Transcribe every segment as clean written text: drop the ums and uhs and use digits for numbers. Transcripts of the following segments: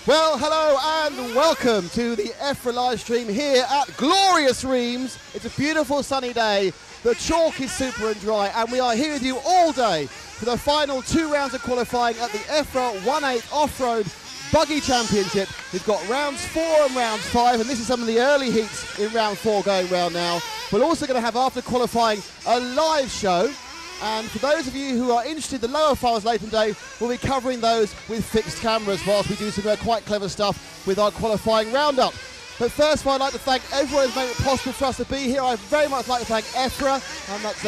Well, hello and welcome to the EFRa live stream here at glorious Reims. It's a beautiful sunny day. The chalk is super and dry, and we are here with you all day for the final 2 rounds of qualifying at the EFRa 1/8 Off-Road Buggy Championship. We've got rounds 4 and rounds 5, and this is some of the early heats in round 4 going round now. We're also going to have, after qualifying, a live show. And for those of you who are interested, the lower files later today, we'll be covering those with fixed cameras whilst we do some quite clever stuff with our qualifying roundup. But first of all, I'd like to thank everyone who's made it possible for us to be here. I'd very much like to thank EFRa, and that's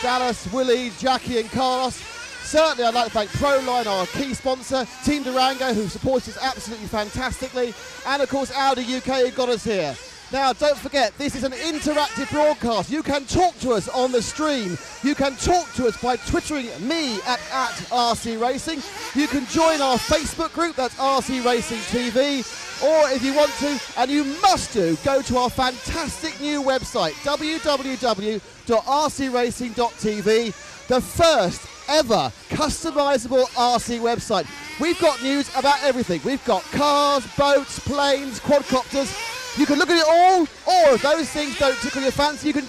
Dallas, Willie, Jackie and Carlos. Certainly I'd like to thank Proline, our key sponsor, Team Durango, who supports us absolutely fantastically, and of course Audi UK, who got us here. Now, don't forget, this is an interactive broadcast. You can talk to us on the stream. You can talk to us by twittering me at RC Racing. You can join our Facebook group, that's RC Racing TV. Or if you want to, and you must do, go to our fantastic new website, www.rcracing.tv, the first ever customizable RC website. We've got news about everything. We've got cars, boats, planes, quadcopters. You can look at it all, or if those things don't tickle your fancy, you can,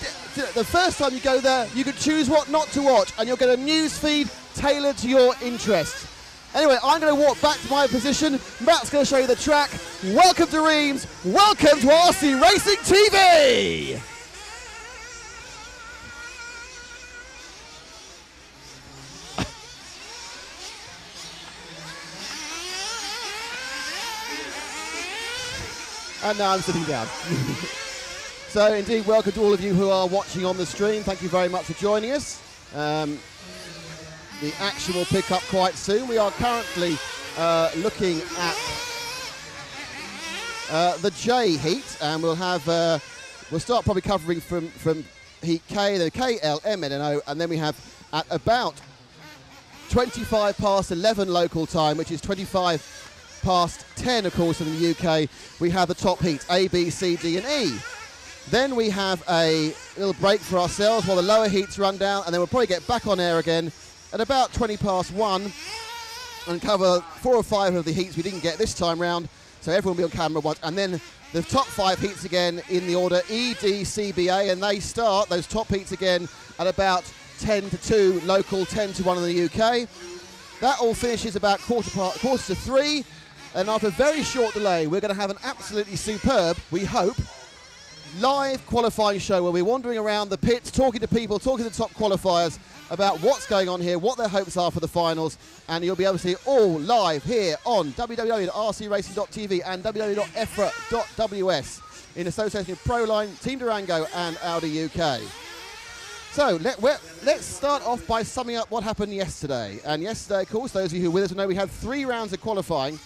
the first time you go there, you can choose what not to watch, and you'll get a news feed tailored to your interests. Anyway, I'm going to walk back to my position. Matt's going to show you the track. Welcome to Reims. Welcome to RC Racing TV. And now I'm sitting down. So indeed, welcome to all of you who are watching on the stream. Thank you very much for joining us. The action will pick up quite soon. We are currently looking at the J heat, and we'll have we'll start probably covering from heat K, then K, L, M, N, and O, and then we have at about 25 past 11 local time, which is 25 past 10, of course, in the UK, we have the top heats, A, B, C, D, and E. Then we have a little break for ourselves while the lower heats run down, and then we'll probably get back on air again at about 20 past 1 and cover 4 or 5 of the heats we didn't get this time round, so everyone will be on camera once. And then the top 5 heats again in the order E, D, C, B, A, and they start, those top heats again, at about 10 to 2 local, 10 to 1 in the UK. That all finishes about quarter to 3. And after a very short delay, we're going to have an absolutely superb, we hope, live qualifying show where we're wandering around the pits, talking to people, talking to the top qualifiers about what's going on here, what their hopes are for the finals, and you'll be able to see it all live here on www.rcracing.tv and www.efra.ws in association with Proline, Team Durango and Audi UK. So let's start off by summing up what happened yesterday. And yesterday, of course, those of you who are with us will know we had 3 rounds of qualifying.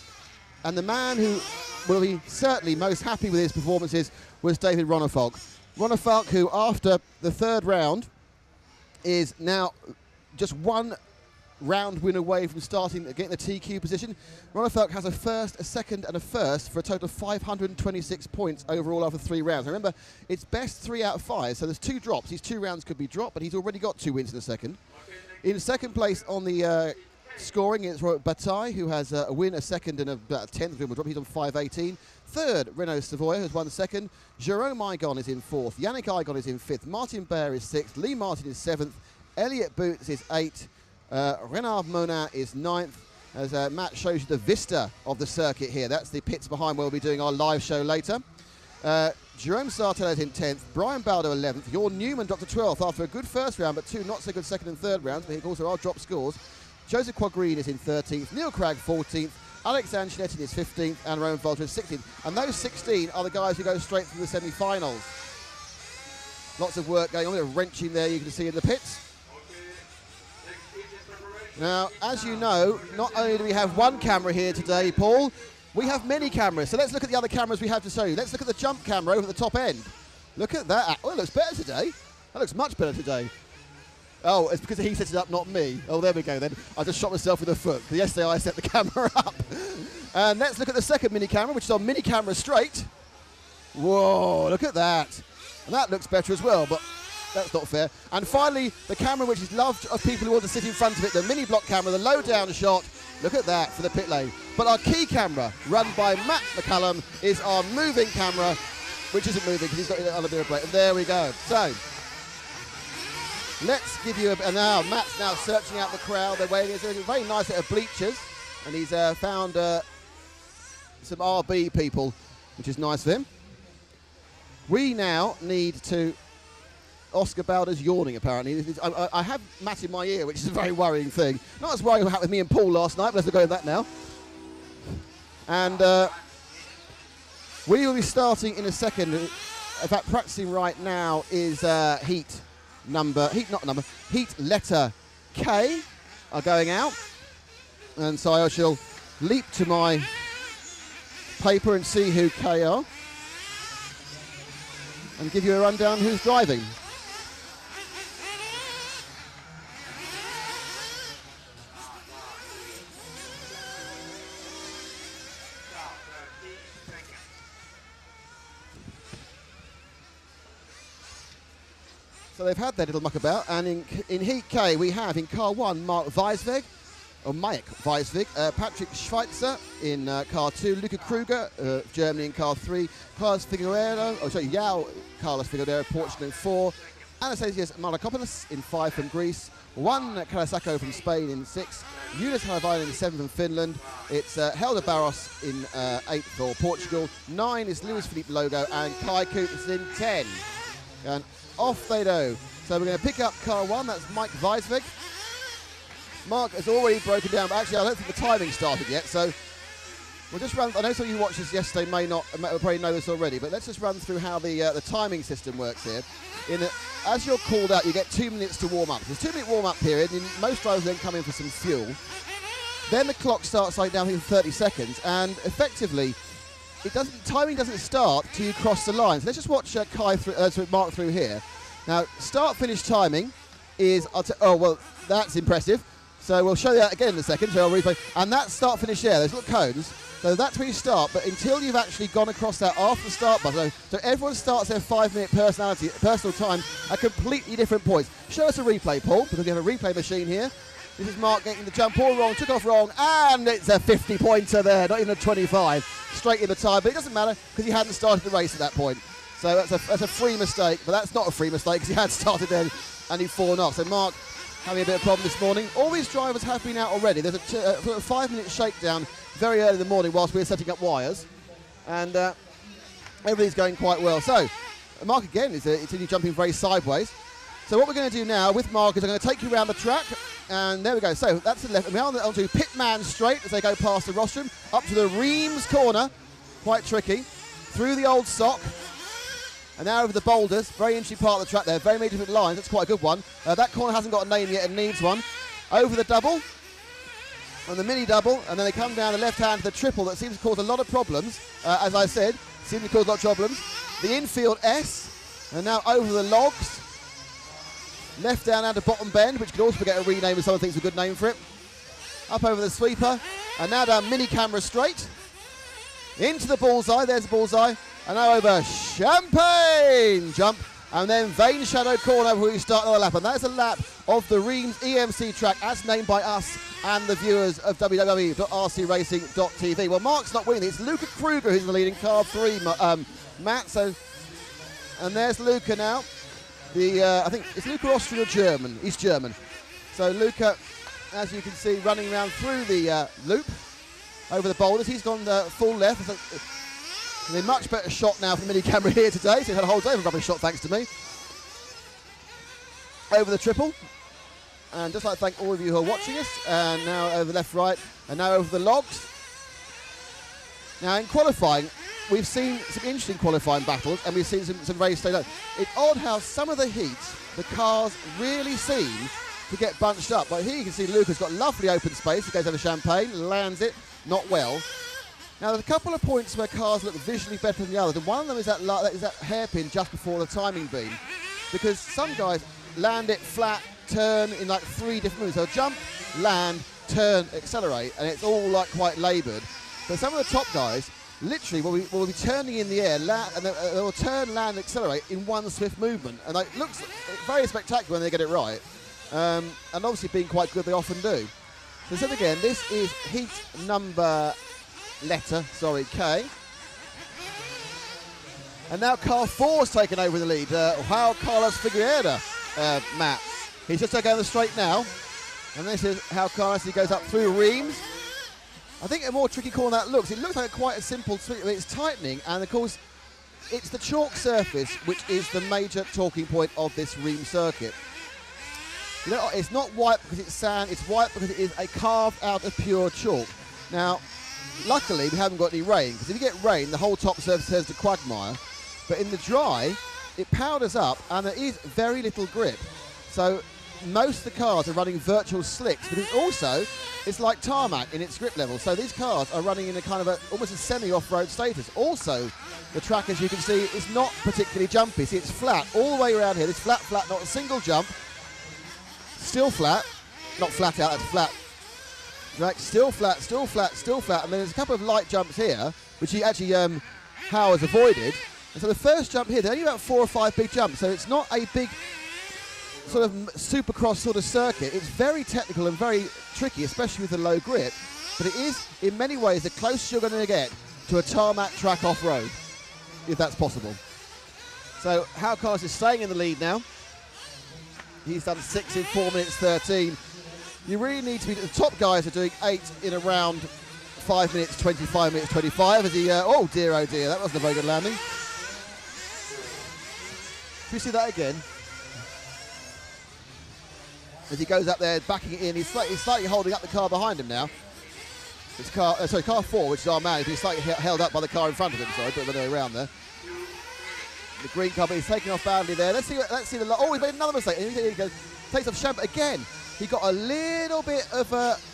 And the man who will be certainly most happy with his performances was David Ronefalk. Ronefalk, who after the 3rd round is now just 1 round win away from getting the TQ position. Ronefalk has a first, a second and a first for a total of 526 points overall after 3 rounds. Now remember, it's best 3 out of 5, so there's 2 drops. These 2 rounds could be dropped, but he's already got 2 wins in the second. In second place on the scoring, it's Robert Bataille, who has a win, a second, and about a 10th win will drop. He's on 518. Third, Renaud Savoy, who's won the second. Jerome Igon is in 4th. Yannick Igon is in 5th. Martin Baer is 6th. Lee Martin is 7th. Elliot Boots is 8th. Renard Monin is 9th. As Matt shows you the vista of the circuit here. That's the pits behind where we'll be doing our live show later. Jerome Sartel is in 10th. Brian Baldo 11th. Your Newman dropped to 12th after a good first round, but 2 not so good second and third rounds. But also our drop scores. Joseph Quagreen is in 13th, Neil Cragg 14th, Alex Antonetti is 15th, and Rowan Volter is 16th. And those 16 are the guys who go straight through the semi-finals. Lots of work going on, a bit of wrenching there you can see in the pits. Now, as you know, not only do we have 1 camera here today, Paul, we have many cameras. So let's look at the other cameras we have to show you. Let's look at the jump camera over at the top end. Look at that. Oh, it looks better today. That looks much better today. Oh, it's because he set it up, not me. Oh, there we go then. I just shot myself with a foot. Yesterday I set the camera up. And let's look at the second mini camera, which is on mini camera straight. Whoa, look at that. And that looks better as well, but that's not fair. And finally, the camera which is loved of people who want to sit in front of it, the mini block camera, the low down shot, Look at that for the pit lane. But our key camera, run by Matt McCallum, is our moving camera, which isn't moving because he's got it on a bit of break. And there we go. So, let's give you and now Matt's now searching out the crowd. They're waiting. There's a very nice set of bleachers, and he's found some RB people, which is nice for him. We now need to... Oscar Bowder's yawning, apparently. I have Matt in my ear, which is a very worrying thing. Not as worrying as what happened with me and Paul last night, but let's go with that now. And we will be starting in a second. In fact, practicing right now is heat letter K are going out. And so I shall leap to my paper and see who K are. And give you a rundown who's driving. So they've had their little muck about, and in Heat K we have in car 1 Mark Weisweg, or Mike Weisweg, Patrick Schweitzer in car 2, Luca Kruger, Germany in car 3, Carlos Figueiredo, Carlos Figueiredo, Portugal in 4, Anastasios Malakopoulos in 5 from Greece, 1 Kalasako from Spain in 6, Eunice Havainen in 7 from Finland, it's Helder Barros in 8 for Portugal, 9 is Luis Felipe Logo, and Kai Coops in 10. And off they go. So we're going to pick up car 1, that's Mike Weisweg. Mark has already broken down, but actually I don't think the timing started yet, so we'll just run. I know some of you watched this yesterday may probably know this already, but let's just run through how the timing system works here. As you're called out, you get 2 minutes to warm up. There's a 2-minute warm-up period, and most drivers then come in for some fuel. Then the clock starts like down here for 30 seconds, and effectively, timing doesn't start till you cross the line. So let's just watch Mark through here. Now, start-finish timing is, oh, well, that's impressive. So we'll show you that again in a second, so I'll replay. And that's start-finish there, those little cones. So that's where you start, but until you've actually gone across that after the start button, so everyone starts their 5-minute personal time at completely different points. Show us a replay, Paul, because we have a replay machine here. This is Mark getting the jump all wrong, took off wrong, and it's a 50-pointer there, not even a 25. Straight in the time, but it doesn't matter because he hadn't started the race at that point. So that's a free mistake, but that's not a free mistake because he had started then and he'd fallen off. So Mark having a bit of problem this morning. All these drivers have been out already. There's a 5-minute shakedown very early in the morning whilst we were setting up wires, and everything's going quite well. So Mark again is jumping very sideways. So what we're going to do now with Mark is I'm going to take you around the track, and there we go. So that's the left, and we're onto Pitman Straight as they go past the rostrum, up to the Reims corner, quite tricky, through the old sock, and now over the boulders, very interesting part of the track there, very many different lines, that's quite a good one. That corner hasn't got a name yet and needs one. Over the double, and the mini double, and then they come down the left hand to the triple that seems to cause a lot of problems, as I said, seems to cause a lot of problems. The infield S, and now over the logs, left down to bottom bend, which could also get a rename if someone thinks a good name for it. Up over the sweeper, and now down mini camera straight. Into the bullseye, there's the bullseye. And now over Champagne jump. And then Vane Shadow corner where we start another lap. And that is a lap of the Reims EMC track as named by us and the viewers of www.rcracing.tv. Well, Mark's not winning. It's Luca Kruger who's the leading car 3, Matt. So, and there's Luca now. I think it's Luca Austrian or German. He's German. So Luca, as you can see, running around through the loop over the boulders. He's gone full left. It's a much better shot now from the mini camera here today. So he's had a whole day of a rubbish shot thanks to me. Over the triple. And just like to thank all of you who are watching us. And now over left, right. And now over the logs. Now in qualifying, we've seen some interesting qualifying battles, and we've seen some very stayed up. It's odd how some of the heats, the cars really seem to get bunched up. Like here you can see Luca's got lovely open space. He goes over Champagne, lands it, not well. Now there's a couple of points where cars look visually better than the others, and one of them is that hairpin just before the timing beam, because some guys land it flat, turn in like 3 different moves. So jump, land, turn, accelerate, and it's all like quite laboured. But some of the top guys literally will be turning in the air, and they will turn, land, and accelerate in one swift movement. And it looks very spectacular when they get it right. And obviously being quite good, they often do. So again, this is heat number K. And now car 4's taken over the lead. João Carlos Figueiredo, Matt. He's just going the straight now. And this is how Carlos, he goes up through Reims. I think a more tricky corner than that looks. It looks like quite a simple swing. It's tightening, and of course, it's the chalk surface which is the major talking point of this Reims circuit. You know, it's not white because it's sand, it's white because it is a carved out of pure chalk. Now, luckily, we haven't got any rain, because if you get rain, the whole top surface turns to quagmire. But in the dry, it powders up, and there is very little grip. So most of the cars are running virtual slicks, but it's like tarmac in its grip level. So these cars are running in a kind of almost a semi-off-road status. Also, the track, as you can see, is not particularly jumpy. See, it's flat all the way around here. It's flat, not a single jump. Still flat, not flat out, that's flat. Right, still flat, and then there's a couple of light jumps here, which he actually, Howe has avoided. And so the first jump here, there's only about 4 or 5 big jumps, so it's not a big sort of supercross sort of circuit. It's very technical and very tricky, especially with the low grip, but it is, in many ways, the closest you're going to get to a tarmac track off-road, if that's possible. So João Carlos is staying in the lead now. He's done 6 in 4 minutes 13. You really need to be, the top guys are doing 8 in around 5 minutes 25 minutes 25 as he, oh dear, that wasn't a very good landing. Can you see that again? As he goes up there, backing it in, he's slightly holding up the car behind him now. It's car 4, which is our man. He's slightly held up by the car in front of him, sorry, but the other way around there. The green car, but he's taking off badly there. Let's see the, oh, he made another mistake. And he goes, takes off Champagne again. He got a little bit of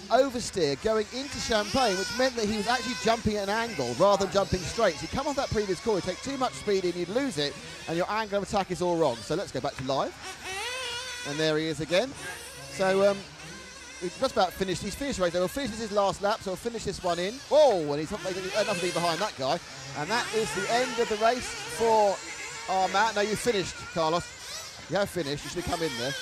oversteer going into Champagne, which meant that he was actually jumping at an angle rather than jumping straight. So you come off that previous corner, you take too much speed in, you'd lose it, and your angle of attack is all wrong. So let's go back to live. And there he is again. So we've just about finished. He's finished the race. He'll finish his last lap, so he'll finish this one in. Oh, and he's not making enough to be behind that guy. And that is the end of the race for our Matt. No, you finished, Carlos. You have finished. You should have come in there.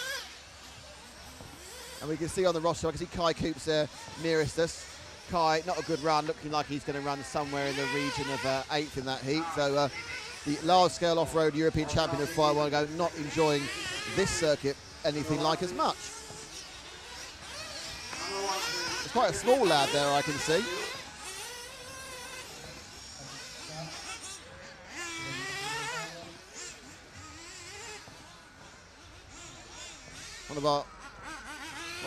And we can see on the roster, I can see Kai Coops there nearest us. Kai, not a good run, looking like he's going to run somewhere in the region of 8th in that heat. So the large-scale off-road European champion of 5-1 not enjoying this circuit anything like as much. It's quite a small lad there, I can see. One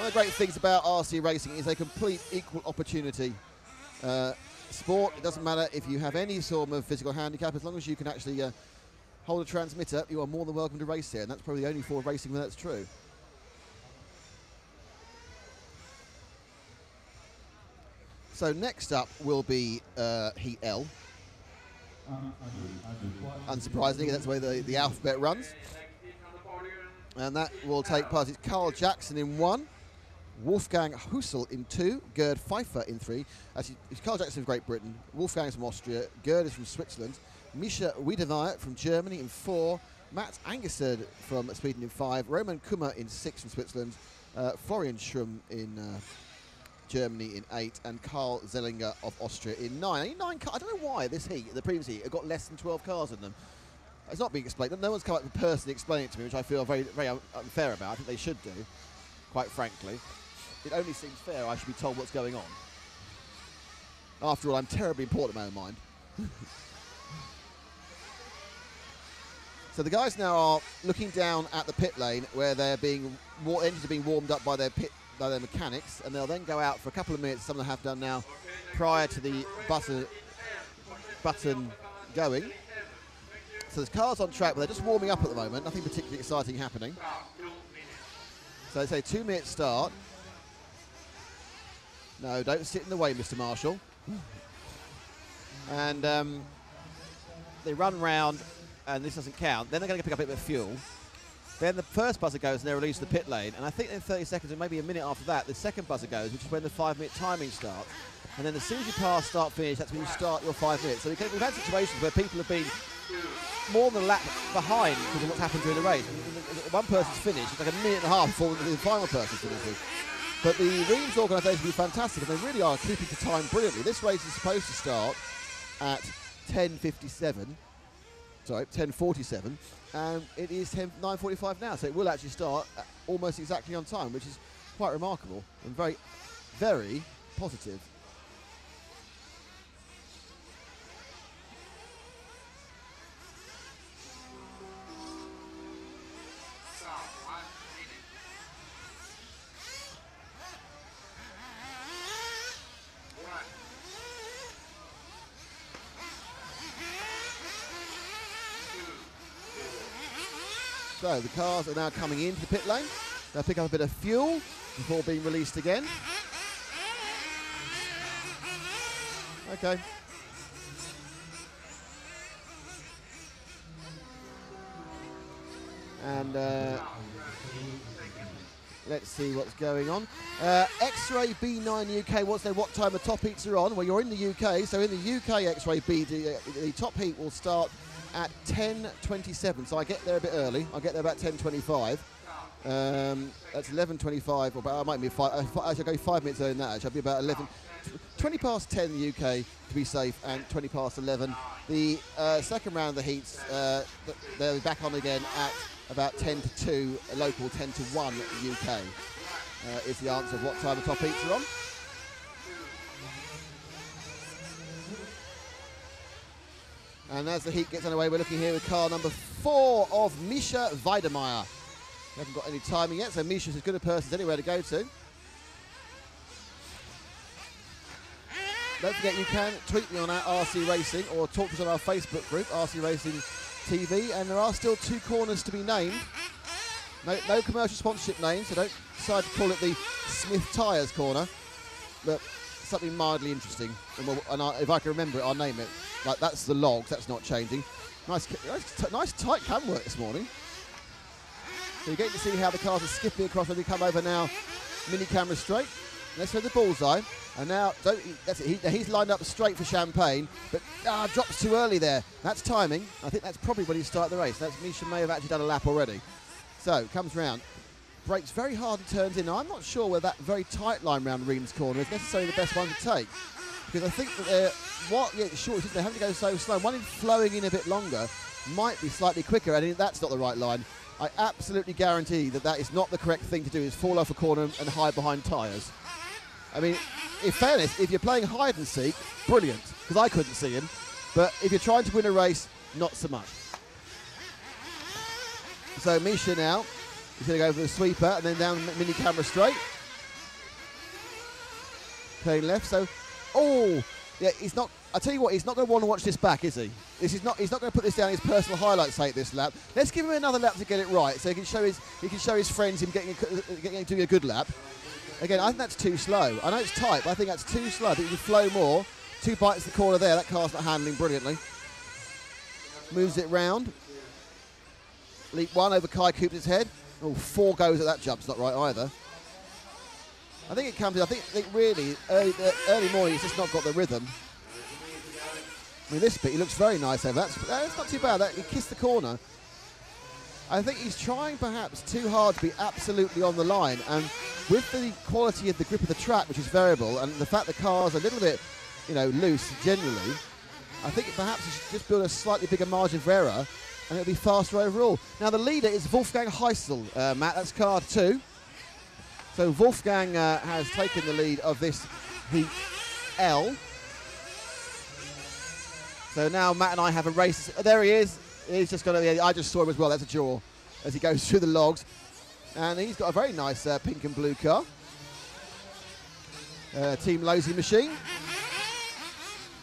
of the great things about RC racing is a complete equal opportunity sport. It doesn't matter if you have any sort of physical handicap, as long as you can actually hold a transmitter, you are more than welcome to race here, and that's probably the only form of racing where that's true. So next up will be Heat L. Unsurprisingly, that's the way the alphabet runs. And that will take part. It's Carl Jackson in 1, Wolfgang Husel in 2, Gerd Pfeiffer in 3. Actually, it's Carl Jackson from Great Britain, Wolfgang is from Austria, Gerd is from Switzerland, Misha Wiedeweyer from Germany in 4, Matt Angersted from Sweden in 5, Roman Kummer in 6 from Switzerland, Florian Schrum in Germany in 8, and Karl Zellinger of Austria in 9. I don't know why this heat, the previous heat, have got less than 12 cars in them. It's not being explained. No one's come up and personally explained it to me, which I feel very, very unfair about. I think they should do, quite frankly. It only seems fair I should be told what's going on. After all, I'm terribly important in my own mind. So the guys now are looking down at the pit lane where they're engines are being warmed up by their mechanics, and they'll then go out for a couple of minutes. Some of them have done now prior to the button going. So there's cars on track, but they're just warming up at the moment. Nothing particularly exciting happening. So they say 2-minute start. No, don't sit in the way, Mr. Marshall. And they run round, and this doesn't count. Then they're going to pick up a bit of fuel. Then the first buzzer goes, and they're released to the pit lane. And I think in 30 seconds, or maybe a minute after that, the second buzzer goes, which is when the 5-minute timing starts. And then as soon as you pass start finish, that's when you start your 5 minutes. So we've had situations where people have been more than a lap behind because of what's happened during the race. One person's finished, it's like a minute and a half before the final person finishes. But the Reims organisation will be fantastic, and they really are keeping to time brilliantly. This race is supposed to start at 10:57. Sorry, 10:47, and it is 9:45 now, so it will actually start almost exactly on time, which is quite remarkable and very, very positive. So the cars are now coming into the pit lane. They'll pick up a bit of fuel before being released again. Okay. And let's see what's going on. EFRa B9 UK wants to know what time the top heats are on. Well, you're in the UK, so in the UK EFRa B, the top heat will start at 10:27, so I get there a bit early. I get there about 10:25. That's 11:25, or about, I might be I shall go 5 minutes earlier than that. I shall be about 20 past 10 in the UK to be safe, and 20 past 11. The second round of the heats, they'll be back on again at about 10 to 2 local, 10 to 1 UK is the answer of what time the top heats are on. And as the heat gets underway, we're looking here with car number 4 of Misha Weidemeyer. We haven't got any timing yet, so Misha's as good a person as anywhere to go to. Don't forget you can tweet me on our RC Racing or talk to us on our Facebook group, RC Racing TV, and there are still 2 corners to be named. No commercial sponsorship names, so don't decide to call it the Smith Tyres corner, but something mildly interesting. And if I can remember it, I'll name it. Like, that's the logs, that's not changing. Nice tight cam work this morning. So you're getting to see how the cars are skipping across when they come over now. Mini camera straight. Let's hit the bullseye. And now, that's it. He's lined up straight for Champagne, but drops too early there. That's timing. I think that's probably when he started the race. That's Misha may have actually done a lap already. So, comes round. Brakes very hard and turns in. Now, I'm not sure whether that very tight line round Reims corner is necessarily the best one to take. Because I think that they're having to go so slow. One in flowing in a bit longer might be slightly quicker, and that's not the right line. I absolutely guarantee that is not the correct thing to do, is fall off a corner and hide behind tyres. I mean, in fairness, if you're playing hide and seek, brilliant, because I couldn't see him. But if you're trying to win a race, not so much. So Misha now is going to go for the sweeper and then down mini camera straight. Playing left, so... Oh, yeah, he's not... I tell you what, he's not going to want to watch this back, is he? He's not going to put this down his personal highlights sake this lap. Let's give him another lap to get it right, so he can show his friends him doing a good lap. Again, I think that's too slow. I know it's tight, but I think that's too slow. I think you can flow more. 2 bites the corner there. That car's not handling brilliantly. Moves it round. Leap 1 over Kai Cooper's head. Oh, 4 goes at that jump's not right either. I think it comes in, I think really, early morning, he's just not got the rhythm. I mean, this bit, he looks very nice over. That's not too bad. He kissed the corner. I think he's trying perhaps too hard to be absolutely on the line. And with the quality of the grip of the track, which is variable, and the fact the car's a little bit, loose generally, I think perhaps he should just build a slightly bigger margin of error, and it'll be faster overall. Now, the leader is Wolfgang Heisel, Matt. That's car 2. So Wolfgang has taken the lead of this heat L. So now Matt and I have a race. There he is. He's just got to... I just saw him as well. That's a jaw as he goes through the logs. And he's got a very nice pink and blue car. Team Losi machine.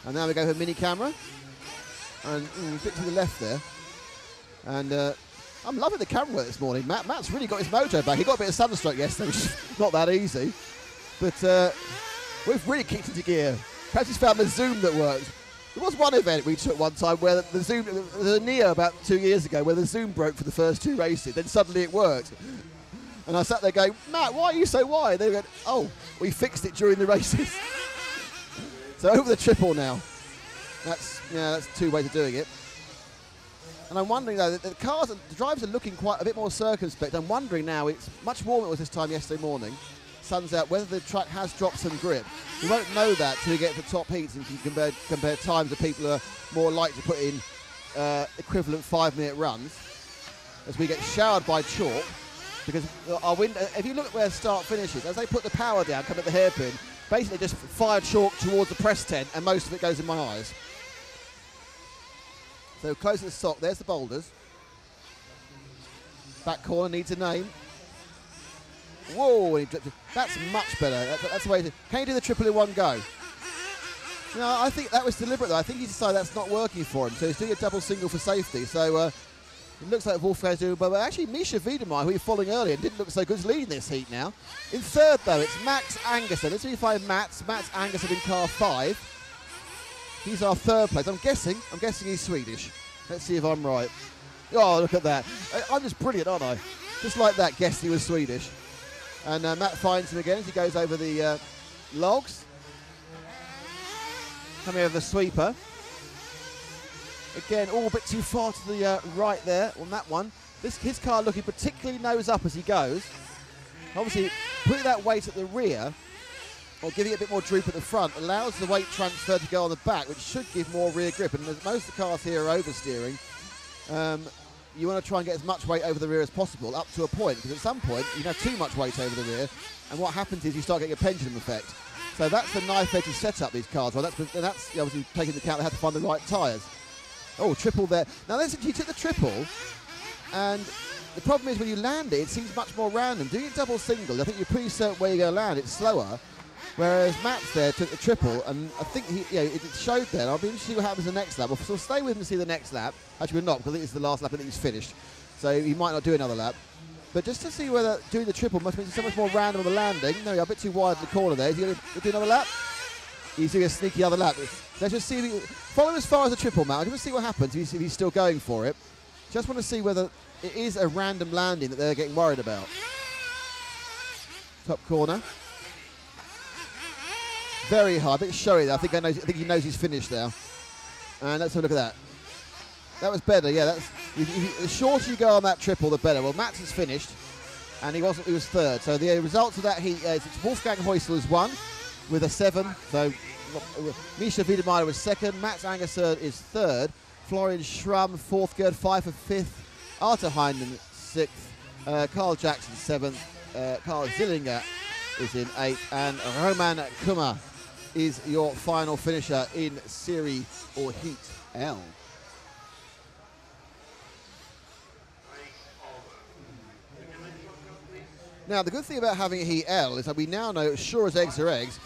And now we go for mini camera. And a bit to the left there. And... I'm loving the camera work this morning. Matt's really got his mojo back. He got a bit of sunstroke yesterday, which is not that easy. But we've really kicked into gear. Perhaps he's found the zoom that works. There was one event we took one time where the zoom, there was a Neo about 2 years ago where the zoom broke for the first 2 races. Then suddenly it worked. And I sat there going, Matt, why are you so wide? They went, oh, we fixed it during the races. So over the triple now. That's 2 ways of doing it. And I'm wondering, though, that the drivers are looking quite a bit more circumspect. I'm wondering now, it's much warmer than it was this time yesterday morning. suns out whether the track has dropped some grip. We won't know that till we get to the top heats and can compare times of people who are more likely to put in equivalent 5-minute runs as we get showered by chalk. Because our wind, if you look at where start finishes, as they put the power down, come at the hairpin, basically just fire chalk towards the press tent, and most of it goes in my eyes. So close to the sock, there's the boulders. Back corner needs a name. Whoa, that's much better. That's the way to. Can you do the triple in one go? No, I think that was deliberate though. I think he decided that's not working for him, so he's doing a double single for safety. So it looks like Wolfgang's doing, but actually Misha Wiedemeyer, who we were following earlier, didn't look so good, is leading this heat now. In third though, it's Max Angerson. Let's see if I find Max Angerson in car 5. He's our third place. I'm guessing he's Swedish. Let's see if I'm right. Oh, look at that. I'm just brilliant, aren't I? Just like that, guessed he was Swedish. And Matt finds him again as he goes over the logs. Coming over the sweeper. Again, all a bit too far to the right there on that one. His car looking particularly nose up as he goes. Obviously, putting that weight at the rear, or giving it a bit more droop at the front, allows the weight transfer to go on the back, which should give more rear grip. And as most of the cars here are oversteering, you want to try and get as much weight over the rear as possible, up to a point, because at some point you have too much weight over the rear, and what happens is you start getting a pendulum effect. So that's the knife-edge setup these cars. Well, that's obviously taking into account they have to find the right tyres. Oh, triple there. Now, he took the triple, and the problem is when you land it seems much more random. Doing it double single, I think you're pretty certain where you're going to land. It's slower. Whereas Matt's there took the triple, and I think it showed there. I'll be interested to see what happens in the next lap. We'll stay with him to see the next lap. Actually, we're not, because I think it's the last lap. I think he's finished. So he might not do another lap. But just to see whether doing the triple must be so much more random on the landing. No, a bit too wide in the corner there. Is he going to do another lap? He's doing a sneaky other lap. Let's just see. Follow as far as the triple, Matt. I just want to see what happens if he's still going for it. Just want to see whether it is a random landing that they're getting worried about. Top corner. Very hard, a bit showy there. I think he knows he's finished there. And let's have a look at that. That was better, yeah. The shorter you go on that triple, the better. Well, Mats has finished, and he was third. So the results of that heat, it's Wolfgang Heusel has won with a 7. So Misha Wiedemeyer was second. Mats Angerson is third. Florian Schramm, fourth. Gerd Pfeiffer, fifth. Arthur Heinen, sixth. Carl Jackson, seventh. Carl Zillinger is in 8th. And Roman Kummer is your final finisher in Serie or Heat L. Now, the good thing about having a Heat L is that we now know, as sure as eggs are eggs,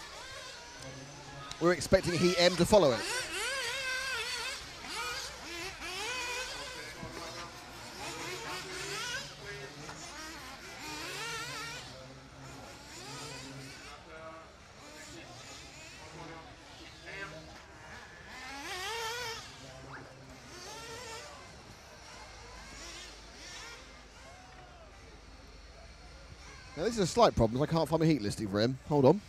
we're expecting Heat M to follow it. Now, this is a slight problem. I can't find my heat listing for him. Hold on.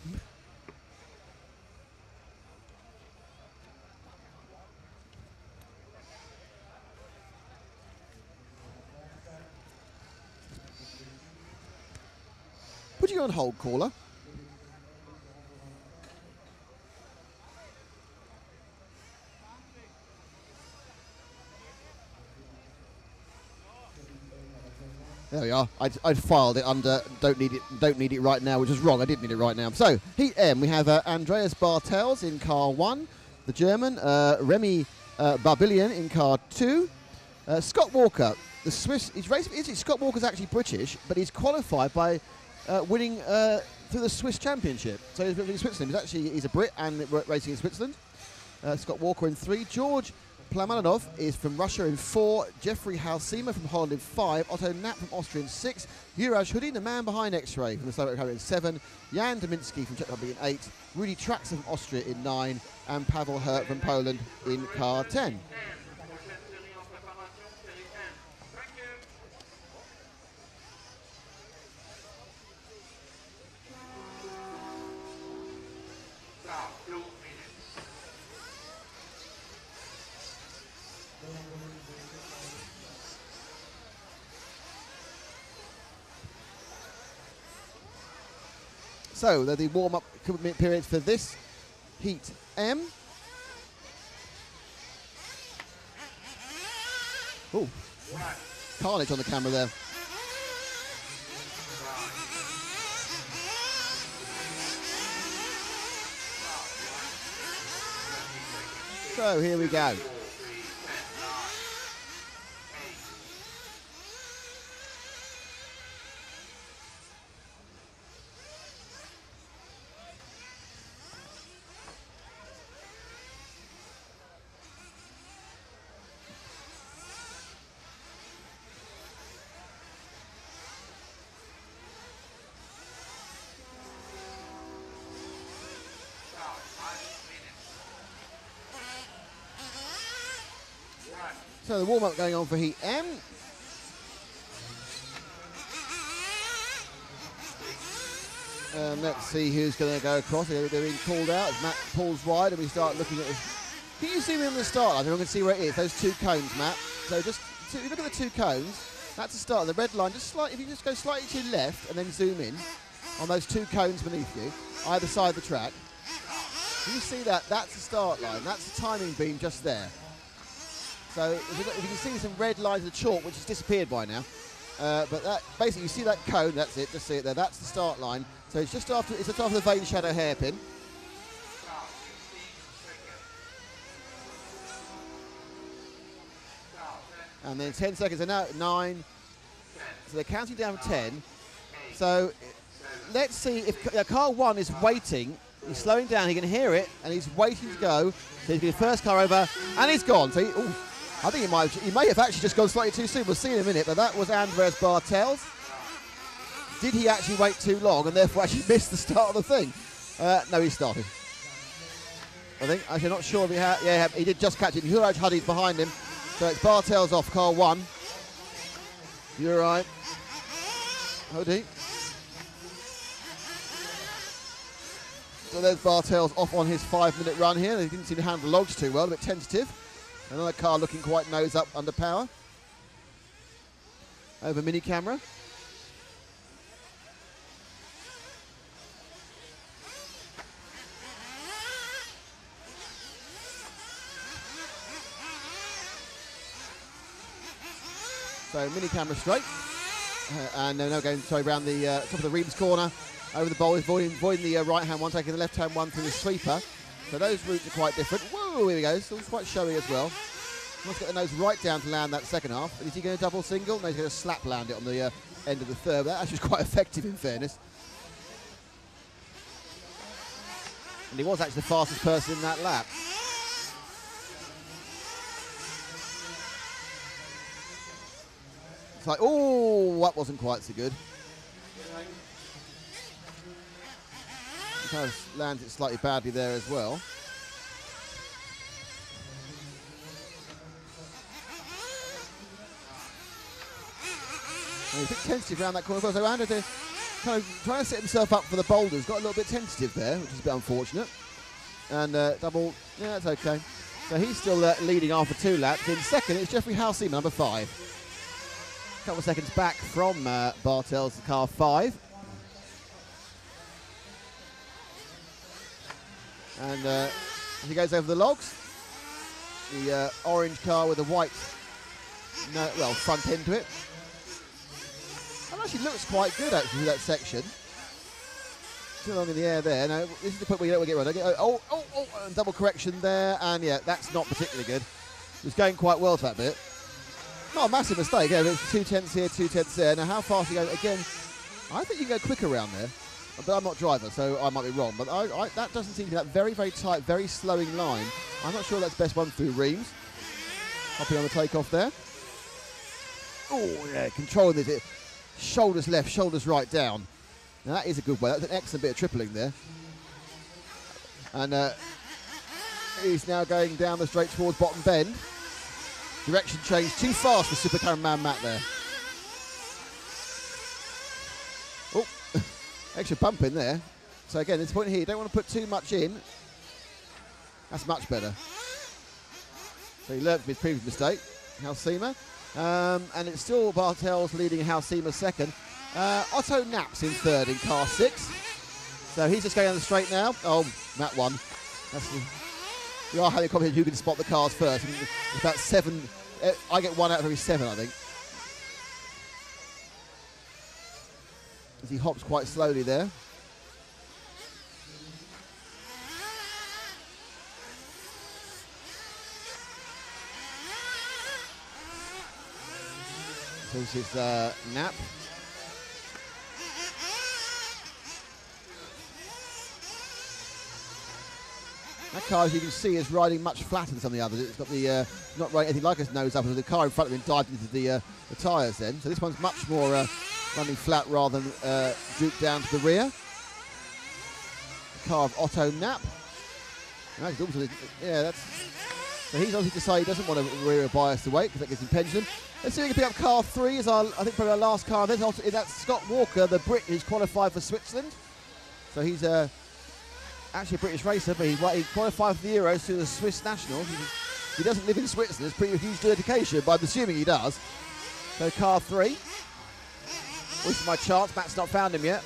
Put you on hold, caller. There we are. I'd filed it under don't need it right now, which is wrong. I didn't need it right now. So Heat M, we have Andreas Bartels in car 1, the German. Remy Barbilian in car 2. Scott Walker, the Swiss. Scott Walker's actually British, but he's qualified by winning through the Swiss Championship. So he's in Switzerland. He's a Brit and racing in Switzerland. Scott Walker in 3. George Plamalanov is from Russia in 4, Jeffrey Halsema from Holland in 5, Otto Knapp from Austria in 6, Juraj Hudin, the man behind X-Ray from the Slovak Republic in 7, Jan Dominski from Czech Republic in 8, Rudy Traxler from Austria in 9, and Pavel Hurt from Poland in car 10. So they're the warm-up periods for this Heat M. Oh, carnage on the camera there. So here we go. So the warm-up going on for Heat M. Let's see who's going to go across. They're being called out as Matt pulls wide, and we start looking at this. Can you see me on the start line? I'm going to see where it is. Those two cones, Matt. So just you look at the two cones. That's the start. The red line, just slightly. If you just go slightly to your left and then zoom in on those two cones beneath you, either side of the track. Can you see that? That's the start line. That's the timing beam just there. So if you can see some red lines of the chalk, which has disappeared by now, but that basically you see that cone. That's it. Just see it there. That's the start line. So it's just after the vane shadow hairpin. And then 10 seconds. And now 9. So they're counting down 10. So let's see if car 1 is waiting. He's slowing down. He can hear it, and he's waiting to go. So he's going to first car over, and he's gone. So I think he may have actually just gone slightly too soon. We'll see in a minute. But that was Andreas Bartels. Did he actually wait too long and therefore actually missed the start of the thing? No, he started. I think. Actually, not sure if he had. Yeah, he did just catch it. Huraj Huddy's behind him. So it's Bartels off car 1. You're right. Huddy. So there's Bartels off on his 5-minute run here. He didn't seem to handle the logs too well, a bit tentative. Another car looking quite nose up under power. Over mini camera. So mini camera straight. And now going around the top of the Reams corner. Over the bowl, avoiding the right-hand one, taking the left-hand one through the sweeper. So those routes are quite different. Whoa, here we go. Still quite showy as well. Wants to get the nose right down to land that second half. And is he going to double single? No, he's going to slap land it on the end of the third. That actually was quite effective, in fairness. And he was actually the fastest person in that lap. It's like, oh, that wasn't quite so good. Kind of lands it slightly badly there as well. And he's a bit tentative around that corner. So Andrew kind of trying to set himself up for the boulders. Got a little bit tentative there, which is a bit unfortunate. And double, yeah, that's okay. So he's still leading after 2 laps. In second, it's Jeffrey Halsey, number 5. A couple of seconds back from Bartels, car 5. And he goes over the logs. The orange car with a white, front end to it. And actually looks quite good, actually, that section. Too long in the air there. No, this is the point where you don't want to get run. And double correction there. And yeah, that's not particularly good. It was going quite well to that bit. Not a massive mistake. Yeah, it's 2 tenths here, 2 tenths there. Now, how fast you go? Again, I think you can go quicker around there. But I'm not driver, so I might be wrong. But that doesn't seem to be that very, very tight, very slowing line. I'm not sure that's best one through Reams. Hopping on the takeoff there. Oh, yeah, controlling this. Shoulders left, shoulders right down. Now, that is a good way. That's an excellent bit of tripling there. And he's now going down the straight towards bottom bend. Direction change too fast for Super Cameraman Matt there. Oh, extra bump in there. So again, this point here, you don't want to put too much in. That's much better. So he learned from his previous mistake, Halsema. And it's still Bartels leading Halsema second. Otto Naps in third in car 6. So he's just going down the straight now. Oh, Matt won. We are having a competition who can spot the cars first. It's about 7. I get 1 out of every 7, I think. As he hops quite slowly there. So this is Knapp. That car, as you can see, is riding much flatter than some of the others. It's got the not riding anything like its nose up, and the car in front of him dived into the tyres then. So this one's much more running flat rather than drooped down to the rear. The car of Otto Knapp. Yeah, that's. So he's obviously decided he doesn't want to rear bias the weight because that gives him pendulum. Let's see if we can pick up car 3 as I think probably our last car. That's Scott Walker, the Brit who's qualified for Switzerland. So he's actually a British racer, but he qualified for the Euros through the Swiss Nationals. He doesn't live in Switzerland. It's pretty huge dedication, but I'm assuming he does. So car 3. This is my chance. Matt's not found him yet.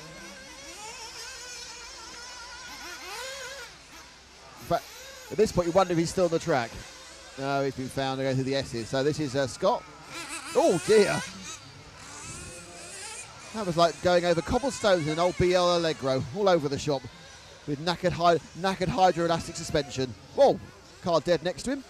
But at this point, you wonder if he's still on the track. No, he's been found. Going through the S's. So this is Scott. Oh dear. That was like going over cobblestones in an old BL Allegro, all over the shop, with knackered hydroelastic suspension. Whoa, car dead next to him.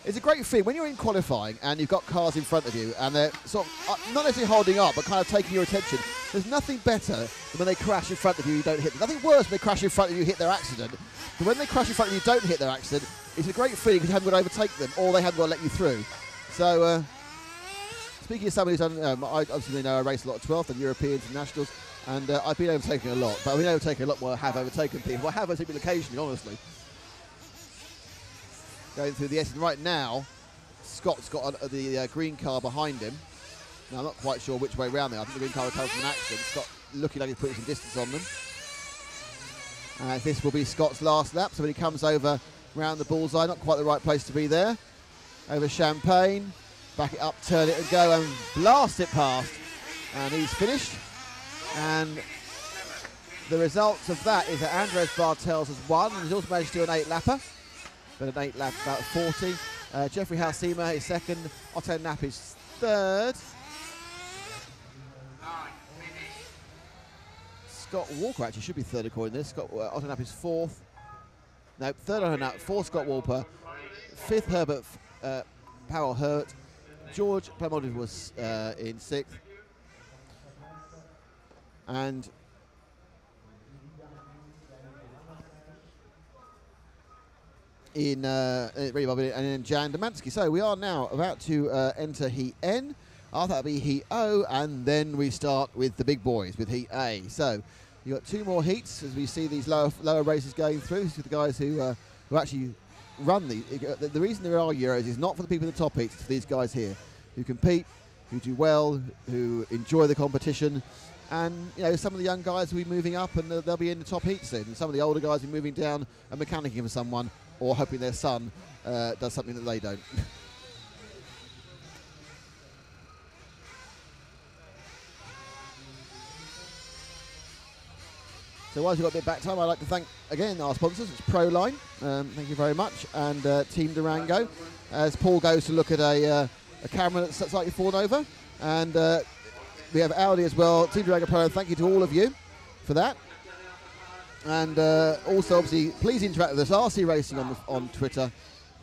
It's a great thing when you're in qualifying and you've got cars in front of you and they're sort of not necessarily holding up, but kind of taking your attention. There's nothing better than when they crash in front of you, you don't hit them. Nothing worse when they crash in front of you, hit their accident. But when they crash in front of you, don't hit their accident, it's a great feeling because you haven't got to overtake them or they haven't got to let you through. So, speaking of somebody who's done, I obviously know I race a lot of 12th and Europeans and Nationals, and I've been overtaken a lot, but I've been overtaken a lot more. I have overtaken people. I have overtaken occasionally, honestly. Going through the S, and right now, Scott's got the green car behind him. Now, I'm not quite sure which way round there. I think the green car recovered from an accident. Scott looking like he's putting some distance on them. This will be Scott's last lap, so when he comes over round the bullseye, not quite the right place to be there. Over Champagne, back it up, turn it and go and blast it past. And he's finished. And the results of that is that Andres Bartels has won, and he's also managed to do an 8-lapper. But an 8 lap, about 40. Jeffrey Halsema is second. Otto Knapp is third. Scott Walker actually should be third according to this. Otto Knapp is fourth. No, third Otto Knapp, fourth Scott Walker. Fifth Herbert Powell Hurt. George Plamondon was in sixth. And in Jan Domanski. So we are now about to enter Heat N. After that'll be Heat O, and then we start with the big boys with Heat A. So you've got 2 more heats as we see these lower races going through. These are the guys who actually run these. The reason there are Euros is not for the people in the top heats, it's for these guys here who compete, who do well, who enjoy the competition. And you know, some of the young guys will be moving up and they'll be in the top heats soon. And some of the older guys will be moving down and mechanicking for someone, or hoping their son does something that they don't. So whilst we've got a bit of back time, I'd like to thank again our sponsors. It's Proline, thank you very much, and Team Durango. As Paul goes to look at a camera that's slightly fallen over, and we have Audi as well. Team Durango Proline, thank you to all of you for that. And also, obviously, please interact with us, RC Racing on Twitter,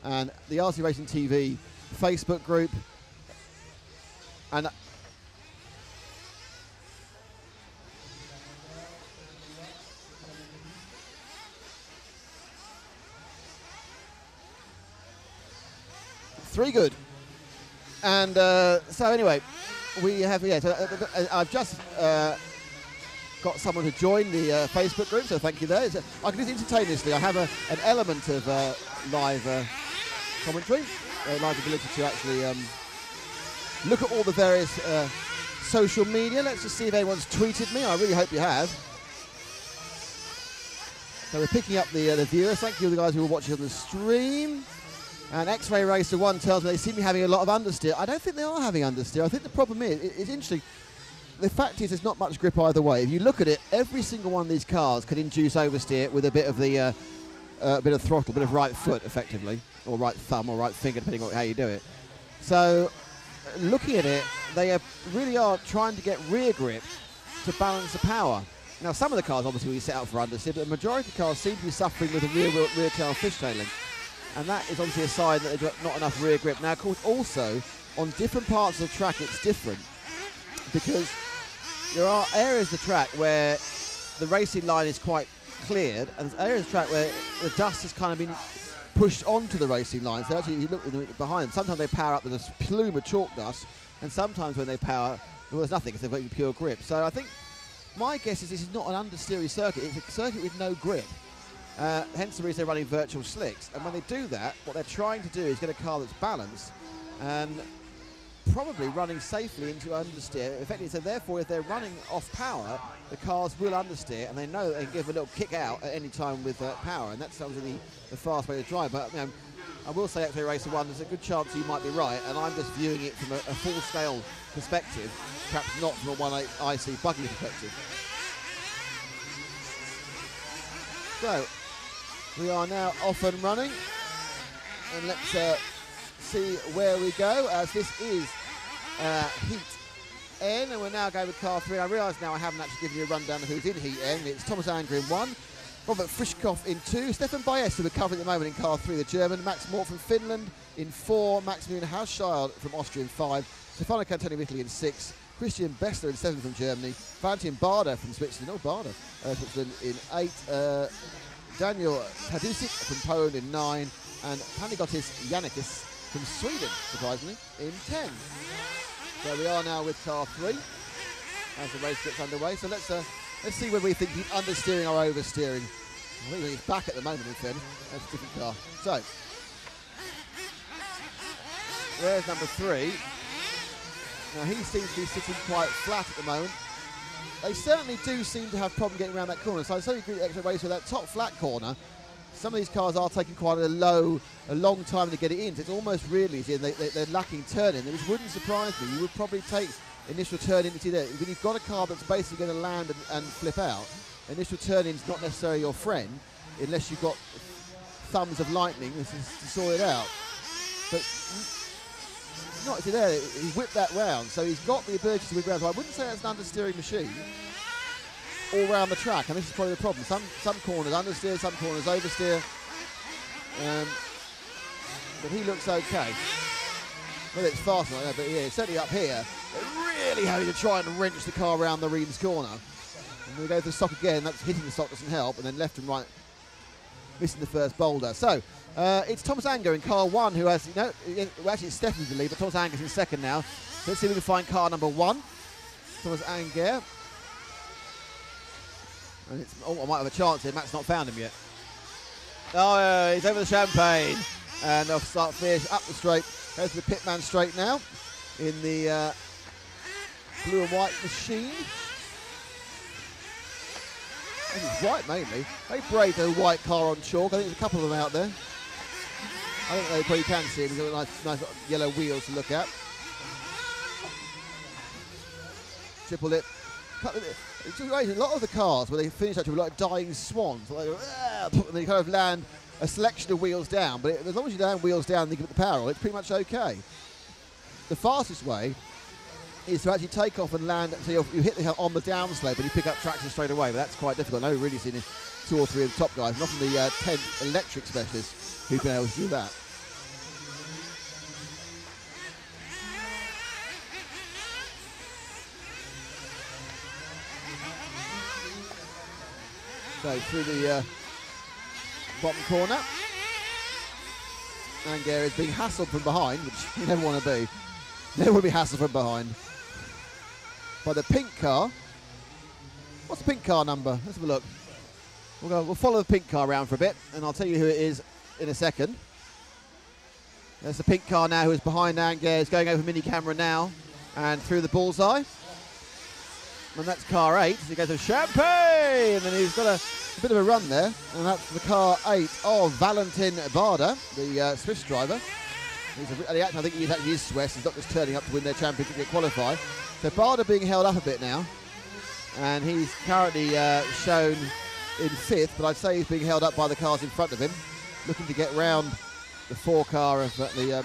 and the RC Racing TV Facebook group. And three good. And so anyway, we have, I've just got someone to join the Facebook group, so thank you there. I can do it instantaneously. I have an element of live commentary, live ability to actually look at all the various social media. Let's just see if anyone's tweeted me. I really hope you have. So we're picking up the viewers. Thank you to the guys who are watching on the stream. And X-Ray Racer 1 tells me they seem to be having a lot of understeer. I don't think they are having understeer. I think the problem is, it's interesting, the fact is there's not much grip either way. If you look at it, every single one of these cars can induce oversteer with a bit of the bit of throttle, a bit of right foot, effectively, or right thumb, or right finger, depending on how you do it. So, looking at it, they really are trying to get rear grip to balance the power. Now, some of the cars obviously will be set up for understeer, but the majority of the cars seem to be suffering with a rear tail fishtailing, and that is obviously a sign that they've got not enough rear grip. Now, of course, also on different parts of the track, it's different because there are areas of the track where the racing line is quite cleared, and there's areas of the track where the dust has kind of been pushed onto the racing line. So actually, you look behind them, sometimes they power up with a plume of chalk dust, and sometimes when they power, well, there's nothing because they've got pure grip. So I think my guess is this is not an understeery circuit, it's a circuit with no grip. Hence the reason they're running virtual slicks. And when they do that, what they're trying to do is get a car that's balanced and probably running safely into understeer. Effectively, so therefore, if they're running off power, the cars will understeer, and they know they can give a little kick out at any time with power, and that's obviously the fast way to drive. But you know, I will say, EFRa Racer 1, there's a good chance you might be right, and I'm just viewing it from a full-scale perspective, perhaps not from a 1.8 IC buggy perspective. So, we are now off and running, and let's see where we go, as this is Heat N, and we're now going with car 3. I realise now I haven't actually given you a rundown of who's in Heat N. It's Thomas Anger in 1, Robert Frischkopf in 2, Stefan Baez, who we're covering at the moment in car 3, the German, Max Mort from Finland in 4, Maximilian Hauschild from Austria in 5, Stefano Cantoni of Italy in 6, Christian Bessler in 7 from Germany, Valentin Bader from Switzerland, Switzerland in 8, Daniel Tadusik from Poland in 9, and Panigotis Yannikis from Sweden, surprisingly, in 10. So we are now with car 3 as the race gets underway. So let's see whether we think he's understeering or oversteering. I think he's back at the moment, in fairness. That's a different car. So, there's number 3. Now he seems to be sitting quite flat at the moment. They certainly do seem to have problem getting around that corner. So I certainly agree with EFRa Racer, that top flat corner, some of these cars are taking quite a long time to get it in. So it's almost really as if they're lacking turn-in, which wouldn't surprise me. You would probably take initial turn-in to see that. When you've got a car that's basically going to land and flip out, initial turn-in's not necessarily your friend, unless you've got thumbs of lightning to sort it out. But not see there, he whipped that round, so he's got the ability to whip round. So I wouldn't say that's an understeering machine all round the track, and this is probably the problem. Some corners understeer, some corners oversteer, but he looks okay. Well, it's fast like that, but yeah, certainly up here, they're really having to try and wrench the car around the Reims corner. And we go to the stock again, that's hitting the stock doesn't help, and then left and right missing the first boulder. So it's Thomas Anger in car 1 who has, well, actually it's Stefan in the lead, but Thomas Anger's in second now. So let's see if we can find car number 1. Thomas Anger. And it's, I might have a chance here. Matt's not found him yet. Oh, he's over the Champagne. And off start finish, up the straight. Goes to the pitman straight now in the blue and white machine. I think it's white mainly. They brave the white car on chalk. I think there's a couple of them out there. I think they probably can see him. He's got nice yellow wheels to look at. Triple lip. It's amazing. A lot of the cars where they finish actually like dying swans, like, and they kind of land a selection of wheels down. But as long as you land wheels down and you give it the power on, it's pretty much okay. The fastest way is to actually take off and land, so you hit the hill on the downslope and you pick up traction straight away. But that's quite difficult. I've really seen 2 or 3 of the top guys, not from the 10 electric specialists, who've been able to do that. So through the bottom corner, Anger is being hassled from behind, which you never want to be. Never want to be hassled from behind. By the pink car. What's the pink car number? Let's have a look. We'll follow the pink car around for a bit, and I'll tell you who it is in a second. There's the pink car now who is behind Anger. Is going over mini camera now and through the bullseye. And that's car 8. He goes to Champagne, and then he's got a bit of a run there. And that's the car 8 of Valentin Bader, the Swiss driver. I think he actually is Swiss. He's not just turning up to win their championship to qualify. So Barder being held up a bit now, and he's currently shown in 5th, but I'd say he's being held up by the cars in front of him, looking to get round the 4 car of the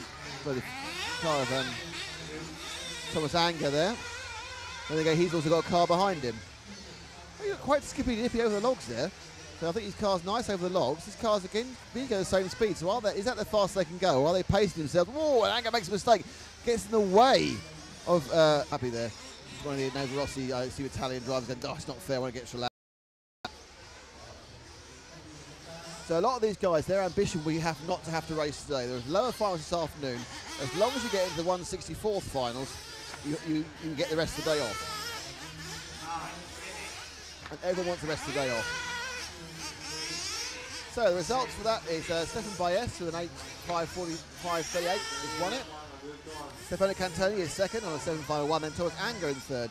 car of Thomas Anger there. There you go. He's also got a car behind him. He got quite skippy nippy over the logs there. So I think his car's nice over the logs. His car's again going the same speed. So is that the fastest they can go? Or are they pacing themselves? Whoa, and Anger makes a mistake. Gets in the way of Happy there. One of the Nova Rossi, I see Italian drivers going, oh, it's not fair, I want to get extra lap. So a lot of these guys, their ambition, we have not to have to race today. There's lower finals this afternoon. As long as you get into the 164th finals, you can get the rest of the day off. And everyone wants the rest of the day off. So the results for that is Stefan Baez with an 8.5.45.38 has won it. Stefano Cantoni is second on a 7.51, then Thomas Anger in third.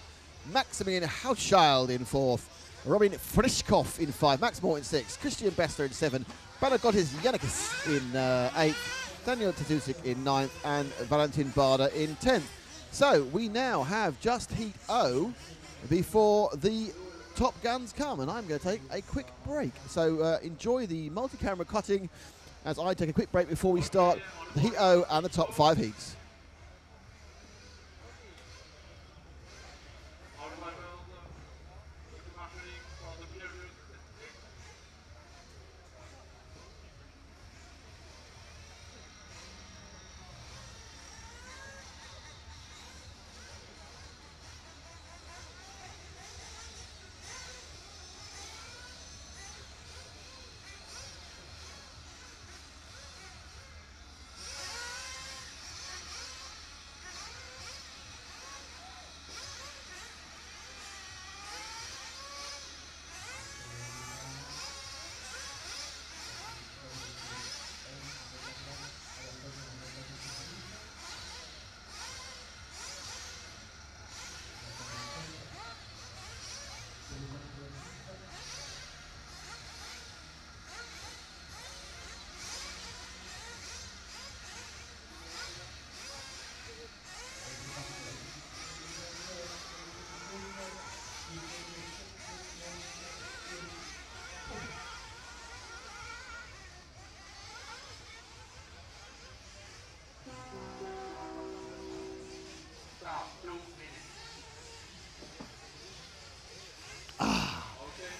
Maximilian Hauschild in fourth. Robin Frischkopf in 5. Max Moore in 6. Christian Bester in 7. Balagotis Yannikis in 8. Daniel Tatusik in 9th. And Valentin Barder in 10th. So we now have just Heat O before the top guns come, and I'm going to take a quick break. So enjoy the multi-camera cutting as I take a quick break before we start the Heat O and the top 5 heats.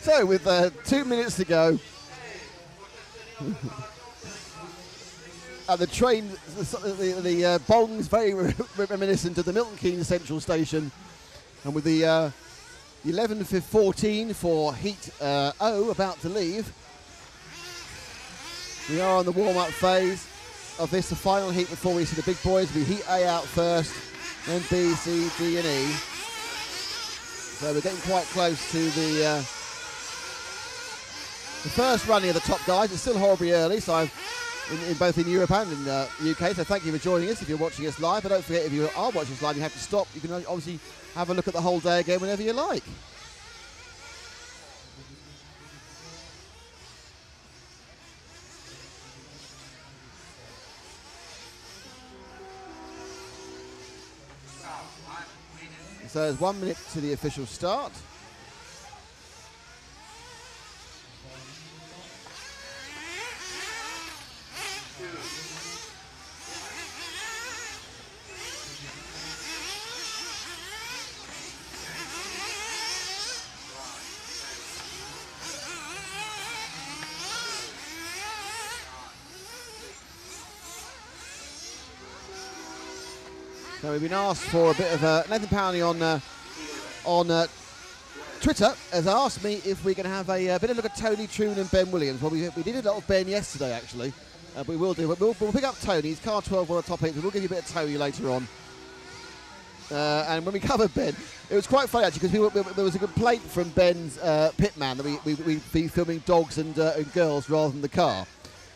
So with 2 minutes to go, the train, the bong's very reminiscent of the Milton Keynes Central Station, and with the 11:14 for Heat O about to leave, we are on the warm-up phase of this, the final heat before we see the big boys. We Heat A out first, then B, C, D, and E. So we're getting quite close to the first running of the top guys. It's still horribly early, so I'm both in Europe and in the UK, so thank you for joining us if you're watching us live. But don't forget, if you are watching us live, you have to stop. You can obviously have a look at the whole day again whenever you like. So there's 1 minute to the official start. So we've been asked for a bit of Nathan Powney on Twitter has asked me if we can have a bit of a look at Tony Troon and Ben Williams. Well, we did a lot of Ben yesterday actually, but we will do. We'll pick up Tony's car 12 on the top 8. So we'll give you a bit of Tony later on. And when we covered Ben, it was quite funny actually because there was a complaint from Ben's pitman that we'd be filming dogs and girls rather than the car.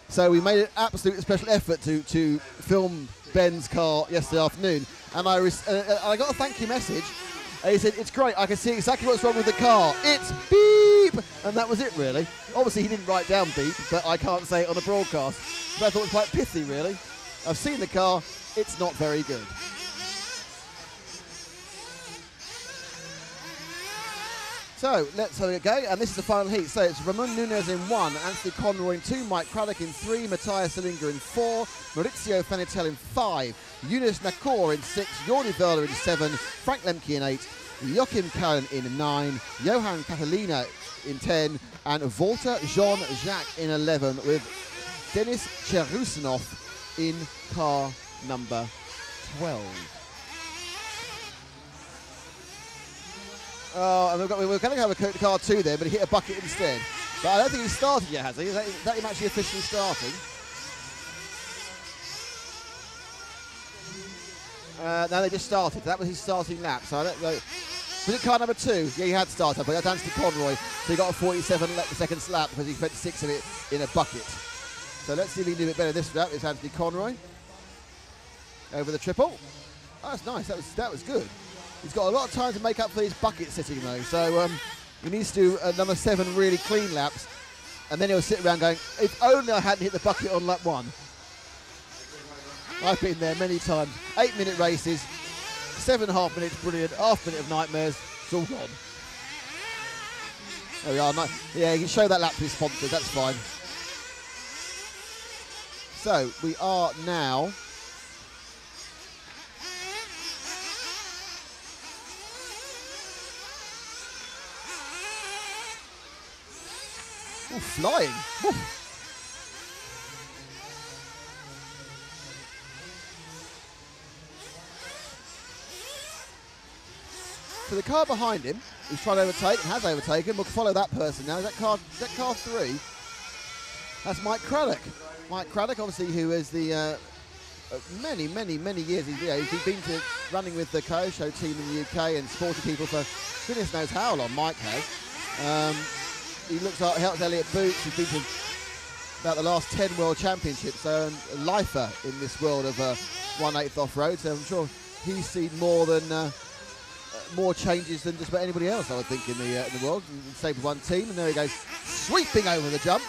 So we made an absolute special effort to film Ben's car yesterday afternoon, and I got a thank you message, and he said, "It's great, I can see exactly what's wrong with the car, it's beep," and that was it really. Obviously he didn't write down beep, but I can't say it on a broadcast, but I thought it was quite pithy really. I've seen the car. It's not very good. So let's have a go, and this is the final heat. So it's Ramon Nunez in 1, Anthony Conroy in 2, Mike Craddock in 3, Matthias Selinger in 4, Maurizio Fanitel in 5, Yunus Nakor in 6, Jordi Verla in 7, Frank Lemke in 8, Joachim Kallen in 9, Johan Catalina in 10, and Walter Jean-Jacques in 11, with Denis Cherusinov in car number 12. Oh, and we're going to have a car 2 there, but he hit a bucket instead. But I don't think he started yet, has he? Is that him actually officially starting? No, they just started. That was his starting lap. So I don't know. Was it car number 2? Yeah, he had started, but that's Anthony Conroy. So he got a 47 second lap because he spent 6 of it in a bucket. So let's see if he can do a bit better this lap. It's Anthony Conroy over the triple. Oh, that's nice. That was good. He's got a lot of time to make up for his bucket sitting though, so he needs to do number 7 really clean laps, and then he'll sit around going, if only I hadn't hit the bucket on lap 1. I've been there many times. 8-minute races, 7.5 minutes brilliant, half minute of nightmares, it's all gone. There we are. Yeah, you can show that lap to his sponsors, that's fine. So we are now flying. Woo. So the car behind him, who's trying to overtake and has overtaken, we'll follow that person now. Is that car 3? That's Mike Craddock. Mike Craddock, obviously, who is the many years. He's been to running with the Kyosho team in the UK and supported people for goodness knows how long. Mike has. He looks like helps Elliott Boots. He's been to about the last 10 World Championships, so a lifer in this world of 1/8 off-road. So I'm sure he's seen more changes than just about anybody else, I would think, in the world. Same with one team, and there he goes, sweeping over the jump.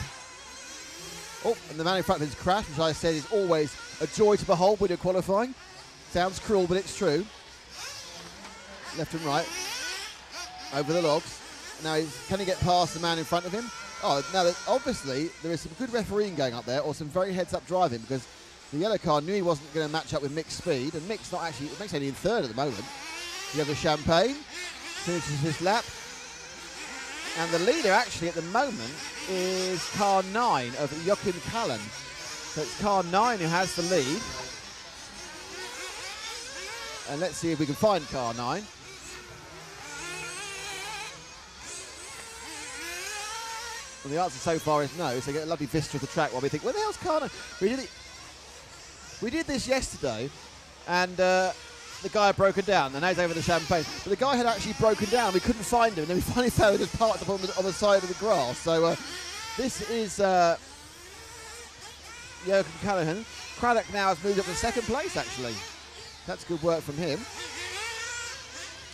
Oh, and the man in front of his crash, which I said is always a joy to behold when you're qualifying. Sounds cruel, but it's true. Left and right, over the logs. Now, can he get past the man in front of him? Oh, now, obviously, there is some good refereeing going up there, or some very heads-up driving, because the yellow car knew he wasn't going to match up with Mick's speed, and Mick's only in 3rd at the moment. You have the Champagne, finishes his lap, and the leader, actually, at the moment, is car 9 of Joachim Kallen. So it's car 9 who has the lead. And let's see if we can find car 9. And the answer so far is no, so you get a lovely vista of the track while we think, where the hell's car 9? We did this yesterday, and the guy had broken down, and now he's over the Champagne. But the guy had actually broken down, we couldn't find him, and then we finally found him just parked up on the side of the grass. So this is Joachim Callahan. Craddock now has moved up to 2nd place, actually. That's good work from him.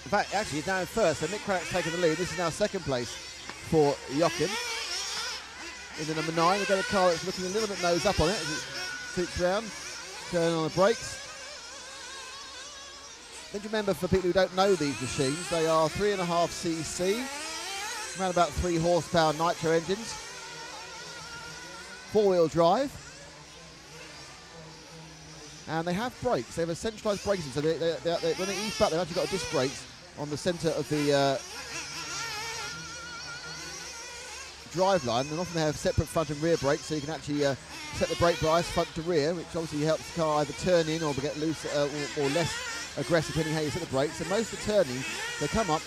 In fact, actually, he's now in 1st, so Mick Craddock's taken the lead. This is now 2nd place for Joachim. In the number 9, we've got a car that's looking a little bit nose up on it as it sits round, turning on the brakes. Then remember, for people who don't know these machines, they are 3.5cc, around about 3 horsepower nitro engines, 4-wheel drive, and they have brakes. They have a centralised braking, so when they ease back, they've actually got disc brakes on the centre of the drive line, and often they have separate front and rear brakes, so you can actually set the brake bias front to rear, which obviously helps the car either turn in or get loose or less aggressive depending how you set the brakes. So most of the turning, they come up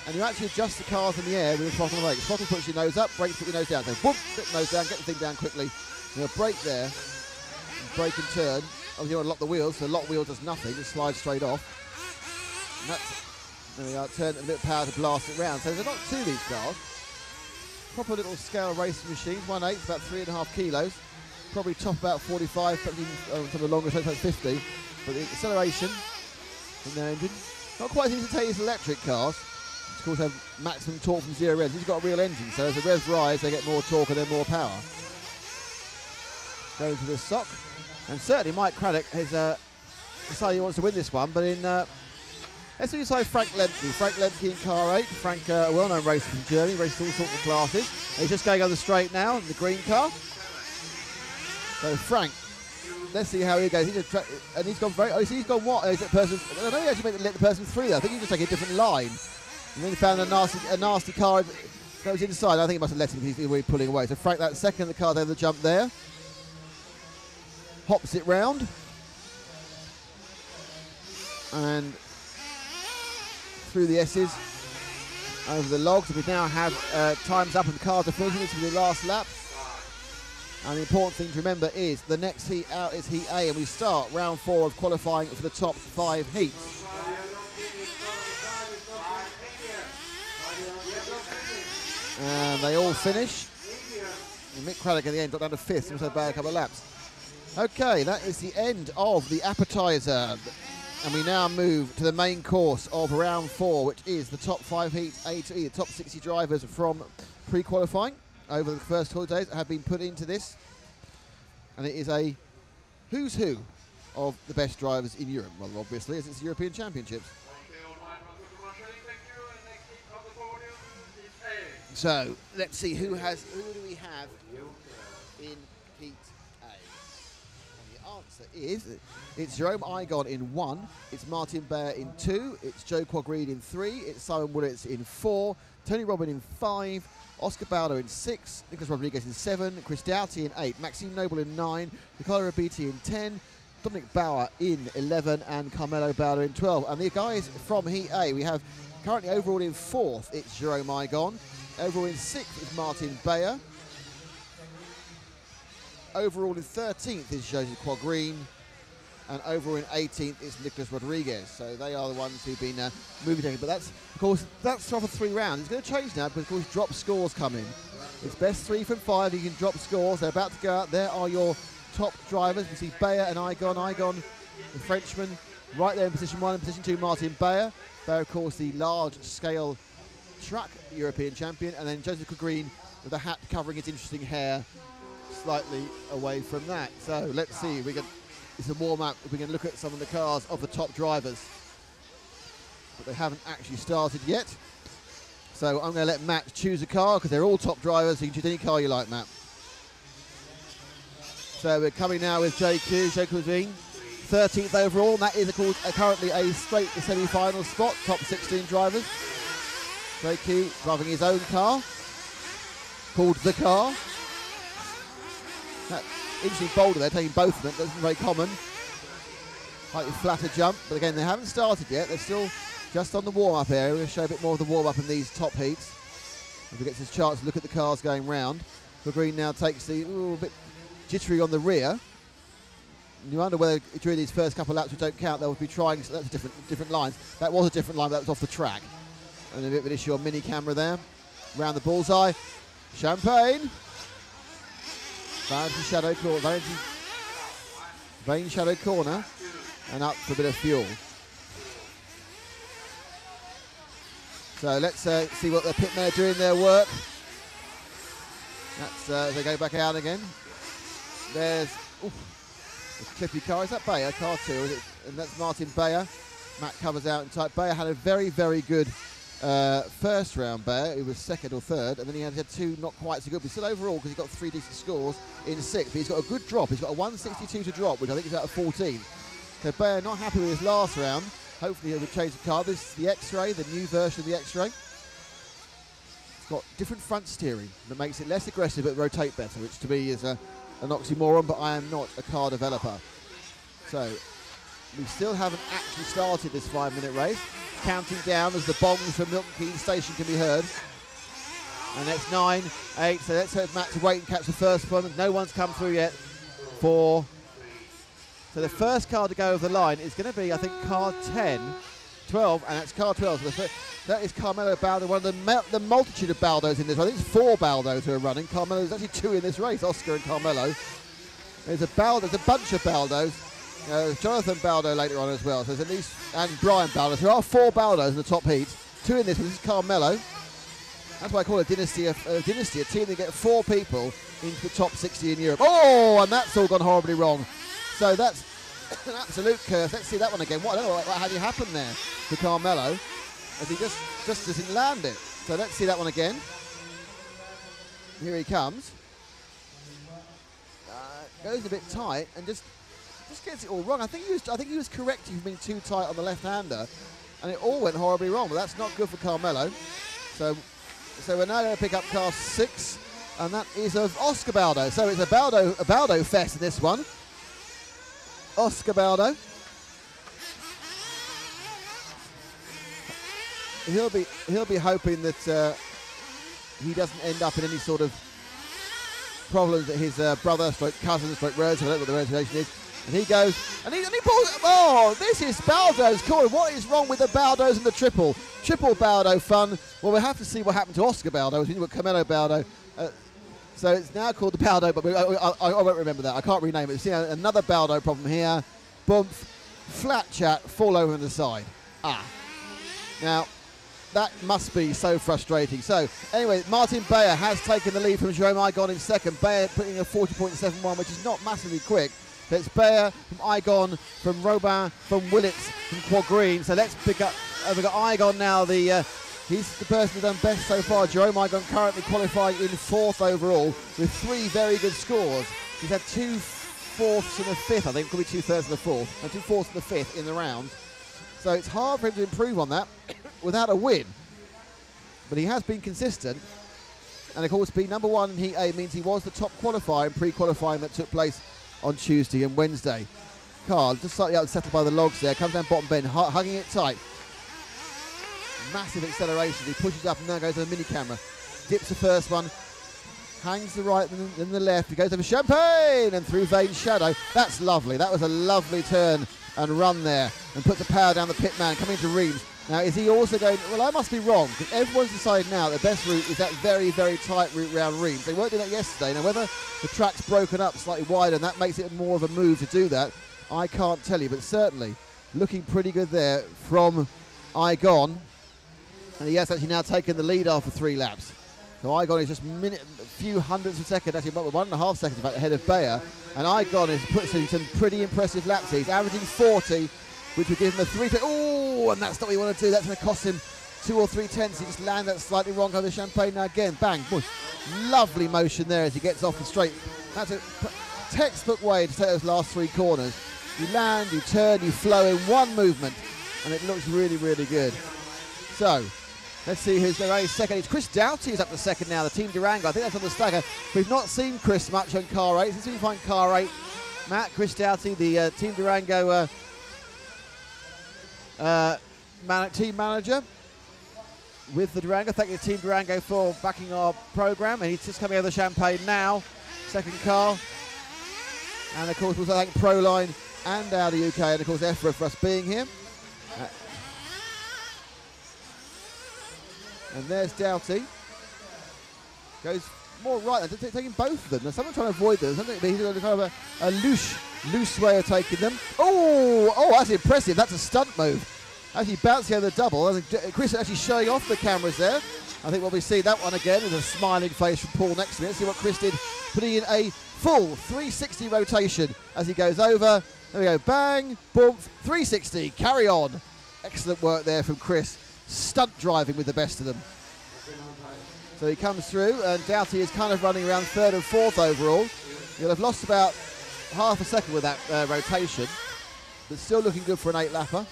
and you actually adjust the cars in the air with the throttle and brakes. Throttle puts your nose up, brakes put your nose down. So boom, get the nose down, get the thing down quickly. You'll brake there, and brake and turn. Obviously you want to lock the wheels, so the lock wheel does nothing, it slides straight off. And that's, there we are, turn a bit of power to blast it round. So there's not 2 of these cars. Proper little scale racing machines, 1/8, about 3.5 kilos. Probably top about 45, probably some of the longer, so 50. But the acceleration in their engine, not quite as easy to tell you as electric cars. Of course, have maximum torque from 0 revs. He's got a real engine, so as the revs rise, they get more torque and then more power. Going to the sock, And certainly Mike Craddock has decided he wants to win this one, but in let's do so Frank Lemke. Frank Lemke in car 8. Frank, a well-known racer from Germany, races all sorts of classes. And he's just going on the straight now in the green car. So Frank, let's see how he goes. And he's gone very. Oh, he's gone what? Is that person? I don't know. He actually let the person through there. I think he just taking a different line. And then he found a nasty car that was inside. I think he must have let him. He's really pulling away. So Frank, that second the car over the jump there, hops it round, and through the S's over the logs. We now have times up and the cars are finishing. This will be the last lap. And the important thing to remember is the next heat out is Heat A, and we start round 4 of qualifying for the top 5 heats. And they all finish. And Mick Craddock at the end got down to 5th, so bad a couple of laps. Okay, that is the end of the appetizer. And we now move to the main course of round 4, which is the top 5 heats A to E, the top 60 drivers from pre-qualifying over the first holidays that have been put into this. And it is a who's who of the best drivers in Europe, well, obviously, as it's the European Championships. So let's see who do we have in Heat A? And the answer is it's Jerome Igon in 1, it's Martin Bayer in 2, it's Joe Quagreed in 3, it's Simon Willits in 4, Tony Robin in 5, Oscar Baldo in 6, Nicholas Rodriguez in 7, Chris Doughty in 8, Maxime Noble in 9, Nicola Rabiti in 10, Dominic Bauer in 11, and Carmelo Bauer in 12. And the guys from Heat A, we have currently overall in 4th, it's Jerome Igon. Overall in 6th is Martin Bayer. Overall in 13th is Joseph Quagreen. And overall in 18th is Nicholas Rodriguez. So they are the ones who've been moving down. But that's, of course, that's for 3 rounds. It's going to change now because, of course, drop scores come in. It's best 3 from 5. You can drop scores. They're about to go out. There are your top drivers. You see Bayer and Igon. Igon, the Frenchman, right there in position 1. In position 2, Martin Bayer. Bayer, of course, the large-scale track European champion, and then Joseph Green with a hat covering his interesting hair slightly away from that. So let's see, it's a warm-up. We can look at some of the cars of the top drivers, but they haven't actually started yet. So I'm going to let Matt choose a car because they're all top drivers, so you can choose any car you like, Matt. So we're coming now with JQ, Joe Cuisine, 13th overall, and that is currently a straight semi-final spot, top 16 drivers. JQ driving his own car, called The Car. That interesting boulder there, taking both of them. That's very common. Slightly flatter jump, but again, they haven't started yet. They're still just on the warm-up area. We'll show a bit more of the warm-up in these top heats. If he gets his chance to look at the cars going round. The Green now takes the a bit jittery on the rear. And you wonder whether during these first couple of laps, which don't count, they'll be trying. So that's different lines. That was a different line, but that was off the track. And a bit of an issue on mini camera there. Round the bullseye. Champagne. Down to Shadow Corner. Vane Shadow Corner. And up for a bit of fuel. So let's see what the pit men are doing their work. That's they go back out again. There's the Clippy car. Is that Bayer? Car 2. Is it? And that's Martin Bayer. Matt covers out in tight. Bayer had a very, very good first round. Bayer, he was 2nd or 3rd, and then he had 2 not quite so good, but still overall, because he got 3 decent scores in 6th. But he's got a good drop. He's got a 162 to drop, which I think is out of 14. So Bayer not happy with his last round. Hopefully he'll change the car. This is the X-Ray, the new version of the X-Ray. It's got different front steering that makes it less aggressive but rotate better, which to me is an oxymoron, but I am not a car developer. So we still haven't actually started this 5-minute race. Counting down as the bongs from Milton Keynes Station can be heard. And that's 9, 8, so let's have Matt to wait and catch the first one. No one's come through yet for... So the first car to go over the line is going to be, I think, car 10, 12, and that's car 12. So that is Carmelo Baldo, one of the multitude of Baldos in this race. I think it's 4 Baldos who are running. Carmelo's actually 2 in this race, Oscar and Carmelo. There's a bunch of Baldos. Jonathan Baldo later on as well. So there's at least, and Brian Baldo. So there are 4 Baldos in the top heat. 2 in this one. This is Carmelo. That's why I call it a dynasty, a team that get 4 people into the top 60 in Europe. Oh, and that's all gone horribly wrong. So that's an absolute curse. Let's see that one again. What, I don't know what had happened there to Carmelo, as he just doesn't land it. So let's see that one again. Here he comes. Goes a bit tight and just gets it all wrong. I think he was correcting for being too tight on the left-hander, and it all went horribly wrong. But that's not good for Carmelo. So we're now going to pick up car 6, and that is of Oscar Baldo. So it's a Baldo fest in this one. Oscar Baldo. He'll be hoping that he doesn't end up in any sort of problems that his brother, cousin, relative, I don't know what the relation is. And he goes, and he pulls. Oh, this is Baldo's corner. What is wrong with the Baldos and the triple? Triple Baldo fun. Well, we'll have to see what happened to Oscar Baldo. We knew what Carmelo Baldo. So it's now called the Baldo, but I won't remember that. I can't rename it. See, another Baldo problem here. Boom, flat chat, fall over on the side. Now, that must be so frustrating. So, anyway, Martin Bayer has taken the lead from Jerome Igon in second. Bayer putting a 40.71, which is not massively quick. But it's Bayer from Igon, from Robin, from Willits, from Quad Green. So let's pick up. We've got Igon now. He's the person who's done best so far. Jerome Igon currently qualifying in 4th overall with 3 very good scores. He's had 2 4ths and a 5th, I think. Could be 2 3rds and a 4th. And 2 4ths and a 5th in the round. So it's hard for him to improve on that without a win. But he has been consistent. And of course, being number 1 in Heat A means he was the top qualifier in pre-qualifying that took place on Tuesday and Wednesday. Carl, just slightly unsettled by the logs there, comes down bottom bend, hugging it tight. Massive acceleration, he pushes up and now goes to the mini camera. Dips the first one, hangs the right and then the left, he goes over Champagne and through Vane's shadow. That's lovely, that was a lovely turn and run there, and put the power down the pit man, coming to Reams. Now, is he also going, well, I must be wrong, because everyone's decided now the best route is that very, very tight route round Reams. They weren't doing that yesterday. Now, whether the track's broken up slightly wider and that makes it more of a move to do that, I can't tell you, but certainly looking pretty good there from Igon. And he has actually now taken the lead after 3 laps. So Igon is just a few hundredths of a second, actually about 1.5 seconds in fact, ahead of Bayer. And Igon is putting some pretty impressive laps. He's averaging 40, which would give him a 3. Oh, and that's not what you want to do. That's going to cost him 2 or 3 tenths. He just landed that slightly wrong over Champagne. Now again, bang, boy. Lovely motion there as he gets off the straight. That's a textbook way to take those last 3 corners. You land, you turn, you flow in one movement, and it looks really, really good. So, let's see who's going to race second. It's Chris Doughty is up to second now, the Team Durango. I think that's on the stagger. We've not seen Chris much on car 8. Let's see if we find car 8. Matt, Chris Doughty, the Team Durango team manager with the Durango. Thank you to Team Durango for backing our program. And he's just coming over the Champagne now. Second car. And of course, we'll thank Proline and Audi UK, and of course EFRa for us being here. And there's Doughty. Goes more right, taking both of them. There's someone trying to avoid them. He's got kind of a loose way of taking them. Oh, that's impressive. That's a stunt move. Actually bouncing over the double. Chris actually showing off the cameras there. I think when we see that one again with a smiling face from Paul next to me. Let's see what Chris did, putting in a full 360 rotation as he goes over. There we go, bang, boom, 360, carry on. Excellent work there from Chris. Stunt driving with the best of them. So he comes through, and Doughty is kind of running around 3rd and 4th overall. He'll have lost about half a second with that rotation, but still looking good for an 8-lapper.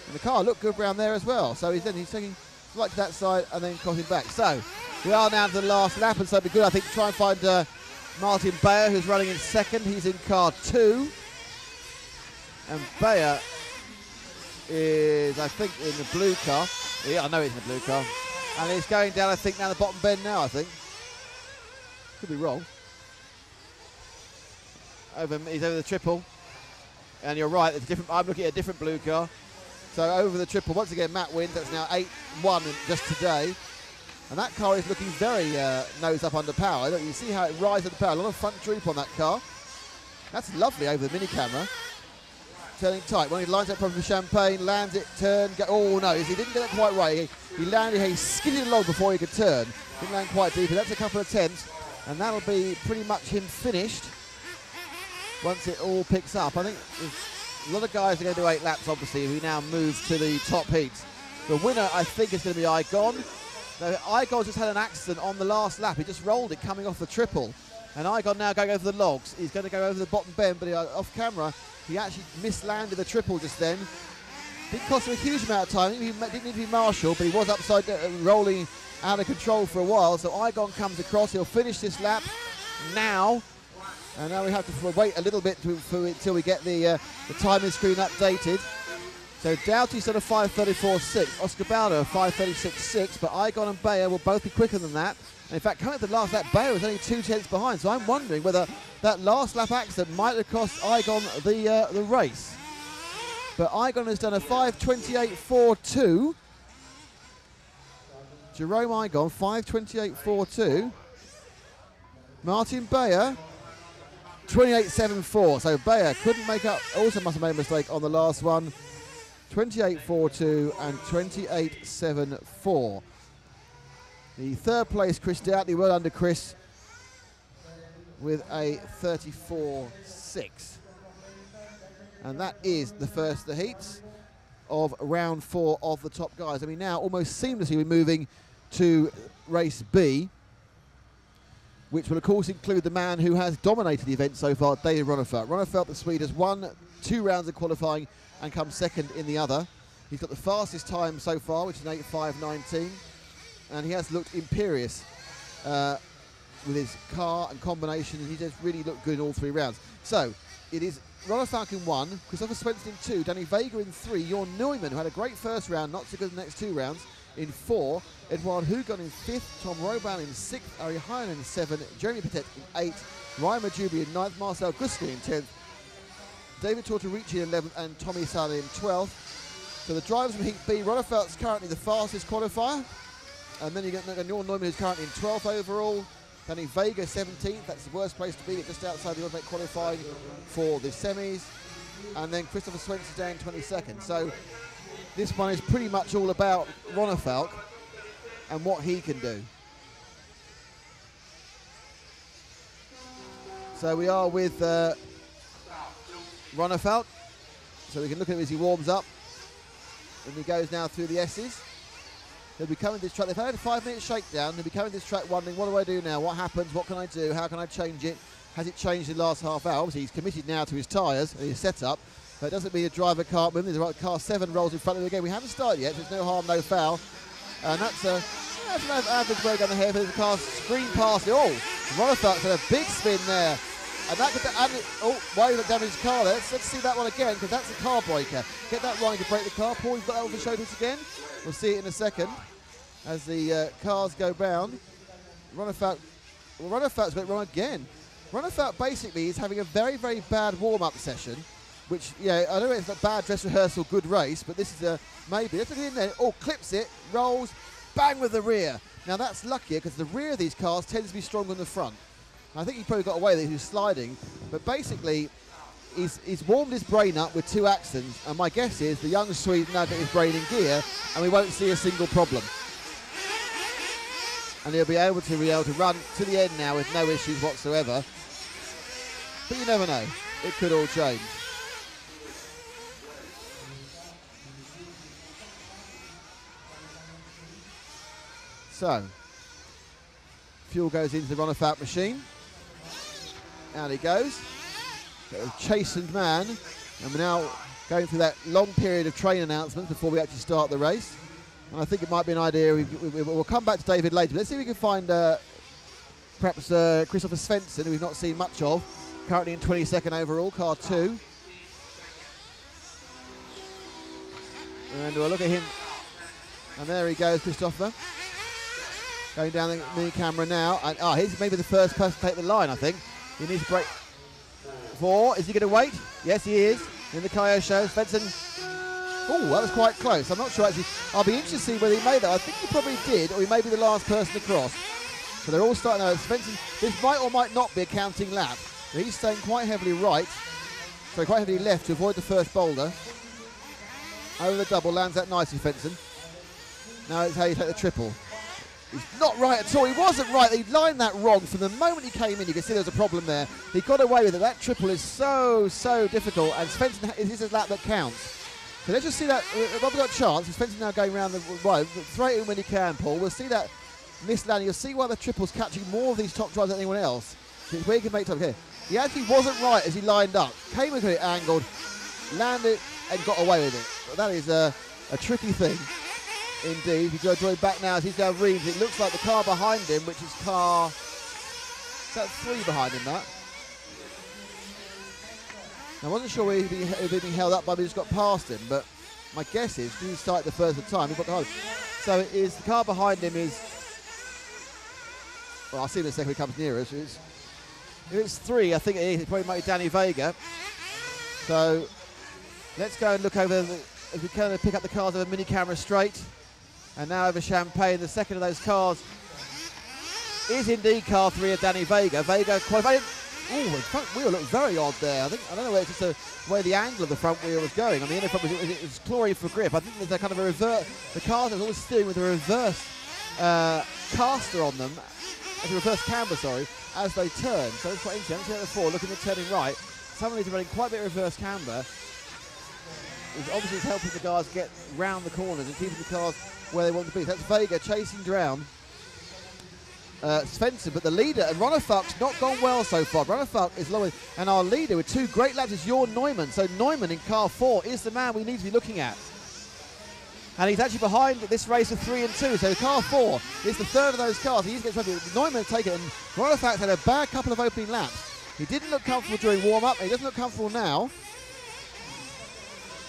And the car looked good around there as well. So he's taking right to that side and then crossing back. So we are now to the last lap, and so it'd be good, I think, to try and find Martin Bayer, who's running in second. He's in car 2. And Bayer is, I think, in the blue car. Yeah, I know he's in the blue car. And he's going down, I think, down the bottom bend now, I think. Could be wrong. He's over the triple. And you're right, it's different. I'm looking at a different blue car. So over the triple, once again, Matt wins. That's now 8-1 just today. And that car is looking very nose up under power. Look, you see how it rises under power. A lot of front droop on that car. That's lovely over the mini camera. Turning tight. When he lines up properly for Champagne, lands it, turn, go. Oh no, he didn't get it quite right. He landed, he skidded along before he could turn. Didn't land quite deep, but that's a couple of tenths. And that'll be pretty much him finished. once it all picks up. I think a lot of guys are going to do 8 laps, obviously. We now move to the top heats. The winner, I think, is going to be Igon. Now, Igon just had an accident on the last lap. He just rolled it coming off the triple. And Igon now going over the logs. He's going to go over the bottom bend, but off camera, he actually mislanded the triple just then. Didn't cost him a huge amount of time. He didn't need to be marshal, but he was upside down, rolling out of control for a while. So Igon comes across. He'll finish this lap now. And now we have to wait a little bit until we get the timing screen updated. So Doughty's done a 5:34.6, Oscar Bauder a 5:36.6, but Igon and Bayer will both be quicker than that. And in fact, coming at the last lap, Bayer was only 2 tenths behind. So I'm wondering whether that last lap accident might have cost Igon the race. But Igon has done a 5:28.42. Jerome Igon, 5:28.42. Martin Bayer, 28.74. So Bayer couldn't make up, also must have made a mistake on the last one. 28.42 and 28.74. The third place, Chris Doughty, well under Chris with a 34.6. And that is the first of the heats of round 4 of the top guys. I mean, now almost seamlessly we're moving to race B, which will of course include the man who has dominated the event so far, David Ronnefelt. Ronnefelt, the Swede, has won 2 rounds of qualifying and come second in the other. He's got the fastest time so far, which is an 8:5.19, and he has looked imperious with his car and combination, and he just really looked good in all 3 rounds. So it is Ronnefelt in 1, Christopher Swenson in 2, Danny Vega in 3, Jorn Neumann, who had a great first round, not so good in the next 2 rounds, in 4, Edouard Hugon in 5th, Tom Roban in 6th, Ari Heinen in 7, Jeremy Petit in 8th, Ryan Majubi in 9th, Marcel Gusli in 10th, David Tortorici in 11th, and Tommy Sally in 12th. So the drivers from Heat B, Ronnefelt's currently the fastest qualifier, and then you get Jorn Neumann, who's currently in 12th overall, Danny Vega 17th, that's the worst place to be, just outside the automatic qualifying for the semis, and then Christopher Swenson down 22nd. So this one is pretty much all about Ronnefelt and what he can do. So we are with Ronnefelt, so we can look at him as he warms up, and he goes now through the S's. He'll be coming to this track. They've had a 5-minute shakedown. He'll be coming to this track wondering, what do I do now? What happens? What can I do? How can I change it? Has it changed in the last half hour? Obviously, he's committed now to his tyres and his setup. But it doesn't mean a driver can't win. There's a car 7 rolls in front of him again. We haven't started yet. There's no harm, no foul. And that's an average way down the hair. But the car screened past it. Oh, Ronnefelt's had a big spin there. And that could, why did it damage his car there? Let's see that one again, because that's a car breaker. Get that right to break the car. Paul, you've got that over the shoulders again. We'll see it in a second as the cars go round. Ronnefelt, Ronnefelt's went wrong again. Ronnefelt basically is having a very, very bad warm-up session, which, yeah, I know it's a bad dress rehearsal, good race, but this is a maybe. Let's look in there. Oh, clips it, rolls, bang with the rear. Now that's luckier because the rear of these cars tends to be stronger than the front. I think he probably got away with it, he was sliding, but basically he's warmed his brain up with 2 accidents, and my guess is the young Swede now got his brain in gear, and we won't see a single problem. And he'll be able to run to the end now with no issues whatsoever. But you never know, it could all change. So, fuel goes into the Ronnefelt machine. Out he goes. A chastened man. And we're now going through that long period of train announcements before we actually start the race. And I think it might be an idea. We'll come back to David later. But let's see if we can find perhaps Christopher Svensson, who we've not seen much of. Currently in 22nd overall, car 2. And we'll look at him. And there he goes, Christopher. Going down the mini camera now. And he's maybe the first person to take the line, I think. He needs to break. 4. Is he going to wait? Yes, he is. In the Kayo show, Svensson. Oh, that was quite close. I'm not sure actually. I'll be interested to see whether he made that. I think he probably did, or he may be the last person across. So they're all starting out. Svensson, this might or might not be a counting lap. But he's staying quite heavily right. So quite heavily left to avoid the first boulder. Over the double, lands that nicely, Svensson. Now it's how you take the triple. He's not right at all. He wasn't right. He lined that wrong from the moment he came in. You can see there's a problem there. He got away with it. That triple is so difficult, and Svensson is his lap that counts. So let's just see that. Well, we've got a chance. Svensson now going around the right. Throw it in when he can, Paul. We'll see that missed landing. You'll see why the triple's catching more of these top drives than anyone else. It's where he can make time. Okay. He actually wasn't right as he lined up. Came with it angled, landed, and got away with it. But that is a tricky thing. Indeed, he's going to draw it back now as he's going Reeves. It looks like the car behind him, which is car... Is that 3 behind him, that? I wasn't sure where he'd been held up by, but he just got past him. But my guess is, he started the first time, he got the hole. So it is, the car behind him is... Well, I'll see in a second when he comes nearer. So if it's 3, I think it is. It probably might be Danny Vega. So let's go and look over, as we kind of pick up the cars over mini camera straight. And now over Champagne, the second of those cars is indeed car 3 of Danny Vega. Vega qualified. Oh, the front wheel looked very odd there. I don't know where it's just where the angle of the front wheel was going. I mean, the front it was chlorine for grip. I think there's a kind of a reverse. The cars are always steering with a reverse caster on them, as a reverse camber, sorry, as they turn. So it's quite interesting. See that before, looking at turning right. Some of these are running quite a bit of reverse camber. Obviously, it's helping the guys get round the corners and keeping the cars where they want to be. So that's Vega chasing down Svensson, but the leader, and Ronefalk's not gone well so far. Ronefalk is lower, and our leader with 2 great laps is Jorn Neumann. So Neumann in car 4 is the man we need to be looking at. And he's actually behind this race of 3 and 2. So car 4 is the third of those cars. He's getting trouble. Neumann take it, and Ronefalk's had a bad couple of opening laps. He didn't look comfortable during warm-up, and he doesn't look comfortable now,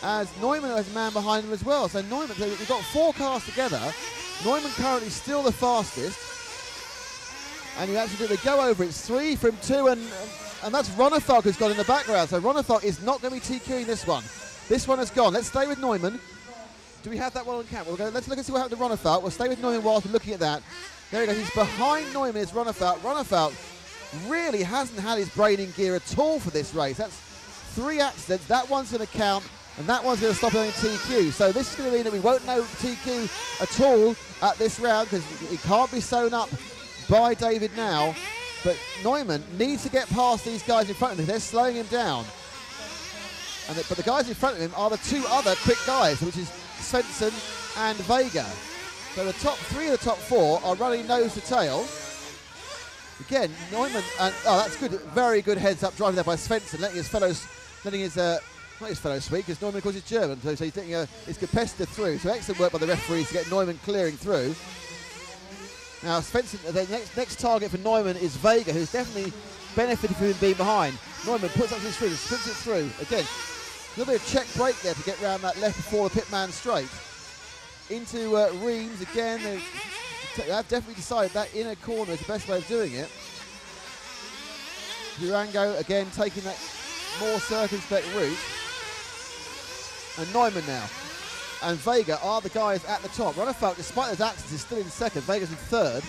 as Neumann has a man behind him as well. So Neumann, so we've got 4 cars together. Neumann currently still the fastest. And you actually they go over. It's 3 from 2, and that's Ronefalk who's gone in the background. So Ronefalk is not going to be TQing this one. This one has gone. Let's stay with Neumann. Do we have that one on camera? We'll go, let's look and see what happened to Ronefalk. We'll stay with Neumann whilst we're looking at that. There he goes. He's behind Neumann. It's Ronefalk. Ronefalk really hasn't had his brain in gear at all for this race. That's 3 accidents. That one's going to count, and that one's going to stop him in TQ. So this is going to mean that we won't know TQ at all at this round, because he can't be sewn up by David now. But Neumann needs to get past these guys in front of him. They're slowing him down. But the guys in front of him are the 2 other quick guys, which is Svensson and Vega. So the top 3 of the top 4 are running nose to tail. Again, Neumann, and oh, that's good, very good heads-up driving there by Svensson, letting his not his fellow sweep, because Neumann, of course, is German, so he's getting his competitor through. So excellent work by the referees to get Neumann clearing through. Now, Svensson, the next target for Neumann is Vega, who's definitely benefited from him being behind. Neumann puts up his screen and sprints it through. Again, a little bit of check brake there to get round that left before the pit man straight. Into Reams again. They have definitely decided that inner corner is the best way of doing it. Durango again taking that more circumspect route. And Neumann now. And Vega are the guys at the top. Ronefalk, despite those accidents, is still in second. Vega's in third,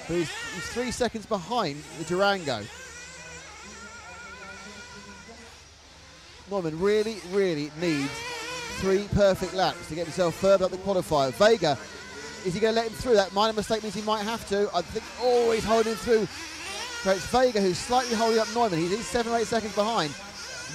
but he's 3 seconds behind the Durango. Neumann really, really needs 3 perfect laps to get himself further up the qualifier. Vega, is he going to let him through? That minor mistake means he might have to. I think, oh, he's holding him through. So it's Vega who's slightly holding up Neumann. He's 7 or 8 seconds behind.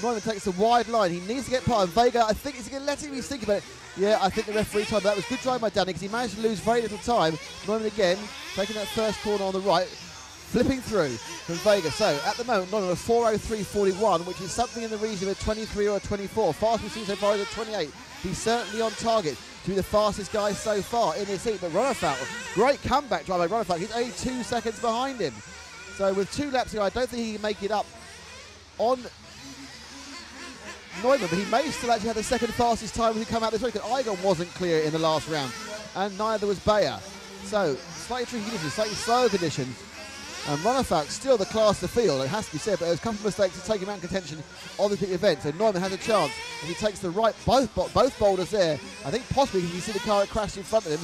Neumann takes a wide line. He needs to get past. Vega, I think, is he going to let him? He's thinking about it. Yeah, I think the referee told him that was good drive by Danny, because he managed to lose very little time. Neumann again, taking that first corner on the right, flipping through from Vega. So at the moment, Neumann a 4:03.41, which is something in the region of a 23 or a 24. Fast we've seen so far is a 28. He's certainly on target to be the fastest guy so far in this heat. But Ronefalk, great comeback drive by Ronefalk. He's only 2 seconds behind him. So with 2 laps to go, I don't think he can make it up on Neumann, but he may still actually have the second fastest time when he come out this week, because Igon wasn't clear in the last round, and neither was Bayer. So slightly tricky conditions, slightly slow conditions. And Ronefalk still the class of the field, it has to be said, but there's a couple of mistakes to take him out in contention on the big event. So Neumann has a chance if he takes the right, both boulders there. I think possibly you see the car that crashed in front of him.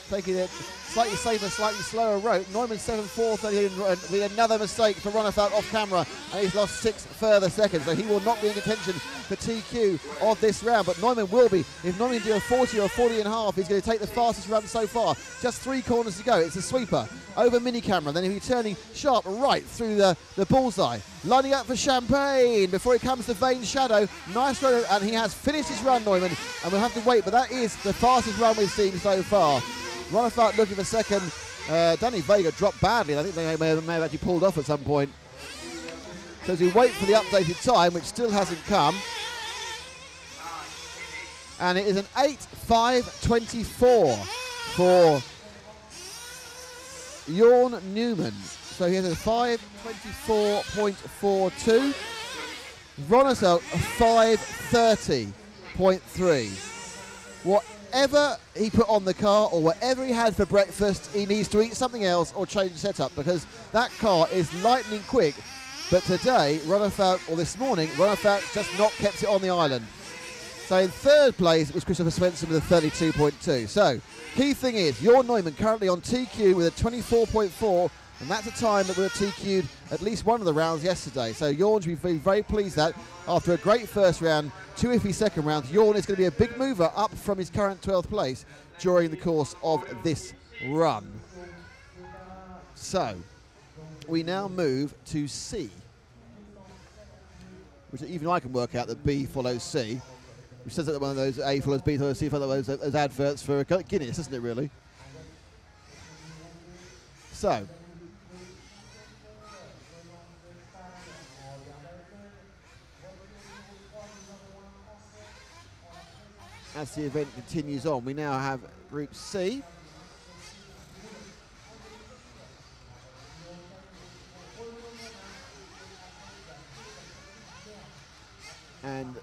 taking it slightly safer, slightly slower route. Neumann 7.4, with another mistake for Ronefeld off camera, and he's lost 6 further seconds, so he will not be in contention for TQ of this round, but Neumann will be. If Neumann can do a 40 or a 40 and a half, he's going to take the fastest run so far. Just 3 corners to go. It's a sweeper over mini camera, then he'll be turning sharp right through the bullseye. Lining up for Champagne before he comes to Vain Shadow. Nice run, and he has finished his run, Neumann, and we'll have to wait, but that is the fastest run we've seen so far. Ronefeld looking for second. Danny Vega dropped badly, and I think they may have actually pulled off at some point. So as we wait for the updated time, which still hasn't come, and it is an 8.5.24 for Jorn Newman. So he has a 5.24.42. Ronefeld a 5.30.3. Whatever he put on the car or whatever he had for breakfast, he needs to eat something else or change the setup, because that car is lightning quick. But today, Ronefeld, or this morning, Ronefeld just not kept it on the island. So in third place was Christopher Svensson with a 32.2. So key thing is, Jorn Neumann currently on TQ with a 24.4, and that's a time that would have TQ'd at least one of the rounds yesterday. So Jorn should be very pleased that after a great first round, 2 iffy second rounds, Jorn is going to be a big mover up from his current 12th place during the course of this run. So we now move to C, which even I can work out that B follows C, which says that one of those A follows B follows C, follows those adverts for Guinness, isn't it really? So as the event continues on, we now have Group C. And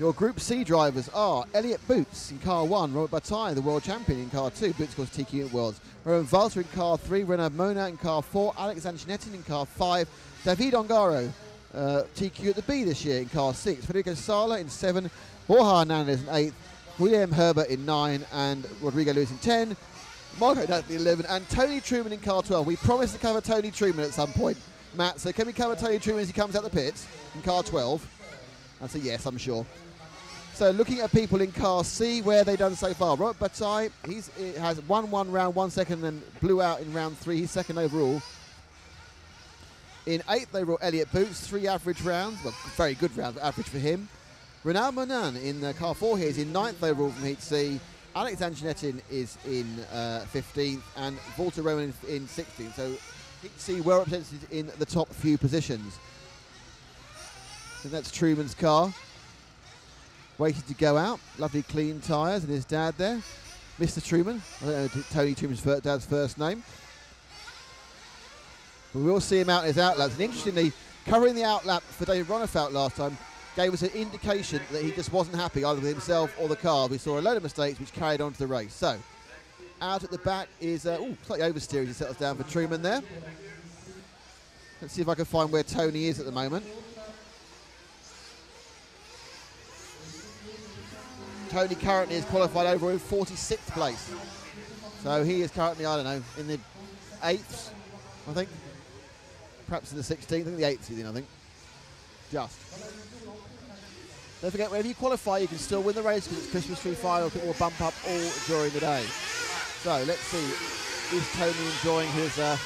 your Group C drivers are Elliot Boots in car 1, Robert Bataille, the world champion, in car 2, Boots of course TQ Unit Worlds, Roman Walter in car 3, Renard Mona in car 4, Alex Antonetti in car 5, David Ongaro, TQ at the B this year in car 6, Federico Sala in 7, Borja Hernandez in 8th, William Herbert in 9, and Rodrigo Lewis in 10, Marco Natalie in 11, and Tony Truman in car 12. We promised to cover Tony Truman at some point, Matt, so can we cover Tony Truman as he comes out the pits in car 12? That's a yes, I'm sure. So looking at people in car C, where have they done so far? Robert Bataille, he has won one round, 1 second, and blew out in round 3. He's second overall. In 8th, they brought Elliot Boots, 3 average rounds. Well, very good rounds, average for him. Renald Monan in car 4 here is in 9th overall from Heat C. Alex Antonetti is in 15th, and Walter Roman in 16th. So Heat C well represented in the top few positions. And that's Truman's car, waiting to go out. Lovely clean tyres, and his dad there, Mr. Truman. I don't know Tony Truman's dad's first name. But we will see him out in his outlaps. And interestingly, covering the outlap for David Ronefeld last time gave us an indication that he just wasn't happy either with himself or the car. We saw a load of mistakes which carried on to the race. So out at the back is slightly oversteer as he settles down for Truman there. Let's see if I can find where Tony is at the moment. Tony currently is qualified over in 46th place. So he is currently, I don't know, in the 8th, I think. Perhaps in the 16th, I think the 8th he's in, I think. Just. Don't forget, whenever you qualify, you can still win the race because it's Christmas tree final. People will bump up all during the day. So let's see, is Tony enjoying his run?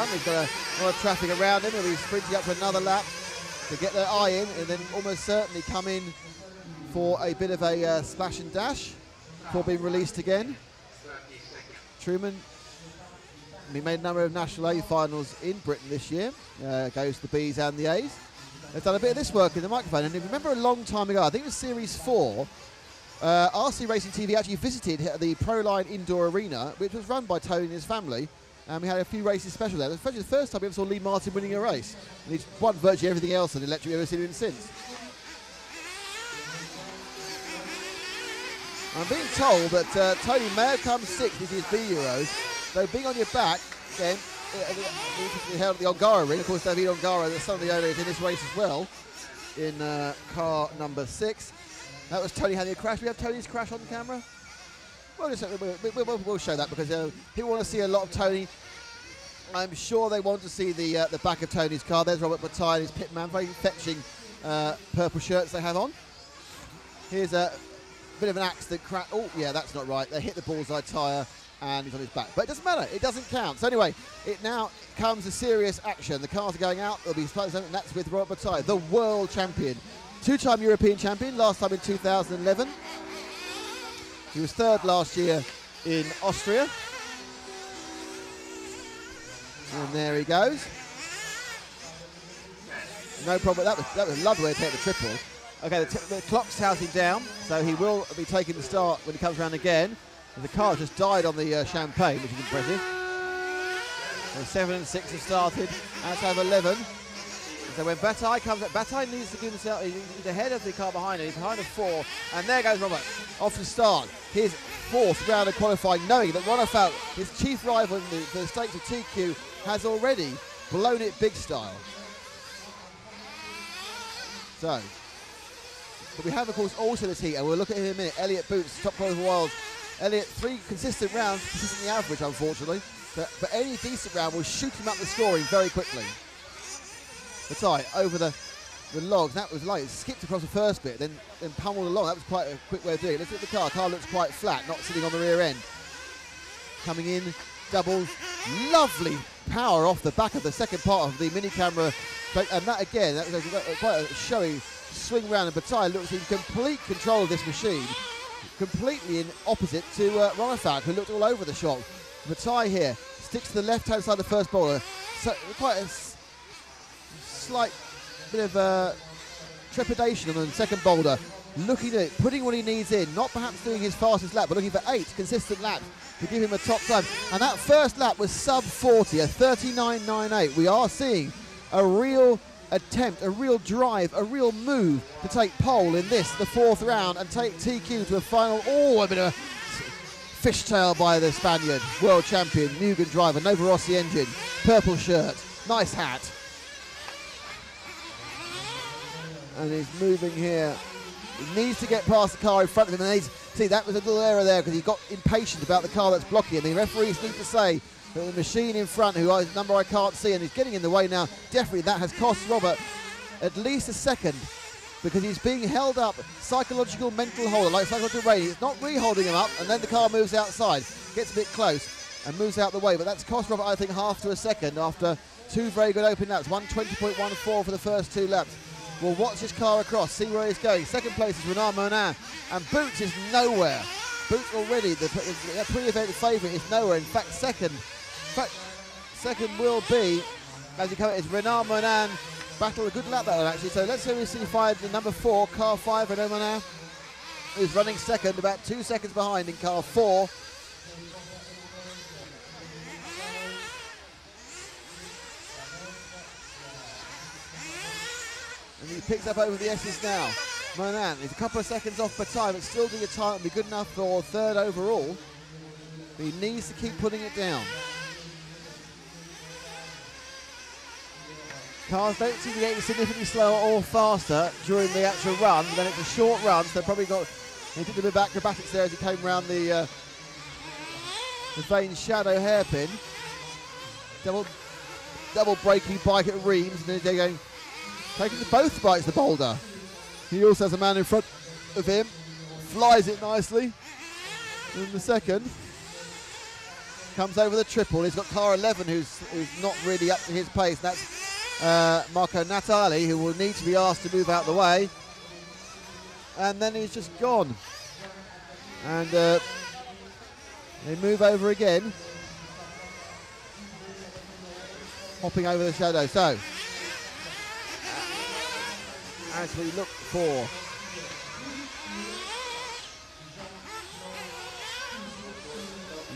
He's got a lot of traffic around him. He'll be sprinting up for another lap to get their eye in, and then almost certainly come in for a bit of a splash and dash before being released again. Truman, he made a number of National A finals in Britain this year, goes to the Bs and the As. They've done a bit of this work in the microphone, and if you remember a long time ago, I think it was Series 4, RC Racing TV actually visited the Proline Indoor Arena, which was run by Tony and his family, and we had a few races special there. It was the first time we ever saw Lee Martin winning a race, and he's won virtually everything else in electric we've ever seen him since. I'm being told that Tony may have come 6th with his B Euros, though being on your back, then, he held the Ongaro ring. Of course, David Ongaro, the son of the owner, is in this race as well, in car number 6. That was Tony having a crash. We have Tony's crash on camera? We'll show that because people want to see a lot of Tony. I'm sure they want to see the back of Tony's car. There's Robert Bataille and his pitman, very fetching purple shirts they have on. Here's a bit of an accident crash. Oh, yeah, that's not right. They hit the bullseye tyre and he's on his back. But it doesn't matter. It doesn't count. So anyway, it now comes to serious action. The cars are going out. There'll be and that's with Robert Bataille, the world champion. Two-time European champion, last time in 2011. He was third last year in Austria. And there he goes. No problem. That was a lovely way to take the triple. Okay, the clock's counting down, so he will be taking the start when he comes around again. The car just died on the champagne, which is impressive. So 7 and 6 have started. Let's have 11. So when Bataille comes up, Bataille needs to give himself, he's ahead of the car behind him. He's behind a 4, and there goes Robert off to start his 4th round of qualifying, knowing that Ronafalk, his chief rival in the stakes of TQ, has already blown it big style. So, but we have, of course, also this heat, and we'll look at him in a minute. Elliott Boots, top qualifier world. Elliott, 3 consistent rounds, consistently average, unfortunately. But any decent round will shoot him up the scoring very quickly. Bataille over the logs. That was light. It skipped across the first bit, then pummeled along. That was quite a quick way of doing it. Let's look at the car. Car looks quite flat, not sitting on the rear end. Coming in, double, lovely power off the back of the second part of the mini camera. And that again, that was quite a showy swing round, and Bataille looks in complete control of this machine, completely in opposite to Ronafalk, who looked all over the shop. Bataille here sticks to the left-hand side of the first bowler. So quite a slight bit of trepidation on the second boulder, looking at it, putting what he needs in, not perhaps doing his fastest lap, but looking for 8 consistent laps to give him a top time. And that first lap was sub 40, a 39.98. We are seeing a real attempt, a real drive, a real move to take pole in this, the 4th round, and take TQ to a final. Oh, a bit of a fishtail by the Spaniard, world champion, Mugen driver, Nova Rossi engine, purple shirt, nice hat. And he's moving here. He needs to get past the car in front of him. And see, that was a little error there because he got impatient about the car that's blocking him. The referees need to say that the machine in front, whose number I can't see, and he's getting in the way now, definitely that has cost Robert at least a second because he's being held up, psychological mental hold, like psychological rating. It's not really holding him up, and then the car moves outside, gets a bit close and moves out the way. But that's cost Robert, I think, half to a second after 2 very good open laps. 1:20.14 for the first 2 laps. We'll watch this car across, see where he's going. Second place is Renard Monin, and Boots is nowhere. Boots already, the pre-event favourite, is nowhere. In fact, second will be, as you come, is Renard Monin. Battle a good lap that one actually. So let's see the number 4, car 5, Renard Monin, who's running second, about 2 seconds behind in car 4. And he picks up over the S's now. Monin is a couple of seconds off Bataille, but still doing a time and be good enough for 3rd overall. But he needs to keep putting it down. Cars don't seem to get significantly slower or faster during the actual run. Then it's a short run, so they probably got. He did a bit of acrobatics there as he came around the Vane's shadow hairpin. Double braking bike at Reims, and then they're going. Taking both bites the boulder. He also has a man in front of him. Flies it nicely. In the second. Comes over the triple. He's got car 11 who's not really up to his pace. That's Marco Natali, who will need to be asked to move out the way. And then he's just gone. And they move over again. Hopping over the shadow. So, as we look for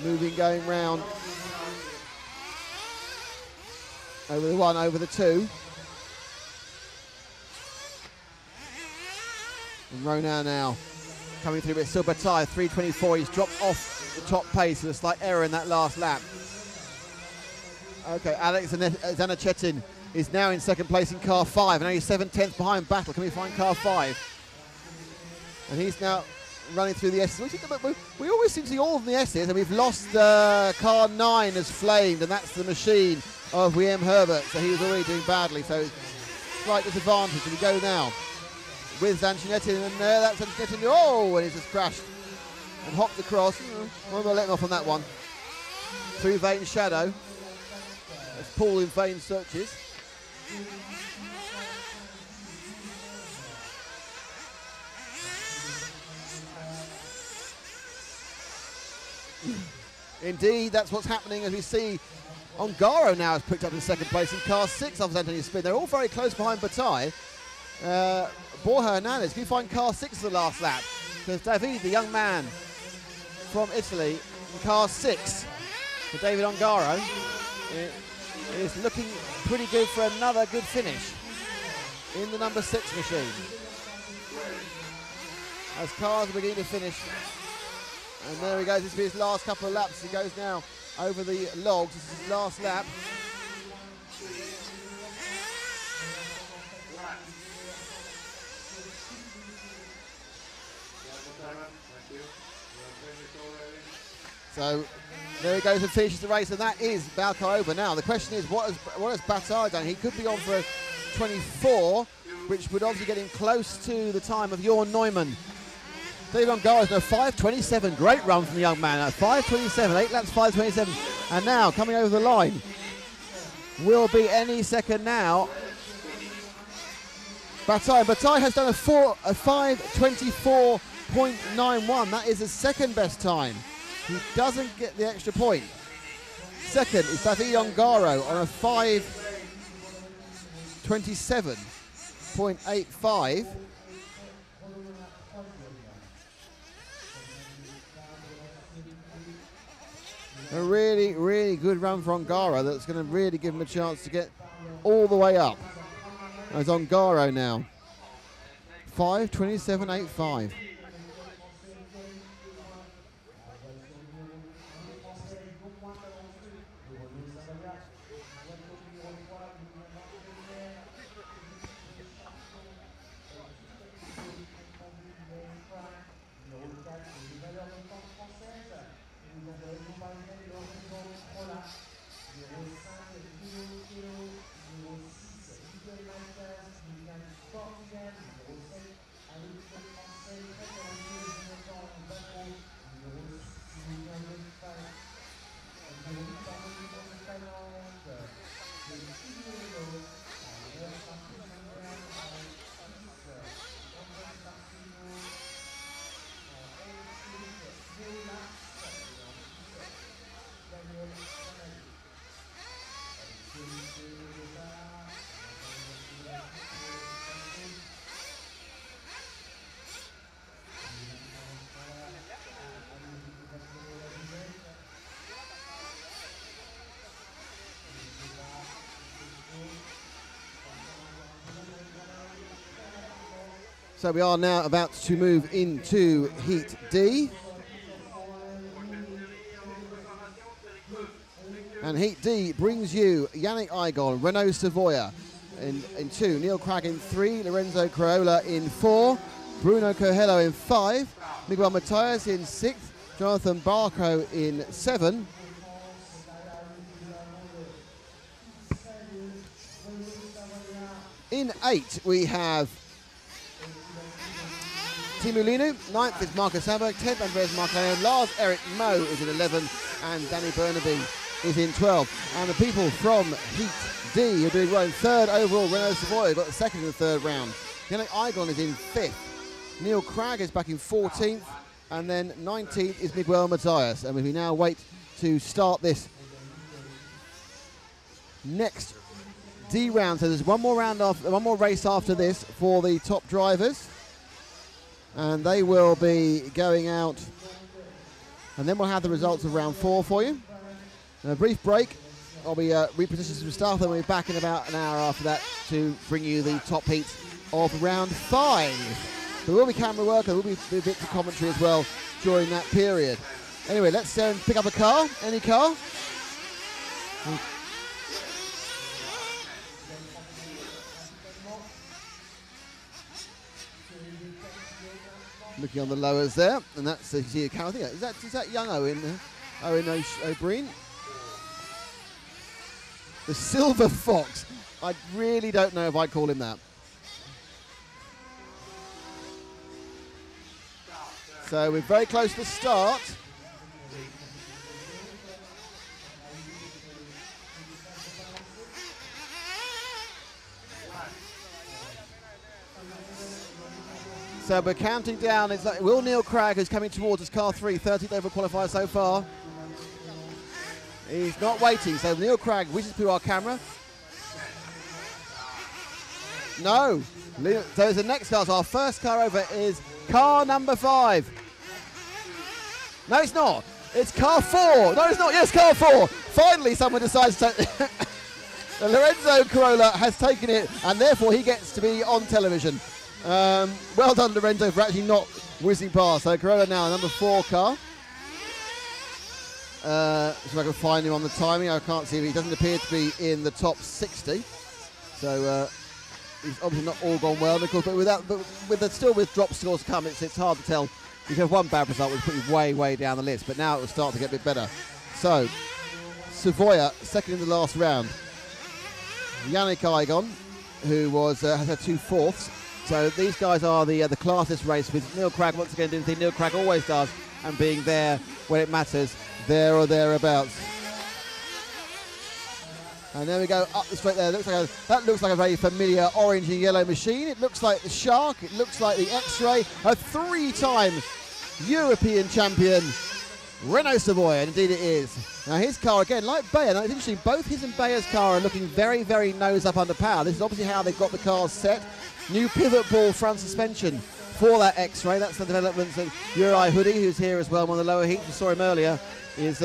moving, going round over the 1, over the 2. And Ronan now coming through, but still Bataille, 3:24. He's dropped off the top pace with a slight error in that last lap. Okay, Alex Zanachetin is now in second place in car 5, and only 7/10 behind Battle. Can we find car 5? And he's now running through the S's. We always seem to see all of the S's, and we've lost car 9 has flamed, and that's the machine of William Herbert, so he was already doing badly, so slight disadvantage. And we go now with Zanchinetti, and that's Zanchinetti, oh, and he's just crashed and hopped across. Well, we'll let him off on that one. Through Vane's shadow, as Paul in Vane searches. Indeed, that's what's happening as we see Ongaro now has picked up in second place in car 6 after Antonio's spin. They're all very close behind Bataille. Borja Hernandez, can you find car 6 for the last lap? Because David, the young man from Italy, in car 6 for David Ongaro, is looking pretty good for another good finish in the number 6 machine. As cars are beginning to finish. And there he goes, this will be his last couple of laps. He goes now over the logs, this is his last lap. So there he goes and finishes the race, and that is Bauco over now. The question is, what has Bataille done? He could be on for a 24, which would obviously get him close to the time of Jorn Neumann. David Ongaro now 5:27, great run from the young man. 5:27, 8 laps, 5:27, and now coming over the line will be any second now. Bataille has done a 5:24.91. That is his second best time. He doesn't get the extra point. Second is David Ongaro on a 5:27.85. A really, really good run for Ongaro that's going to really give him a chance to get all the way up. As Ongaro now. 5:27.85. So we are now about to move into Heat D. And Heat D brings you Yannick Igon, Renault Savoia in 2, Neil Cragg in 3, Lorenzo Craola in 4, Bruno Coelho in 5, Miguel Matias in 6th, Jonathan Barco in 7. In 8 we have Timu Linu, 9th is Marcus Hamburg, 10th Andreas Marcano, Lars Eric Moe is in 11, and Danny Burnaby is in 12. And the people from Heat D are doing well in 3rd overall. Renault Savoia got the 2nd and 3rd round. Yannick Igon is in 5th. Neil Cragg is back in 14th, and then 19th is Miguel Matias. And we now wait to start this next D round. So there's one more race after this for the top drivers. And they will be going out, and then we'll have the results of round 4 for you. And a brief break. I'll be repositioning some stuff, and we'll be back in about an hour after that to bring you the top heat of round 5. There will be camera work, and there will be bits of commentary as well during that period. Anyway, let's pick up a car, any car. looking on the lowers there, and that's I think is that young Owen O'Brien. The Silver Fox. I really don't know if I'd call him that. So we're very close to the start. So we're counting down. It's like Will Neil Cragg, who's coming towards us, car 3, 30th over qualifier so far. He's not waiting, so Neil Cragg wishes through our camera. No. So the next car, so our first car over is car number 5. No, it's not. It's car 4. No, it's not. Yes, car 4. Finally, someone decides to take Lorenzo Corolla has taken it, and therefore he gets to be on television. Well done, Lorenzo, for actually not whizzing past. So Corolla now, number 4 car. So I can find him on the timing. I can't see him. He doesn't appear to be in the top 60. So he's obviously not all gone well. Of course, but still with drop scores come, it's hard to tell. You can have one bad result, which put you way, way down the list. But now it will start to get a bit better. So Savoia, second in the last round. Yannick Igon, who has had 2 fourths. So these guys are the classless race with Neil Cragg once again doing the thing Neil Cragg always does, and being there when it matters, there or thereabouts. And there we go up the straight there. That looks like a very familiar orange and yellow machine. It looks like the Shark. It looks like the X-Ray. A 3-time European champion, Renault Savoia, and indeed it is. Now his car again, like Bayer. Now it's interesting. Both his and Bayer's car are looking very, very nose up under power. This is obviously how they've got the cars set. New pivot ball front suspension for that X-Ray. That's the developments that Uri Hoodie, who's here as well, one of the lower heats, we saw him earlier, is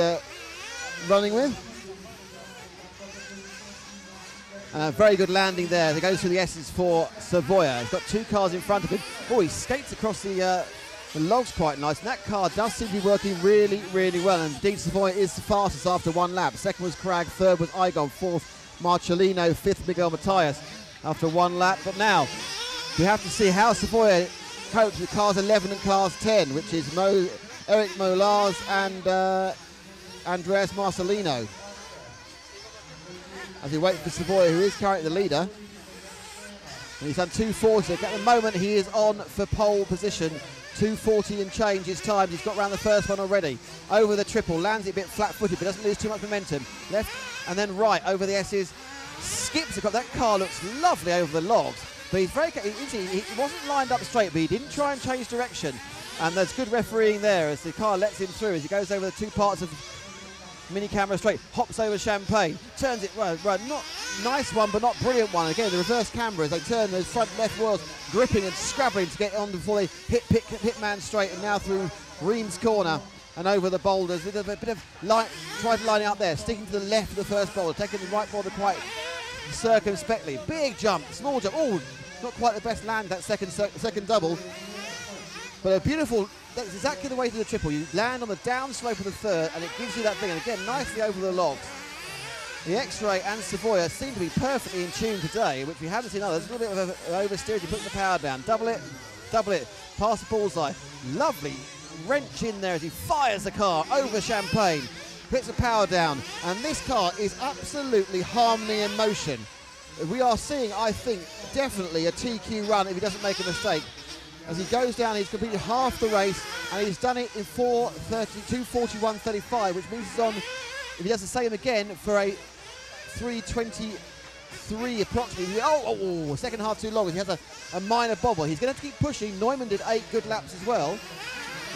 running with. Very good landing there. He goes through the S's for Savoia. He's got 2 cars in front of him. Oh, he skates across the logs quite nice. And that car does seem to be working really, really well. And indeed, Savoia is the fastest after 1 lap. Second was Cragg, third was Igon, fourth Marcellino, fifth Miguel Matias after 1 lap. But now we have to see how Savoia copes with cars 11 and cars 10, which is Eric Molars and Andreas Marcellino. As he waits for Savoia, who is currently the leader. And he's done 2:40. At the moment, he is on for pole position. 2:40 and change his time. He's got round the first one already. Over the triple, lands it a bit flat-footed, but doesn't lose too much momentum. Left and then right over the S's. Skips across. That car looks lovely over the logs. But he's very. He wasn't lined up straight, but he didn't try and change direction. And there's good refereeing there as the car lets him through as he goes over the 2 parts of mini camera straight, hops over Champagne, turns it right, not nice one, but not brilliant one. Again, the reverse camera as they turn those front left wheels, gripping and scrabbling to get on before they hit man straight, and now through Reams corner and over the boulders with a bit of try to line it up there, sticking to the left of the first boulder, taking the right boulder quite circumspectly. Big jump, small jump. Oh, not quite the best land that second double, but a beautiful. That's exactly the way to the triple. You land on the down slope of the third, and it gives you that thing. And again, nicely over the logs. The X-Ray and Savoia seem to be perfectly in tune today, which we haven't seen others. A little bit of oversteerage. He puts the power down. Double it, past the bullseye. Lovely wrench in there as he fires the car over Champagne. Puts the power down, and this car is absolutely harmony in motion. We are seeing, I think, definitely a TQ run if he doesn't make a mistake. As he goes down, he's completed half the race, and he's done it in 4:41.35, which means he's on, if he does the same again, for a 3:23 approximately. Second half too long. He has a minor bobble. He's going to keep pushing. Neumann did 8 good laps as well,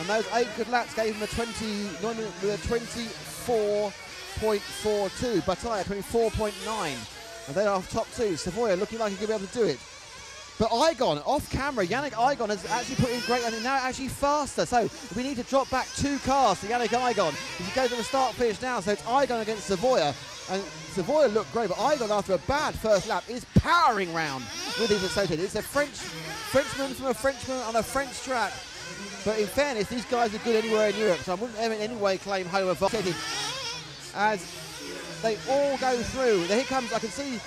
and those 8 good laps gave him a 24.42. Bataille 24.9, and they're off top 2. Savoia looking like he could be able to do it. But Igon, off camera, Yannick Igon has actually put in great, and now actually faster. So we need to drop back 2 cars to Yannick Igon. If he goes to the start finish now, so it's Igon against Savoia. And Savoia looked great, but Igon, after a bad first lap, is powering round with his associated. It's a Frenchman from a Frenchman on a French track. But in fairness, these guys are good anywhere in Europe, so I wouldn't in any way claim home advantage. As they all go through. Here comes, I can see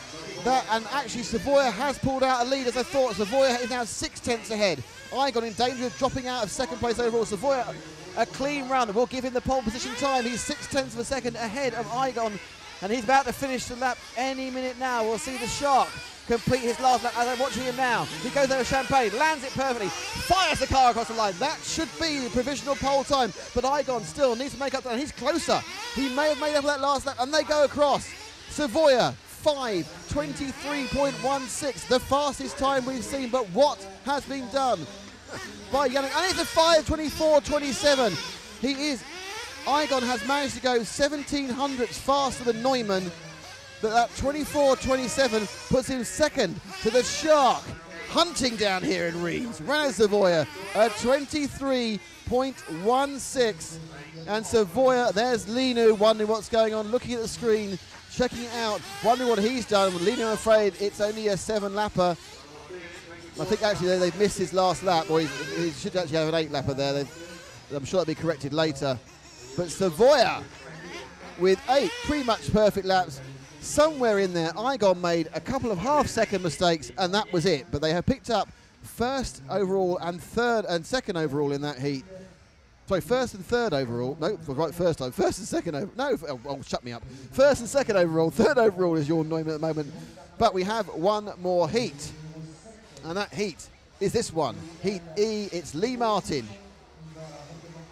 and actually Savoia has pulled out a lead as I thought. Savoia is now 6/10 ahead. Igon in danger of dropping out of second place overall. Savoia, a clean run. We'll give him the pole position time. He's 6/10 of a second ahead of Igon, and he's about to finish the lap any minute now. We'll see the Shark complete his last lap as I'm watching him now. He goes over Champagne, lands it perfectly, fires the car across the line. That should be the provisional pole time, but Igon still needs to make up, and he's closer. He may have made up that last lap, and they go across. Savoia, 5:23.16, the fastest time we've seen, but what has been done by Yannick? And it's a 5:24.27. Igon has managed to go 17 hundredths faster than Neumann, but that 24.27 puts him second to the Shark, hunting down here in Reims. Renault Savoia at 23.16, and Savoia, there's Linu wondering what's going on, looking at the screen, checking it out, wondering what he's done. Linu, I'm afraid it's only a 7-lapper. I think actually they've missed his last lap, or he should actually have an 8-lapper there. I'm sure that'll be corrected later. But Savoia with 8 pretty much perfect laps. Somewhere in there, Igon made a couple of half-second mistakes, and that was it. But they have picked up first overall and third and second overall in that heat. Sorry, first and third overall. No, right, first time. First and second overall. No, oh, shut me up. First and second overall. Third overall is your Neumann at the moment. But we have one more heat. And that heat is this one. Heat E, it's Lee Martin,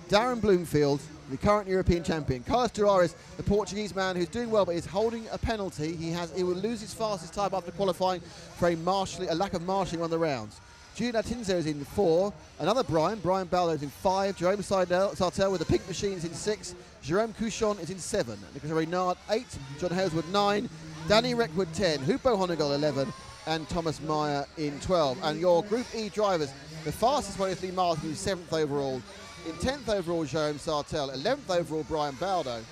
Darren Bloomfield, the current European champion. Carlos Durares, the Portuguese man who's doing well but is holding a penalty. He will lose his fastest time after qualifying for a lack of marshalling on the rounds. Julian Atinzo is in 4. Another Brian Baldo is in 5. Jerome Sartel with the pink machines in 6. Jerome Couchon is in 7. Nicolas Reynard 8. John Haleswood 9. Danny Reckwood 10. Hupo Honegol 11. And Thomas Meyer in 12. And your Group E drivers, the fastest one is Lee Martin, who's 7th overall. In 10th overall, Jerome Sartel. 11th overall, Brian Baldo.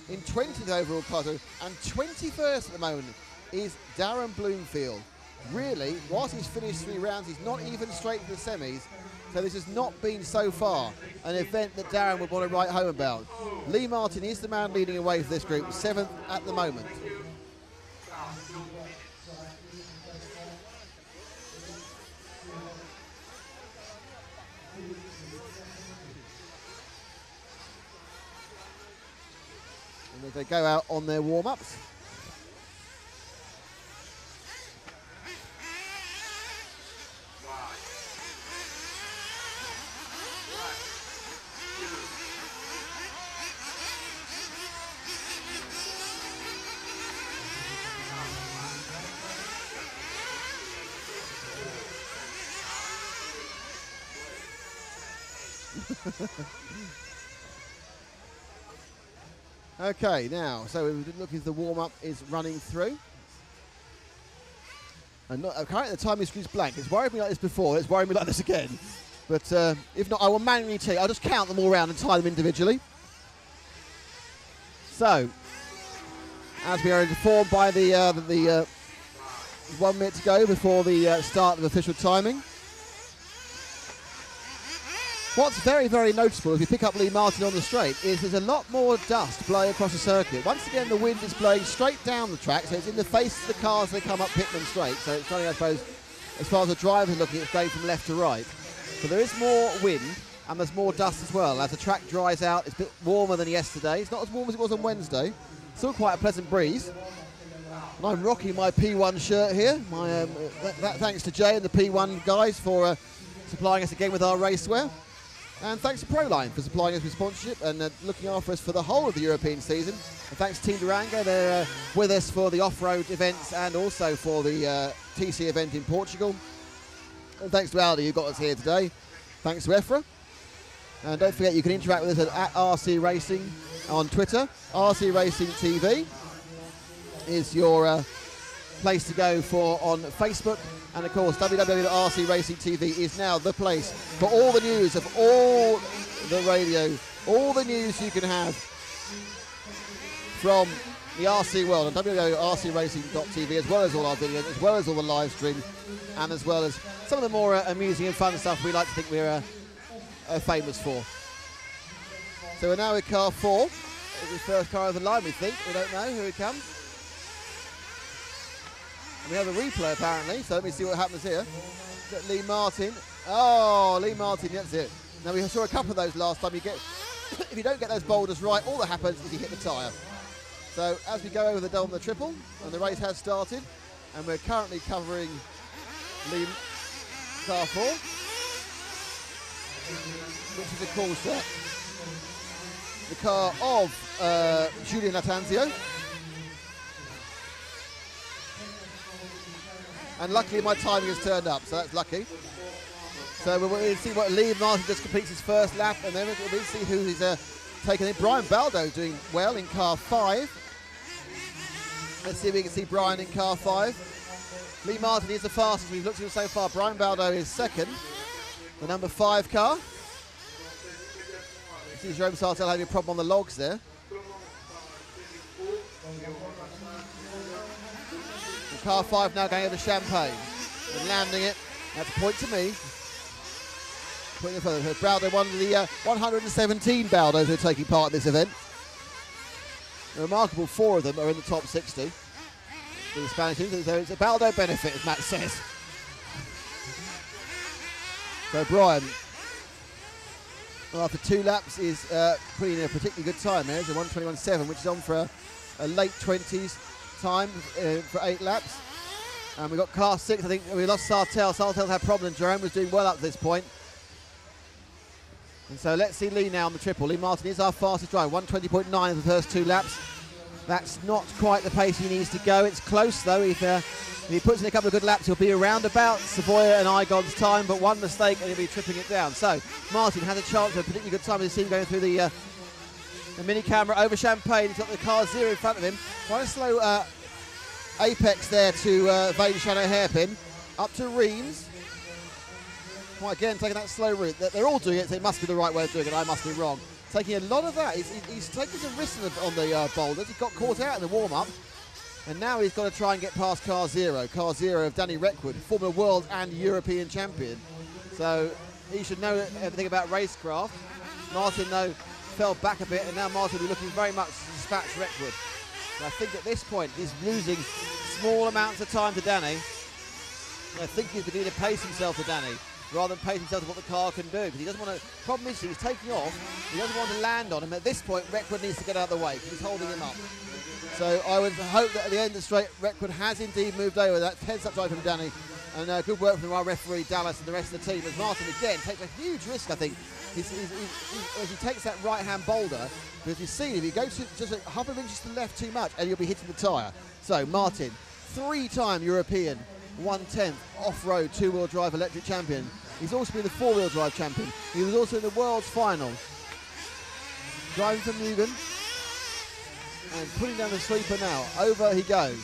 In 20th overall, Carlo. And 21st at the moment is Darren Bloomfield. Really, whilst he's finished 3 rounds, he's not even straight to the semis. So this has not been so far an event that Darren would want to write home about. Lee Martin is the man leading away for this group, 7th at the moment. And as they go out on their warm-ups. Okay, now, so we're looking at the warm-up is running through. And currently the timing screen's blank. It's worried me like this before, it's worried me like this again. But if not, I will manually take, I'll just count them all around and tie them individually. So, as we are informed by the 1 minute to go before the start of official timing. What's very, very noticeable if you pick up Lee Martin on the straight is there's a lot more dust blowing across the circuit. Once again, the wind is blowing straight down the track, so it's in the face of the cars as they come up Pitman Straight. So it's running, I suppose, as far as the driver's looking, it's going from left to right. So there is more wind, and there's more dust as well. As the track dries out, it's a bit warmer than yesterday. It's not as warm as it was on Wednesday. Still quite a pleasant breeze. And I'm rocking my P1 shirt here. Thanks to Jay and the P1 guys for supplying us again with our racewear. And thanks to Proline for supplying us with sponsorship and looking after us for the whole of the European season. And thanks to Team Durango, they're with us for the off-road events and also for the TC event in Portugal. And thanks to Aldi who got us here today. Thanks to EFRa. And don't forget you can interact with us at RC Racing on Twitter. RC Racing TV is your place to go for on Facebook. And of course, www.rcracingtv is now the place for all the news of all the radio, all the news you can have from the RC world on www.rcracing.tv, as well as all our videos, as well as all the live streams, and as well as some of the more amusing and fun stuff we like to think we're famous for. So we're now with car 4. It's the first car of the line, we think. We don't know. Here it comes. And we have a replay apparently, so let me see what happens here. Lee Martin. Oh, Lee Martin, that's it. Now we saw a couple of those last time. You get, if you don't get those boulders right, all that happens is you hit the tyre. So as we go over the double and the triple, and the race has started, and we're currently covering Lee car 4, which is of course the car of Julien Latanzio. And luckily my timing has turned up, so that's lucky. So we'll see what Lee Martin just completes his first lap, and then we'll see who he's taking in. Brian Baldo doing well in car 5. Let's see if we can see Brian in car 5. Lee Martin is the fastest we've looked at him so far. Brian Baldo is second, the number 5 car. You see Jerome Sartell having a problem on the logs there. And car 5 now going over Champagne and landing it. That's a point to me. Putting it further. Baldo, one of the 117 Baldos who are taking part in this event. A remarkable 4 of them are in the top 60 for the Spanish team. So it's a Baldo benefit, as Matt says. So Brian, after 2 laps, is putting in a particularly good time there. It's a 1:21.7, which is on for a late 20s time for 8 laps. And we've got car 6. I think we lost Sartell. Sartell's had problems. Jerome was doing well up to this point. And so let's see Lee now on the triple. Lee Martin is our fastest driver, 1:20.9 of the first 2 laps. That's not quite the pace he needs to go. It's close though. If he puts in a couple of good laps, he'll be around about Savoia and Igon's time, but one mistake and he'll be tripping it down. So Martin has a chance for a particularly good time. You see him going through the mini camera over Champagne. He's got the car 0 in front of him. Quite a slow apex there to Vane Shadow Hairpin. Up to Reams. Well, again, taking that slow route. They're all doing it, so it must be the right way of doing it. I must be wrong. Taking a lot of that. He's taking some risks on the boulders. He got caught out in the warm-up. And now he's got to try and get past car 0. Car 0 of Danny Reckwood, former world and European champion. So he should know everything about racecraft. Martin, though, fell back a bit, and now Martin will be looking very much to dispatch Reckwood. And I think at this point he's losing small amounts of time to Danny. And I think he's beginning to pace himself to Danny, rather than pace himself to what the car can do. Because he doesn't want to, problem is he's taking off, he doesn't want to land on him. At this point, Reckwood needs to get out of the way because he's holding him up. So I would hope that at the end of the straight, Reckwood has indeed moved over. That heads up drive from Danny. And good work from our referee, Dallas, and the rest of the team. As Martin, again, takes a huge risk, I think, as he takes that right-hand boulder. Because you see, if you go to just a couple of inches to the left too much, and you'll be hitting the tyre. So Martin, 3-time European, 1/10 off-road 2-wheel drive electric champion. He's also been the 4-wheel drive champion. He was also in the world's final. Driving from Mugen and putting down the sweeper now. Over he goes.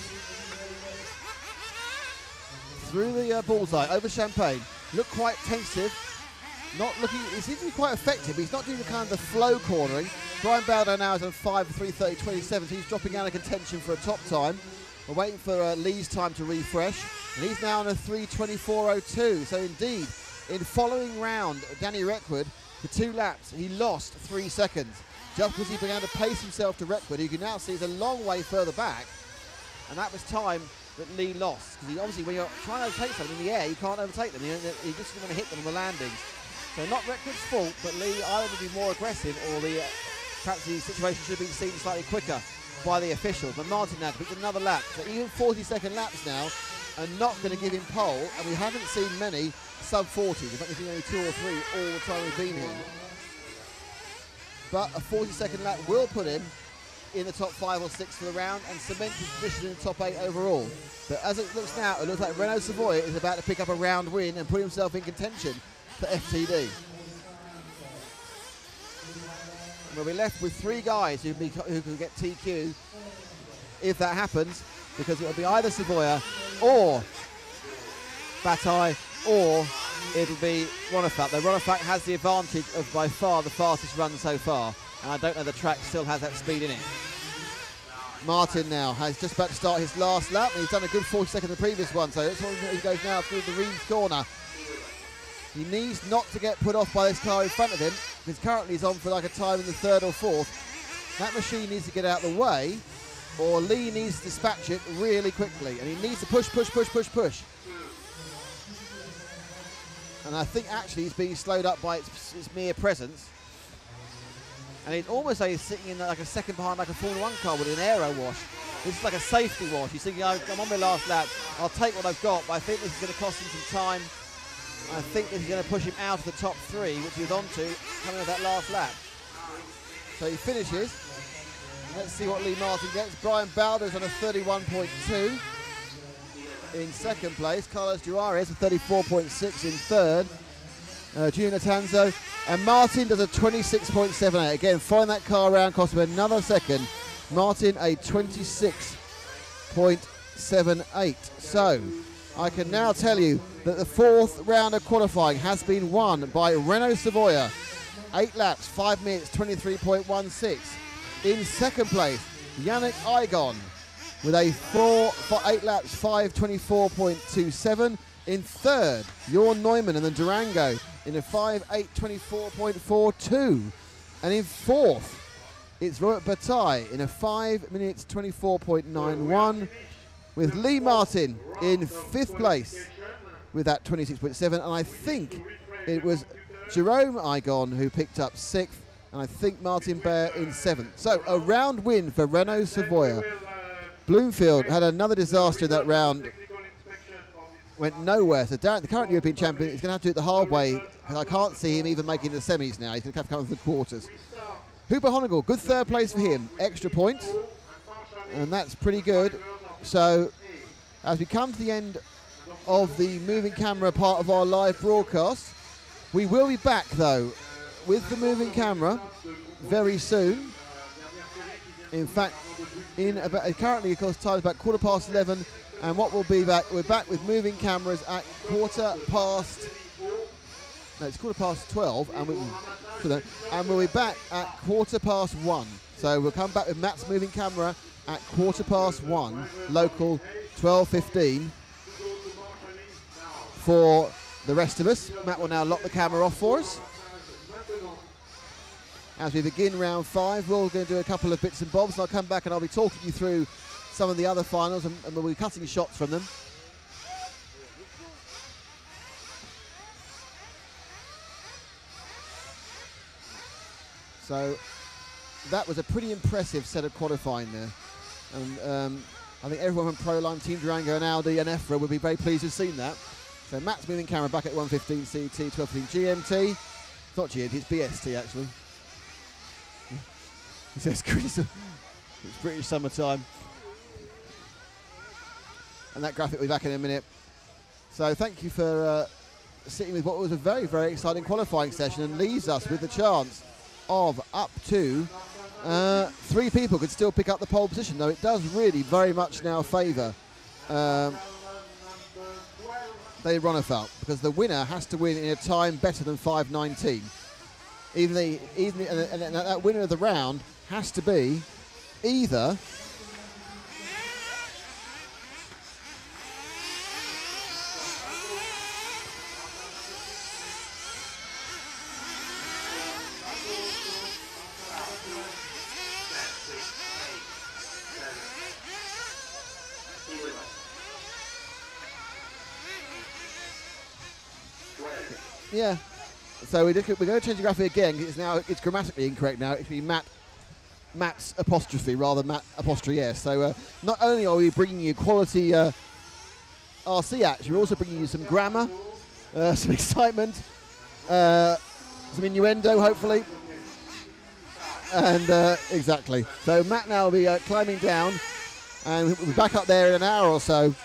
Through the bullseye, over Champagne. Look quite tentative. Not looking, he seems to be quite effective, but he's not doing the kind of the flow cornering. Brian Baldo now is on 5:3:30.27, so he's dropping out of contention for a top time. We're waiting for Lee's time to refresh, and he's now on a 3:24.02. So indeed, in following round, Danny Reckwood, for 2 laps, he lost 3 seconds. Just because he began to pace himself to Reckwood, you can now see he's a long way further back, and that was time that Lee lost. Because obviously, when you're trying to overtake someone in the air, you can't overtake them. You just want to hit them on the landings. So not Reckwood's fault, but Lee either would be more aggressive, or perhaps the situation should have been seen slightly quicker by the officials. But Martin now completes another lap. So even 40-second laps now are not going to give him pole, and we haven't seen many sub-40s. In fact, we've seen only 2 or 3 all the time we've been here. But a 40-second lap will put him in the top 5 or 6 for the round and cement his position in the top 8 overall. But as it looks now, it looks like Renault Savoy is about to pick up a round win and put himself in contention for FTD. And we'll be left with 3 guys who can get TQ if that happens, because it will be either Savoia or Bataille, or it'll be Ronafat. Though Ronafat has the advantage of by far the fastest run so far, and I don't know the track still has that speed in it. Martin now has just about to start his last lap, and he's done a good 40 seconds in the previous one, so that's why he goes now through the Reams corner. He needs not to get put off by this car in front of him, because currently he's on for like a time in the 3rd or 4th. That machine needs to get out of the way, or Lee needs to dispatch it really quickly, and he needs to push. And I think actually he's being slowed up by its mere presence. And it's almost like he's sitting in like a second behind like a Formula 1 car with an aero wash. This is like a safety wash. He's thinking, I'm on my last lap, I'll take what I've got, but I think this is going to cost him some time. I think this is going to push him out of the top 3, which he was on to coming out that last lap. So he finishes. Let's see what Lee Martin gets. Brian Bowder's on a 31.2 in second place. Carlos Juarez a 34.6 in third. Junior Natanzo. And Martin does a 26.78. Again, following that car around cost him another second. Martin a 26.78. So I can now tell you that the 4th round of qualifying has been won by Renault Savoia. 8 laps, 5 minutes, 23.16. In second place, Yannick Igon with a 8 laps, 5:24.27. In third, Jorn Neumann and the Durango in a 5:8:24.42. And in fourth, it's Robert Bataille in a 5 minutes, 24.91. With Lee Martin in 5th place with that 26.7. And I think it was Jerome Igon who picked up 6th. And I think Martin Baer in 7th. So a round win for Renault Savoia. Bloomfield had another disaster in that round. Went nowhere. So Darren, the current European champion, is going to have to do it the hard way. And I can't see him even making the semis now. He's going to have to come to the quarters. Hooper Honegel, good 3rd place for him. Extra points. And that's pretty good. So as we come to the end of the moving camera part of our live broadcast, we will be back though with the moving camera very soon. In fact, in about currently, of course, time is about 11:15, and what we'll be back, we're back with moving cameras at 12, and we'll be back at 1:15. So we'll come back with Matt's moving camera at 1:15 local, 12:15 for the rest of us. Matt will now lock the camera off for us. As we begin round 5, we're going to do a couple of bits and bobs, and I'll come back and I'll be talking you through some of the other finals, and we'll be cutting shots from them. So that was a pretty impressive set of qualifying there. And I think everyone from Proline, Team Durango and Audi and EFRa would be very pleased to have seen that. So Matt's moving camera back at 1:15 CT, 12:15 GMT. It's not GMT, it's BST actually. He says, Chris, it's British summertime. And that graphic will be back in a minute. So thank you for sitting with what was a very, very exciting qualifying session, and leaves us with the chance of up to 3 people could still pick up the pole position, though it does really very much now favour David Ronefalk, because the winner has to win in a time better than 5:19. And that winner of the round has to be either yeah. So we're going to change the graphic again. It's grammatically incorrect now. It should be Matt's apostrophe rather than Matt apostrophe S. So not only are we bringing you quality RC action, we're also bringing you some grammar, some excitement, some innuendo hopefully, and exactly. So Matt now will be climbing down, and we'll be back up there in an hour or so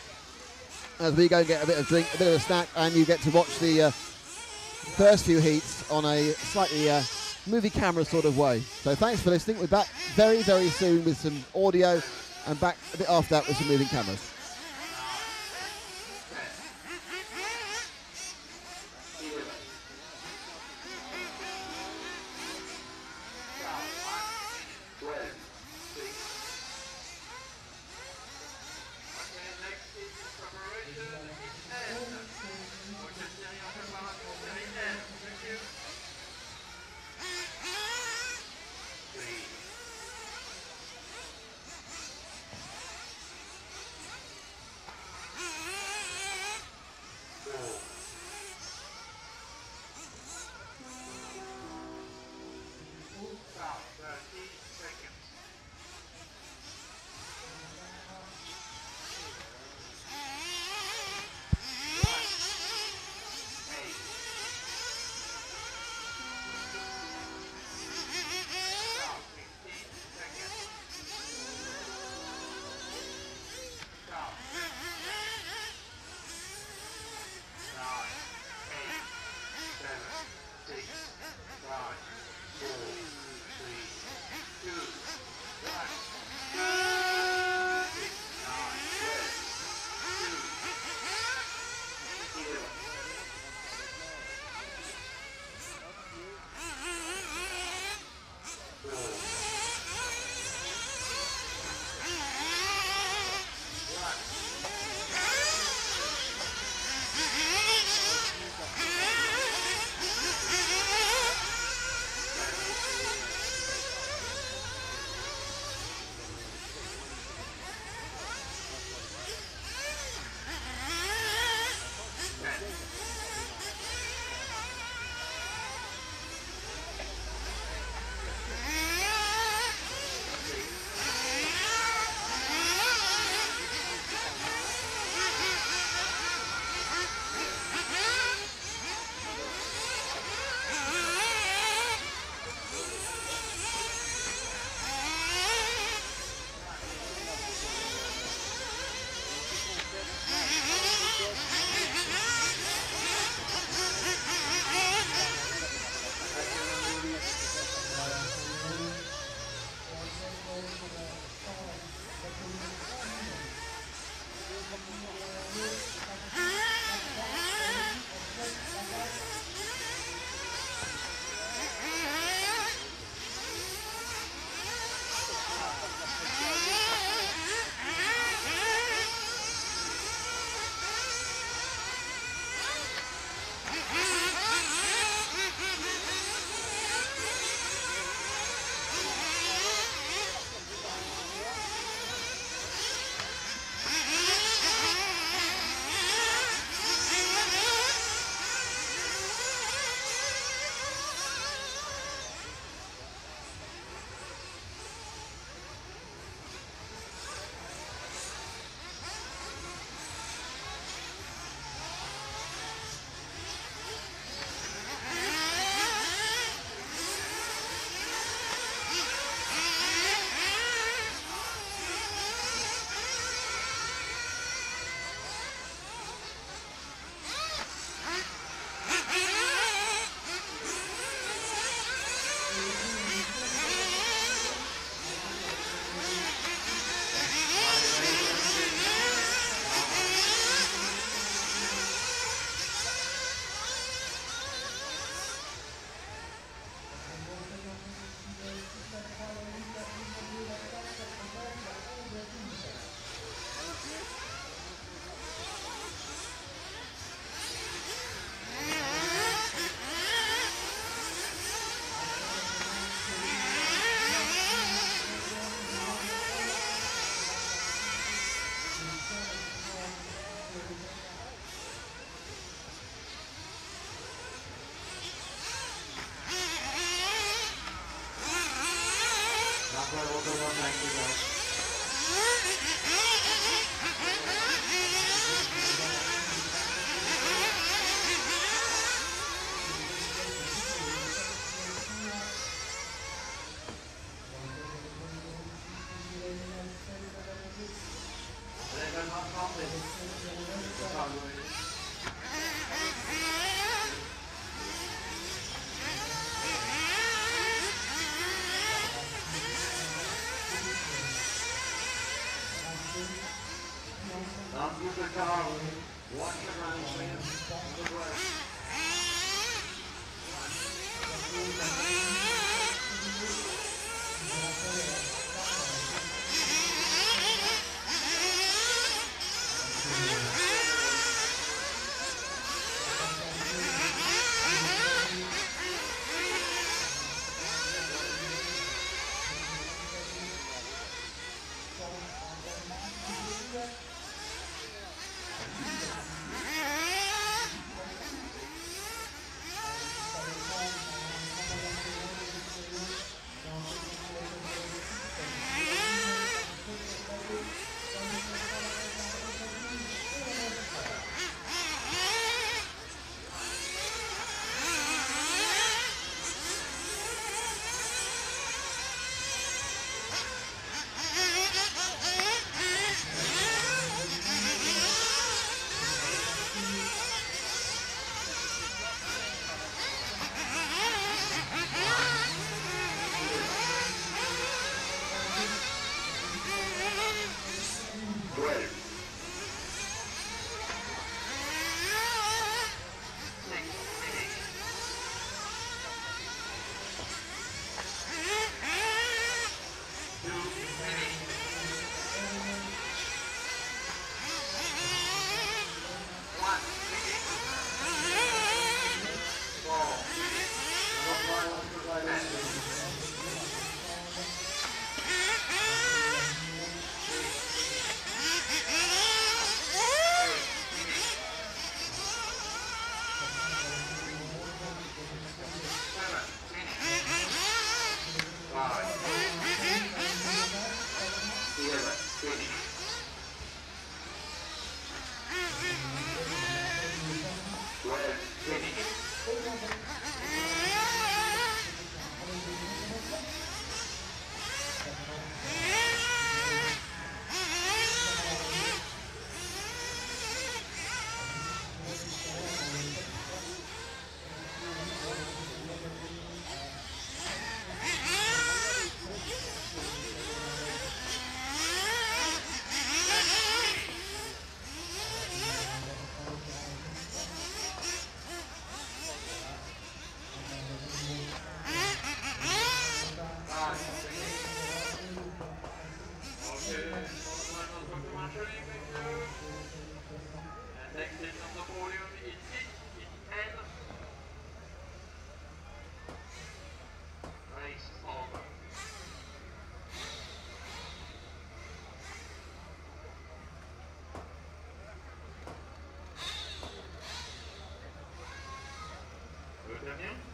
as we go and get a bit of drink, a bit of a snack, and you get to watch the first few heats on a slightly movie camera sort of way. So thanks for listening. We're back very, very soon with some audio, and back a bit after that with some moving cameras.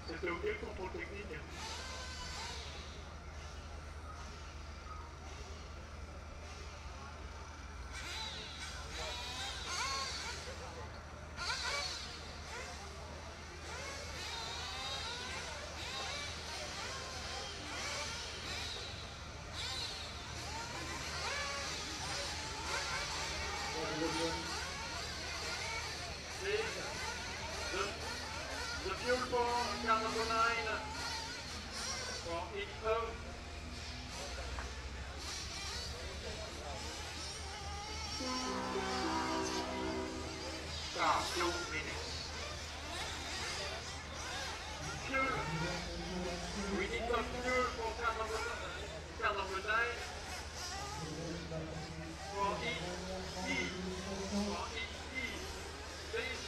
C'était OK le contrôle technique? The fuel for car number 9 for EFRa. Car, 2 minutes. Fuel. We need some fuel for car number 9 for EE. For EE. Please.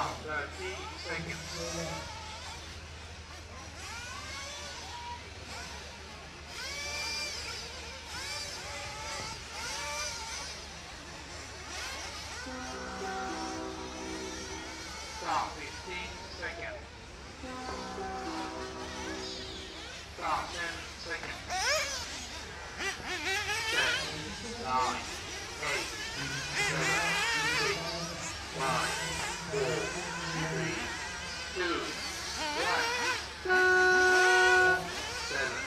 Start 30 seconds. Start 15 seconds. Start 10 seconds. 10, 9, 8, 7, 6, 5, 4, 3, 2, 1. 7.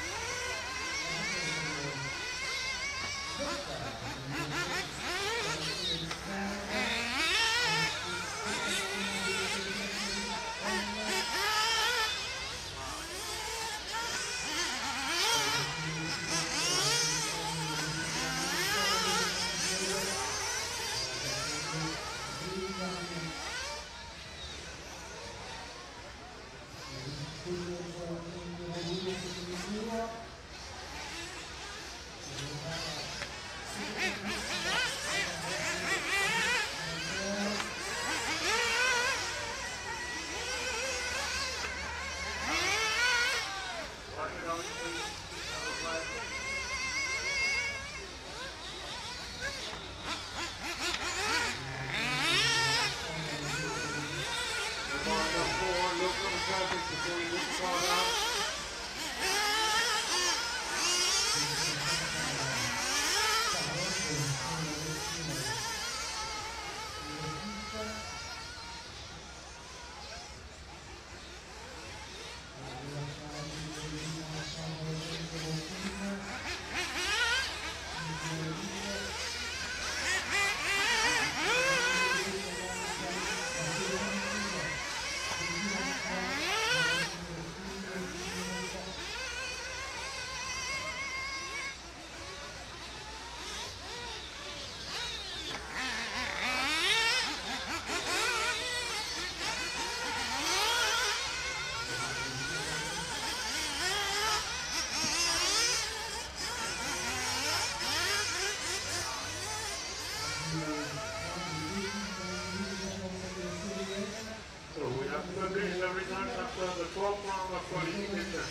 So we have to finish the results after the 12th round of qualification.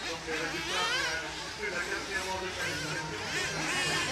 Donc les résultats, c'est la quatrième round de qualification.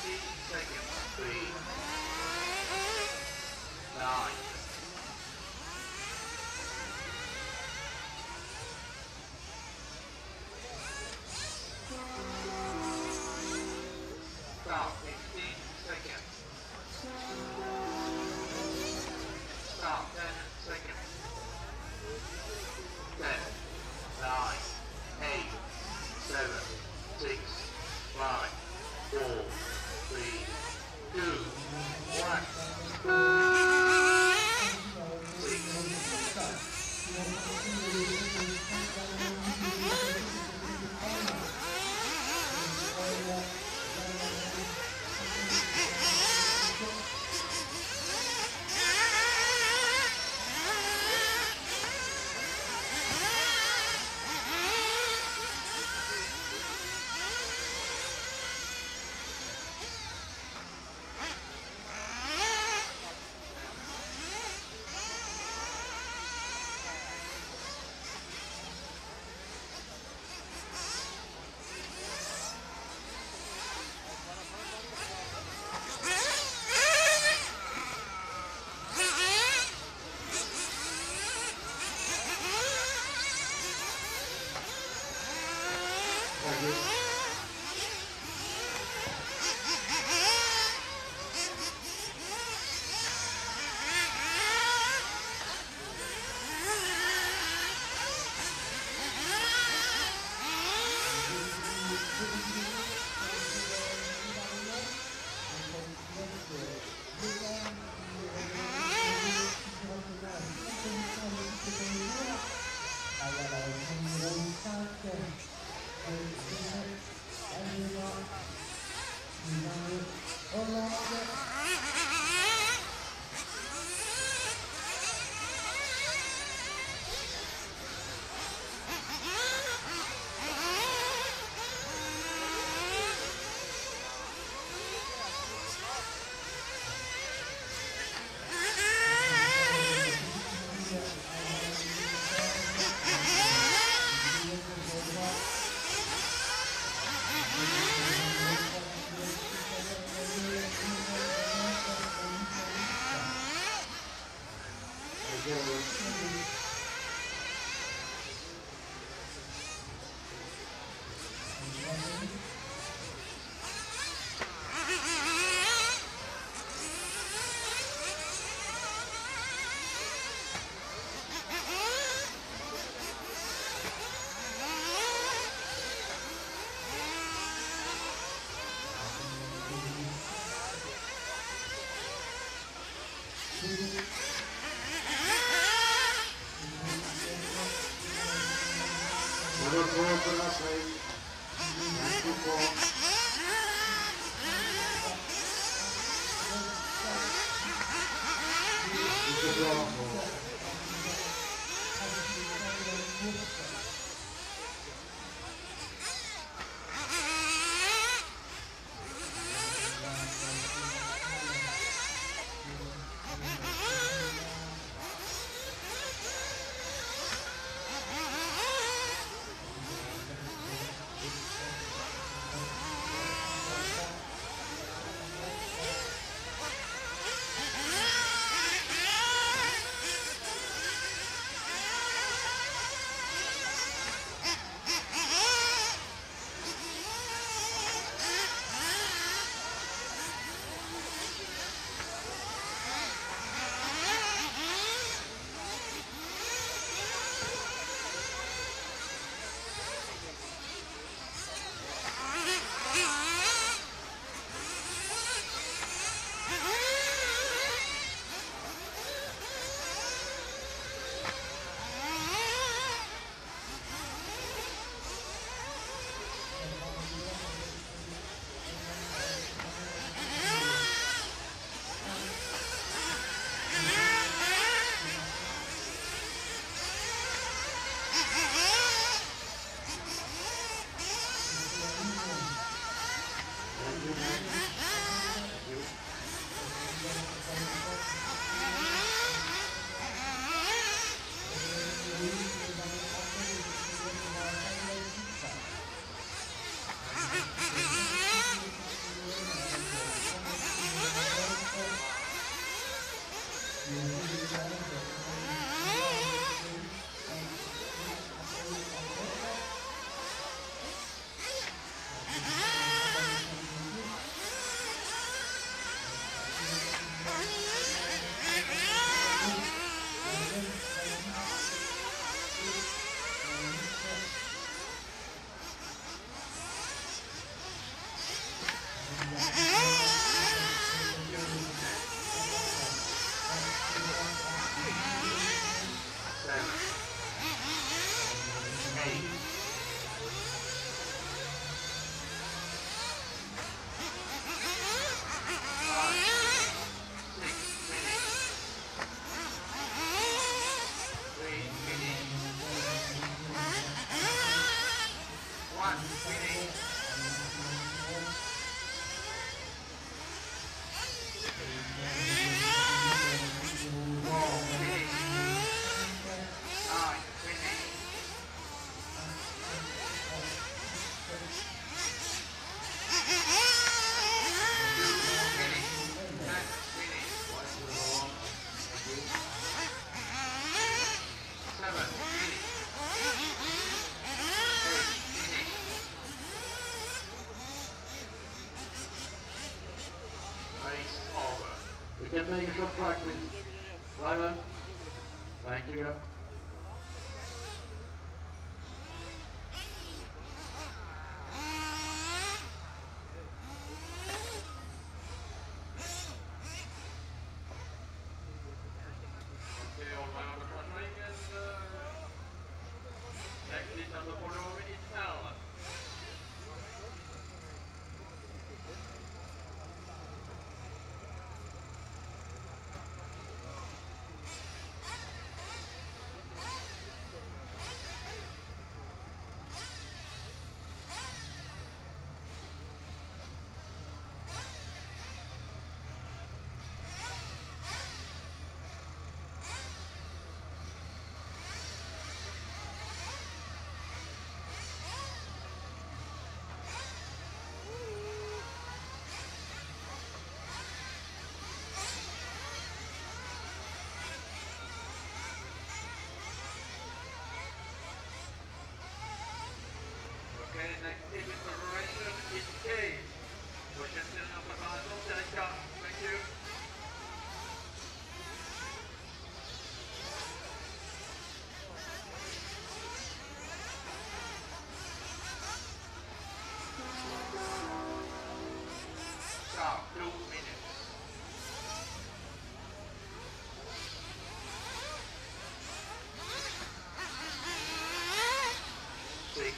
seconds, please. 9. Stop, 16 seconds. Stop, 10 seconds. 10, 9, 8, 7, 6, 5, 4, 3, 2, 1. 「can take a short track, please. Driver. Thank you. Okay, all right, on the front ring and next is number 4 over in town. Okay, next team in preparation is K. Position number 5, thank you. Stop, 2 minutes. 6.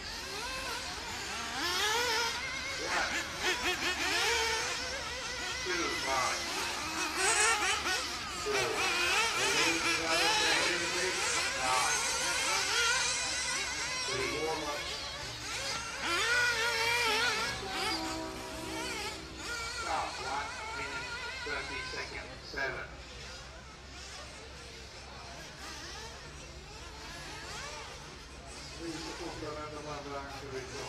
Stop, 1 minute, 30 seconds, 7. Please support the member activity.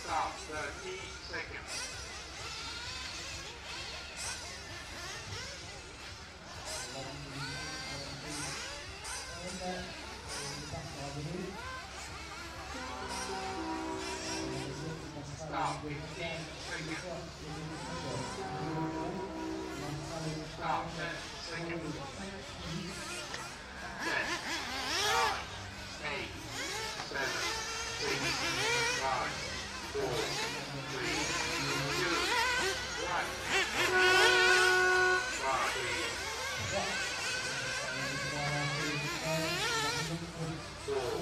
Stop, 30 seconds. Stop, 15 seconds. Stop, 10 seconds. 10, 9, 8, 7, 6, 5, 4, 3, 2, 1. 5, 4,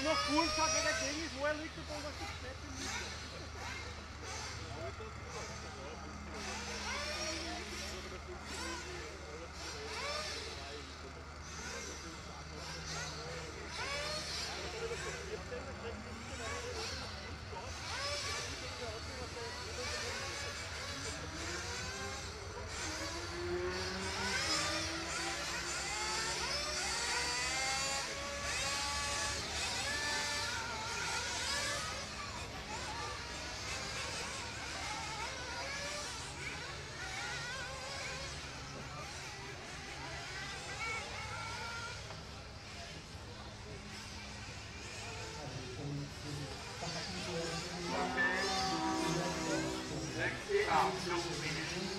habe noch Fuhl gesagt, wenn der Ding ist, wo er liegt, und dann gibt es nicht im Mitte.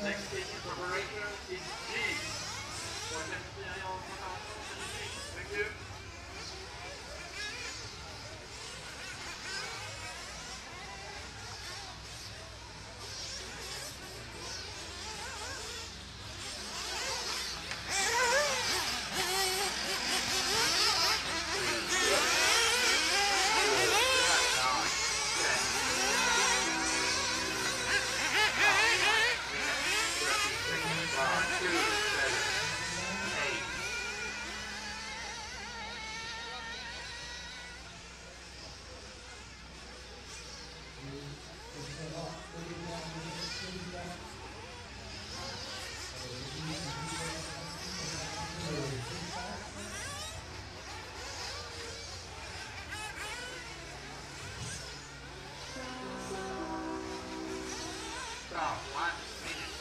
Next stage in preparation is G. For l'expérience, thank you. Stop, 1 minute.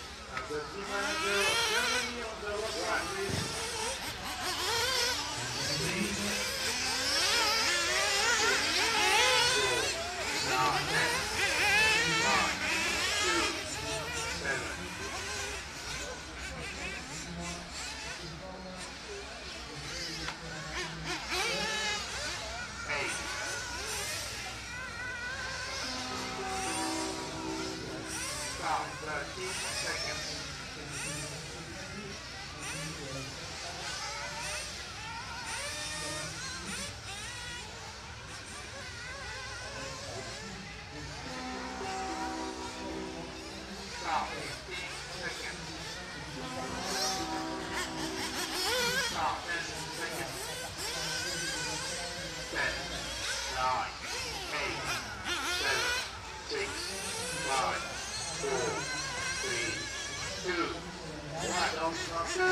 The team manager of Germany on the right, please. Now, 10, 1, 2, 7. 8. Stop, 13 seconds. Stop, 15 seconds. Stop, 10 seconds. 10, 9, 8, 7, 6, 5, 4, 3, 2, 1. Don't stop. 4,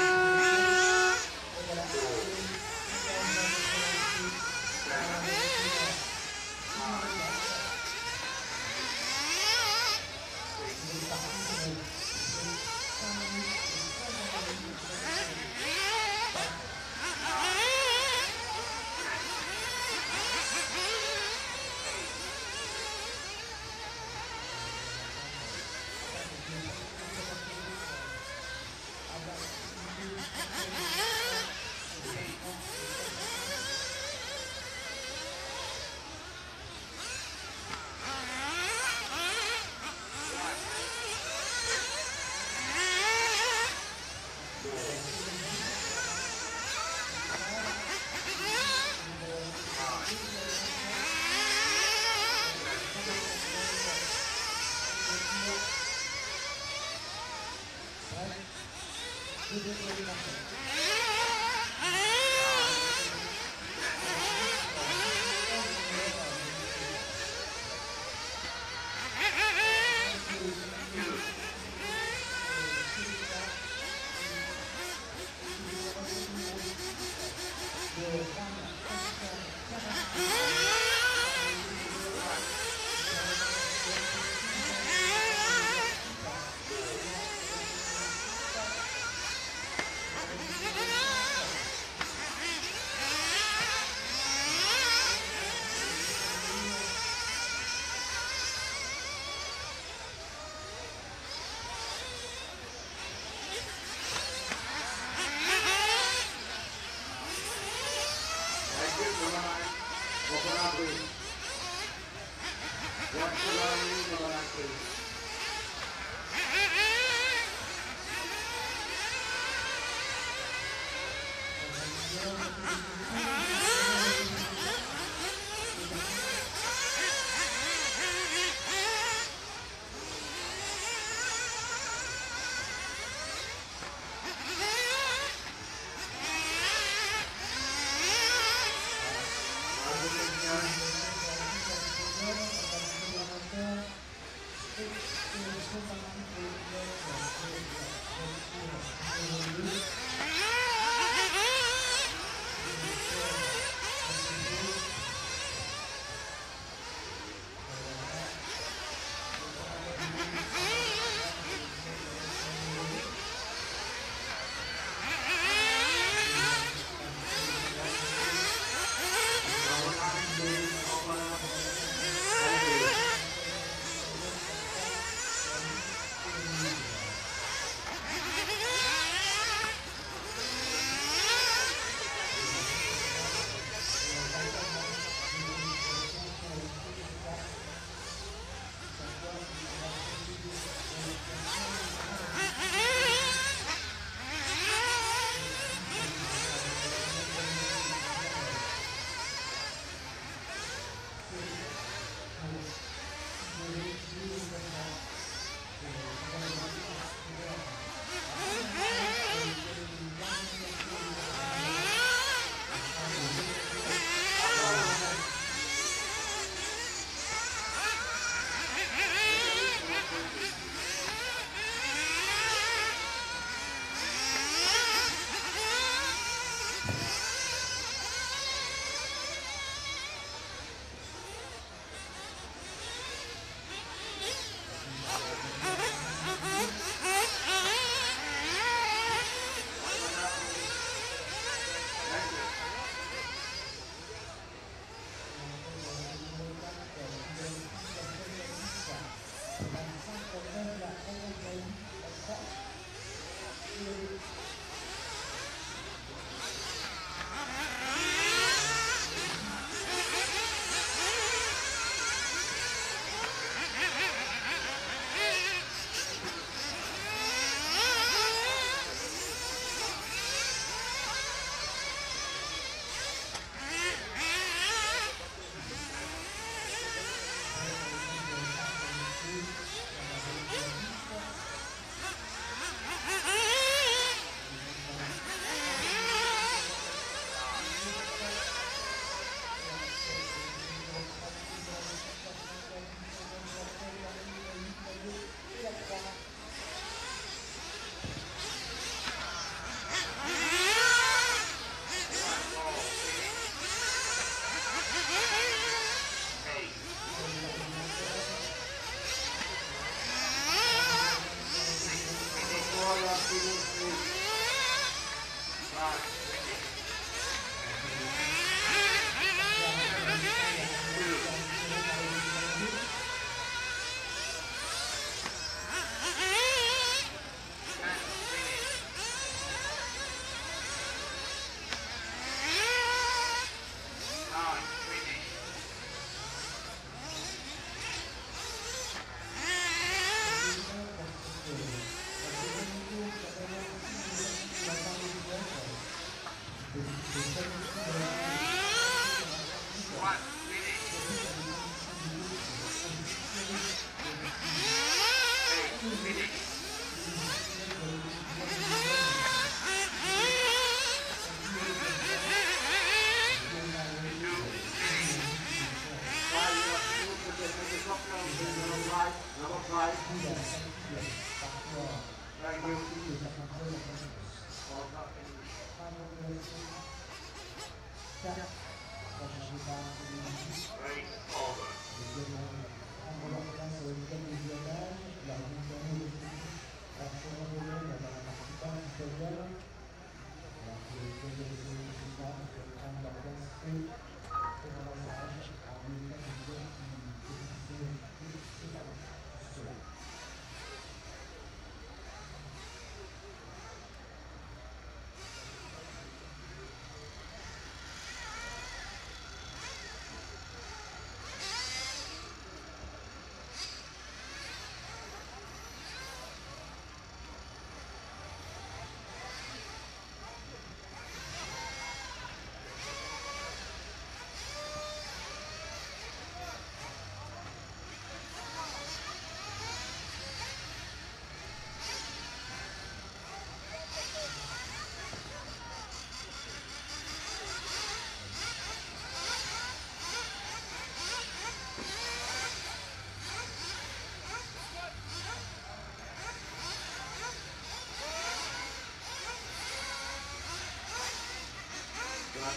Stop,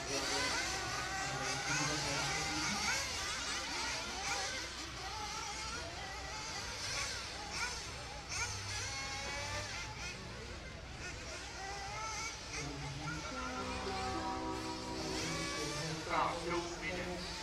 2 minutes.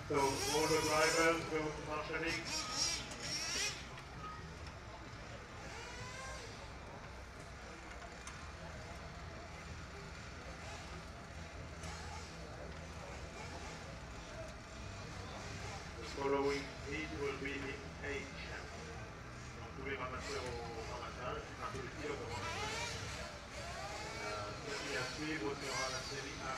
So, all the drivers go to marshalling. The following heat will be in H. Donc tous les ramasseurs au ramassage, enfin tous les pilotes au ramassage. Celui à suivre sera la série A.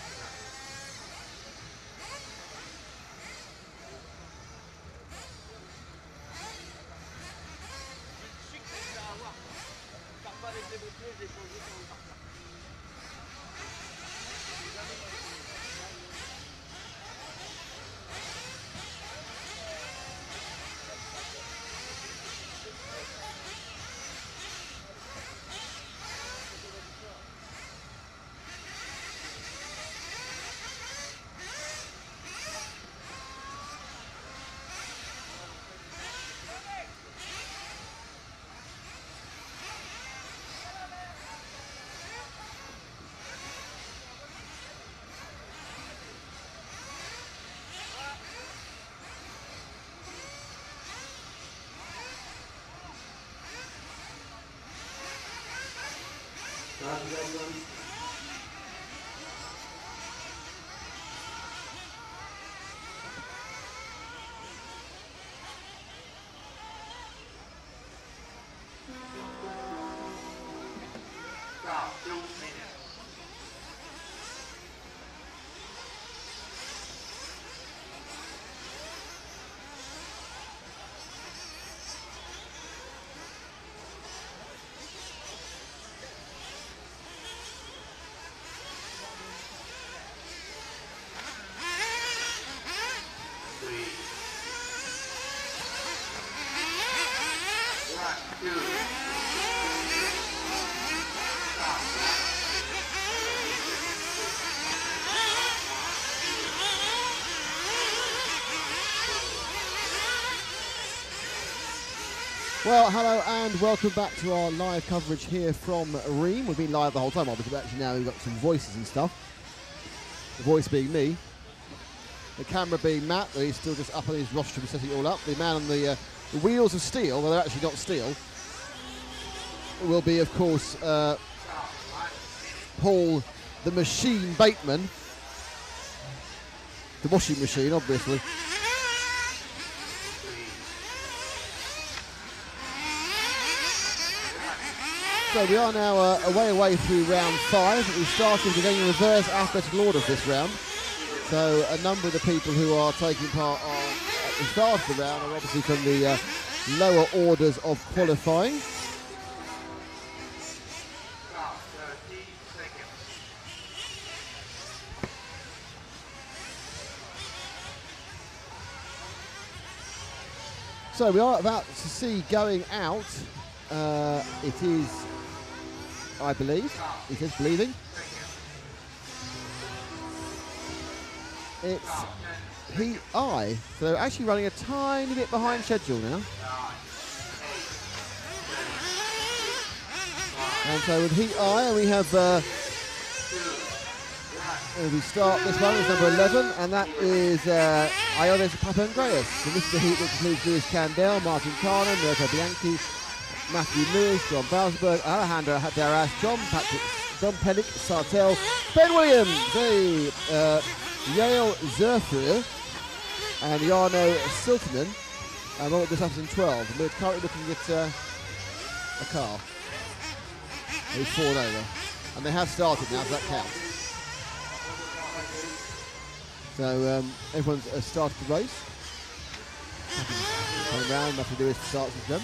Well, hello and welcome back to our live coverage here from Ream. We've been live the whole time, obviously, but actually now we've got some voices and stuff. The voice being me. The camera being Matt, he's still just up on his rostrum setting it all up. The man on the wheels of steel, well, they're actually not steel, will be, of course, Paul the Machine Bateman. The washing machine, obviously. So we are now away through round 5. We started, we're going in reverse alphabetical order of this round. So a number of the people who are taking part at the start of the round are obviously from the lower orders of qualifying. So we are about to see going out. It is, I believe, it is believing. It's Heat I. So they're actually running a tiny bit behind schedule now. And so with Heat I, we have, we start this one as number 11, and that is Ionis Papandreou. So this is the heat which includes Lewis Candell, Martin Carnan, Mirko Bianchi, Matthew Lewis, John Balsberg, Alejandro Darras, John Pennick, Sartell, Ben Williams, Yale Zerfrier, and Jarno Siltanen. And all this happens in 12. And we're currently looking at a car who's fallen over. And they have started now, so that counts. So everyone's started the race. Coming round, nothing to do with starts with them.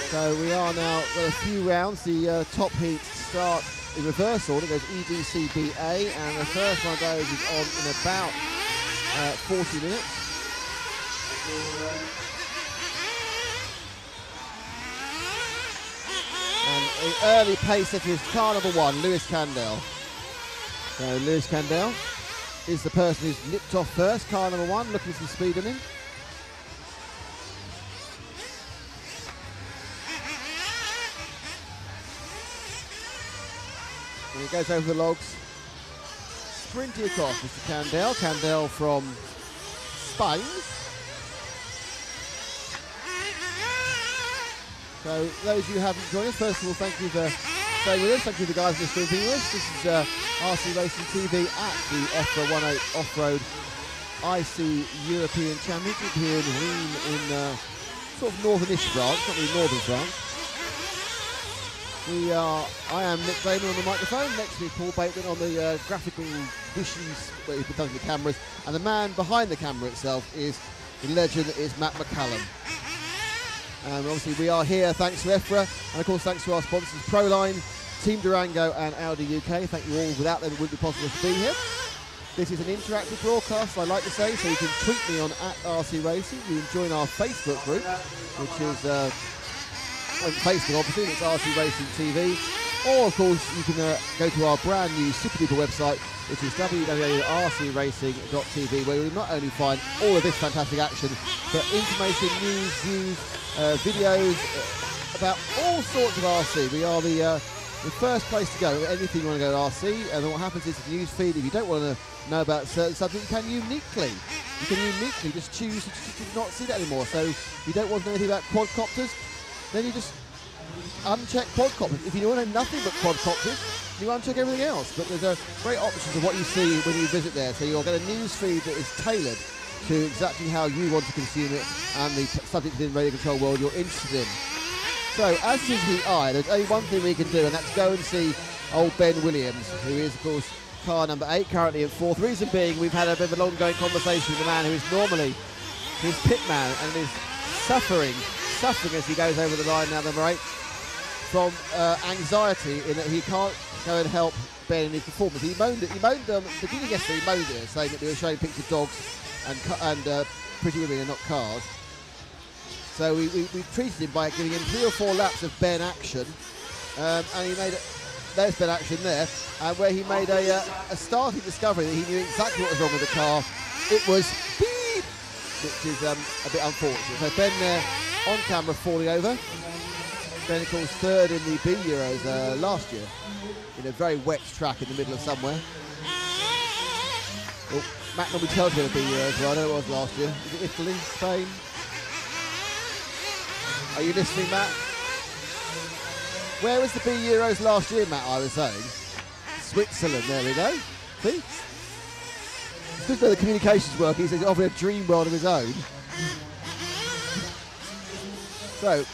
So we are now got a few rounds. The top heat start in reverse order. There's EDCBA, and the first one of those is on in about 40 minutes. And the early pace setter is car number 1, Lewis Candell. So Lewis Candell is the person who's nipped off first, car number 1, looking for some speed in him. And he goes over the logs, sprinting across, Mr. Candell. Candell from Spain. So those of you who haven't joined us, first of all, thank you for staying with us. Thank you to the guys in the stream being with us. This is RC Racing TV at the EFRa 18 Off-Road IC European Championship here in Reims in sort of northern-ish France, not really northern France. I am Nick Damon on the microphone, next to me Paul Bateman on the graphical wishes where he's done the cameras, and the man behind the camera itself is the legend that is Matt McCallum. And obviously we are here thanks to EFRa, and of course thanks to our sponsors Proline, Team Durango and Audi UK. Thank you all. Without them it wouldn't be possible to be here. This is an interactive broadcast, I like to say, so you can tweet me on @RC Racing. You can join our Facebook group, which is on Facebook obviously, it's RC Racing TV. Or of course you can go to our brand new super duper website, which is www.rcracing.tv, where you'll not only find all of this fantastic action, but information, news, views, videos about all sorts of RC. We are the first place to go. Anything you want to go to RC, and then what happens is the news feed, if you don't want to know about certain subjects, you can uniquely just choose to not see that anymore. So if you don't want to know anything about quadcopters, then you just uncheck quadcopters. If you want to know nothing but quadcopters, you uncheck everything else. But there's a great options of what you see when you visit there. So you'll get a news feed that is tailored to exactly how you want to consume it and the subject within radio control world you're interested in. So as this is Heat I, there's only one thing we can do, and that's go and see old Ben Williams, who is of course car number 8, currently in 4th. Reason being, we've had a bit of an ongoing conversation with the man who is normally his pit man and is suffering as he goes over the line now, number 8, from anxiety in that he can't go and help Ben in his performance. He moaned beginning yesterday, he moaned it, saying that we were showing pictures of dogs and pretty women and not cars. So we treated him by giving him 3 or 4 laps of Ben action, and he made there's Ben action there, where he made a starting discovery that he knew exactly what was wrong with the car. It was beep, which is a bit unfortunate. So Ben there on camera falling over. Ben, of course, 3rd in the B Euros last year in a very wet track in the middle of somewhere. Well, Matt normally tells me the B Euros, well, I know it was last year. Is it Italy, Spain? Are you listening, Matt? Where was the B Euros last year, Matt, I was saying? Switzerland, there we go. See? It's good that the communications work. He's offering a dream world of his own. So,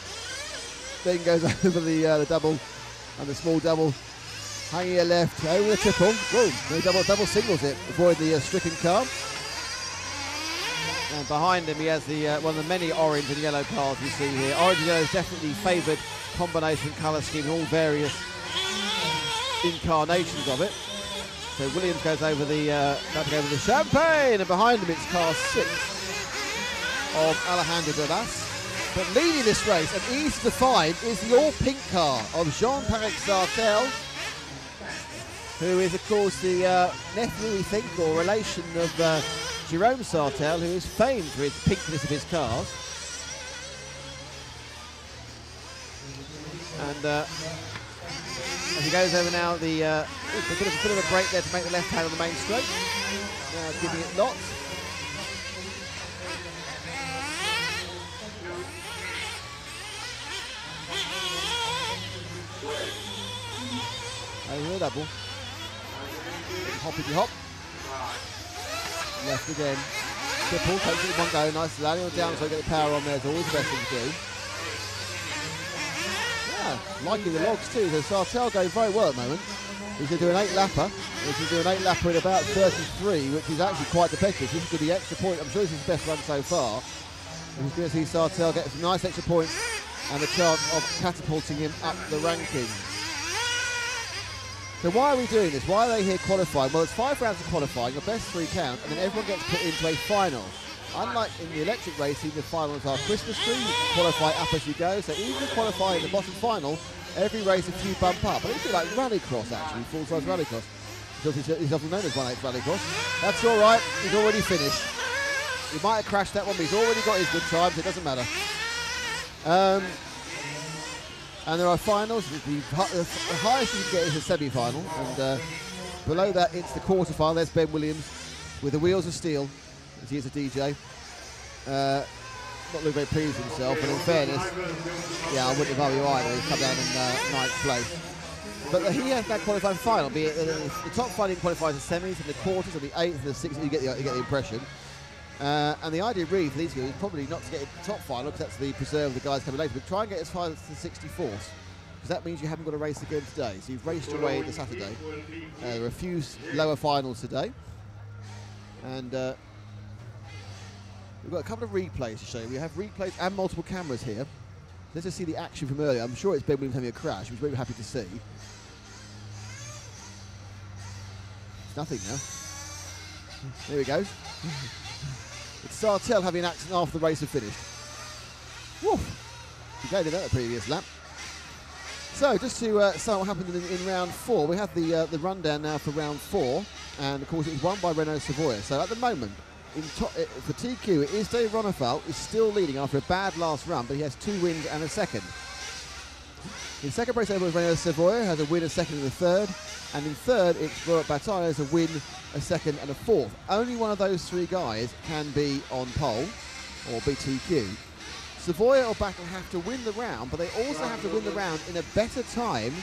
then goes over the double and the small double. Hanging a left, over the triple. Whoa, no, double singles it, avoid the stricken car. And behind him he has the one of the many orange and yellow cars we see here. Orange and yellow is definitely favoured combination colour scheme in all various incarnations of it. So Williams goes over the champagne, and behind him it's car 6 of Alejandro Duras. But leading this race, and easy to find, is the all-pink car of Jean-Patrick Sartel, who is, of course, the nephew, we think, or relation of Jerome Sartel, who is famed for his pinkness of his cars. And as he goes over now, a bit of a break there to make the left hand on the main straight. Now giving it lots. Over the double. Hoppity hop. Left again. Triple, takes it in one go. Nice landing on the down, so get the power on there. It's always the best thing to do. Yeah, liking the logs too. So Sartel going very well at the moment. He's going to do an 8-lapper. He's going to do an 8-lapper in about 33, which is actually quite competitive. This is going to be extra point. I'm sure this is his best run so far. He's going to see Sartel get some nice extra points and a chance of catapulting him up the rankings. So why are we doing this? Why are they here qualifying? Well, it's 5 rounds of qualifying, the best 3 count, and then everyone gets put into a final. Unlike in the electric racing, the finals are Christmas tree, you can qualify up as you go, so even if you qualify in the bottom final, every race a few bump up. But it's a bit like rallycross actually, full-size rallycross. He's often known as 1/8 rallycross. That's all right, he's already finished. He might have crashed that one, but he's already got his good times, it doesn't matter. And there are finals. The highest you can get is a semi-final, and below that it's the quarter-final. There's Ben Williams with the wheels of steel, as he is a DJ. Not looking very pleased with himself, but in fairness, yeah, I wouldn't have you either. He's come down in 9th place. But he has that qualifying final, be it the top final qualifies the semis and the quarters, and the 8th and the 6th, you get the impression. And the idea really for these guys is probably not to get into the top final, because that's the preserve of the guys coming later, but try and get as far as the 64th, because that means you haven't got a race again today. So you've raced your way into Saturday. There are a few lower finals today, and we've got a couple of replays to show you. We have replays and multiple cameras here. Let's just see the action from earlier. I'm sure it's Ben Williams having a crash, which we're very happy to see. It's nothing now. There he goes. It's Sartel having an accident after the race had finished. Woo! He gave it at the previous lap. So just to say what happened in round 4, we have the rundown now for round 4, and of course it was won by Renault Savoia. So at the moment, for TQ, it is Dave Ronefalt is still leading after a bad last run, but he has 2 wins and a second. In second place, over Renault Savoia has a win, a second and a third, and in third, it's Robert Bataille has a win, a second and a fourth. Only one of those 3 guys can be on pole or be TQ. Savoia or Battle have to win the round, but they also have to win the round in a better time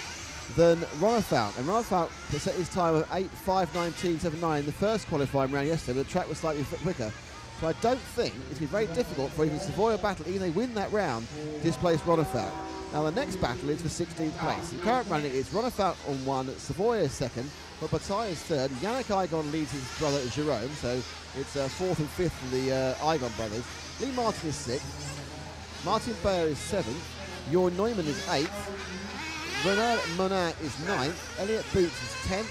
than Ronefalt. And Ronefalt set his time of 8:5:19.79 in the first qualifying round yesterday, but the track was slightly quicker. So I don't think it's been very difficult for even Savoia Battle, even if they win that round, to displace Ronefalt. Now the next battle is for 16th place. The current running is Ronefalt on 1, Savoia second, but Bataille is third. Yannick Igon leads his brother Jerome, so it's 4th and 5th for the Igon brothers. Lee Martin is 6th. Martin Bayer is 7th. Jorn Neumann is 8th. Renard Monin is 9th. Elliot Boots is 10th.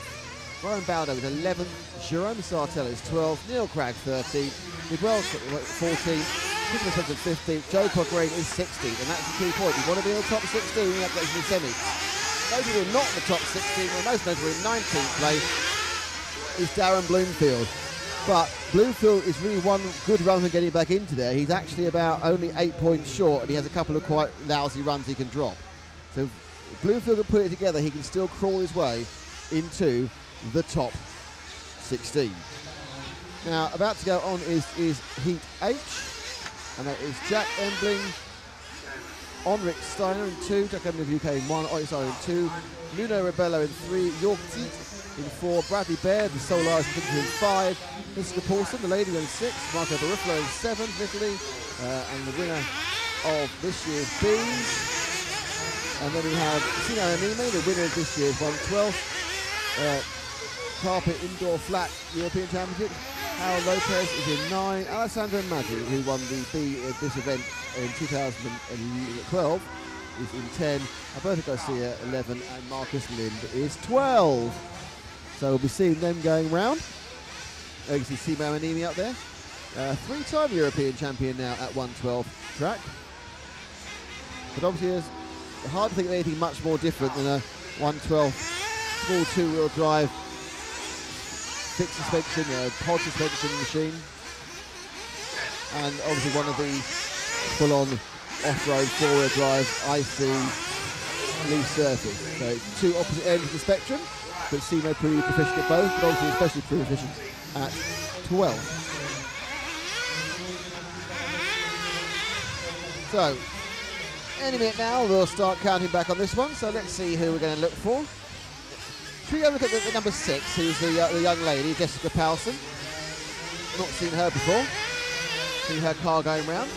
Ryan Baldo is 11th. Jerome Sartel is 12th. Neil Cragg 13th. Miguel 14th. Christmas Hudson 15th, Joe Cochrane is 16th, and that's the key point. You want to be in the top 16, you have to go to the semi. Those who are not in the top 16, well, most of those were in 19th place, is Darren Bloomfield. But Bloomfield is really one good run for getting back into there. He's actually about only 8 points short, and he has a couple of quite lousy runs he can drop. So if Bloomfield can put it together, he can still crawl his way into the top 16. Now, about to go on is Heat H. And that is Jack Embling, Henrik Steiner in 2, Jack Embling of UK in 1, Ollie Steiner in 2, Nuno Rebello in 3, York Teat in 4, Bradley Baird, the Solaris in 5, Jessica Paulson, the lady in 6, Marco Barufalo in 7, Italy, and the winner of this year's Bees And then we have Sino Anime, the winner of this year's 112th carpet indoor flat European Championship. Harold Lopez is in 9. Alessandro Maggi, who won the B at this event in 2012, is in 10. Alberto Garcia 11, and Marcus Lind is 12. So we'll be seeing them going round. You can see Simo Animi up there. 3-time European champion now at 112 track. But obviously it's hard to think of anything much more different than a 112 small 2-wheel drive fixed suspension, pod suspension machine. And obviously one of the full-on off-road 4-wheel drive icy loose surface. So it's two opposite ends of the spectrum, but Simo pretty proficient at both, but obviously especially pretty proficient at 12. So, any minute now we'll start counting back on this one, so let's see who we're going to look for. Should we go look at the number 6, who's the young lady, Jessica Powson. Not seen her before. See her car going round.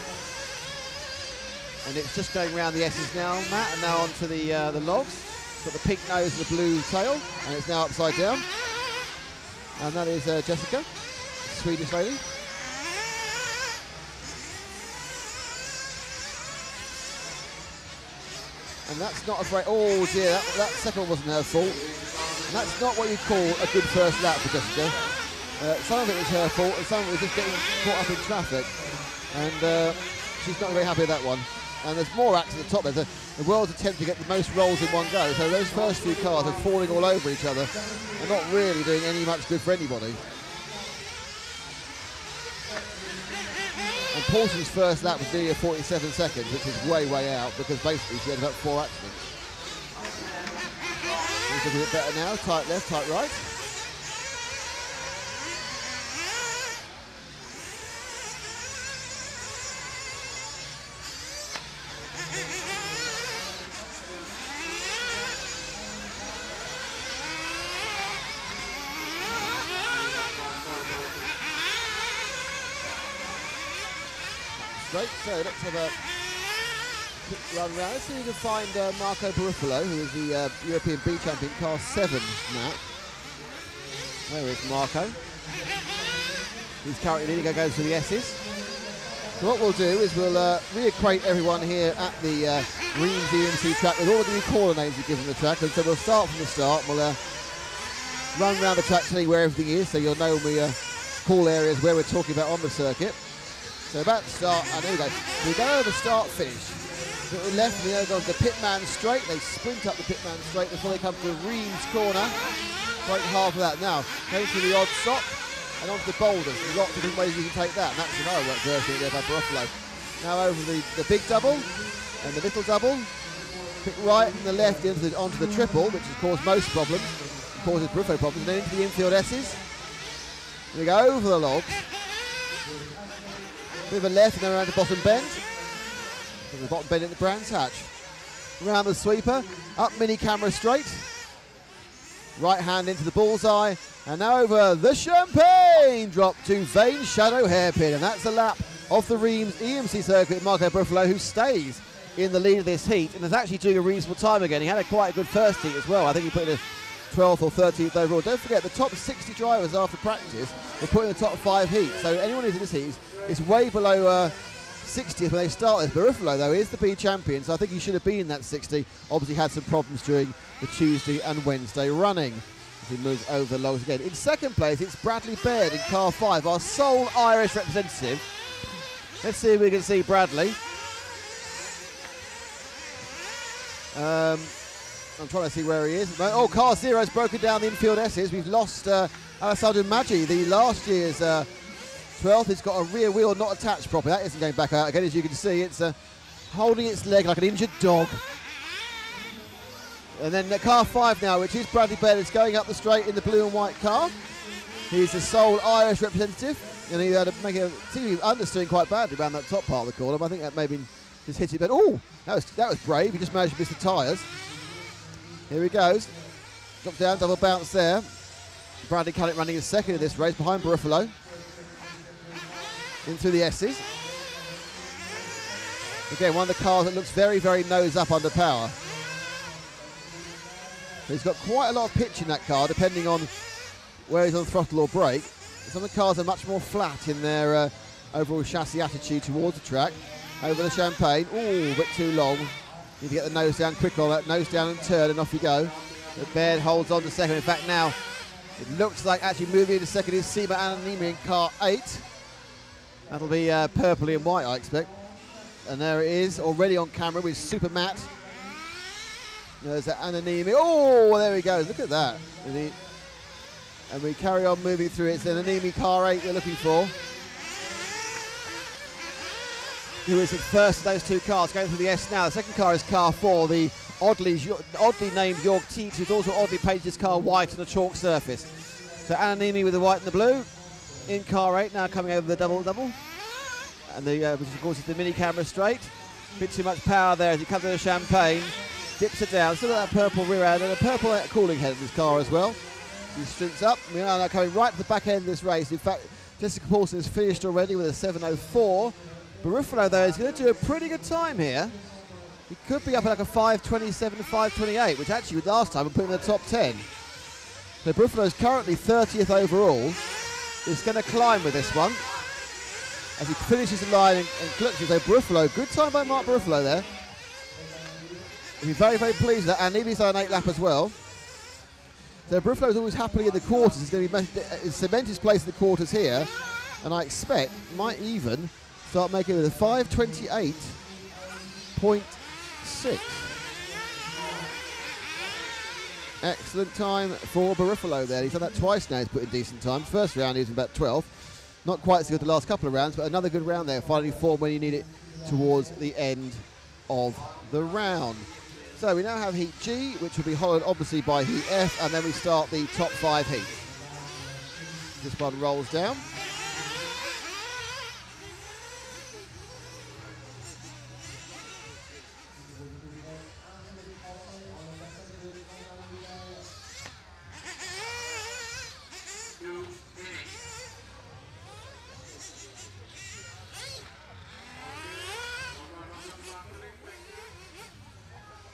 And it's just going round the S's now, Matt, and now onto the logs. It's got the pink nose and the blue tail, and it's now upside down. And that is Jessica, Swedish lady. And that's not a great, oh dear, that second one wasn't her fault. And that's not what you call a good first lap for Jessica. Some of it was her fault, and some of it was just getting caught up in traffic. And she's not very happy with that one. And there's more acts at the top there. The world's attempt to get the most rolls in one go. So those first few cars are falling all over each other and not really doing any much good for anybody. And Paulson's first lap was nearly 47 seconds, which is way, way out, because basically she had about 4 accidents. He's looking a bit better now. Tight left, tight right. Great, so let's have a quick run around. Let's see if we can find Marco Barufalo, who is the European B champion, car 7 now. There is Marco. He's currently leading, goes to the S's. So what we'll do is we'll reacquaint everyone here at the Reims EMC track with all of the new caller names we've given the track. And so we'll start from the start. We'll run around the track, telling you where everything is, so you'll know when we call areas where we're talking about on the circuit. So about to start, and here we go. We go over start finish. To the left, and we go to the pitman straight. They sprint up the pitman straight before they come to the Reims corner. Break half of that. Now, going through the odd stop and onto the boulders. There's lots of different ways you can take that. And that's another work version there by Barufalo. Now over the big double and the little double. Pick right and the left onto the triple, which has caused most problems. Causes Barufalo problems. And then into the infield S's. And we go over the logs. Bit of a left and then around the bottom bend. And the bottom bend at the Brands Hatch. Around the sweeper, up mini camera straight. Right hand into the bullseye. And now over the champagne drop to Vane Shadow Hairpin. And that's a lap of the Reims EMC circuit. Marco Barufalo, who stays in the lead of this heat and is actually doing a reasonable time again. He had quite a good first heat as well. I think he put in a 12th or 13th overall. Don't forget, the top 60 drivers after practice were put in the top 5 heats. So anyone who's in this heat is way below 60th when they start this. Barufalo, though, is the B champion, so I think he should have been in that 60. Obviously had some problems during the Tuesday and Wednesday running as he moves over the logs again. In second place, it's Bradley Baird in car 5, our sole Irish representative. Let's see if we can see Bradley. I'm trying to see where he is. Oh, car 0's broken down the infield S's. We've lost Alessandro Maggi, the last year's 12th. It's got a rear wheel not attached properly. That isn't going back out again, as you can see. It's holding its leg like an injured dog. And then the car 5 now, which is Bradley Baird, is going up the straight in the blue and white car. He's the sole Irish representative, and he had to make a team understeering quite badly around that top part of the corner. But I think that maybe just hit it. But oh, that was brave. He just managed to miss the tyres. Here he goes. Drop down, double bounce there. Bradley Cullett running in second in this race behind Barufalo. In through the S's. Again, one of the cars that looks very, very nose up under power. He's got quite a lot of pitch in that car, depending on where he's on throttle or brake. Some of the cars are much more flat in their overall chassis attitude towards the track. Over the Champagne, ooh, a bit too long. Need to get the nose down quick on that, nose down and turn, and off you go. But Baird holds on to second. In fact, now it looks like actually moving into second is Sima Ananimi in car 8. That'll be purpley and white, I expect. And there it is, already on camera with Super Matt. There's that Ananimi. Oh, there he goes. Look at that. And we carry on moving through. It's Ananimi car 8 we're looking for. Who is at first of those two cars, going through the S now. The second car is car 4, the oddly named York Teach, who's also oddly painted his car white on a chalk surface. So Ananimi with the white and the blue in car 8, now coming over the double. And the which of course is the mini camera straight. Bit too much power there as he comes to the Champagne, dips it down. Still got that purple rear end and a purple cooling head in this car as well. He streaks up. We are now coming right to the back end of this race. In fact, Jessica Paulson has finished already with a 7:04. Barufalo, though, is going to do a pretty good time here. He could be up at like a 5:27, 5:28, which actually last time would put him in the top 10. So Barufalo is currently 30th overall. He's going to climb with this one as he finishes the line and clutches. So Barufalo, good time by Mark Barufalo there. He'll be very, very pleased with that. And Neely's on an 8 lap as well. So Barufalo is always happily in the quarters. He's going to cement his place in the quarters here. And I expect might even start making it with a 5:28.6. Excellent time for Barufalo there. He's done that twice now. He's put in decent times. First round he was about 12. Not quite so good the last couple of rounds, but another good round there. Finally form when you need it towards the end of the round. So we now have Heat G, which will be followed obviously by Heat F, and then we start the top 5 heats. This one rolls down.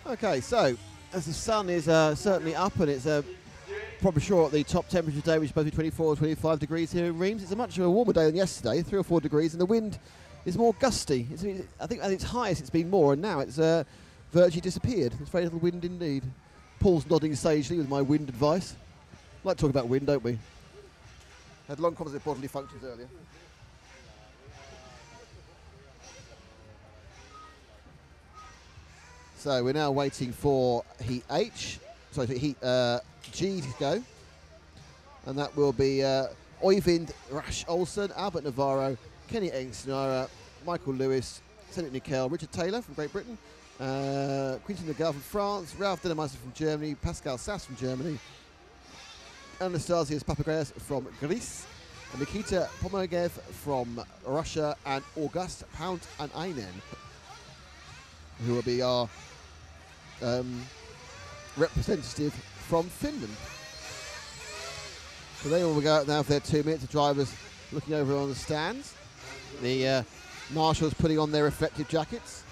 Okay, so as the sun is certainly up and it's probably sure at the top temperature today, which is supposed to be 24 or 25 degrees here in Reims. It's a much warmer day than yesterday, 3 or 4 degrees, and the wind is more gusty. I think at its highest it's been more, and now it's virtually disappeared. There's very little wind indeed. Paul's nodding sagely with my wind advice. We like to talk about wind, don't we? Had long conversations with bodily functions earlier. So we're now waiting for Heat Heat G to go. And that will be Oyvind Rasch Olsen, Albert Navarro, Kenny Engstenara, Michael Lewis, Cedric Nickel, Richard Taylor from Great Britain, Quentin Legal from France, Ralph Denemeister from Germany, Pascal Sass from Germany, Anastasios Papagreas from Greece, and Nikita Pomogev from Russia, and August Pound and Einen, who will be our representative from Finland. So they will go out now for their 2 minutes. The drivers looking over on the stands. The marshals putting on their reflective jackets.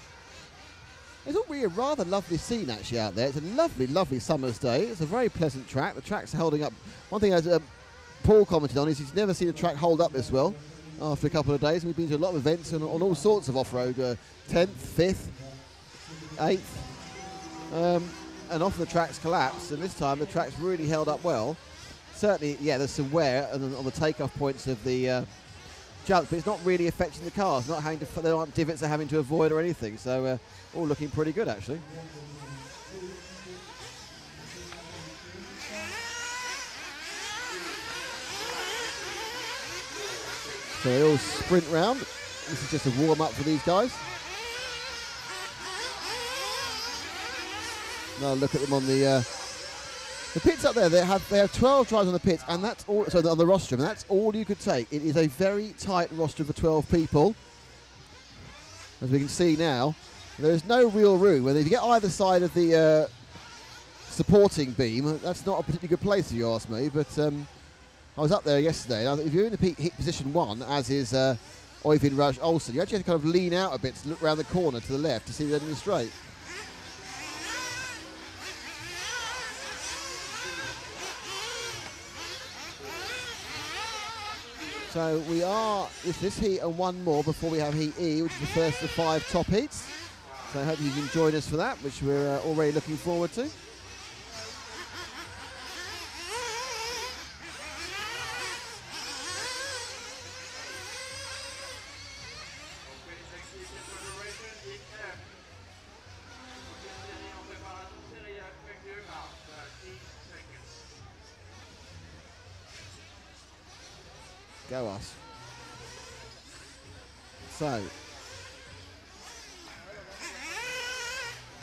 It's all really a rather lovely scene actually out there. It's a lovely, lovely summer's day. It's a very pleasant track. The track's holding up. One thing as Paul commented on is he's never seen a track hold up this well after a couple of days. We've been to a lot of events on all sorts of off-road, 10th, 5th, 8th, and often the tracks collapsed, and this time the track's really held up well. Certainly, yeah, there's some wear on the takeoff points of the jumps, but it's not really affecting the cars. Not having to, there aren't divots they're having to avoid or anything. So all looking pretty good actually. So they all sprint round. This is just a warm up for these guys. Now look at them on the pits up there. They have 12 drivers on the pits, and that's all. So on the rostrum, and that's all you could take. It is a very tight roster for 12 people, as we can see now. There is no real room. If you get either side of the supporting beam, that's not a particularly good place if you ask me. But I was up there yesterday. Now, if you're in the heat position 1, as is Oyvind Rasch Olsen, you actually have to kind of lean out a bit to look around the corner to the left to see the enemy straight. So we are with this heat and one more before we have Heat E, which is the first of 5 top heats. So I hope you can join us for that, which we're already looking forward to. Go us. So,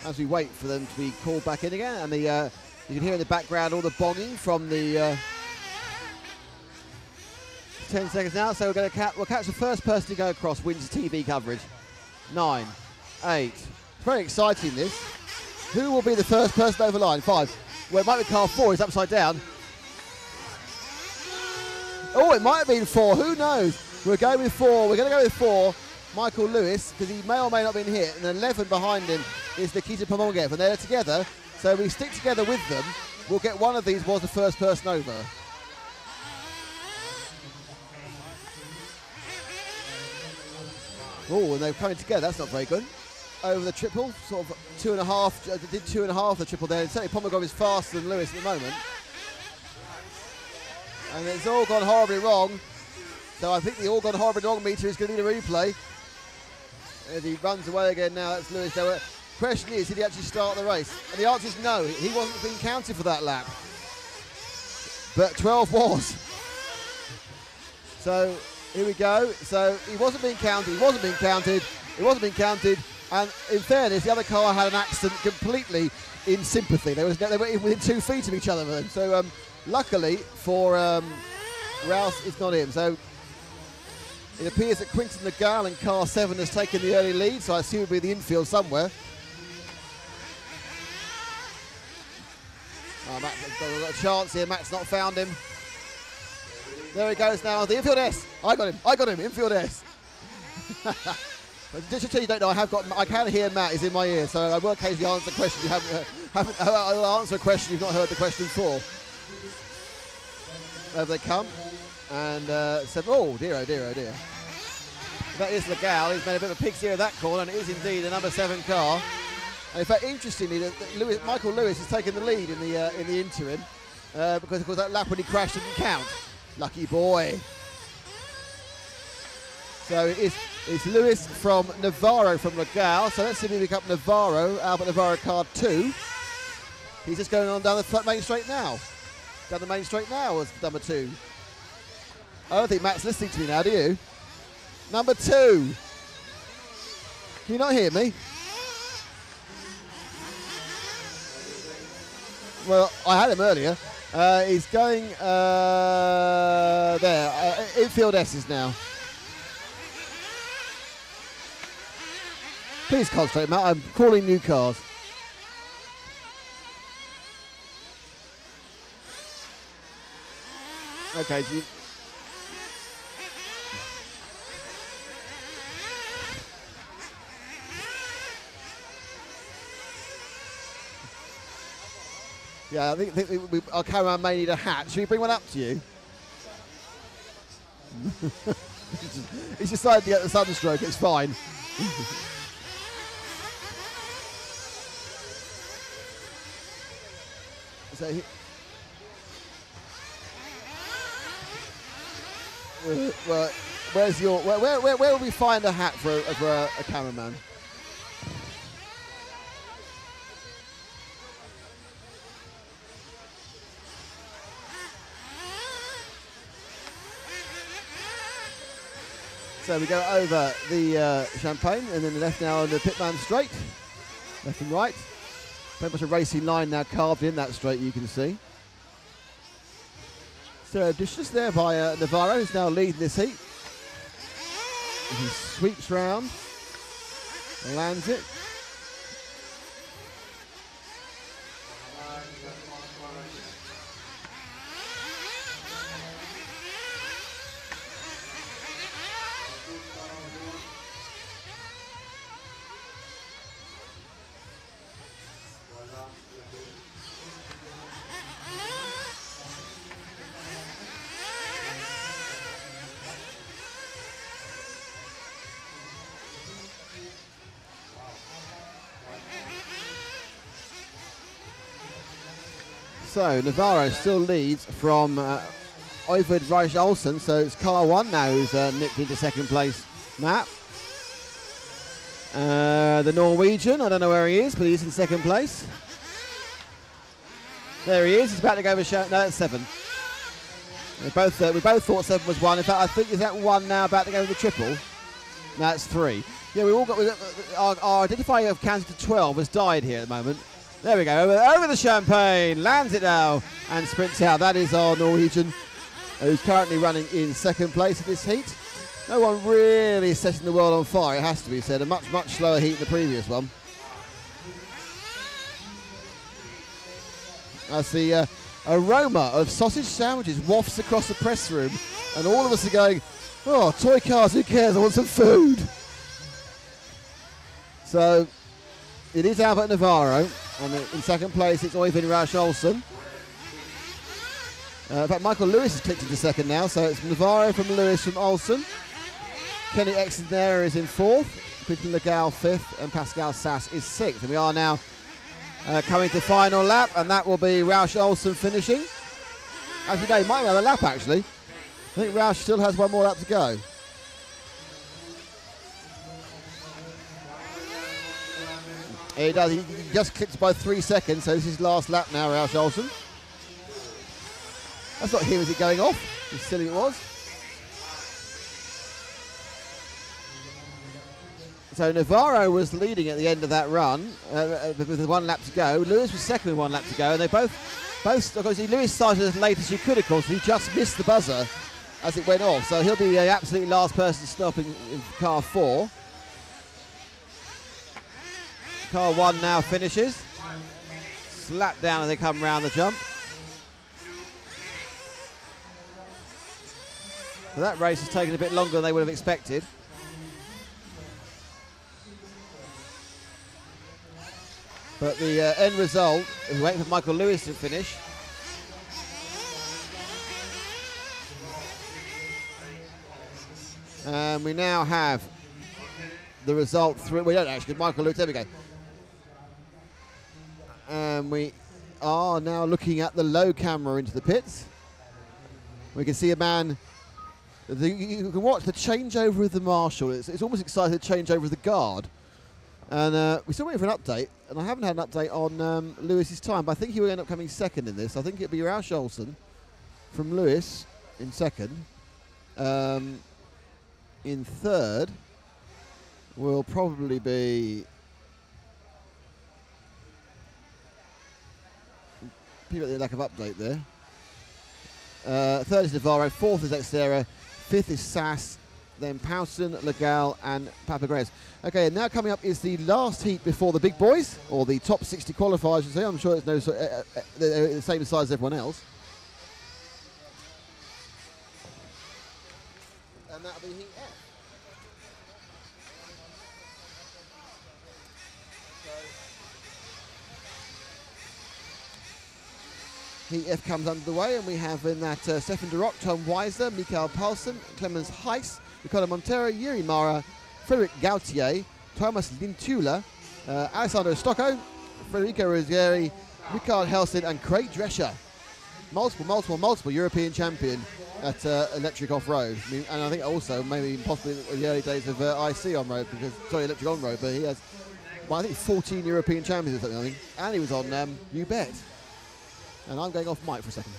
as we wait for them to be called back in again, and the you can hear in the background all the bonging from the 10 seconds now. So we'll catch the first person to go across wins TV coverage. 9, 8. It's very exciting, this. Who will be the first person over line? 5. Well, it might be car 4. It's upside down. Oh, it might have been 4. Who knows? We're going with 4. We're going to go with 4. Michael Lewis, because he may or may not have been hit. And 11 behind him is Nikita Pomogev. And they're together. So if we stick together with them, we'll get one of these was the first person over. Oh, and they're coming together. That's not very good. Over the triple, sort of 2.5. Did 2.5 the triple there. And certainly Pomogev is faster than Lewis at the moment. And it's all gone horribly wrong. So I think the all gone horribly wrong meter is going to need a replay. As he runs away again now, that's Lewis. The question is, did he actually start the race? And the answer is no. He wasn't being counted for that lap. But 12 was. So here we go. So he wasn't being counted. He wasn't being counted. He wasn't being counted. And in fairness, the other car had an accident completely in sympathy. They were within 2 feet of each other. Then. So luckily for Rouse, it's not him. So it appears that Quinton Nagal in car 7 has taken the early lead, so I assume it'll be the infield somewhere. Oh, Matt's got a chance here. Matt's not found him. There he goes now. The infield S. I got him. Infield S. Just to tell you don't know, I can hear Matt. He's in my ear, so I will occasionally answer a question I'll answer a question you've not heard the question for. Over they come. And said, oh dear, oh dear, oh dear. That is Nagal. He's made a bit of a pig's ear of that corner, and it is indeed a number 7 car. And in fact, interestingly, Michael Lewis has taken the lead in the interim because, of course, that lap when he crashed didn't count. Lucky boy. So it's Lewis from Navarro from Nagal. So let's see if we pick up Navarro, Albert Navarro card 2. He's just going on down the main straight now. Down the main straight now was number 2. I don't think Matt's listening to me now, do you? Number 2. Can you not hear me? Well, I had him earlier. He's going there. Infield S's now. Please concentrate, Matt. I'm calling new cars. Okay, yeah, I think our cameraman may need a hat. Should we bring one up to you? He's decided to get the sunstroke. It's fine. So well, where's your where will we find a hat for a cameraman? So we go over the champagne and then the left now on the pitman straight, left and right. Very much a racing line now carved in that straight, you can see. So just there by Navarro, who's now leading this heat. And he sweeps round, lands it. So Navarro still leads from Øyvind Reich Olsen, so it's car 1 now who's nipped into second place, Matt. The Norwegian, I don't know where he is, but he's in second place. There he is, he's about to go over show. No, that's 7. We both thought 7 was 1. In fact, I think, is that 1 now about to go to the triple? No, that's 3. Yeah, we all got, our identifier of counted to 12 has died here at the moment. There we go, over the champagne, lands it now, and sprints out. That is our Norwegian, who's currently running in second place in this heat. No one really setting the world on fire, it has to be said. A much slower heat than the previous one. As the aroma of sausage sandwiches wafts across the press room, and all of us are going, oh, toy cars, who cares, I want some food. So, it is Albert Navarro, and in second place it's Øyvind Reich Olsen. In fact, Michael Lewis has clicked into second now, so it's Navarro from Lewis from Olsen. Kenny Exner is in 4th, Quintin Legal 5th, and Pascal Sass is 6th. And we are now coming to final lap, and that will be Reich Olsen finishing. Actually, no, he might have another lap, actually. I think Reich still has 1 more lap to go. He does, he just clicked by 3 seconds, so this is his last lap now, Reich Olsen. That's not him, is it going off? As silly it was. So Navarro was leading at the end of that run with 1 lap to go. Lewis was second with 1 lap to go, and they both, of course, Lewis started as late as he could, of course, he just missed the buzzer as it went off. So he'll be the absolute last person to stop in car 4. Car 1 now finishes. Slap down as they come round the jump. So that race has taken a bit longer than they would have expected. But the end result, we're waiting for Michael Lewis to finish. And we now have the result through. We don't actually, Michael Lewis, there we go. And we are now looking at the low camera into the pits. We can see a man. You can watch the changeover of the marshal. It's almost exciting to change over the guard. And we're still waiting for an update. And I haven't had an update on Lewis's time, but I think he will end up coming second in this. I think it'll be Reich Olsen from Lewis in second. In third will probably be people at the lack of update there. Third is Navarro, 4th is Exera, 5th is Sass, then Powson, Legal and Papagres. Okay, and now coming up is the last heat before the big boys, or the top 60 qualifiers, I should say. I'm sure it's they're the same size as everyone else. And that'll be heat F. Heat F comes under the way, and we have in that Stefan de Rock, Tom Weiser, Mikael Paulsen, Clemens Heiss, Ricardo Montero, Yuri Mara, Frederic Gautier, Thomas Lintula, Alessandro Stocco, Federico Ruggieri, Richard Helsin, and Craig Drescher. Multiple European champion at electric off-road. I mean, and I think also maybe possibly in the early days of IC on-road, because, sorry, electric on-road, but he has, well, I think 14 European champions or something, I think. And he was on You Bet. And I'm going off mic for a second.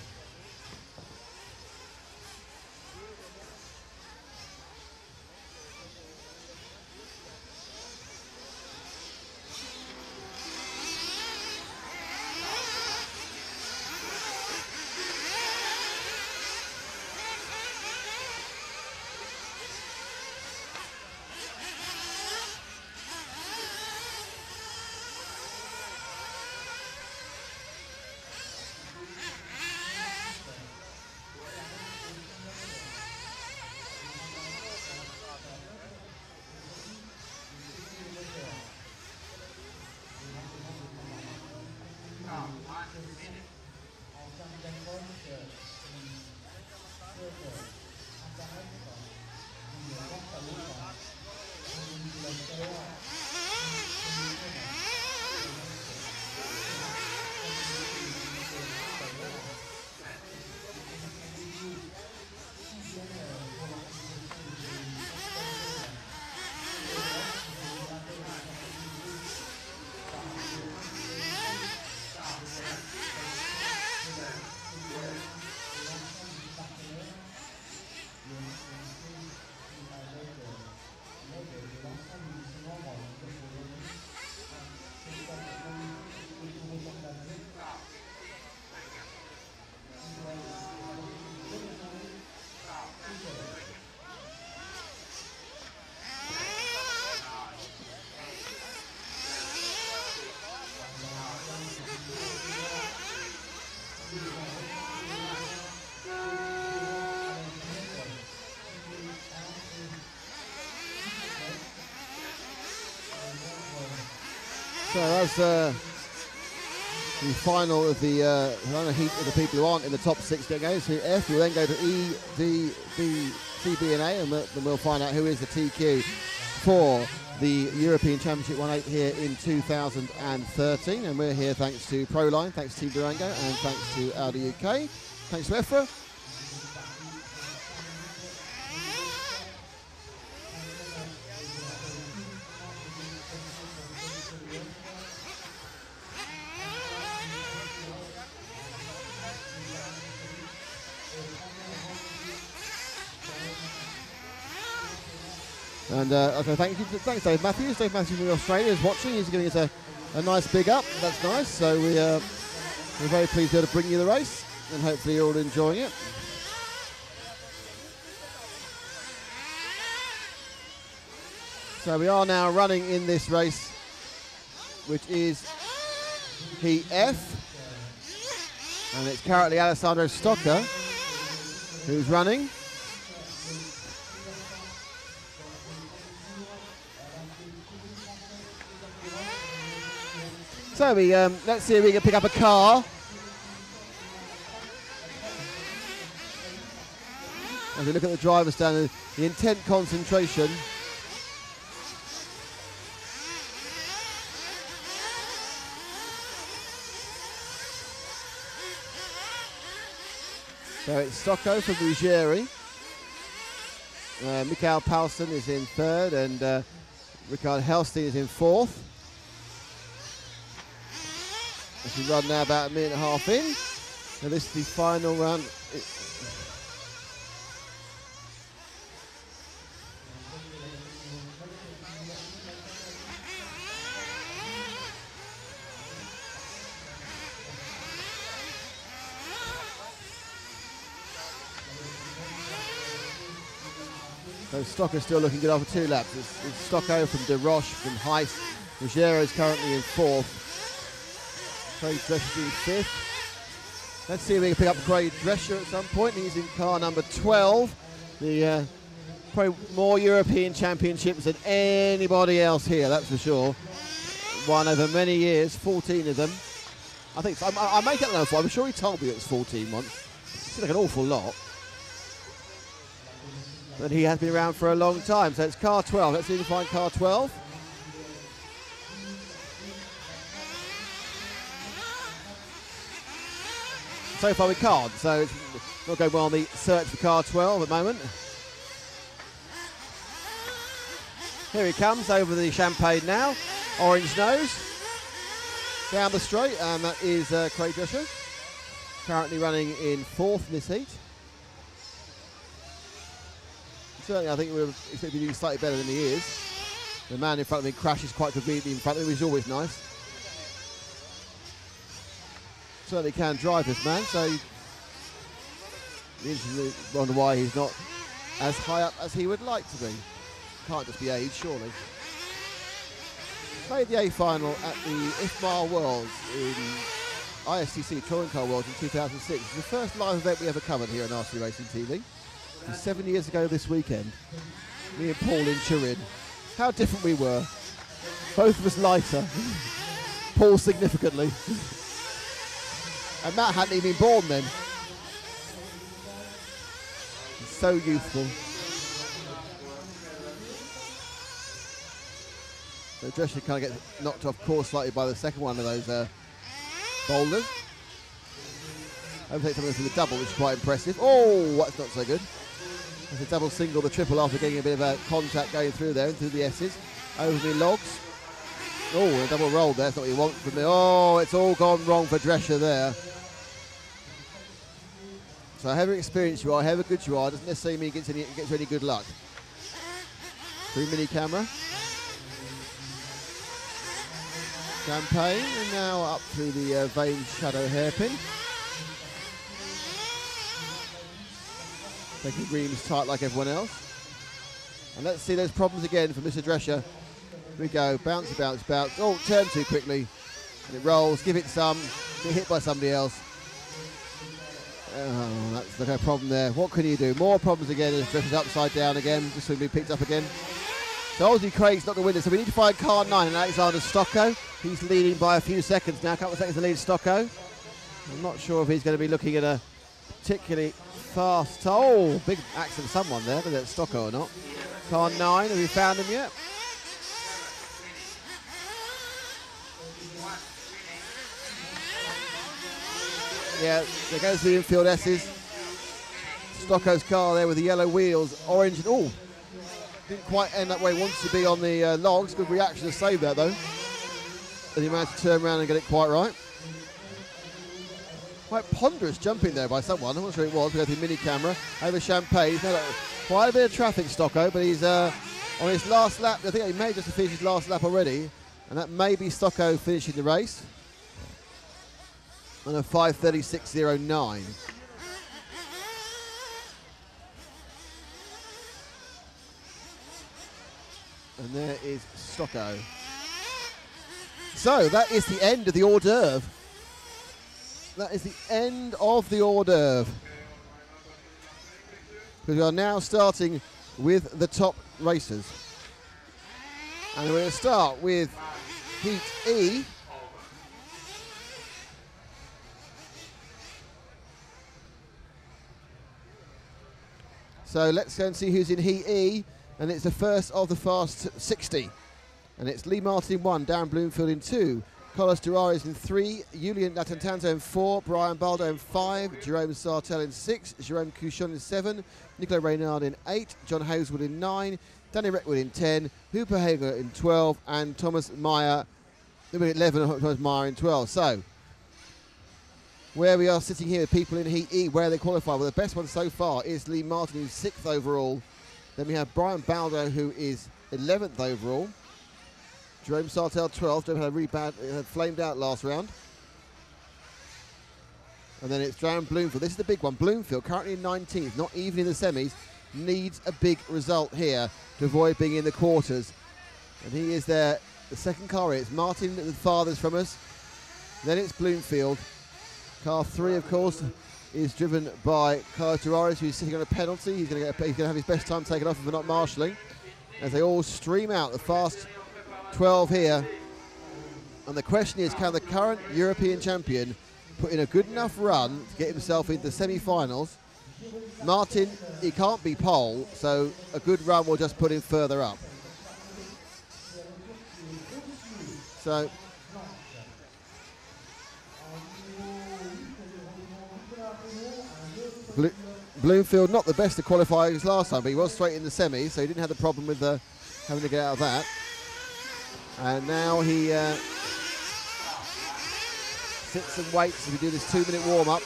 So that's the final of the heat of the people who aren't in the top 6 that goes to F. We'll then go to E, D, B, C, B and A, and then we'll find out who is the TQ for the European Championship 1/8 here in 2013. And we're here thanks to Proline, thanks to Team Durango, and thanks to Audi UK. Thanks to EFRa. And okay, thanks Dave Matthews. Dave Matthews from Australia is watching. He's giving us a nice big up. That's nice. So we're very pleased to be able to bring you the race, and hopefully you're all enjoying it. So we are now running in this race, which is Heat F, and it's currently Alessandro Stocca who's running. So we let's see if we can pick up a car. As we look at the driver stand, the intent concentration. So it's Stocco from Ruggieri. Mikael Paulsen is in 3rd, and Richard Helstein is in 4th. As we run now about a minute and a half in. Now this is the final run. So Stocco's still looking good after 2 laps. It's Stocco from De Roche, from Heiss. Ruggiero is currently in 4th. Craig Drescher in 5th. Let's see if we can pick up Craig Drescher at some point. He's in car number 12. The probably more European Championships than anybody else here, that's for sure. Won over many years, 14 of them. I think so. I make it know. I'm sure he told me it was 14 once. It seems like an awful lot. But he has been around for a long time. So it's car 12. Let's see if we can find car 12. So far we can't, so it's not going well on the search for car 12 at the moment. Here he comes over the champagne now. Orange nose. Down the straight, and that is Craig Drescher. Currently running in 4th in this heat. Certainly I think we were expecting to be slightly better than he is. The man in front of me crashes quite conveniently in front of him, which is always nice. Certainly can drive this man, so you wonder why he's not as high up as he would like to be. Can't just be age, surely. Played the A final at the EFRa Worlds in ISTC Touring Car Worlds in 2006. It's the first live event we ever covered here on RC Racing TV. It was 7 years ago this weekend. Me and Paul in Turin. How different we were. Both of us lighter. Paul significantly. And Matt hadn't even been born then. He's so youthful. So Drescher kind of gets knocked off course slightly by the second one of those boulders. Overtakes someone from the double, which is quite impressive. Oh, that's not so good. There's a double single, the triple after getting a bit of a contact going through there, through the S's. Over the logs. Oh, a double roll there. That's not what you want from me. Oh, it's all gone wrong for Drescher there. So however experienced you are, however good you are, doesn't necessarily mean it gets you any good luck. Through mini camera. Champagne, and now up through the Vane Shadow hairpin. Taking reams tight like everyone else. And let's see those problems again for Mr. Drescher. Here we go, bounce, bounce, bounce. Oh, turn too quickly. And it rolls, give it some, get hit by somebody else. Oh, that's the problem there. What can you do? More problems again as Drescher's upside down again, just to be picked up again. So Aussie Craig's not the winner, so we need to find car 9 and Alexander Stocko. He's leading by a few seconds now, a couple of seconds to lead Stocko. I'm not sure if he's going to be looking at a particularly fast... Oh, big accident of someone there, whether it's Stocko or not. Car 9, have we found him yet? Yeah, there goes the infield S's. Stocko's car there with the yellow wheels, orange, and oh, didn't quite end up where he wants to be on the logs. Good reaction to save that though. And he managed to turn around and get it quite right. Quite ponderous jumping there by someone. I'm not sure it was. We go through mini camera over Champagne. He's had quite a bit of traffic, Stocko, but he's on his last lap. I think he may just have finished his last lap already, and that may be Stocko finishing the race on a 5:36.09. And there is Stocko. So that is the end of the hors d'oeuvre. That is the end of the hors d'oeuvre. Because we are now starting with the top racers. And we're going to start with Heat E. So let's go and see who's in Heat E. And it's the first of the Fast 60. And it's Lee Martin in 1, Darren Bloomfield in 2, Carlos Durares in 3, Julian Latantanzo in 4, Brian Baldo in 5, Jerome Sartell in 6, Jerome Couchon in 7, Nicola Reynard in 8, John Hazelwood in 9, Danny Reckwood in 10, Hooper Hager in 12, and Thomas Meyer in 11, and Thomas Meyer in 12. So, where we are sitting here with people in Heat E, where they qualify, well, the best one so far is Lee Martin, who's 6th overall. Then we have Brian Baldo, who is 11th overall. Jerome Sartell, 12th. Jerome had a really bad, had flamed out last round. And then it's Darren Bloomfield. This is the big one. Bloomfield, currently in 19th, not even in the semis, needs a big result here to avoid being in the quarters. And he is there. The second car is Martin, the farthest from us. Then it's Bloomfield. Car 3, of course, is driven by Carlos Durares, who's sitting on a penalty. He's going to have his best time taken off for not marshalling. As they all stream out, the fast 12 here. And the question is, can the current European champion put in a good enough run to get himself into the semi-finals? Martin, he can't be pole, so a good run will just put him further up. So Bloomfield, not the best of qualifiers last time, but he was straight in the semis, so he didn't have the problem with having to get out of that. And now he sits and waits as we do this 2-minute warm-up.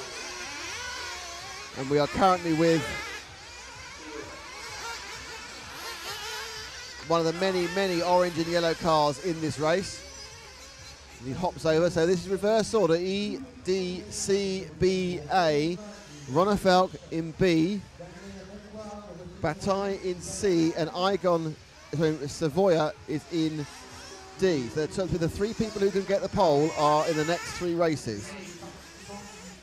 And we are currently with one of the many, many orange and yellow cars in this race. And he hops over, so this is reverse order, E, D, C, B, A. Ronafalk in B, Bataille in C, and Savoya is in D. So the 3 people who can get the pole are in the next 3 races.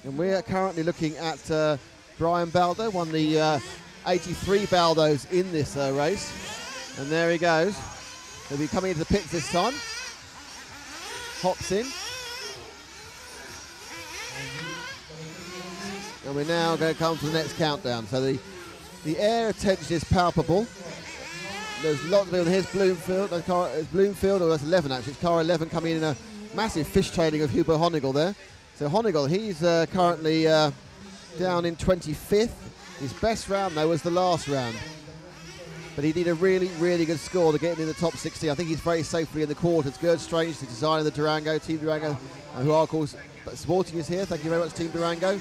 And we are currently looking at Brian Baldo, won the 83 Baldos in this race. And there he goes. He'll be coming into the pits this time. Hops in. And we're now going to come to the next countdown. So the air tension is palpable. There's lots of people. Here's Bloomfield. It's Bloomfield, or that's 11 actually. It's car 11 coming in a massive fish training of Hugo Honigel there. So Honigel, he's currently down in 25th. His best round though was the last round. But he did a really, really good score to get him in the top 60. I think he's very safely in the quarters. Gerd Strange, the designer of the Durango, Team Durango, who are of course supporting us here. Thank you very much, Team Durango.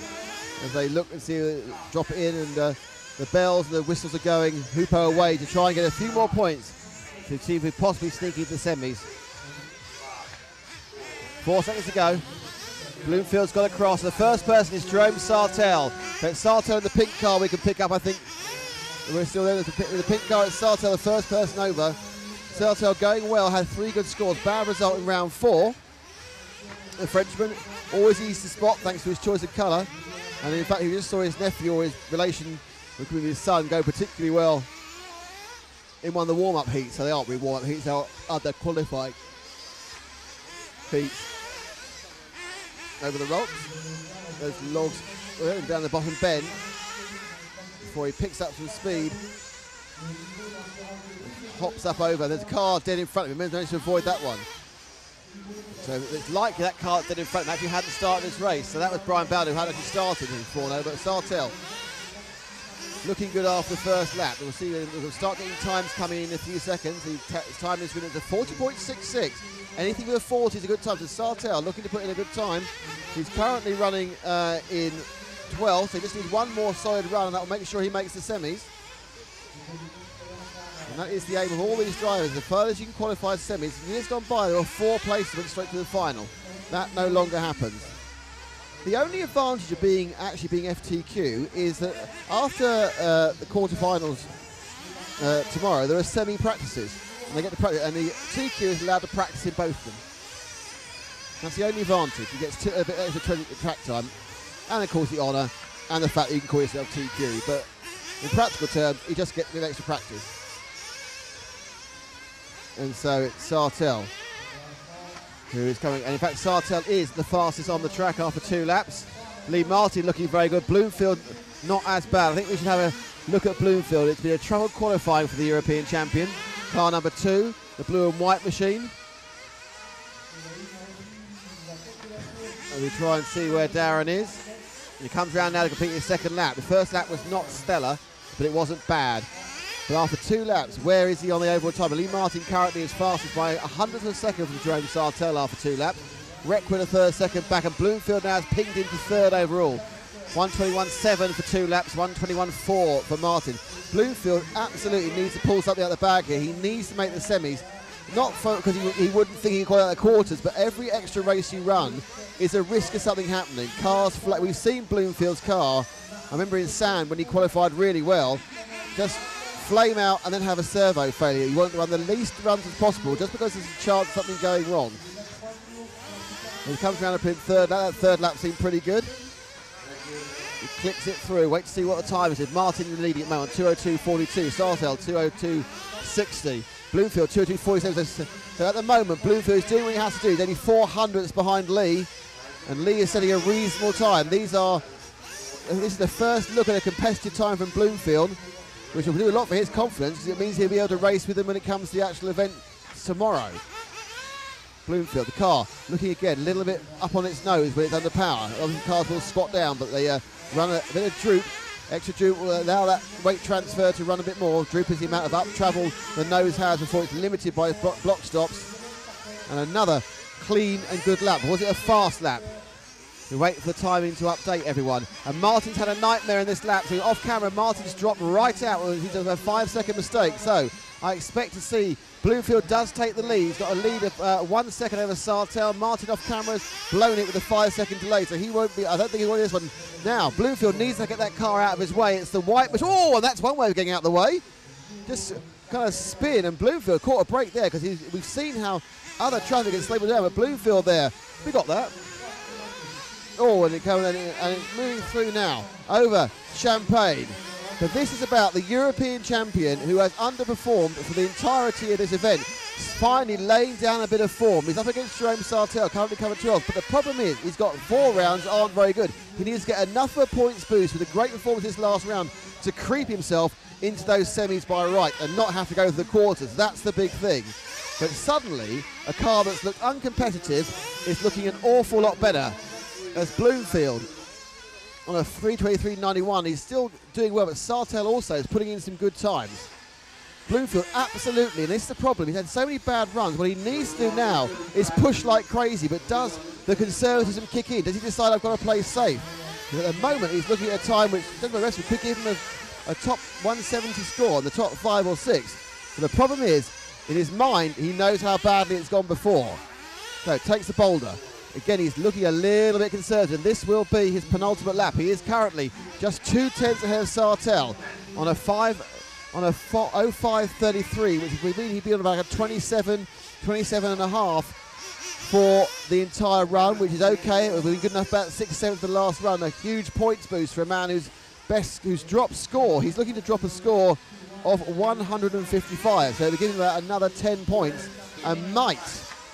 As they look and see drop it in, and the bells and the whistles are going. Hoopo away to try and get a few more points to see if we possibly sneak into the semis. 4 seconds to go. Bloomfield's got across. The first person is Jerome Sartell. So it's Sartell in the pink car we can pick up, I think. We're still there with the pink car. It's Sartell, the first person over. Sartell going well, had 3 good scores. Bad result in round 4. The Frenchman, always easy to spot thanks to his choice of colour. And in fact, he just saw his nephew or his relation with his son go particularly well in one of the warm-up heats, so they aren't really warm-up heats, they are other qualifying heats. Over the rocks, those logs down the bottom bend before he picks up some speed. Hops up over, there's a car dead in front of him, managed to avoid that one. So it's likely that car dead in front of him actually hadn't started this race, so that was Brian Bowden who hadn't actually started in Forno, but Sartell looking good after the first lap. We'll see, we'll start getting times coming in a few seconds. His time is running to 40.66. Anything with a 40 is a good time. So Sartell looking to put in a good time. He's currently running in 12th, so he just needs one more solid run, and that will make sure he makes the semis. And that is the aim of all these drivers. The furthest you can qualify the semis. In years gone by, there were 4 places went straight to the final. That no longer happens. The only advantage of actually being FTQ is that after the quarterfinals tomorrow, there are semi-practices, and they get to practice, and the TQ is allowed to practice in both of them. That's the only advantage. You get a bit extra track time, and of course the honour, and the fact that you can call yourself TQ. But in practical terms, you just get a bit extra practice. And so it's Sartell who is coming, and in fact Sartell is the fastest on the track after 2 laps. Lee Martin looking very good. Bloomfield not as bad. I think we should have a look at Bloomfield. It's been a troubled qualifying for the European champion. Car number 2, the blue and white machine. And we try and see where Darren is. He comes around now to complete his second lap. The first lap was not stellar, but it wasn't bad. But after 2 laps, where is he on the overall time? Lee Martin currently is fastest by 100th of a second from Jerome Sartell after 2 laps. Reckwood a third second back, and Bloomfield now has pinged into third overall. 121.7 for 2 laps, 121.4 for Martin. Bloomfield absolutely needs to pull something out of the bag here. He needs to make the semis. Not because he wouldn't think he could qualify out the quarters, but every extra race you run is a risk of something happening. Cars, we've seen Bloomfield's car. I remember in Sand when he qualified really well, just flame out and then have a servo failure. You want to run the least runs as possible just because there's a chance of something going wrong. When he comes around up in third, that third lap seemed pretty good. He clicks it through. Wait to see what the time is. Martin in the lead at the moment, 2:02.42. Sartell, 2:02.60. Bloomfield, 2:02.47. So at the moment, Bloomfield is doing what he has to do. He's only 400ths behind Lee, and Lee is setting a reasonable time. This is the first look at a competitive time from Bloomfield, which will do a lot for his confidence, because it means he'll be able to race with him when it comes to the actual event tomorrow. Bloomfield, the car, looking again, a little bit up on its nose when it's under power. Obviously cars will squat down, but they run a bit of droop. Extra droop will allow that weight transfer to run a bit more. Droop is the amount of up travel the nose has before it's limited by block stops. And another clean and good lap. Was it a fast lap? We wait for the timing to update everyone. And Martin's had a nightmare in this lap. So off camera, Martin's dropped right out. He does a 5-second mistake. So I expect to see Bloomfield does take the lead. He's got a lead of 1 second over Sartell. Martin off camera has blown it with a 5-second delay. So he won't be, I don't think he will this one. Now, Bloomfield needs to get that car out of his way. It's the white, oh, and that's one way of getting out of the way. Just kind of spin, and Bloomfield caught a break there because we've seen how other traffic gets slowed down, but Bloomfield there, we got that. Oh, and it's moving through now over Champagne. But this is about the European champion who has underperformed for the entirety of this event. Finally laying down a bit of form. He's up against Jerome Sartell, currently covered 12. But the problem is, he's got 4 rounds that aren't very good. He needs to get enough of a points boost with a great performance this last round to creep himself into those semis by right and not have to go to the quarters. That's the big thing. But suddenly, a car that's looked uncompetitive is looking an awful lot better. As Bloomfield on a 3:23.91, he's still doing well, but Sartell also is putting in some good times. Bloomfield, absolutely, and this is the problem. He's had so many bad runs. What he needs to do now is push like crazy, but does the conservatism kick in? Does he decide I've got to play safe? Because at the moment, he's looking at a time which, the rest could give him a top 170 score on the top 5 or 6. But the problem is, in his mind, he knows how badly it's gone before. So, takes the boulder. Again, he's looking a little bit conservative. This will be his penultimate lap. He is currently just 2/10 ahead of Sartell on a 05.33, which would mean he'd be on about a 27 and a half for the entire run, which is okay. It would be good enough about 6/7 of the last run. A huge points boost for a man who's dropped score. He's looking to drop a score of 155. So they're giving him about another 10 points and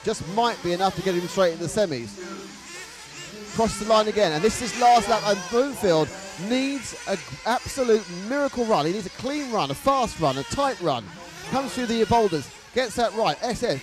just might be enough to get him straight into the semis. Cross the line again, and this is his last lap, and Bloomfield needs an absolute miracle run. He needs a clean run, a fast run, a tight run. Comes through the boulders, gets that right. SS,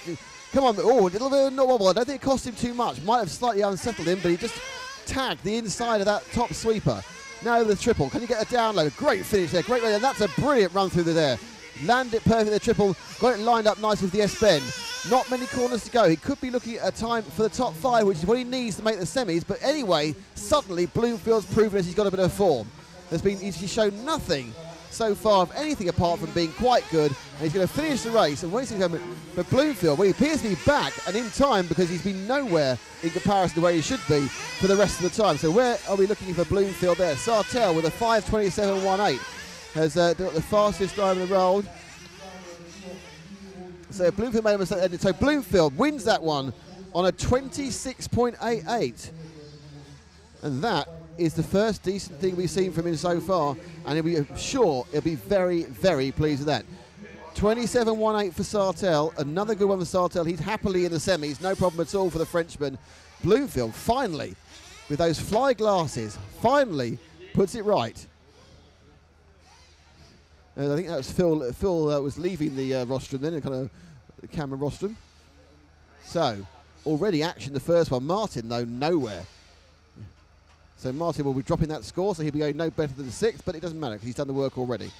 come on, oh, a little bit of wobble. I don't think it cost him too much. Might have slightly unsettled him, but he just tagged the inside of that top sweeper. Now the triple. Can you get a download? Great finish there, great run, and that's a brilliant run through there. Landed it perfectly, the triple, got it lined up nice with the S-bend. Not many corners to go. He could be looking at a time for the top 5, which is what he needs to make the semis. But anyway, suddenly Bloomfield's proven as he's got a bit of form. He's shown nothing so far of anything apart from being quite good. And he's going to finish the race. And when he's going for Bloomfield, well, he appears to be back and in time because he's been nowhere in comparison to where he should be for the rest of the time. So where are we looking for Bloomfield there? Sartell with a 5:27.18 has got the fastest drive in the world. So Bloomfield made a mistake. So Bloomfield wins that one on a 26.88. And that is the first decent thing we've seen from him so far. And he'll be very, very pleased with that. 27.18 for Sartell. Another good one for Sartell. He's happily in the semis. No problem at all for the Frenchman. Bloomfield finally, with those fly glasses, finally puts it right. I think that was Phil. Phil was leaving the rostrum then, kind of the camera rostrum. So, already action the first one. Martin, though, nowhere. So Martin will be dropping that score, so he'll be going no better than the 6th, but it doesn't matter because he's done the work already.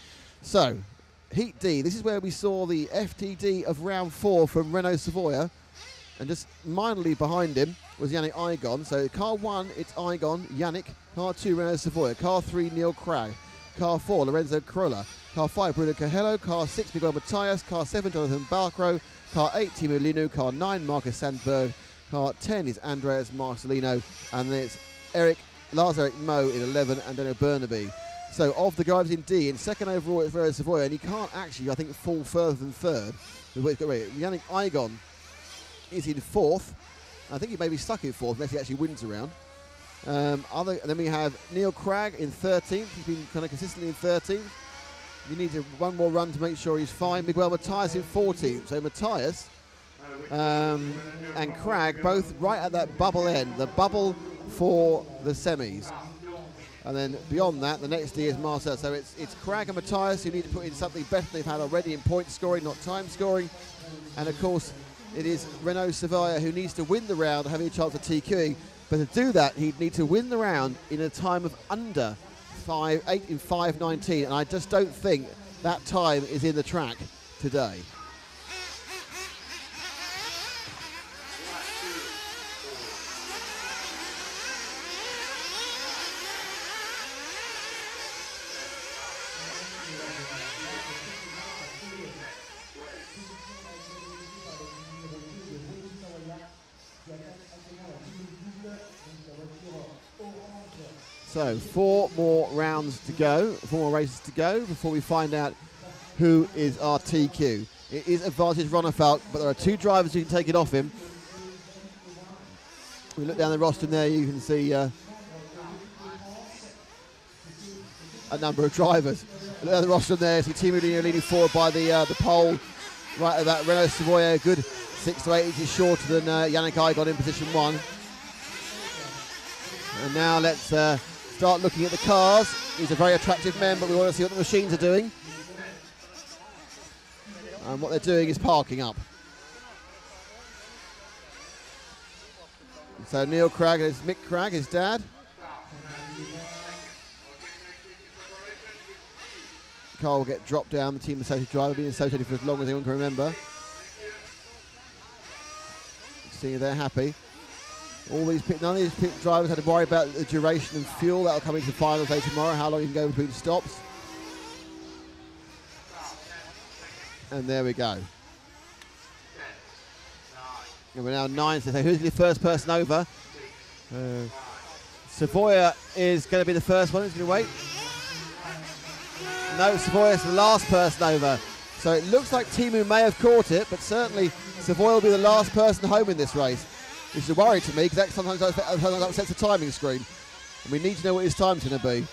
So, Heat D. This is where we saw the FTD of round 4 from Renault Savoia. And just minorly behind him was Yannick Igon. So car 1, it's Igon, Yannick. Car 2, Renault Savoia. Car 3, Neil Cragg. Car 4, Lorenzo Corolla. Car 5, Bruno Cahello. Car 6, Miguel Matthias. Car 7, Jonathan Barcrow. Car 8, Timo Linu. Car 9, Marcus Sandberg. Car 10 is Andreas Marcelino. And then it's Lars-Eric Moe in 11 and Daniel Burnaby. So of the drivers in D, in second overall it's Renault Savoia, and he can't actually, I think, fall further than third. Yannick Igon is in 4th. I think he may be stuck in 4th unless he actually wins around. And then we have Neil Cragg in 13th. He's been kind of consistently in 13th. You need one more run to make sure he's fine. Miguel Matthias in 14th. So Matthias and Cragg both right at that bubble end, the bubble for the semis. And then beyond that, the next D is Marcel. So it's Cragg and Matthias who need to put in something better than they've had already in point scoring, not time scoring. And of course, it is Renault Savoia who needs to win the round, having a chance of TQing. But to do that, he'd need to win the round in a time of under 8 in 5:19. And I just don't think that time is in the track today. So 4 more rounds to go, 4 more races to go before we find out who is our TQ. It is advantage Ronefalk, but there are 2 drivers who can take it off him. We look down the roster there, you can see a number of drivers. Look down the roster there, see Timo Lino leading forward by the pole. Right at that, Renault Savoia, good 6 to 8 inches shorter than Yannick Igon in position 1. And now let's start looking at the cars. These are very attractive men, but we want to see what the machines are doing. And what they're doing is parking up. So Neil Cragg is Mick Cragg, his dad. Car will get dropped down. The team associated driver being associated for as long as anyone can remember. See, they're happy. None of these pit drivers had to worry about the duration of fuel. That'll come into the final day tomorrow, how long you can go between stops. And there we go. And we're now 9, so who's the first person over? Savoia is going to be the first one. Who's going to wait? No, Savoia is the last person over. So it looks like Timu may have caught it, but certainly Savoia will be the last person home in this race. Which is a worry to me, because that sometimes upsets the timing screen. And we need to know what his time's going to be.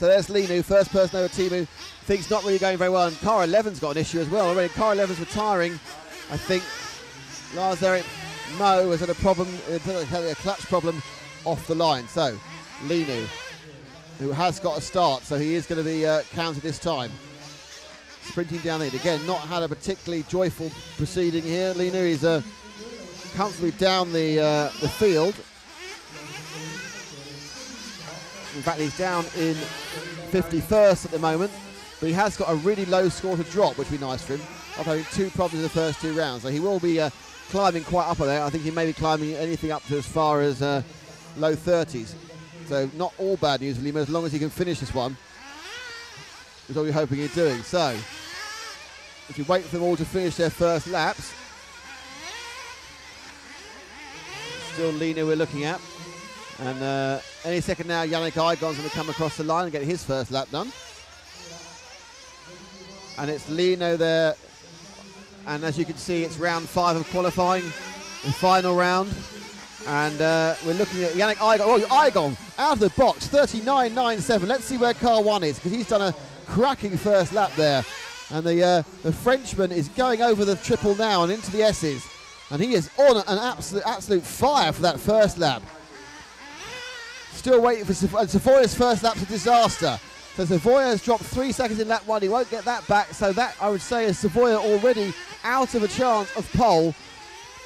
So there's Linu, first person over Timu. Things not really going very well. And car 11's got an issue as well already. Car 11's retiring. I think Lars-Erik Moe has had a problem, had a clutch problem off the line. So Linu, who has got a start, so he is going to be counted this time. Sprinting down the lead. Again, not had a particularly joyful proceeding here. Linu is comfortably down the field. In fact, he's down in 51st at the moment, but he has got a really low score to drop, which would be nice for him, after having 2 problems in the first 2 rounds. So he will be climbing quite up there. I think he may be climbing anything up to as far as low 30s. So not all bad news for Lima, as long as he can finish this one. That's what we're hoping he's doing. So, if you wait for them all to finish their first laps, still Lina we're looking at. And any second now, Yannick Igon's going to come across the line and get his first lap done. And it's Lino there. And as you can see, it's round 5 of qualifying, the final round. And we're looking at Yannick Igon. Oh, Igon out of the box, 39.97. Let's see where car 1 is, because he's done a cracking first lap there. And the Frenchman is going over the triple now and into the S's. And he is on an absolute fire for that first lap. Still waiting for Savoya's first lap's a disaster. So Savoya has dropped 3 seconds in lap 1. He won't get that back. So that, I would say, is Savoya already out of a chance of pole.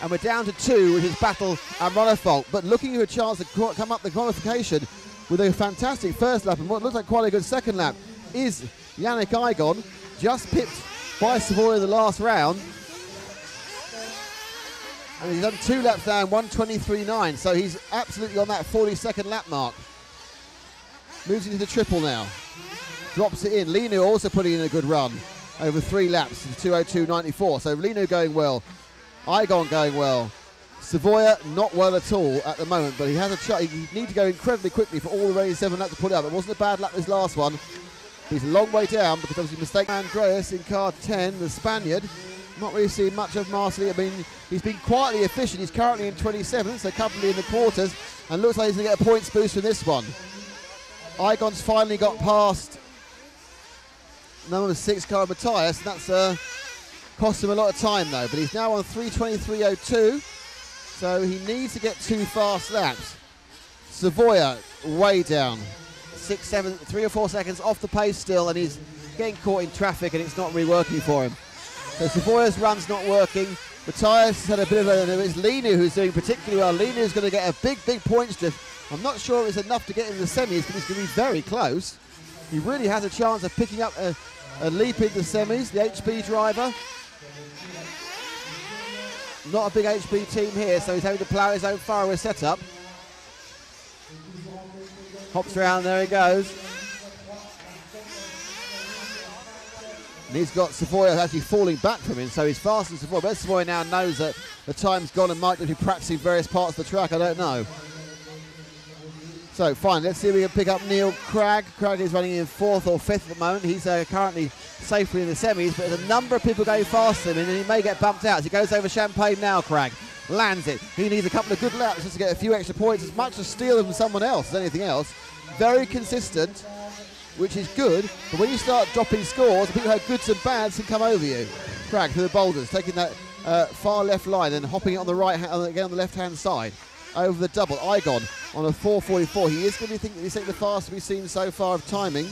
And we're down to 2 with his battle and Monofault. But looking for a chance to come up the qualification with a fantastic first lap and what looks like quite a good second lap is Yannick Igon, just pipped by Savoya in the last round. And he's done 2 laps down, 1:23.9. So he's absolutely on that 42nd lap mark. Moves into the triple now. Drops it in. Linu also putting in a good run over 3 laps, 2:02.94. So Linu going well. Igon going well. Savoya not well at all at the moment, but he has a shot. He needs to go incredibly quickly for all the remaining 7 laps to put it up. It wasn't a bad lap this last one. He's a long way down because obviously mistake Andreas in car 10, the Spaniard. Not really seen much of Marcelli. I mean, he's been quietly efficient. He's currently in 27th, so comfortably in the quarters, and looks like he's going to get a points boost from this one. Igon's finally got past number 6 car Matthias. That's cost him a lot of time though, but he's now on 3:23.02, so he needs to get 2 fast laps. Savoya way down, 3 or 4 seconds off the pace still, and he's getting caught in traffic and it's not really working for him. So Savoya's run's not working. Matthias has had a bit of a, it's Linu who's doing particularly well. Linu's going to get a big points drift. I'm not sure it's enough to get in the semis, but he's going to be very close. He really has a chance of picking up a leap in the semis, the HB driver. Not a big HB team here, so he's having to plough his own furrow setup. Hops around, there he goes. And he's got Savoya actually falling back from him, so he's faster than Savoya. But Savoya now knows that the time's gone and might just be practicing various parts of the track, I don't know. So fine, let's see if we can pick up Neil Cragg. Cragg is running in 4th or 5th at the moment. He's currently safely in the semis, but there's a number of people going faster than him, and he may get bumped out. As he goes over Champagne now, Cragg lands it. He needs a couple of good laps just to get a few extra points, as much to steal them from someone else as anything else. Very consistent, which is good, but when you start dropping scores, people who have goods and bads can come over you. Cragg through the boulders, taking that far left line and hopping it on the right hand, again on the left-hand side. Over the double. Igon on a 4:44. He is going to be thinking he's the fastest we've seen so far of timing.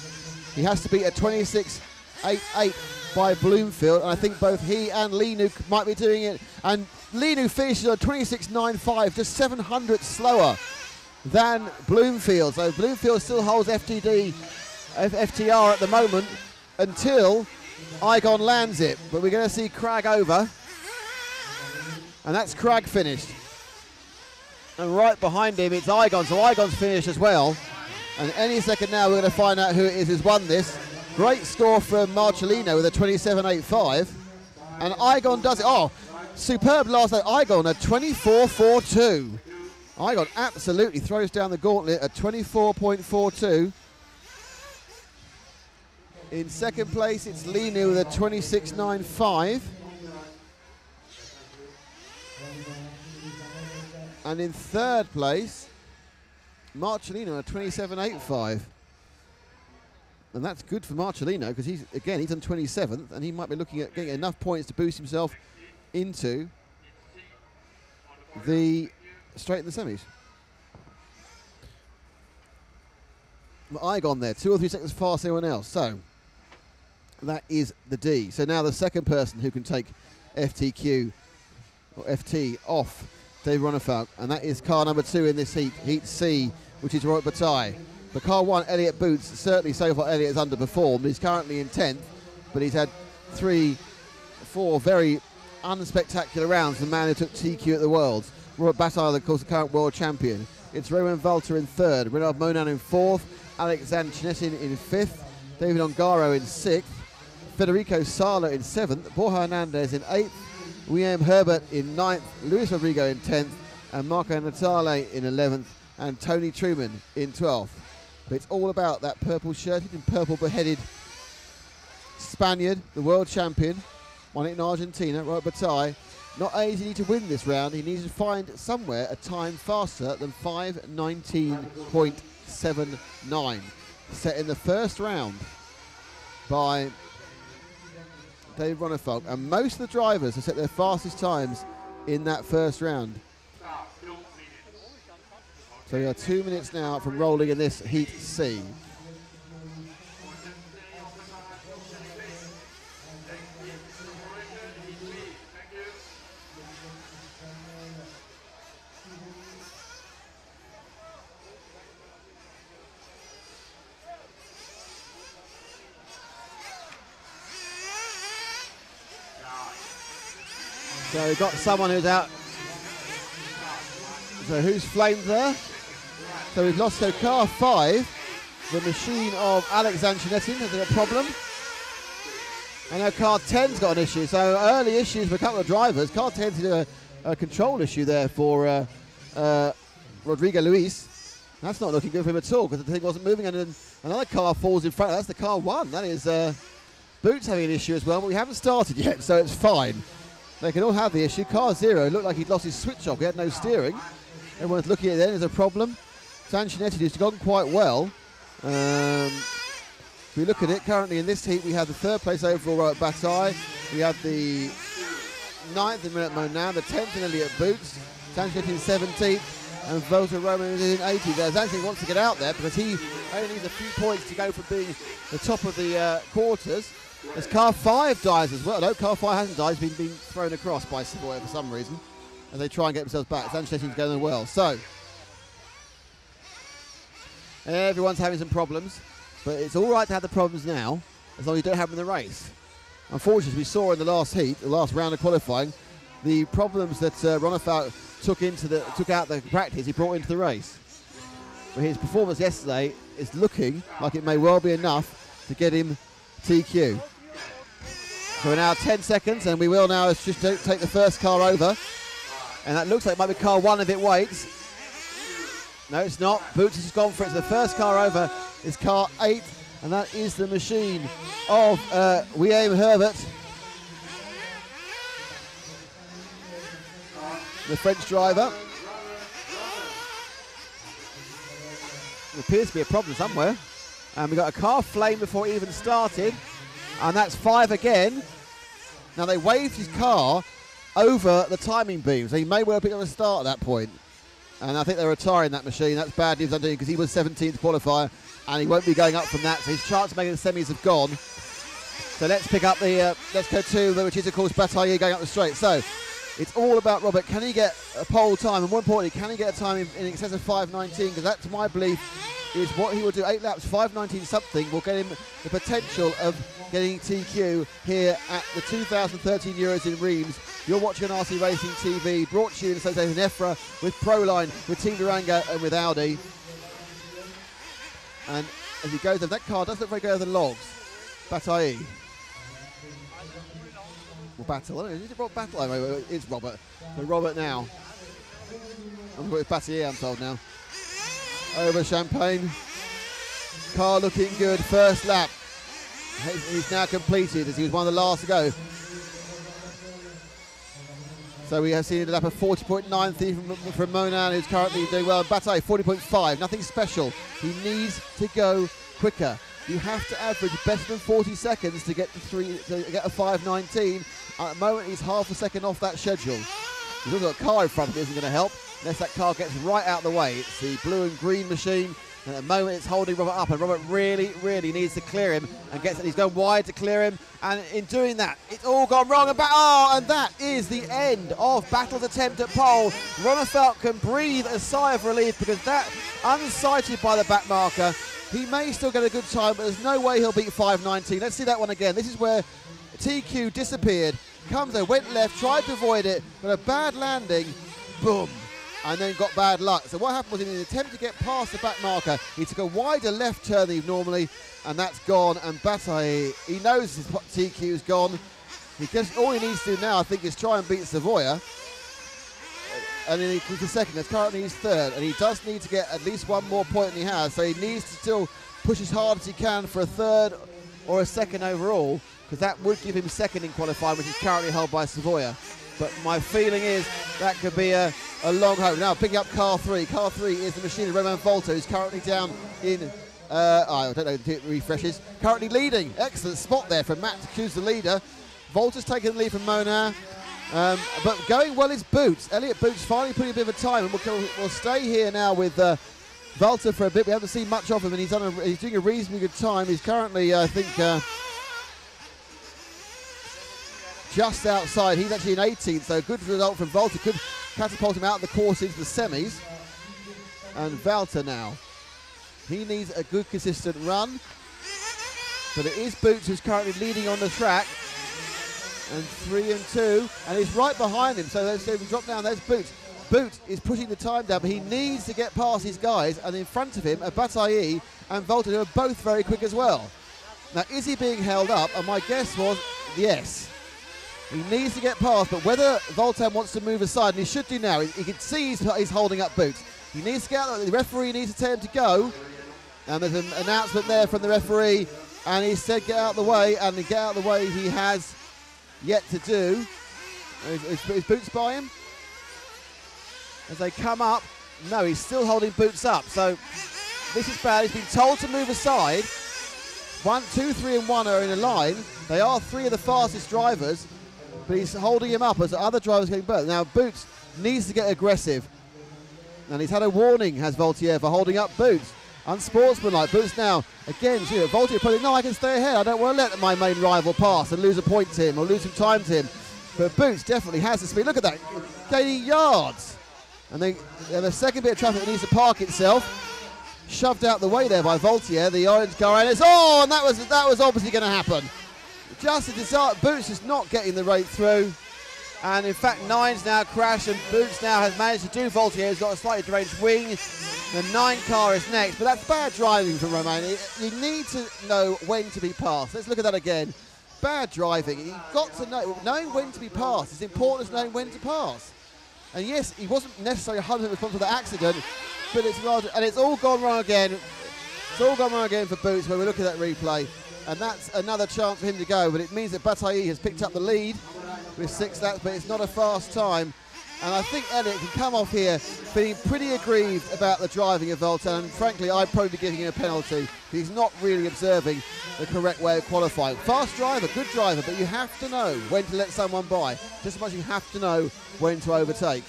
He has to beat a 26.88 by Bloomfield, and I think both he and Linu might be doing it. And Linu finishes on 26.95, just 700 slower than Bloomfield. So Bloomfield still holds FTR at the moment until Igon lands it. But we're going to see Cragg over, and that's Cragg finished. And right behind him, it's Igon. So Igon's finished as well. And any second now, we're going to find out who it is who's won this. Great score from Marcellino with a 27.85. And Igon does it. Oh, superb last night. Igon a 24.42. Igon absolutely throws down the gauntlet at 24.42. In second place, it's Linu with a 26.95. And in third place, Marcellino at 27.85. And that's good for Marcellino because he's on 27th and he might be looking at getting enough points to boost himself into the straight in the semis. Igon there, 2 or 3 seconds faster than anyone else. So that is the D. So now the second person who can take FTQ or FT off David Ronefalk, and that is car number 2 in this heat, Heat C, which is Robert Bataille. For car 1, Elliott Boots, certainly so far Elliott has underperformed. He's currently in 10th, but he's had 3, 4 very unspectacular rounds. The man who took TQ at the Worlds. Robert Bataille, of course, the current world champion. It's Roman Valter in 3rd, Renard Monan in 4th, Alexander Chinetin in 5th, David Ongaro in 6th, Federico Sala in 7th, Borja Hernandez in 8th, William Herbert in 9th, Luis Rodrigo in 10th, and Marco Natale in 11th, and Tony Truman in 12th. But it's all about that purple-shirted and purple-beheaded Spaniard, the world champion, won it in Argentina, Robert Bataille. Not only does he need to win this round, he needs to find somewhere a time faster than 5:19.79, set in the first round by David Ronefalk. And most of the drivers have set their fastest times in that first round. So we are 2 minutes now from rolling in this Heat C. So we've got someone who's out. So who's flamed there? So we've lost car 5, the machine of Alexander Chinetin has got a problem. And now car 10's got an issue. So early issues for a couple of drivers. Car 10's a control issue there for Rodrigo Luis. That's not looking good for him at all because the thing wasn't moving. And then another car falls in front. That's the car 1. That is Boots having an issue as well, but we haven't started yet, so it's fine. They can all have the issue. Car 0 looked like he'd lost his switch off. He had no steering. Everyone's looking at it then. There's a problem. Sanchinetti has gone quite well. If we look at it, currently in this heat, we have the 3rd place overall at Bataille. We have the 9th in Renat Monan, the 10th in Elliott Boots, Sanchinetti in 17th, and Volta Roman is in 18th. Sanchinetti wants to get out there because he only needs a few points to go from being the top of the quarters. As car 5 dies as well. No, car 5 hasn't died. He's been thrown across by Savoy for some reason as they try and get themselves back. Sanchez going well. So, everyone's having some problems, but it's all right to have the problems now as long as you don't have them in the race. Unfortunately, we saw in the last heat, the last round of qualifying, the problems that Ronefalk took out the practice, he brought into the race. But his performance yesterday is looking like it may well be enough to get him TQ. So we're now 10 seconds, and we will now just take the first car over. And that looks like it might be car 1 if it waits. No, it's not. Boots has gone for it. So the first car over is car 8, and that is the machine of William Herbert, the French driver. There appears to be a problem somewhere. And we got a car flame before it even started, and that's 5 again. Now they waved his car over the timing beam, so he may well pick up a start at that point. And I think they're retiring that machine. That's bad news indeed because he was 17th qualifier, and he won't be going up from that. So his chance of making the semis have gone. So let's pick up the let's go to which is of course Bataille going up the straight. So it's all about Robert. Can he get a pole time, and more importantly, can he get a time in excess of 5:19? Because that, to my belief, is what he will do. 8 laps, 5:19 something will get him the potential of getting TQ here at the 2013 Euros in Reims. You're watching RC Racing TV, brought to you in association with EFRa, with Proline, with Team Durango, and with Audi. And as he goes, that car does look very good over the logs. Bataille. Well, Battle. Is it Robert Battle? Oh, it's Robert. So Robert now. I'm with Bataille, I'm told now. Over Champagne. Car looking good. First lap. He's now completed as he was one of the last to go. So we have seen a lap of 40.93 from Monan, who's currently doing well. Bataille 40.5. Nothing special. He needs to go quicker. you have to average better than 40 seconds to get to get a 5:19. At the moment, he's half a second off that schedule. He's also got a car in front of him, isn't going to help unless that car gets right out of the way. It's the blue and green machine. And at the moment, it's holding Robert up, and Robert really, really needs to clear him and gets it. He's going wide to clear him, and in doing that, it's all gone wrong. And and that is the end of Battle's attempt at pole. Ronnefeld can breathe a sigh of relief because that, unsighted by the back marker, he may still get a good time, but there's no way he'll beat 5:19. Let's see that one again. This is where TQ disappeared, comes there, went left, tried to avoid it, but a bad landing, boom. And then got bad luck. So what happened was, in an attempt to get past the back marker, he took a wider left turn than normally, and that's gone. And Bataille, he knows his TQ's gone. All he needs to do now, I think, is try and beat Savoia. And then he's a second. That's currently his third, and he does need to get at least one more point than he has. So he needs to still push as hard as he can for a third or a second overall, because that would give him second in qualifying, which is currently held by Savoia. But my feeling is that could be a long hope. Now picking up car 3. Car 3 is the machine of Romain Volta, who's currently down in, I don't know, it refreshes. Currently leading. Excellent spot there from Matt to choose the leader. Volta's taking the lead from Mona. But going well is Boots. Elliot Boots finally putting a bit of a time, and we'll stay here now with Volta for a bit. We haven't seen much of him, and he's doing a reasonably good time. He's currently, I think, just outside. He's actually in 18th, so a good result from Volta. Could catapult him out of the course into the semis. And Volta now, he needs a good consistent run, but it is Boots who's currently leading on the track, and 3 and 2, and he's right behind him. So if we drop down, there's Boots. Boots is pushing the time down, but he needs to get past his guys, and in front of him are Bataille and Volta, who are both very quick as well. Now, is he being held up? And my guess was yes. He needs to get past, but whether Volta wants to move aside, and he should do now, he can see he's holding up Boots. He needs to get out, the referee needs to tell him to go, and there's an announcement there from the referee, and he said get out of the way, and to get out of the way he has yet to do. Is Boots by him? As they come up, no, he's still holding Boots up, so this is bad. He's been told to move aside. 1, 2, 3 and 1 are in a line. They are 3 of the fastest drivers, but he's holding him up as the other drivers getting burnt. Now Boots needs to get aggressive, and he's had a warning, has Voltaire, for holding up Boots. Unsportsmanlike. Boots now again. Voltaire probably, no, I can stay ahead. I don't want to let my main rival pass and lose a point to him or lose some time to him. But Boots definitely has the speed. Look at that, gaining yards. And then the second bit of traffic that needs to park itself, shoved out the way there by Voltaire, the orange car, and it's and that was obviously going to happen. Just a disaster. Boots is not getting the rate through, and in fact 9's now crashed, and Boots now has managed to do Voltaire. He's got a slightly deranged wing. The 9 car is next, but that's bad driving from Romain. You need to know when to be passed. Let's look at that again. Bad driving. You've got to know, knowing when to be passed is important as knowing when to pass. And yes, he wasn't necessarily 100% responsible for the accident, but it's all gone wrong again. It's all gone wrong again for Boots when we look at that replay. And that's another chance for him to go, but it means that Bataille has picked up the lead with 6 laps, but it's not a fast time. And I think Elliott can come off here being pretty aggrieved about the driving of Volta, and frankly, I'd probably be giving him a penalty. He's not really observing the correct way of qualifying. Fast driver, good driver, but you have to know when to let someone by, just as much as you have to know when to overtake.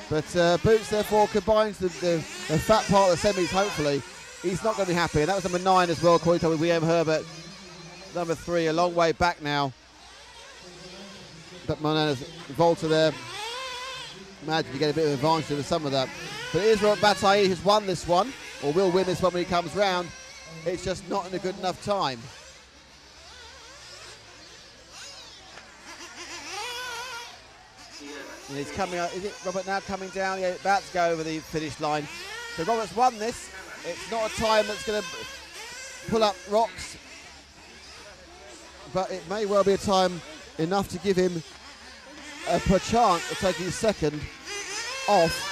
But Boots, therefore, combines the fat part of the semis, hopefully. He's not going to be happy, and that was number 9 as well, according to William Herbert. Number 3, a long way back now. But Mona's Volta there. Imagine you get a bit of advantage over some of that. But it is Robert Bataille who's won this one, or will win this one when he comes round. It's just not in a good enough time. And he's coming out. Is it Robert now coming down? Yeah, about to go over the finish line. So Robert's won this. It's not a time that's going to pull up rocks, but it may well be a time enough to give him a chance of taking second off.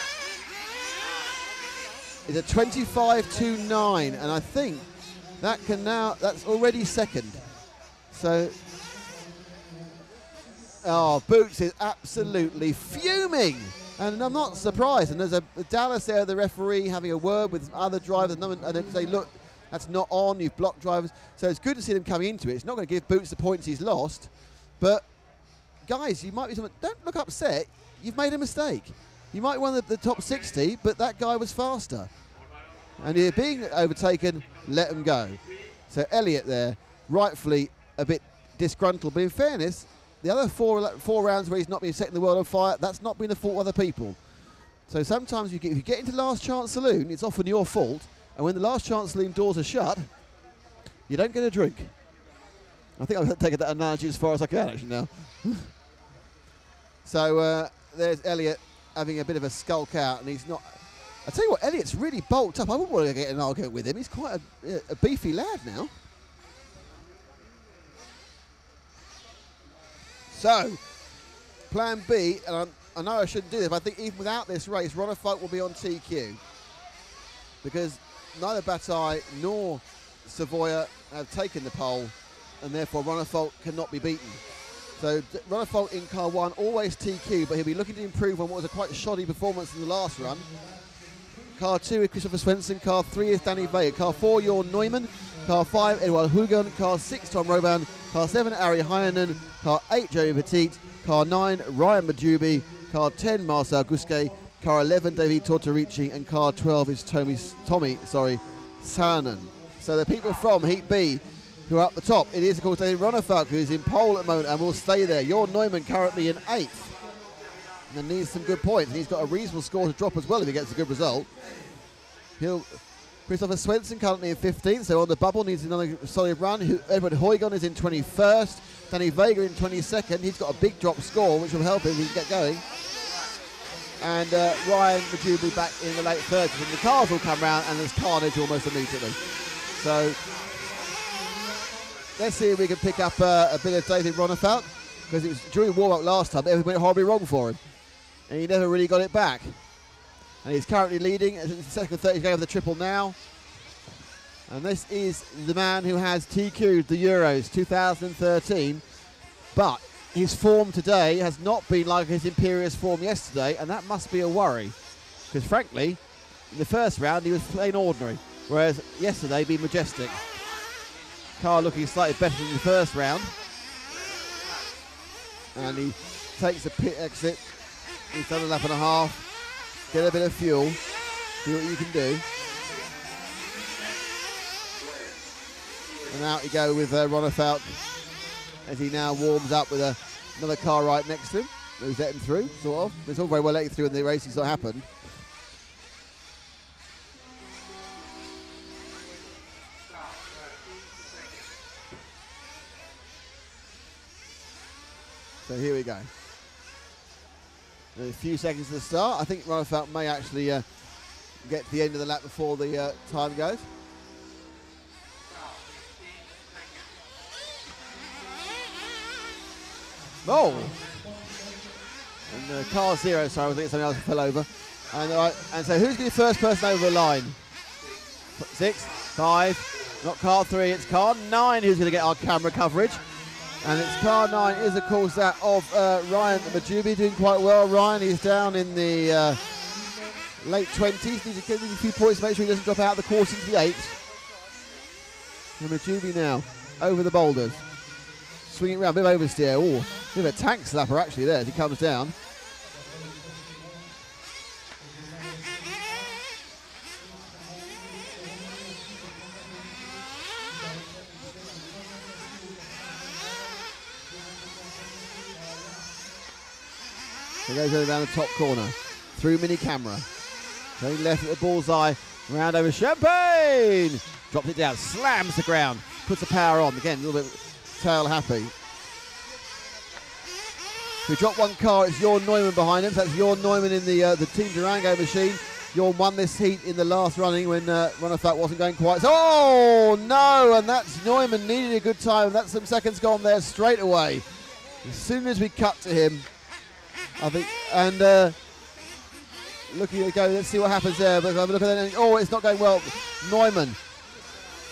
It's a 25.29, and I think that can now, that's already second. So, Boots is absolutely fuming, and I'm not surprised. And there's a Dallas there, the referee, having a word with other drivers, and they look, That's not on. You've blocked drivers. So it's good to see them coming into it. It's not going to give Boots the points he's lost. But, guys, you might be something. Don't look upset. You've made a mistake. You might win the top 60, but that guy was faster. And you're being overtaken, let him go. So Elliott there, rightfully a bit disgruntled. But in fairness, the other four rounds where he's not been setting the world on fire, that's not been the fault of other people. So sometimes if you get into last chance saloon, it's often your fault. And when the last chance saloon doors are shut, you don't get a drink. I think I've taken that analogy as far as I can actually now. So there's Elliott having a bit of a skulk out, and he's not. I tell you what, Elliott's really bulked up. I wouldn't want to get in an argument with him. He's quite a beefy lad now. So, plan B, and I know I shouldn't do this, but I think even without this race, Ronnefolk will be on TQ. Because neither Bataille nor Savoia have taken the pole, and therefore Ronnefolk cannot be beaten. So Ronnefolk in car 1, always TQ, but he'll be looking to improve on what was a quite shoddy performance in the last run. Car 2 is Christopher Svensson, car 3 is Danny Vega, car 4 Jorn Neumann, car 5 Edouard Hugon, car 6 Tom Roban, car 7 Ari Heinen, car 8 Joey Petit, car 9 Ryan Majubi, car 10 Marcel Gusquet, car 11 David Tortorici, and car 12 is Tommy Saarinen. So the people from Heat B who are up the top, it is of course David Ronnefolk who's in pole at the moment and will stay there. Jorn Neumann currently in 8th. And needs some good points. And he's got a reasonable score to drop as well if he gets a good result. Christopher Svensson currently in 15th, so on the bubble, needs another solid run. Edward Huygon is in 21st. Danny Vega in 22nd. He's got a big drop score, which will help him if he can get going. And Ryan Majubi back in the late 30s. And the cars will come round, and there's carnage almost immediately. So let's see if we can pick up a bit of David Ronnefolk, because it was during warm-up last time, everything went horribly wrong for him. And he never really got it back. And he's currently leading. Second 30, he's going over the triple now. And this is the man who has TQ'd the Euros 2013. But his form today has not been like his imperious form yesterday, and that must be a worry. Because frankly, in the first round he was plain ordinary, whereas yesterday he'd been majestic. Car looking slightly better than the first round. And he takes a pit exit. He's done a lap and a half. Get a bit of fuel. See what you can do. And out you go with Ronnefolk as he now warms up with another car right next to him. Who's letting through, sort of. It's all very well letting through in the racing's not happened. So here we go. A few seconds to the start. I think Ronnefolk may actually get to the end of the lap before the time goes. Oh! And car 0, sorry, I think something else fell over. And so who's going to be the first person over the line? 6, 5, not car 3, it's car 9 who's going to get our camera coverage. And it's car 9 is, of course, that of Ryan Majubi, doing quite well. Ryan is down in the late 20s. Needs to get a few points to make sure he doesn't drop out of the course into the 8th. And Majubi now over the boulders. Swinging around, a bit of oversteer. Oh, a bit of a tank slapper actually there as he comes down. So he goes over down the top corner, through mini camera. Going left at the bullseye, round over Champagne! Drops it down, slams the ground, puts the power on. Again, a little bit tail happy. We dropped one car, it's Jorn Neumann behind him. So that's Jorn Neumann in the Team Durango machine. Jorn won this heat in the last running when Ronnefolk wasn't going quite. So, oh no, and that's Neumann needed a good time. And that's some seconds gone there straight away. As soon as we cut to him, I think, and looking to go, let's see what happens there. But have a look at that. Oh, it's not going well. Neumann,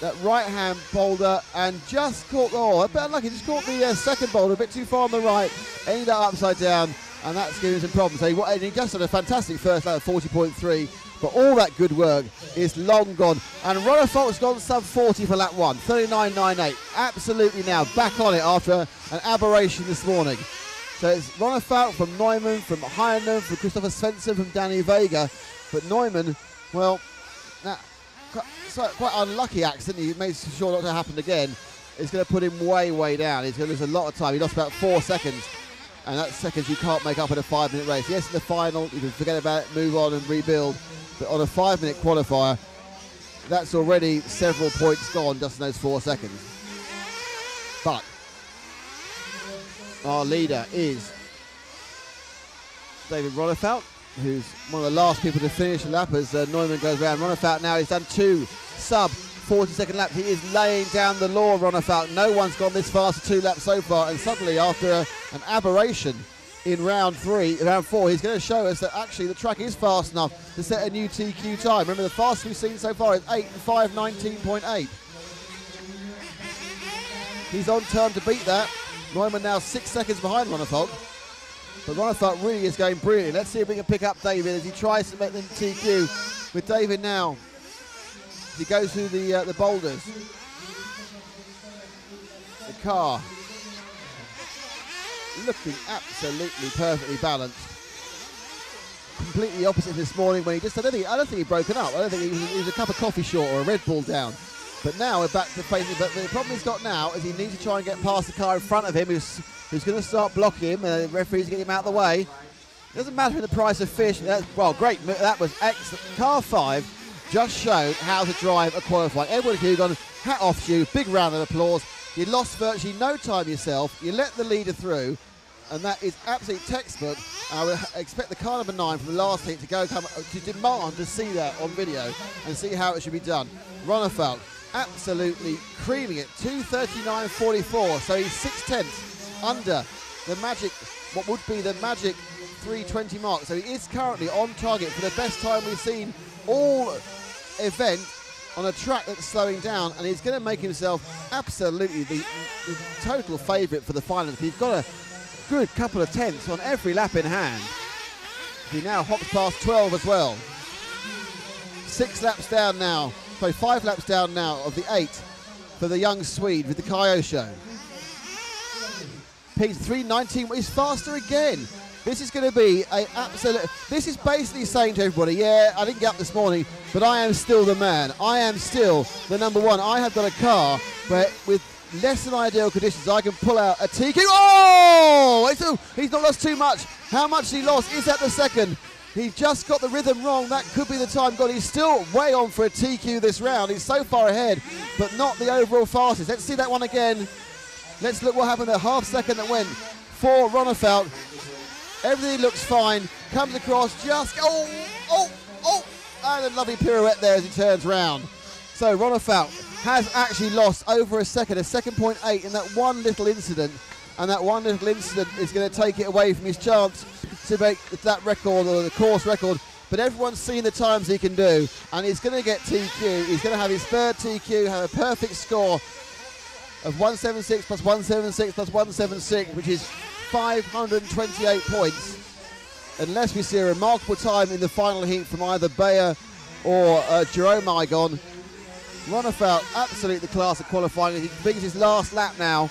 that right hand boulder, and just caught, oh, a bit unlucky, just caught the second boulder a bit too far on the right, ended up upside down, and that's giving him some problems. So he just had a fantastic first lap of 40.3, But all that good work is long gone. And Ronnefeldt's gone sub 40 for lap 1, 39.98. Absolutely now back on it after an aberration this morning. So it's Ronnefeldt from Neumann, from Heinen, from Christopher Svensson, from Danny Vega. But Neumann, well, quite unlucky accident. He made sure not to happen again. It's going to put him way, way down. He's going to lose a lot of time. He lost about 4 seconds. And that's seconds you can't make up in a 5-minute race. Yes, in the final, you can forget about it, move on and rebuild. But on a 5-minute qualifier, that's already several points gone just in those 4 seconds. But our leader is David Ronnefeldt, who's one of the last people to finish a lap as Neumann goes around. Ronnefeldt now, he's done 2 sub 40-second laps. He is laying down the law, Ronnefeldt. No one's gone this fast for 2 laps so far, and suddenly after an aberration in round 4, he's going to show us that actually the track is fast enough to set a new TQ time. Remember, the fastest we've seen so far is 8:05.19.8. He's on turn to beat that. Neumann now 6 seconds behind Ronnefeldt. But Ronnefeldt really is going brilliantly. Let's see if we can pick up David as he tries to make the TQ. With David now, he goes through the boulders. The car looking absolutely perfectly balanced. Completely opposite this morning when he just, I don't think he'd broken up. I don't think he was a cup of coffee short or a Red Bull down. But now we're back to facing, but the problem he's got now is he needs to try and get past the car in front of him who's going to start blocking him. The referee's getting him out of the way. It doesn't matter the price of fish. Well, great, that was excellent. Car 5 just showed how to drive a qualifying. Edward Hugon, hat off to you, big round of applause. You lost virtually no time yourself. You let the leader through, and that is absolute textbook. I would expect the car number 9 from the last heat to demand to see that on video and see how it should be done. Ronnefeldt absolutely creaming it, 2:39.44, so he's 6/10 under the magic, what would be the magic 3:20 mark. So he is currently on target for the best time we've seen all event on a track that's slowing down, and he's going to make himself absolutely the total favourite for the final. He's got a good couple of tenths on every lap in hand. He now hops past 12 as well. 6 laps down now, sorry, 5 laps down now of the 8 for the young Swede with the Kyosho. Pigs 3:19 is faster again. This is going to be a absolute. This is basically saying to everybody, yeah, I didn't get up this morning, but I am still the man. I am still the number 1. I have got a car where, with less than ideal conditions, I can pull out a TQ. Oh! He's not lost too much. How much he lost? Is that the second? He just got the rhythm wrong. That could be the time gone. He's still way on for a TQ this round. He's so far ahead, but not the overall fastest. Let's see that one again. Let's look what happened. The half second that went for Ronnefeldt. Everything looks fine. Comes across just, and a lovely pirouette there as he turns round. So Ronnefeldt has actually lost over a second, 2.8 in that one little incident. And that one little incident is going to take it away from his chance to make that record, or the course record. But everyone's seen the times he can do, and he's going to get TQ. He's going to have his 3rd TQ, have a perfect score of 176 plus 176 plus 176, which is 528 points, unless we see a remarkable time in the final heat from either Bayer or Jerome Igon. Ronnefeldt, absolutely the class of qualifying. He brings his last lap now.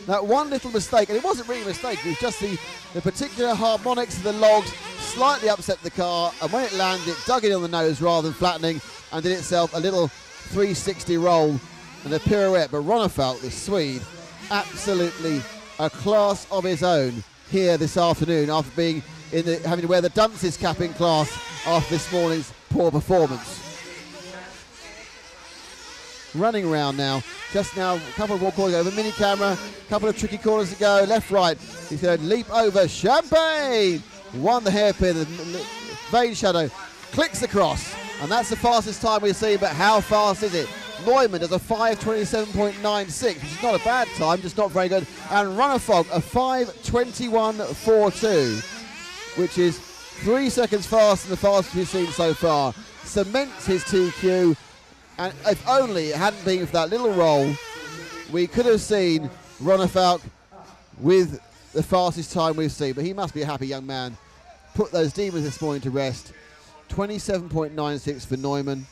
That one little mistake, and it wasn't really a mistake, it was just the particular harmonics of the logs slightly upset the car, and when it landed, it dug it on the nose rather than flattening, and did itself a little 360 roll and a pirouette. But Ronnefeldt, the Swede, absolutely a class of his own here this afternoon, after being having to wear the dunce's cap in class after this morning's poor performance. Running around now, just now, a couple of more corners over, mini camera, a couple of tricky corners to go, left, right. He's going to leap over Champagne. Won the hairpin, the Vane Shadow clicks across, and that's the fastest time we've seen, but how fast is it? Neumann does a 5:27.96, which is not a bad time, just not very good. And Ronnefeldt a 5:21.42, which is 3 seconds faster than the fastest we've seen so far. Cements his TQ, and if only it hadn't been for that little roll, we could have seen Ronnefeldt with the fastest time we've seen. But he must be a happy young man. Put those demons this morning to rest. 27.96 for Neumann.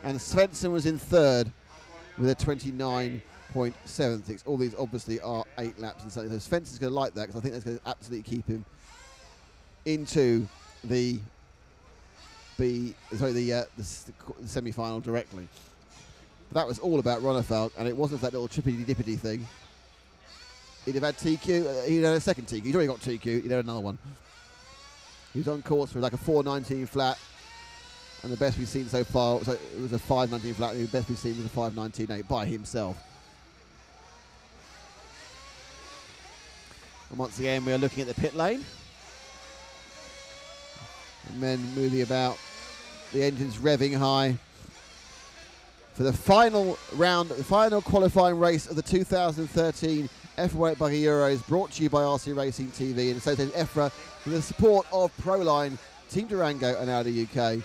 And Svensson was in third with a 29.76. All these obviously are 8 laps and something. So Svensson's going to like that because I think that's going to absolutely keep him into the semi-final directly. But that was all about Ronnefeld, and it wasn't that little trippity-dippity thing. He'd have had TQ, he'd had a second TQ. He'd already got TQ, he'd had another one. He was on course for like a 4.19 flat, and the best we've seen so far, so it was a 5.19 flat, and the best we've seen was a 5.19.8 by himself. And once again, we are looking at the pit lane. And then moving about, the engines revving high for the final round, the final qualifying race of the 2013 EFRa Euros, brought to you by RC Racing TV and associated EFRa with the support of Proline, Team Durango and Audi UK.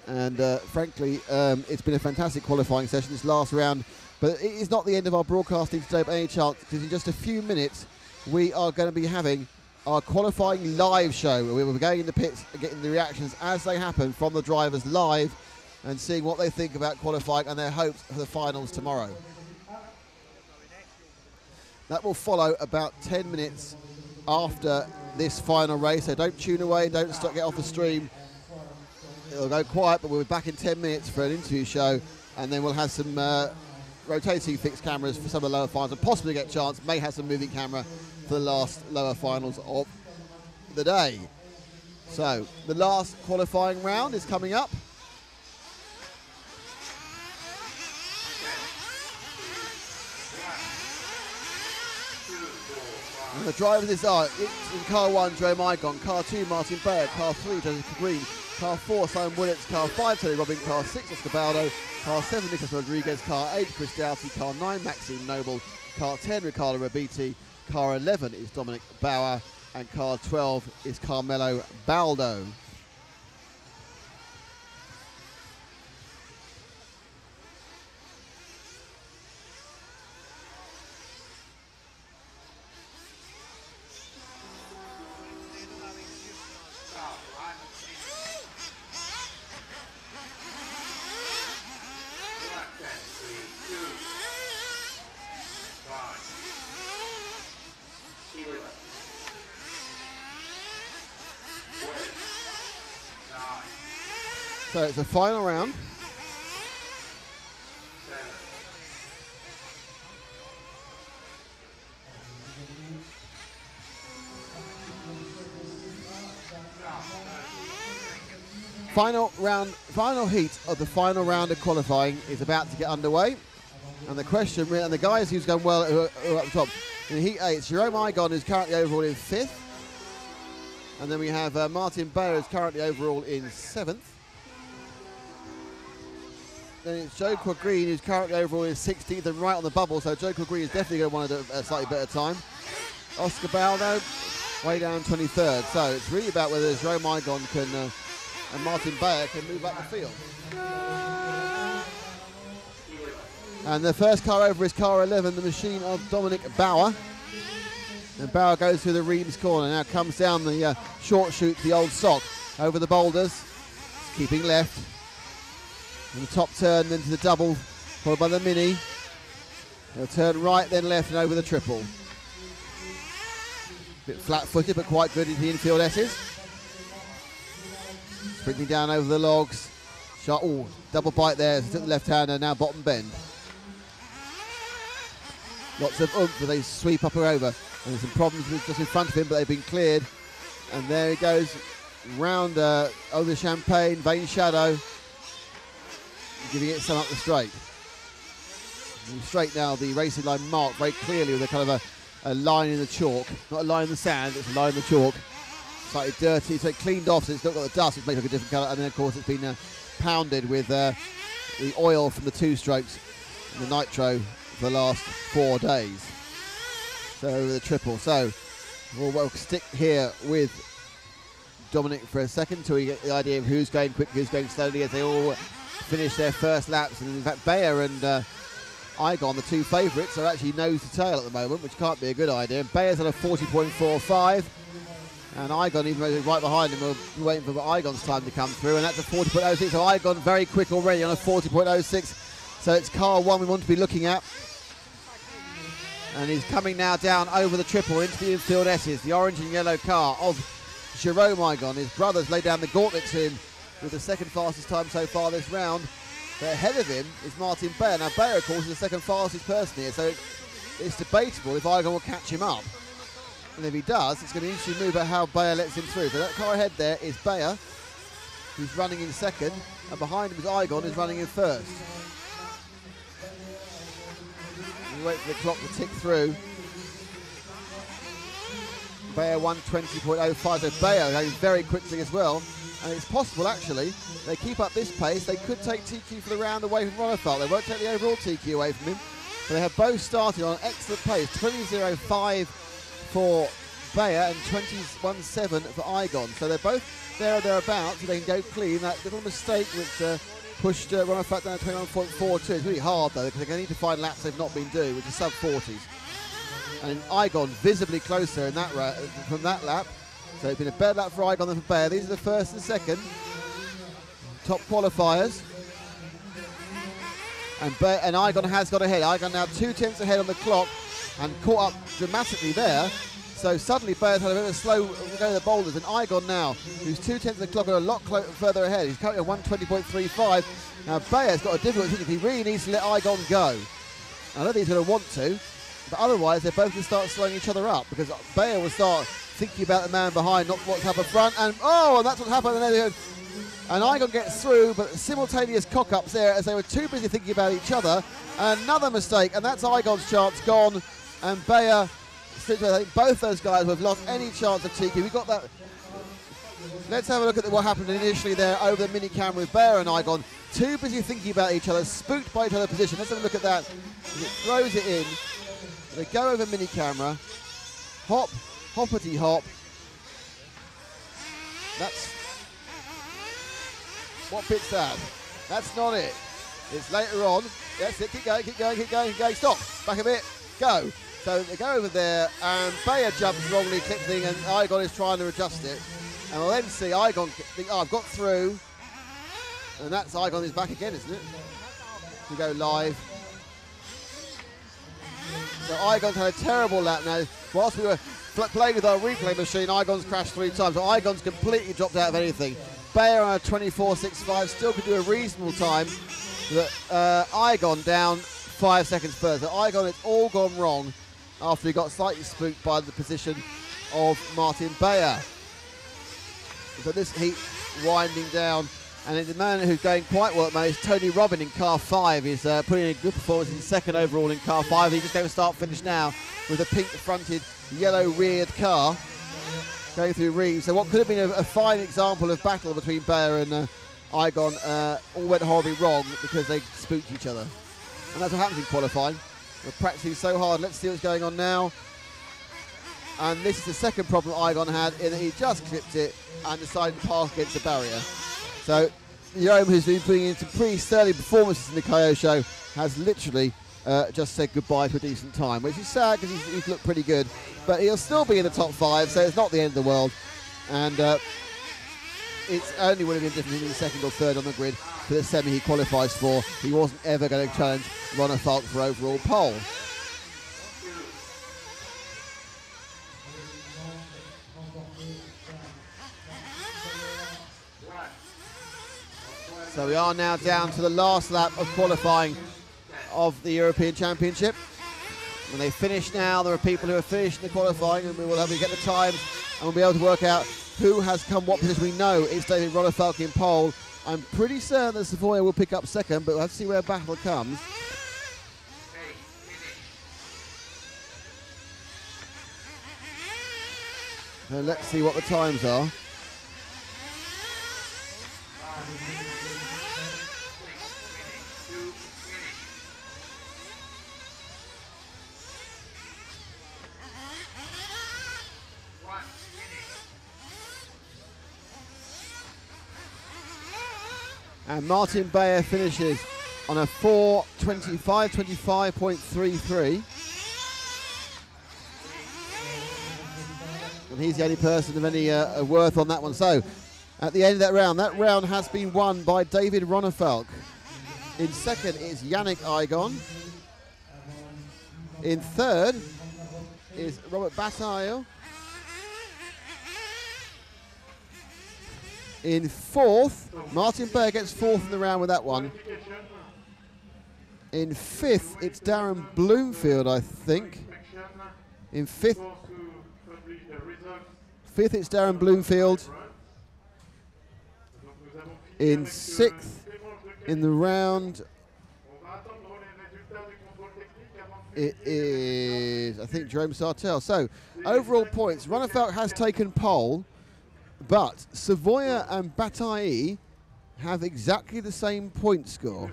And frankly, it's been a fantastic qualifying session this last round, but it is not the end of our broadcasting today by any chance, because in just a few minutes we are going to be having our qualifying live show. We will be going in the pits and getting the reactions as they happen from the drivers live and seeing what they think about qualifying and their hopes for the finals tomorrow. That will follow about 10 minutes after this final race, so don't tune away, don't get off the stream. It'll go quiet, but we'll be back in 10 minutes for an interview show, and then we'll have some rotating fixed cameras for some of the lower finals, and possibly get a chance, may have some moving camera for the last lower finals of the day. So the last qualifying round is coming up. And the drivers are in car 1, Joe Mygon, car 2, Martin Bayer, car 3, Joseph Green, car 4, Simon Willits, car 5, Tony Robbins, car 6, Oscar Baldo, car 7, Nicholas Rodriguez, car 8, Chris Doughty, car 9, Maxime Noble, car 10, Ricardo Rabiti, car 11 is Dominic Bauer, and car 12 is Carmelo Baldo. So it's the final round. Final heat of the final round of qualifying is about to get underway. And the question, and the guys who's gone well who are up the top. In Heat 8, it's Jerome Igon, who's currently overall in 5th. And then we have Martin Bayer, who's currently overall in 7th. Then it's Joe Green, who's currently overall in 16th and right on the bubble, so Joe Green is definitely going to want a slightly better time. Oscar Baldo, way down 23rd. So it's really about whether Jerome Igon can, and Martin Bayer can move up the field. And the first car over is car 11, the machine of Dominic Bauer. And Bauer goes through the Reims corner, now comes down the short chute, the old sock, over the boulders, keeping left. And the top turn, then to the double, followed by the mini. They'll turn right, then left, and over the triple. Bit flat-footed, but quite good into the infield S's. Sprinting down over the logs. Shot, oh, double bite there, took the left-hander, now bottom bend. Lots of oomph, but they sweep up or over. And there's some problems just in front of him, but they've been cleared. And there he goes, round over the Champagne, Vane Shadow. Giving it some up the straight. And straight now, the racing line marked very clearly with a kind of a line in the chalk. Not a line in the sand, it's a line in the chalk. Slightly dirty, so it cleaned off, so it's not got the dust, which makes it a different colour. And then, of course, it's been pounded with the oil from the 2 strokes and the nitro for the last 4 days. So the triple. So we'll stick here with Dominic for a second till we get the idea of who's going quick, who's going slowly, as they all finish their first laps. And in fact, Bayer and Igon, the 2 favourites, are actually nose to tail at the moment, which can't be a good idea. Bayer's on a 40.45. And Igon, even though he's right behind him, will be waiting for Igon's time to come through. And that's a 40.06. So Igon very quick already on a 40.06. So it's car 1 we want to be looking at. And he's coming now down over the triple into the infield S's, the orange and yellow car of Jerome Igon. His brothers laid down the gauntlet to him with the second fastest time so far this round. But ahead of him is Martin Bayer. Now Bayer, of course, is the second fastest person here, so it's debatable if Igon will catch him up. And if he does, it's going to be an interesting move about how Bayer lets him through. So that car ahead there is Bayer, who's running in second, and behind him is Igon, who's running in first. We wait for the clock to tick through. Bayer 120.05, so Bayer going very quickly as well. And it's possible, actually, they keep up this pace, they could take TQ for the round away from Ronefalk. They won't take the overall TQ away from him. But they have both started on an excellent pace, 20.05 for Bayer and 21.7 for Igon. So they're both there or thereabouts, so they can go clean. That little mistake which pushed Ronefalk down to 21.42. It's really hard, though, because they're going to need to find laps they've not been doing, which is sub-40s. And Igon visibly closer in that from that lap. So it's been a better lap for Igon than for Bayer. These are the first and second top qualifiers. And Igon has got ahead. Igon now 2 tenths ahead on the clock and caught up dramatically there. So suddenly Bayer's had a bit of a slow go to the boulders. And Igon now, who's 2 tenths of the clock, are a lot further ahead. He's currently at 120.35. Now Bayer's got a difficult thing. He really needs to let Igon go. I don't think he's going to want to. But otherwise, they're both going to start slowing each other up, because Bayer will start thinking about the man behind, not what's happened front. And that's what's happened. And Igon gets through, but simultaneous cock-ups there as they were too busy thinking about each other. Another mistake, and that's Igon's chance gone. And Bayer, I think both those guys have lost any chance of TQ. We got that. Let's have a look at what happened initially there over the mini camera with Bayer and Igon. Too busy thinking about each other, spooked by each other's position. Let's have a look at that. As it throws it in. They go over mini camera. Hop, hoppity hop. That's. What bit's that? That's not it. It's later on. That's it. Keep going, keep going, keep going, keep going. Stop. Back a bit. Go. So they go over there, and Bayer jumps wrongly, clip thing, and Igon is trying to adjust it. And we'll then see Igon think, I've got through. And that's Igon is back again, isn't it? We go live. So Igon's had a terrible lap now. Whilst we were playing with our replay machine, Igon's crashed 3 times. So Igon's completely dropped out of anything. Bayer on a 24.65 still could do a reasonable time. But Igon down 5 seconds further. So Igon, it's all gone wrong after he got slightly spooked by the position of Martin Bayer. So this heat winding down. And the man who's going quite well at the moment is Tony Robin in car 5. He's putting in a good performance in second overall in car 5. He's just going to start-finish now with a pink-fronted, yellow-reared car going through Reeves. So what could have been a fine example of battle between Bayer and Igon all went horribly wrong because they spooked each other. And that's what happens in qualifying. We're practicing so hard. Let's see what's going on now. And this is the second problem Igon had, in that he just clipped it and decided to park against the barrier. So Jerome, who's been putting in some pretty sterling performances in the KO show, has literally just said goodbye to a decent time, which is sad because he's looked pretty good. But he'll still be in the top 5, so it's not the end of the world. And it's only would have been different if he was second or third on the grid for the semi he qualifies for. He wasn't ever going to challenge Ronefalk for overall pole. So we are now down to the last lap of qualifying of the European Championship. When they finish now, there are people who have finished in the qualifying, and we will have to get the times and we'll be able to work out who has come what position. We know it's David Ronefalk in pole. I'm pretty certain that Savoia will pick up second, but we'll have to see where battle comes. So let's see what the times are. And Martin Bayer finishes on a 4:25.33. And he's the only person of any worth on that one. So, at the end of that round has been won by David Ronefalk. In second is Yannick Igon. In third is Robert Bataille. In fourth, Martin Beyer gets fourth in the round with that one. In fifth, it's Darren Bloomfield, I think. In fifth, it's Darren Bloomfield. In sixth, in the round, it is, I think, Jerome Sartell. So, overall points, Ronefalk has taken pole, but Savoia and Bataille have exactly the same point score.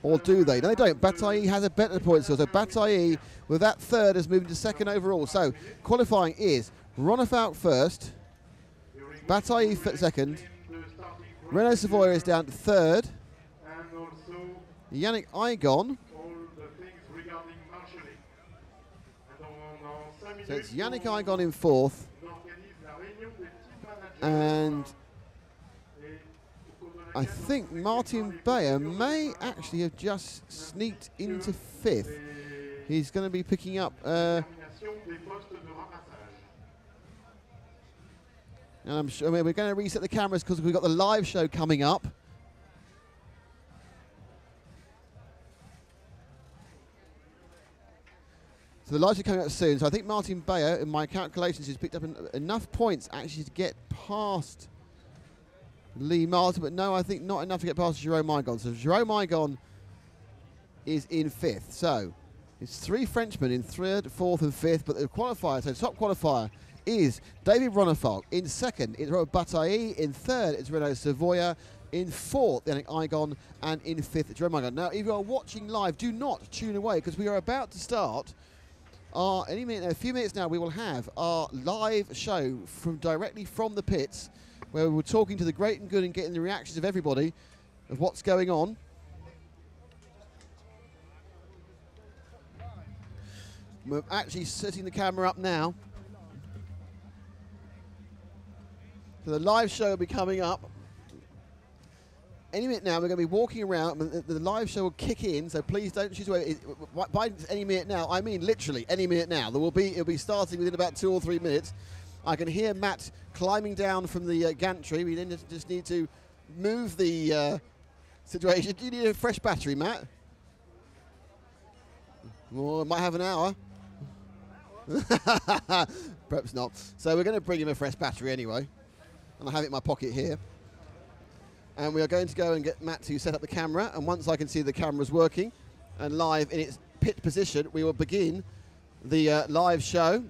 Or do they? No, they don't. Bataille has a better point score. So Bataille, with that third, has moved to second overall. So qualifying is Ronefalk first, Bataille second, Renault Savoia is down to third, Yannick Igon. So it's Yannick Igon in fourth, and I think Martin Beyer may actually have just sneaked into fifth. He's going to be picking up. And I'm sure we're going to reset the cameras because we've got the live show coming up. So the live show coming up soon. So I think Martin Beyer, in my calculations, has picked up enough points actually to get past Lee Martin, but no, I think not enough to get past Jerome Igon. So Jerome Igon is in fifth. So it's three Frenchmen in third, fourth, and fifth. But the qualifier, so the top qualifier, is David Ronefalk. In second, it's Robert Bataille. In third, it's Renault Savoia. In fourth, Yannick Igon. And in fifth, Jerome Igon. Now, if you are watching live, do not tune away because we are about to start. Any minute, a few minutes now, we will have our live show directly from the pits, where we're talking to the great and good and getting the reactions of everybody of what's going on. We're actually setting the camera up now. So the live show will be coming up. Any minute now, we're going to be walking around. The live show will kick in, so please don't choose away. By any minute now, I mean literally any minute now. It'll be starting within about 2 or 3 minutes. I can hear Matt climbing down from the gantry. We then just need to move the situation. Do you need a fresh battery, Matt? Well, it might have an hour. Perhaps not. So we're going to bring him a fresh battery anyway. And I have it in my pocket here. And we are going to go and get Matt to set up the camera. And once I can see the camera's working and live in its pit position, we will begin the live show,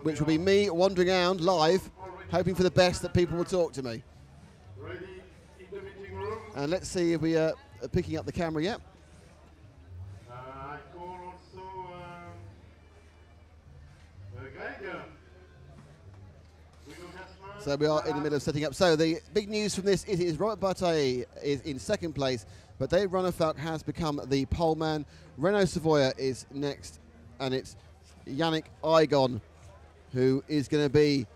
which will be me wandering around live, hoping for the best that people will talk to me. And let's see if we are picking up the camera yet. So we are in the middle of setting up. So the big news from this is Robert Bataille is in second place, but Dave Ronefalk has become the pole man. Renault Savoia is next, and it's Yannick Igon who is going to be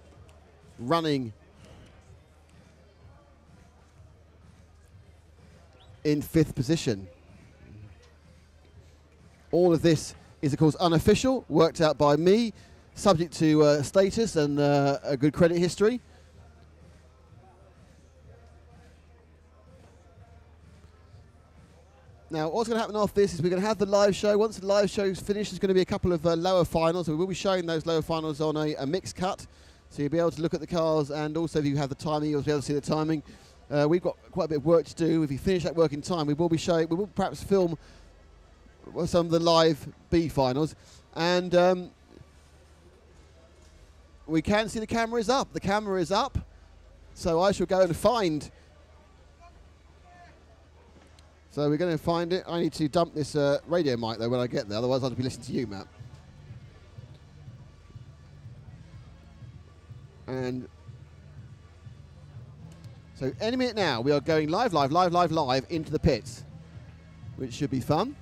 running in fifth position. All of this is, of course, unofficial, worked out by me, subject to status and a good credit history. Now, what's going to happen after this is we're going to have the live show. Once the live show is finished, there's going to be a couple of lower finals. We will be showing those lower finals on a mixed cut. So you'll be able to look at the cars, and also if you have the timing, you'll be able to see the timing. We've got quite a bit of work to do. If you finish that work in time, we will perhaps film some of the live B finals. And we can see the camera is up. The camera is up. So I shall go and find. So we're going to find it. I need to dump this radio mic, though, when I get there. Otherwise, I'll be listening to you, Matt. And so any minute now, we are going live into the pits, which should be fun.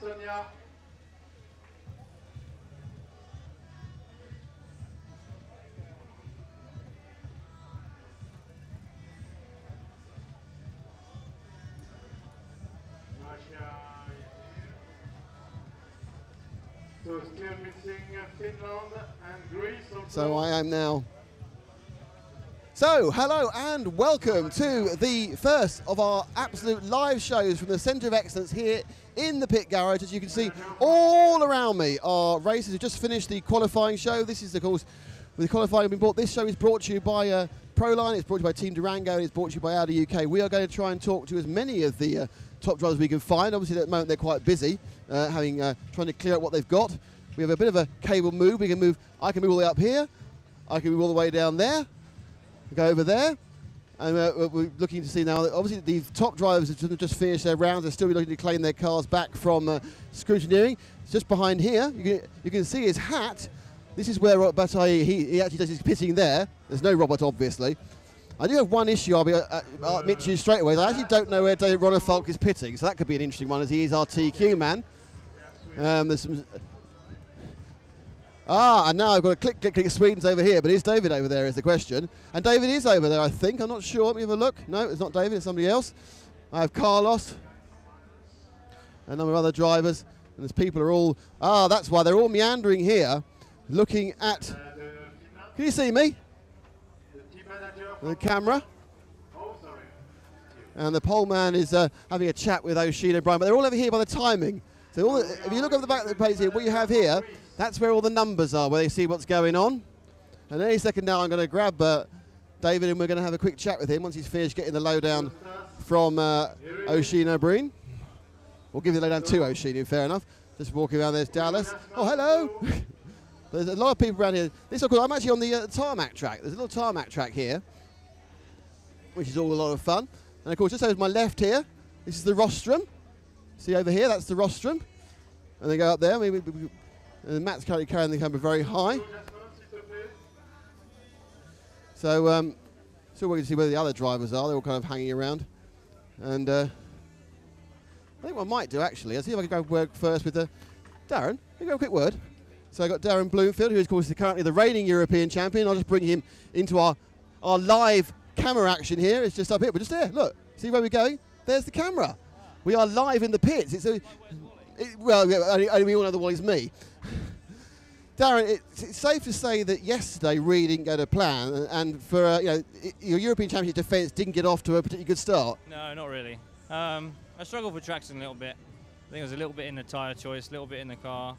Sonia. So still missing Finland and Greece. So I am now. So hello and welcome to the first of our absolute live shows from the Centre of Excellence here in the pit garage. As you can see, all around me are racers who just finished the qualifying show. This is, of course, with the qualifying being brought. This show is brought to you by Proline. It's brought to you by Team Durango, and it's brought to you by Audi UK. We are going to try and talk to as many of the top drivers we can find. Obviously, at the moment they're quite busy, trying to clear up what they've got. We have a bit of a cable move. We can move. I can move all the way up here. I can move all the way down there. Go over there. And we're looking to see now that obviously the top drivers have just finished their rounds. They're still looking to claim their cars back from scrutineering. It's just behind here. You can see his hat. This is where Bataille, he actually does his pitting there. There's no Robert, obviously. I do have one issue I'll admit to you straight away. I actually don't know where David Ronefalk is pitting, so that could be an interesting one as he is our TQ man. There's some... and now I've got to click. Sweden's over here, but is David over there is the question. And David is over there, I think. I'm not sure. Let me have a look. No, it's not David, it's somebody else. I have Carlos. A number of other drivers. And there's people are all... that's why they're all meandering here, looking at... Can you see me? The camera. And the pole man is having a chat with Oisin O'Brien, but they're all over here by the timing. So if you look over the back of the page here, what you have here, that's where all the numbers are, where they see what's going on. And any second now I'm going to grab David and we're going to have a quick chat with him once he's finished getting the lowdown from Oisin O'Brien. We'll give you the lowdown to Oisin, fair enough. Just walking around, there's Dallas. Oh, hello. There's a lot of people around here. This is cool. I'm actually on the tarmac track. There's a little tarmac track here, which is all a lot of fun. And of course, just over to my left here, this is the rostrum. See over here, that's the rostrum. And they go up there. And Matt's currently carrying the camera very high. So, still waiting to see where the other drivers are. They're all kind of hanging around. And I think what I might do, actually, I'll see if I can go work first with Darren. Can you go a quick word? So I've got Darren Bloomfield, who is, of course, currently the reigning European champion. I'll just bring him into our live camera action here. It's just up here. We're just there. Look. See where we're going? There's the camera. We are live in the pits. Well, only we all know the one is me. Darren, it's safe to say that yesterday really didn't go to plan, and for your European Championship defence didn't get off to a particularly good start. No, not really. I struggled for traction a little bit. I think it was a little bit in the tyre choice, a little bit in the car.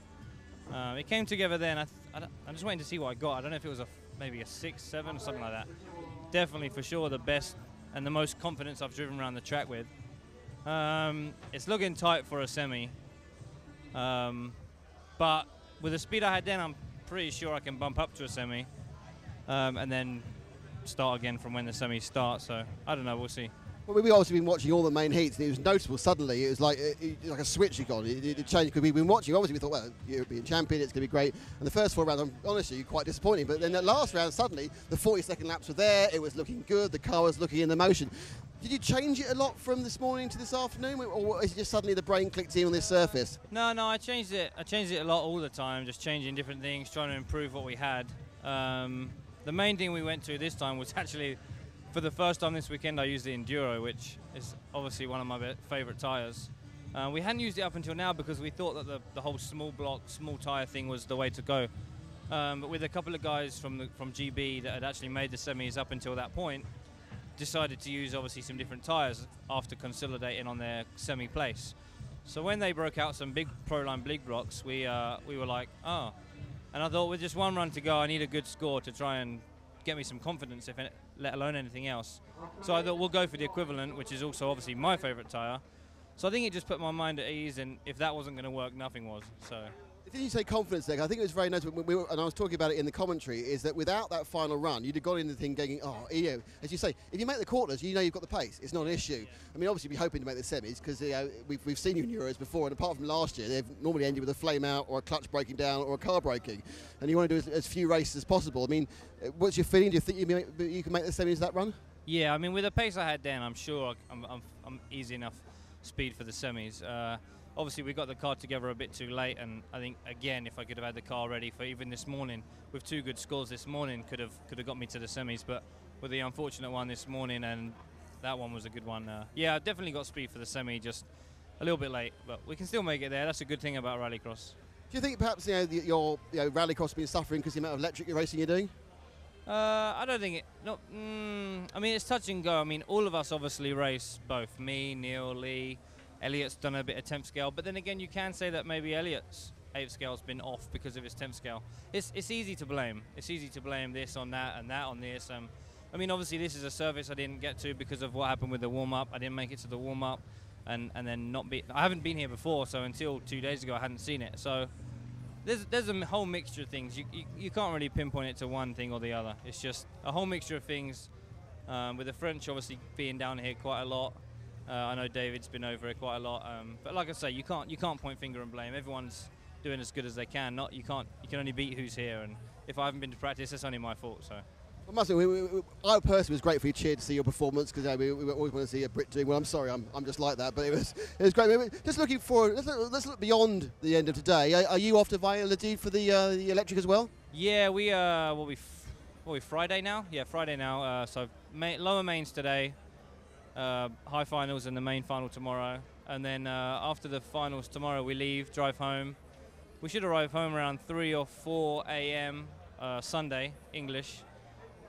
It came together then. I'm just waiting to see what I got. I don't know if it was maybe a 6, 7, or something like that. Definitely, for sure, the best and the most confidence I've driven around the track with. It's looking tight for a semi. But with the speed I had then, I'm pretty sure I can bump up to a semi and then start again from when the semi starts. So I don't know, we'll see. Well, we've obviously been watching all the main heats, and it was noticeable suddenly. It was like a switch had gone. It changed because we've been watching. Obviously, we thought, well, European champion, it's going to be great. And the first 4 rounds, I'm honestly quite disappointing. But then that last round, suddenly, the 40-second laps were there. It was looking good. The car was looking in the motion. Did you change it a lot from this morning to this afternoon, or is it just suddenly the brain clicked in on this surface? No, I changed it. I changed it a lot all the time, just changing different things, trying to improve what we had. The main thing we went to this time was actually, for the first time this weekend, I used the Enduro, which is obviously one of my favourite tyres. We hadn't used it up until now because we thought that the whole small block, small tyre thing was the way to go. But with a couple of guys from GB that had actually made the semis up until that point, decided to use obviously some different tyres after consolidating on their semi place. So when they broke out some big Proline big blocks, we were like, oh. And I thought with just one run to go, I need a good score to try and get me some confidence, let alone anything else. So I thought we'll go for the equivalent, which is also obviously my favourite tyre. So I think it just put my mind at ease, and if that wasn't going to work, nothing was. So. Did you say confidence there? I think it was very nice, and I was talking about it in the commentary, is that without that final run, you'd have got in the thing going, as you say, if you make the quarters, you know you've got the pace. It's not an issue. I mean, obviously, we're hoping to make the semis, because we've seen you in Euros before, and apart from last year, they've normally ended with a flame out, or a clutch breaking down, or a car breaking. And you want to do as few races as possible. I mean, what's your feeling? Do you think you can make the semis that run? Yeah, I mean, with the pace I had then, I'm sure I'm easy enough speed for the semis. obviously we got the car together a bit too late, and I think again if I could have had the car ready for even this morning with 2 good scores this morning could have got me to the semis, but with the unfortunate one this morning, and that one was a good one. Yeah, I've definitely got speed for the semi, just a little bit late, but we can still make it there. That's a good thing about rallycross. Do you think perhaps your rallycross has been suffering because of the amount of electric racing you're doing? I don't think it. No, I mean, it's touch and go. I mean, all of us obviously race, both me, Neil, Lee. Elliot's done a bit of 10th scale, but then again, you can say that maybe Elliot's 8th scale's been off because of his 10th scale. It's easy to blame. It's easy to blame this on that and that on this. I mean, obviously, this is a service I didn't get to because of what happened with the warm-up. I didn't make it to the warm-up, and then not be. I haven't been here before, so until 2 days ago, I hadn't seen it. So there's a whole mixture of things. You can't really pinpoint it to one thing or the other. It's just a whole mixture of things. With the French obviously being down here quite a lot. I know David's been over it quite a lot. But like I say, you can't point finger and blame. Everyone's doing as good as they can. You can only beat who's here. And if I haven't been to practice, that's only my fault. So. I must say, I personally was gratefully cheered to see your performance because we always want to see a Brit doing well. I'm sorry, I'm just like that, but it was great. Just looking forward. Let's look beyond the end of today. Are you off to Valladolid for the electric as well? Yeah, we Friday now. Yeah, Friday now. So lower mains today, high finals, and the main final tomorrow. And then after the finals tomorrow, we leave, drive home. We should arrive home around 3 or 4 a.m. Sunday English.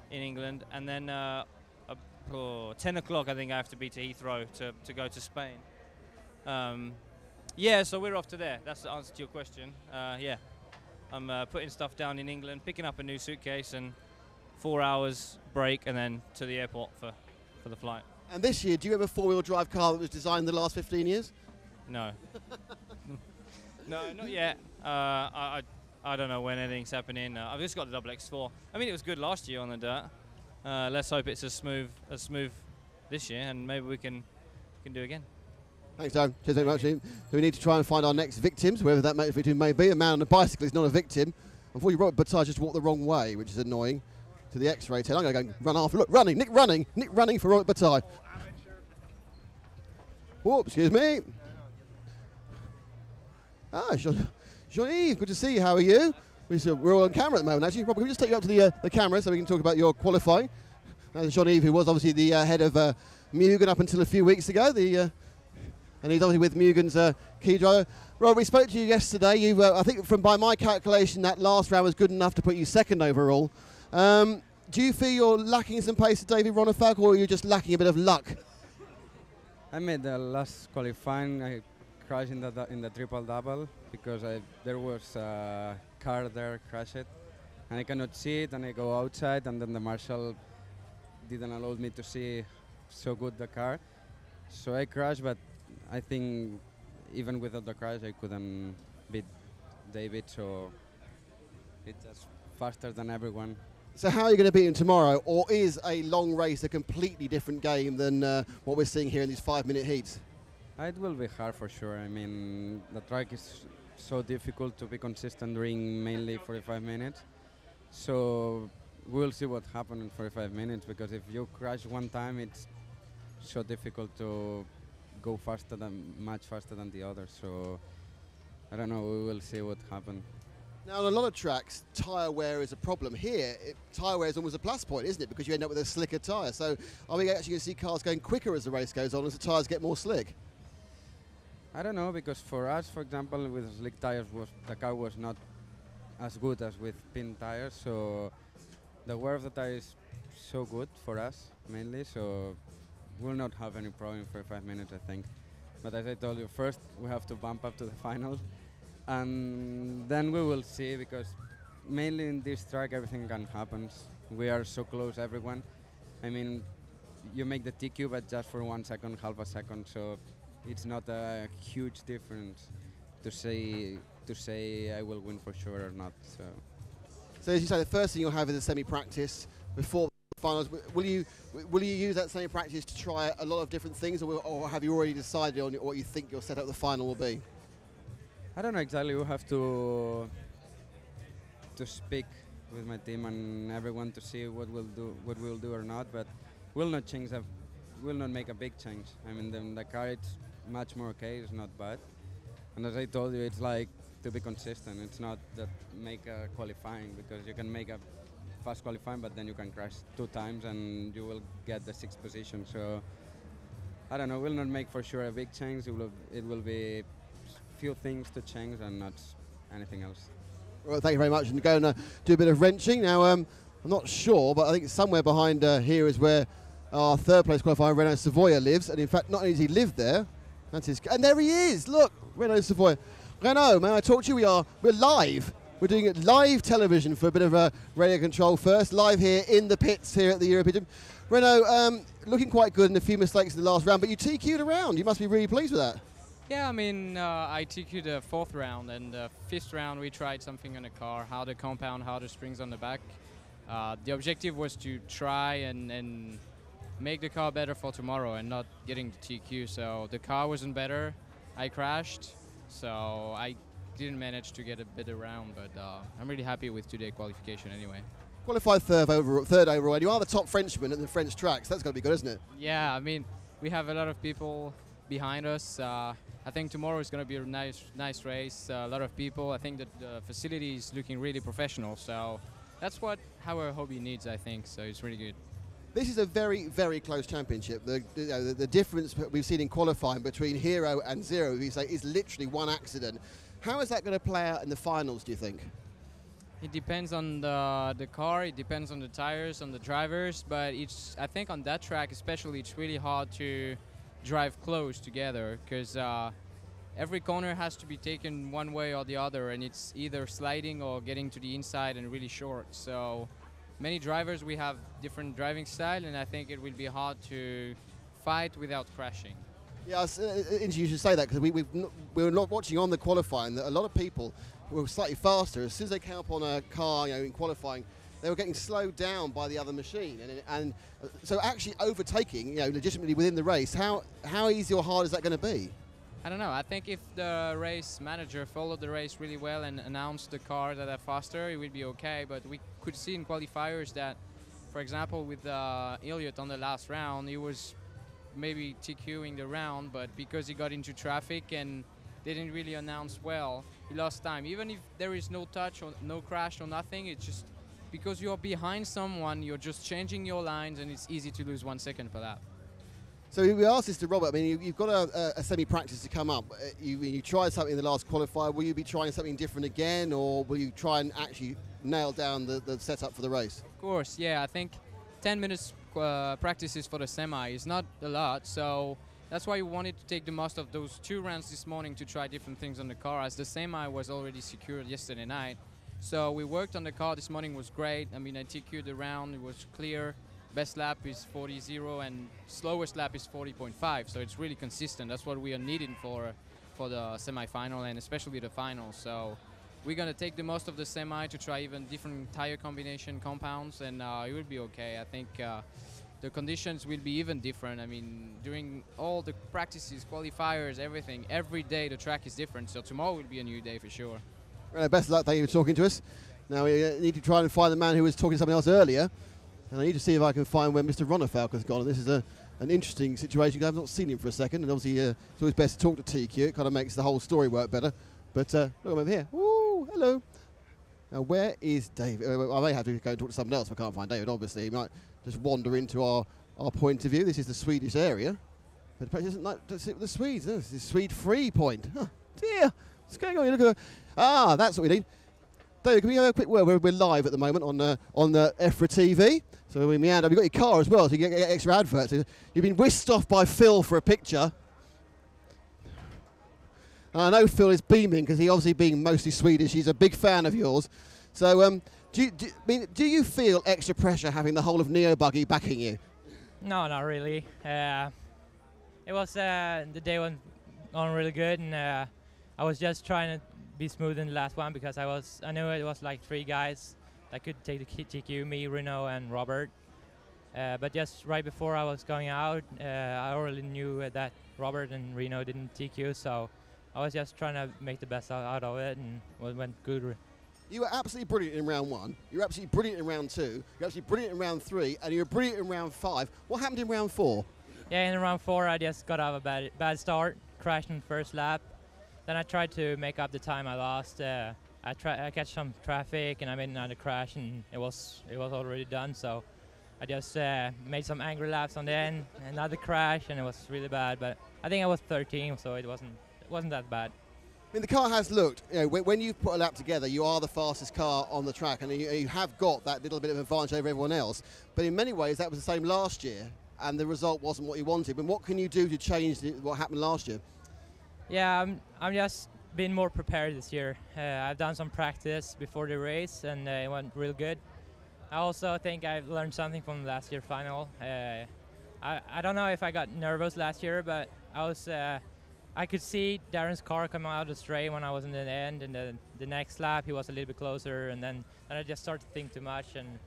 In England, and then 10 o'clock I think I have to be to Heathrow to go to Spain. Yeah, so we're off to there. That's the answer to your question. Yeah, I'm putting stuff down in England, picking up a new suitcase, and 4 hours break, and then to the airport for the flight. And this year, do you have a 4-wheel drive car that was designed in the last 15 years? No. No, not yet. I don't know when anything's happening. I've just got the XX4. I mean, it was good last year on the dirt. Let's hope it's as smooth this year, and maybe we can do again. Thanks, Dan. Cheers very much. So we need to try and find our next victims, whoever that victim may be. A man on a bicycle is not a victim. Unfortunately, Robert Bataille just walked the wrong way, which is annoying. To the X-ray tail. I'm going to go and run after. Look, Nick running for Robert Bataille. Whoops, excuse me. Jean-Yves, good to see you. How are you? We're all on camera at the moment, actually. Robert, can we just take you up to the camera so we can talk about your qualifying? Jean-Yves, who was obviously the head of Mugen up until a few weeks ago, and he's obviously with Mugen's key driver. Rob, we spoke to you yesterday. I think by my calculation, that last round was good enough to put you second overall. Do you feel you're lacking some pace to David Ronefalk, or are you just lacking a bit of luck? I made the last qualifying. I crashed in the triple-double because there was a car there crashed, and I cannot see it, and I go outside, and then the marshal didn't allow me to see so good the car. So I crashed, but I think even without the crash, I couldn't beat David, so it's just faster than everyone. So how are you going to beat him tomorrow, or is a long race a completely different game than what we're seeing here in these 5-minute heats? It will be hard for sure. I mean, the track is so difficult to be consistent during mainly 45 minutes. So we'll see what happens in 45 minutes, because if you crash one time, it's so difficult to go much faster than the others. So I don't know, we will see what happens. Now, on a lot of tracks, tyre wear is a problem. Here, tyre wear is almost a plus point, isn't it? Because you end up with a slicker tyre. So are we actually going to see cars going quicker as the race goes on, as the tyres get more slick? I don't know, because for us, for example, with slick tyres, the car was not as good as with pin tyres. So the wear of the tyre is so good for us, mainly. So we'll not have any problem for 5 minutes, I think. But as I told you, first we have to bump up to the final. And then we will see, because mainly in this track everything can happen. We are so close, everyone. I mean, you make the TQ, but just for 1 second, half a second, so it's not a huge difference to say I will win for sure or not. So as you say, the first thing you'll have is a semi-practice before the finals. Will you use that semi-practice to try a lot of different things, or have you already decided on what you think your setup the final will be? I don't know exactly. We'll have to speak with my team and everyone to see what we'll do or not. But we'll not change. We'll not make a big change. I mean, the car it's much more okay. It's not bad. And as I told you, it's like to be consistent. It's not that make a qualifying, because you can make a fast qualifying, but then you can crash 2 times and you will get the 6th position. So I don't know. We'll not make for sure a big change. It will be few things to change and not anything else. Well, thank you very much. And go and do a bit of wrenching. Now, I'm not sure, but I think somewhere behind here is where our 3rd place qualifier, Renault Savoia, lives. And in fact, not only does he live there, that's his, and there he is. Look, Renault Savoia. Renault, may I talk to you? We're live. We're doing it live television for a bit of a radio control first, live here in the pits here at the European. Renault, looking quite good and a few mistakes in the last round, but you TQ'd around. You must be really pleased with that. Yeah, I mean, I TQ'd the 4th round, and the 5th round we tried something on the car, harder compound, harder springs on the back. The objective was to try and make the car better for tomorrow and not getting the TQ. So the car wasn't better. I crashed, so I didn't manage to get a better round, but I'm really happy with today's qualification anyway. Qualified third overall, and you are the top Frenchman at the French tracks. That's got to be good, isn't it? Yeah, I mean, we have a lot of people behind us. I think tomorrow is going to be a nice race. A lot of people. I think that the facility is looking really professional. So that's what our hobby needs, I think. So it's really good. This is a very, very close championship. The difference we've seen in qualifying between Hero and Zero, we say, is literally one accident. How is that going to play out in the finals, do you think? It depends on the car. It depends on the tires, on the drivers. But I think on that track especially, it's really hard to drive close together, because every corner has to be taken one way or the other, and it's either sliding or getting to the inside and really short. So many drivers, we have different driving style, and I think it will be hard to fight without crashing. Yeah, you should say that, because we were not watching on the qualifying that a lot of people were slightly faster. As soon as they came up on a car, in qualifying, they were getting slowed down by the other machine, and so actually overtaking, legitimately within the race. How easy or hard is that going to be? I don't know. I think if the race manager followed the race really well and announced the car that are faster, it would be okay. But we could see in qualifiers that, for example, with Elliott on the last round, he was maybe TQing the round, but because he got into traffic and they didn't really announce well, he lost time. Even if there is no touch or no crash or nothing, it's just because you're behind someone, you're just changing your lines, and it's easy to lose 1 second for that. So we asked this to Robert. I mean, you've got a semi-practice to come up. You tried something in the last qualifier. Will you be trying something different again, or will you try and actually nail down the setup for the race? Of course, yeah. I think 10 minutes practices for the semi is not a lot, so that's why we wanted to take the most of those 2 rounds this morning to try different things on the car, as the semi was already secured yesterday night. So we worked on the car this morning, was great. I mean, I TQ'd the round, it was clear. Best lap is 40.0 and slowest lap is 40.5, so it's really consistent. That's what we are needing for the semi-final and especially the final. So we're going to take the most of the semi to try even different tire combination compounds, and it will be okay. I think the conditions will be even different. I mean, during all the practices, qualifiers, everything, every day the track is different, so tomorrow will be a new day for sure. Best of luck, thank you for talking to us. Now we need to try and find the man who was talking to something else earlier, and I need to see if I can find where Mr. Ronnefalk has gone. And this is an interesting situation, because I've not seen him for a second, and obviously it's always best to talk to TQ. It kind of makes the whole story work better. But look, I'm over here. Ooh, hello. Now, where is David? I may have to go and talk to someone else if I can't find David, obviously. He might just wander into our point of view. This is the Swedish area. But it doesn't like to sit with the Swedes. This is Swede-free point. Oh, dear. What's going on? Look at that's what we need. David, can we have a quick word? We're live at the moment on the EFRa TV. So we meander. We've got your car as well, so you get extra adverts. You've been whisked off by Phil for a picture. And I know Phil is beaming, because he obviously, being mostly Swedish, he's a big fan of yours. So do you feel extra pressure having the whole of Neo Buggy backing you? No, not really. It was the day went on really good, and I was just trying to be smooth in the last one, because I knew it was like 3 guys that could take the TQ, me, Renault, and Robert. But just right before I was going out, I already knew that Robert and Renault didn't TQ, so I was just trying to make the best out of it, and it went good. You were absolutely brilliant in round 1. You were absolutely brilliant in round 2. You were absolutely brilliant in round 3, and you were brilliant in round 5. What happened in round 4? Yeah, in round 4 I just got off a bad start, crashed in the first lap. then I tried to make up the time I lost. I catch some traffic and I made another crash, and it was already done. So I just made some angry laps on the end, another crash, and it was really bad. But I think I was 13, so it wasn't that bad. I mean, the car has looked, when you put a lap together, you are the fastest car on the track, and you have got that little bit of advantage over everyone else. But in many ways, that was the same last year, and the result wasn't what you wanted. But what can you do to change what happened last year? Yeah, I'm just being more prepared this year. I've done some practice before the race, and it went real good. I also think I've learned something from last year's final. I don't know if I got nervous last year, but I could see Darren's car come out of the straight when I was in the end, and the next lap he was a little bit closer, and then I just started to think too much. And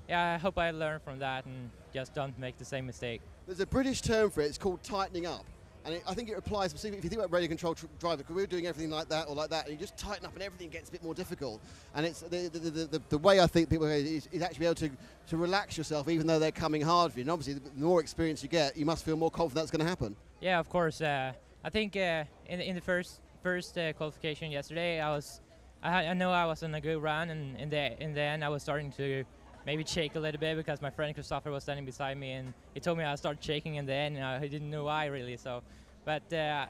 yeah, I hope I learn from that and just don't make the same mistake. There's a British term for it. It's called tightening up. And I think it applies specifically if you think about radio control driver, because we're doing everything like that or like that, and you just tighten up and everything gets a bit more difficult. And it's the way I think people is actually be able to relax yourself, even though they're coming hard for you. And obviously, the more experience you get, you must feel more confident that's going to happen. Yeah, of course. I think in the first qualification yesterday, I know I was on a good run, and in the end, I was starting to maybe shake a little bit because my friend Christopher was standing beside me, and he told me I started shaking in the end, and I didn't know why really. So, but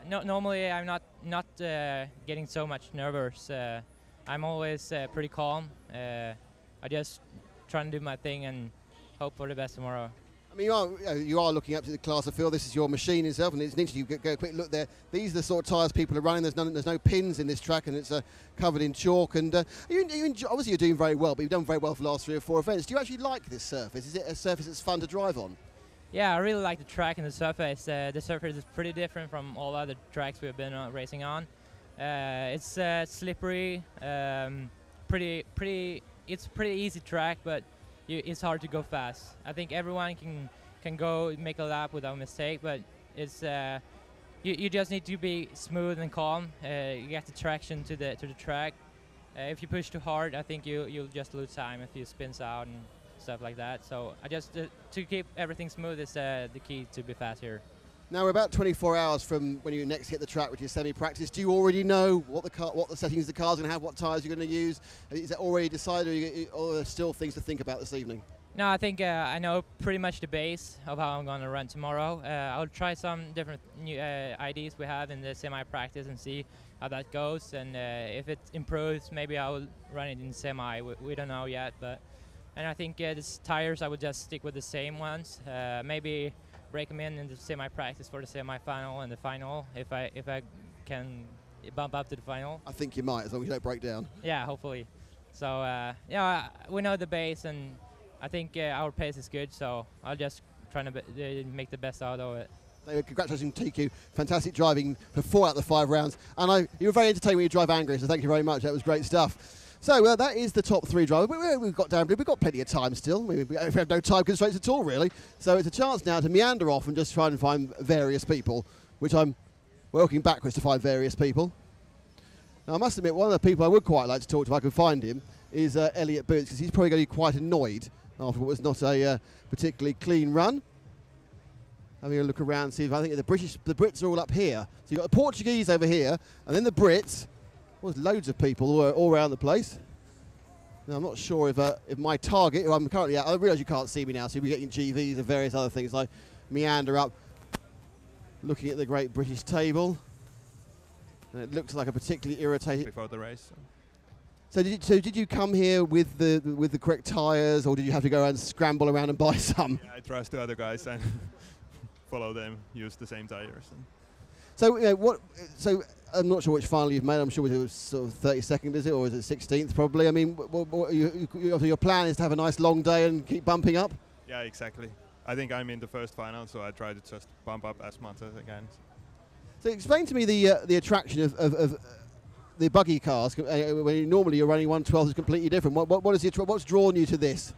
normally I'm not getting so much nervous. I'm always pretty calm. I just try to do my thing and hope for the best tomorrow. I mean, you are looking up to the class of field. This is your machine itself, and it's interesting. You go a quick look there. These are the sort of tyres people are running. There's no pins in this track, and it's covered in chalk. And obviously you're doing very well, but you've done very well for the last 3 or 4 events. Do you actually like this surface? Is it a surface that's fun to drive on? Yeah, I really like the track and the surface. The surface is pretty different from all other tracks we've been racing on. It's slippery, it's a pretty easy track, but it's hard to go fast. I think everyone can go make a lap without mistake, but it's you just need to be smooth and calm. You get the traction to the track. If you push too hard, I think you'll just lose time if you spins out and stuff like that. So I just to keep everything smooth is the key to be fast here. Now we're about 24 hours from when you next hit the track, which is semi-practice. Do you already know what the settings the car's going to have, what tyres you're going to use? Is that already decided, or are there still things to think about this evening? No, I think I know pretty much the base of how I'm going to run tomorrow. I'll try some different new ideas we have in the semi-practice and see how that goes. And if it improves, maybe I'll run it in semi. We don't know yet, and I think these tires I would just stick with the same ones. Maybe break them in the semi-practice for the semi-final and the final if I can bump up to the final. I think you might, as long as you don't break down. Yeah, hopefully. So yeah, we know the base, and I think our pace is good. So I'll just try to make the best out of it. Congratulations, TQ. Fantastic driving for 4 out of the 5 rounds, and you were very entertaining when you drive angry. So thank you very much. That was great stuff. So that is the top 3 drivers. We've got down. We've got plenty of time still. We have no time constraints at all, really. So it's a chance now to meander off and just try and find various people, which I'm working backwards to find various people. Now, I must admit, one of the people I would quite like to talk to, if I could find him, is Elliot Boots, because he's probably going to be quite annoyed after what was not a particularly clean run. Having a look around, see if I think the Brits are all up here. So you've got the Portuguese over here, and then the Brits. Well, there's loads of people all around the place. Now, I'm not sure if my target, who I'm currently at, I realise you can't see me now, so you'll be getting GVs and various other things. I meander up, looking at the Great British table. And it looks like a particularly irritating... Before the race. So did you come here with the correct tyres, or did you have to go and scramble around and buy some? Yeah, I trust the other guys and follow them, use the same tyres. So So I'm not sure which final you've made. I'm sure it was sort of 32nd, is it, or is it 16th probably? I mean, your plan is to have a nice long day and keep bumping up? Yeah, exactly. I think I'm in the first final, so I try to just bump up as much as I can. So explain to me the attraction of the buggy cars. When normally you're running 1/12 is completely different. What's drawn you to this?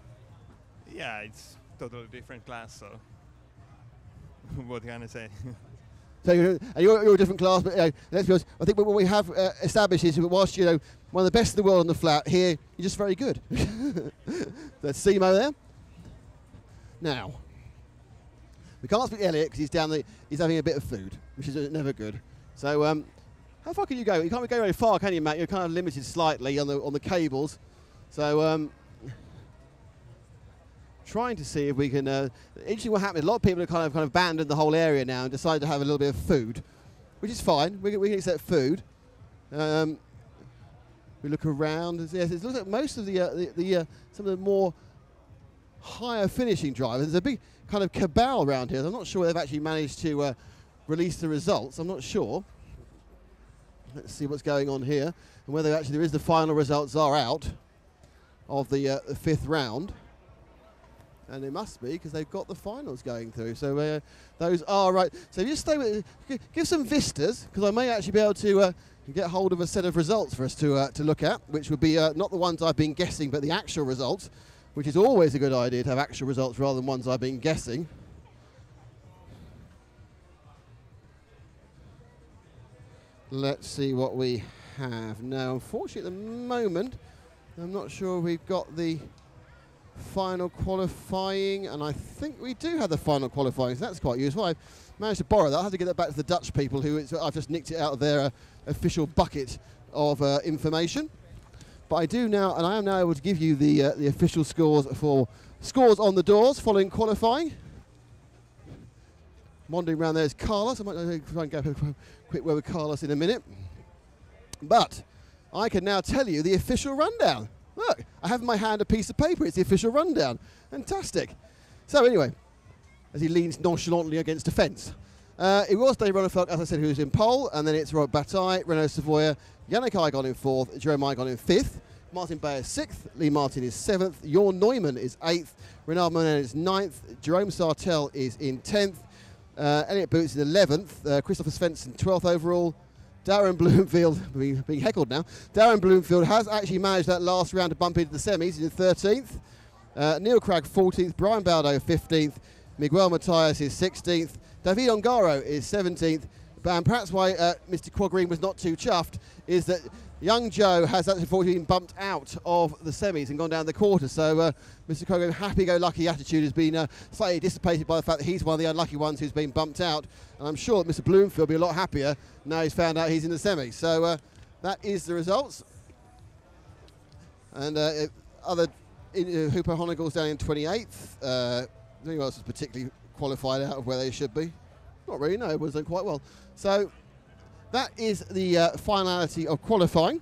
Yeah, it's totally different class. So what can I say? So you're a different class, but let's be honest. I think what we have established is that whilst one of the best in the world on the flat, here you're just very good. That's Simo there. Now we can't speak to Elliot because he's down he's having a bit of food, which is never good. So How far can you go? You can't go very far, can you, Matt? You're kind of limited slightly on the cables. So trying to see if we can. Interesting what happened. A lot of people have kind of abandoned the whole area now and decided to have a little bit of food, which is fine. We can accept food. We look around. Yes, it looks like most of the some of the more higher finishing drivers. There's a big kind of cabal around here. I'm not sure they've actually managed to release the results. I'm not sure. Let's see what's going on here and whether actually there is the final results are out of the 5th round. And they must be, because they've got the finals going through. So those are right. So just stay with it. Give some vistas, because I may actually be able to get hold of a set of results for us to look at, which would be not the ones I've been guessing, but the actual results, which is always a good idea to have actual results rather than ones I've been guessing. Let's see what we have now. Unfortunately, at the moment, I'm not sure we've got the final qualifying, and I think we do have the final qualifying, so that's quite useful. I've managed to borrow that. I have to get that back to the Dutch people I've just nicked it out of their official bucket of information. But I do now, and I am now able to give you the official scores for scores on the doors following qualifying. Wandering around there is Carlos. I might try and go a quick word with Carlos in a minute. But I can now tell you the official rundown. Look, I have in my hand a piece of paper. It's the official rundown. Fantastic. So anyway, as he leans nonchalantly against a fence. It was Dave Ronnefeld, as I said, who was in pole, and then it's Robert Bataille, Renaud Savoia, Yannick Igon in 4th, Jerome Igon in 5th, Martin Bayer 6th, Lee Martin is 7th, Jorn Neumann is 8th, Renard Monin is 9th, Jerome Sartell is in 10th, Elliot Boots is 11th, Christopher Svensson 12th overall, Darren Bloomfield, being heckled now, Darren Bloomfield has actually managed that last round to bump into the semis, he's in 13th, Neil Cragg 14th, Brian Baldo 15th, Miguel Matias is 16th, David Ongaro is 17th, and perhaps why Mr. Quagreen was not too chuffed is that young Joe has actually unfortunately been bumped out of the semis and gone down the quarter. So Mr. Quagreen's happy-go-lucky attitude has been slightly dissipated by the fact that he's one of the unlucky ones who's been bumped out. And I'm sure that Mr. Bloomfield will be a lot happier now he's found out he's in the semis. So that is the results. And other Hooper Honigals down in 28th. Anyone else is particularly qualified out of where they should be? Not really, no, it was done quite well. So that is the finality of qualifying.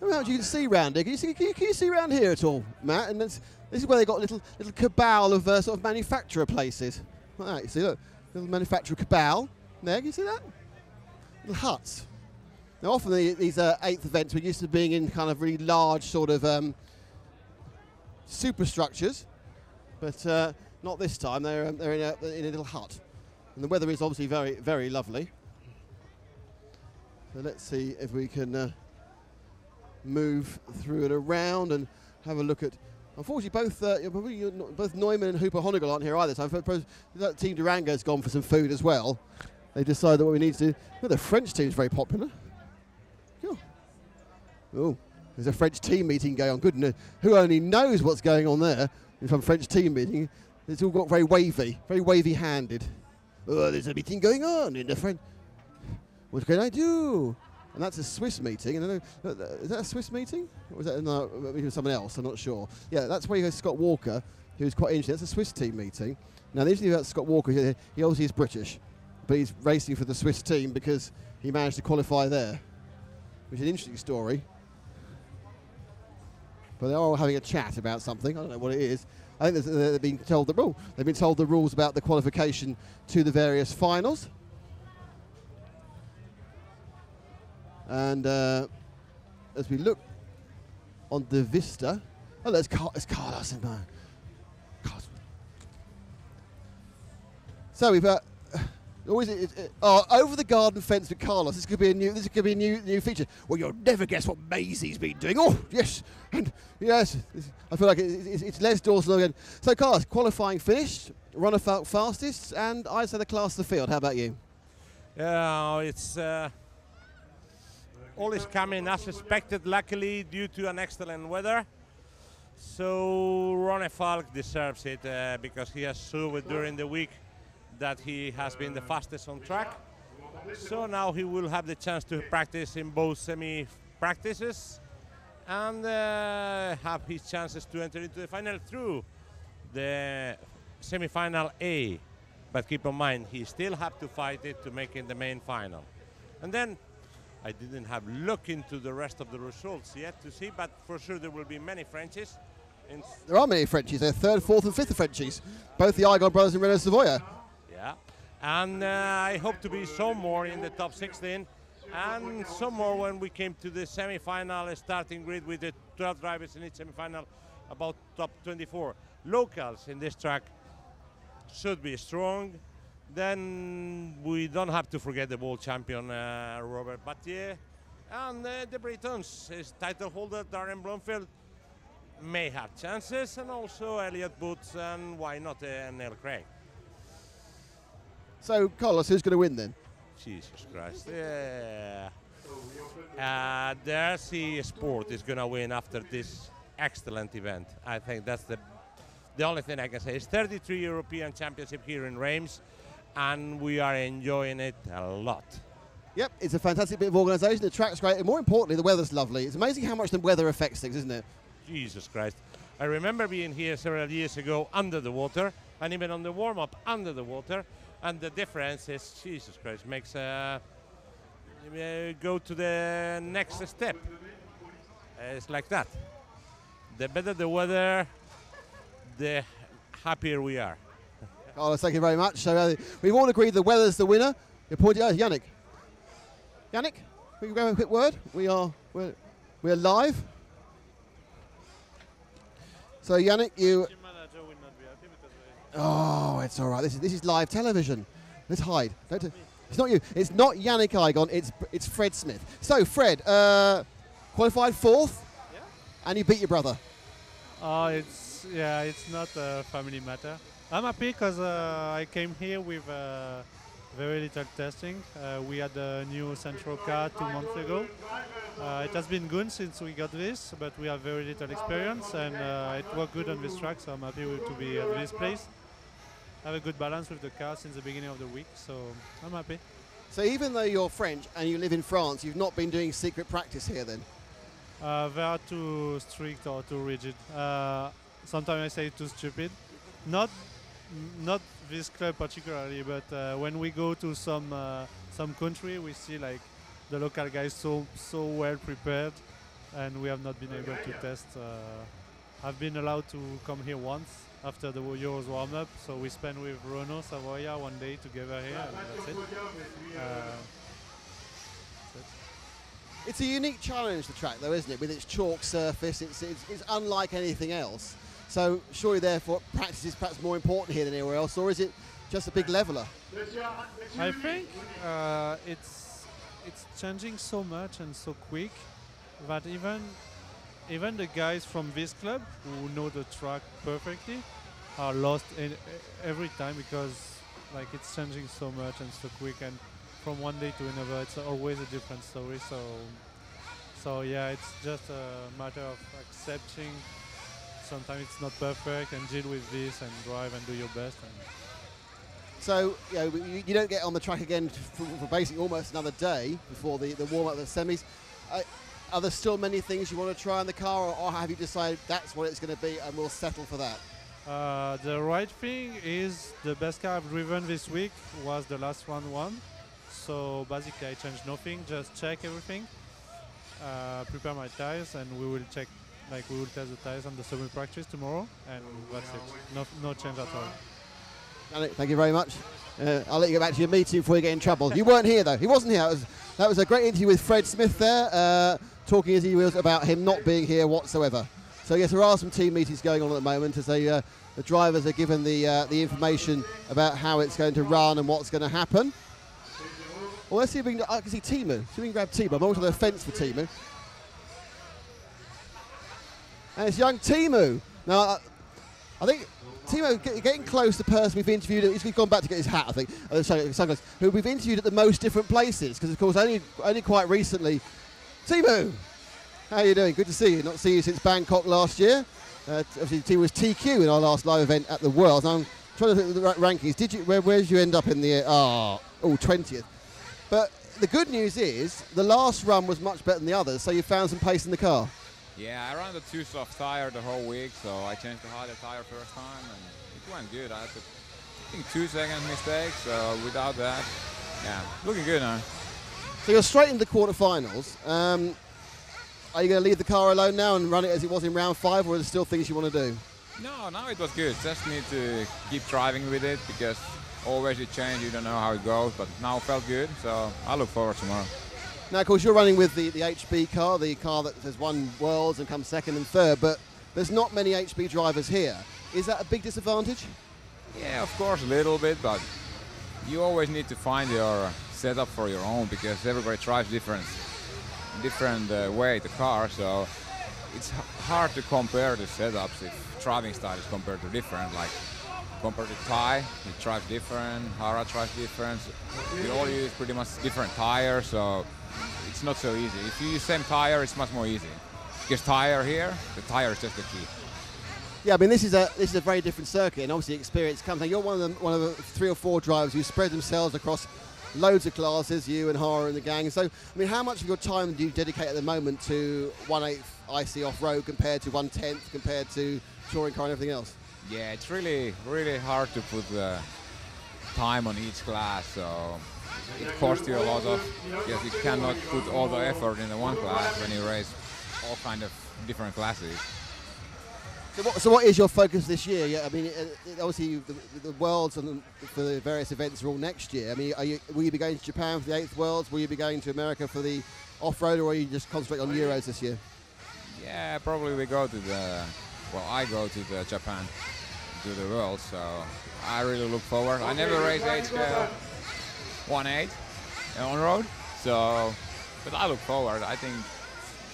How much you can see round here? Can you see round here at all, Matt? And this is where they got a little cabal of sort of manufacturer places. Like that, you see, look, little manufacturer cabal. There, can you see that? Little huts. Now, often these 8th events were used to being in kind of really large sort of superstructures, but not this time. They're in a little hut, and the weather is obviously very, very lovely. So let's see if we can move through and around and have a look at. Unfortunately, both Neumann and Hooper Honigel aren't here either. So Team Durango's gone for some food as well. They decided that what we need to do. Well, the French team's very popular. Oh, there's a French team meeting going on. Goodness, who only knows what's going on there? From French team meeting, it's all got very wavy-handed. Oh, there's a meeting going on in the French. What can I do? And that's a Swiss meeting. And is that a Swiss meeting? Or was that meeting with someone else? I'm not sure. Yeah, that's where you go Scott Walker, who's quite interesting. That's a Swiss team meeting. Now, the interesting thing about Scott Walker, he obviously is British, but he's racing for the Swiss team because he managed to qualify there, which is an interesting story. But they're all having a chat about something. I don't know what it is. I think they've been told the rules about the qualification to the various finals. And as we look on the vista, oh, there's Carlos in there. So we've over the garden fence with Carlos. This could be a new feature. Well, you'll never guess what Maisie's been doing. Oh, yes, and yes. I feel like it's Les Dawson again. So, Carlos, qualifying finished, runner felt fastest, and I'd say the class of the field. How about you? Yeah, it's all is coming as expected. Luckily, due to an excellent weather. So Ronnie Falk deserves it because he has shown during the week that he has been the fastest on track. So now he will have the chance to practice in both semi-practices and have his chances to enter into the final through the semi-final A. But keep in mind, he still have to fight it to make it the main final. And then I didn't have look into the rest of the results yet to see, but for sure there will be many Frenchies. There are many Frenchies. There are third, fourth, and fifth Frenchies. Both the Igon brothers and Renault Savoia. Yeah, and I hope to be some more in the top 16, and some more when we came to the semi-final starting grid with the 12 drivers in each semi-final, about top 24. Locals in this track should be strong. Then we don't have to forget the world champion Robert Battier, and the Britons, his title holder Darren Blomfield may have chances, and also Elliot Boots, and why not Neil Craig. So, Carlos, who's going to win then? Jesus Christ. Yeah. The RC Sport is going to win after this excellent event. I think that's the only thing I can say. It's 33 European Championship here in Reims, and we are enjoying it a lot. Yep, it's a fantastic bit of organisation. The track's great, and more importantly, the weather's lovely. It's amazing how much the weather affects things, isn't it? Jesus Christ. I remember being here several years ago under the water, and even on the warm-up under the water, and the difference is, Jesus Christ, makes go to the next step. It's like that. The better the weather, the happier we are. Carlos, thank you very much. So we've all agreed the weather's the winner. You're pointing out, Yannick. Yannick, we can grab a quick word. We're live. So Yannick, you. Oh, it's all right. This is live television. Let's hide. It's not you. It's not Yannick Igon. It's Fred Smith. So Fred, qualified fourth, and you beat your brother. It's not a family matter. I'm happy because I came here with very little testing. We had a new central car 2 months ago. It has been good since we got this, but we have very little experience, and it worked good on this track, so I'm happy to be at this place. I have a good balance with the car since the beginning of the week, so I'm happy. So even though you're French and you live in France, you've not been doing secret practice here then? They are too strict or too rigid. Sometimes I say too stupid. Not this club particularly, but when we go to some country, we see like the local guys so well prepared, and we have not been able to test. I've been allowed to come here once after the Euros warm-up, so we spent with Renault Savoia 1 day together here, and that's it. It's a unique challenge, the track, though, isn't it? With its chalk surface, it's unlike anything else. So surely, therefore, practice is perhaps more important here than anywhere else, or is it just a big leveler? I think it's changing so much and so quick that even the guys from this club who know the track perfectly are lost every time, because like it's changing so much and so quick, and from one day to another it's always a different story. So yeah, it's just a matter of accepting sometimes it's not perfect and deal with this and drive and do your best. So you don't get on the track again for basically almost another day before the warm-up of the semis. Are there still many things you want to try in the car, or have you decided that's what it's going to be and we'll settle for that? The right thing is the best car I've driven this week was the last round one. So basically I changed nothing, just check everything, prepare my tires, and we will check, we will test the tires on the summer practice tomorrow, and that's it. No change at all. Alec, thank you very much. I'll let you get back to your meeting before you get in trouble. You weren't here though. He wasn't here. That was a great interview with Fred Smith there, talking as he was about him not being here whatsoever. So yes, there are some team meetings going on at the moment as the drivers are given the information about how it's going to run and what's going to happen. Well, let's see if we can. I can see Timu. See if we can grab Timu. I'm over to the fence for Timu. And it's young Timu. Now, I think Timu getting close to the person we've interviewed. He's gone back to get his hat, I think. Sunglasses, who we've interviewed at the most different places, because of course only quite recently. Timu, how are you doing? Good to see you. Not seen you since Bangkok last year. Obviously, Timu was TQ in our last live event at the Worlds. Now I'm trying to look at the rankings. Where did you end up in the 20th? But the good news is the last run was much better than the others, so you found some pace in the car. Yeah, I ran the too soft tire the whole week, so I changed the harder tire first time, and it went good. I had to, I think 2 seconds mistake, so without that, yeah, looking good now. So you're straight into the quarterfinals. Are you going to leave the car alone now and run it as it was in round 5, or are there still things you want to do? No, now it was good. Just need to keep driving with it because always it changes. You don't know how it goes, but now it felt good, so I look forward tomorrow. Now, of course, you're running with the HB car, the car that has won Worlds and comes second and third, but there's not many HB drivers here. Is that a big disadvantage? Yeah, of course, a little bit, but you always need to find your setup for your own because everybody drives different way the car, so it's hard to compare the setups if driving style is compared to different. Like compared to Thai, it drives different, Hara drives different. We all use pretty much different tires, so it's not so easy. If you use same tire, it's much more easy. Because tire here, the tire is just the key. Yeah, I mean this is a very different circuit, and obviously experience comes. You're one of the 3 or 4 drivers who spread themselves across loads of classes, you and Hara and the gang. So, I mean, how much of your time do you dedicate at the moment to 1/8 IC off-road compared to 1/10, compared to touring car and everything else? Yeah, it's really hard to put the time on each class, so it costs you a lot of, because you cannot put all the effort in the one class when you race all kind of different classes. So what is your focus this year? Yeah, I mean, obviously the Worlds and for the various events are all next year. I mean, will you be going to Japan for the 8th Worlds? Will you be going to America for the off-road, or are you just concentrate on Euros this year? Yeah, probably we go to I go to the Japan to the Worlds, so I really look forward. I never race 8 scale 1/8 on road, so but I look forward. I think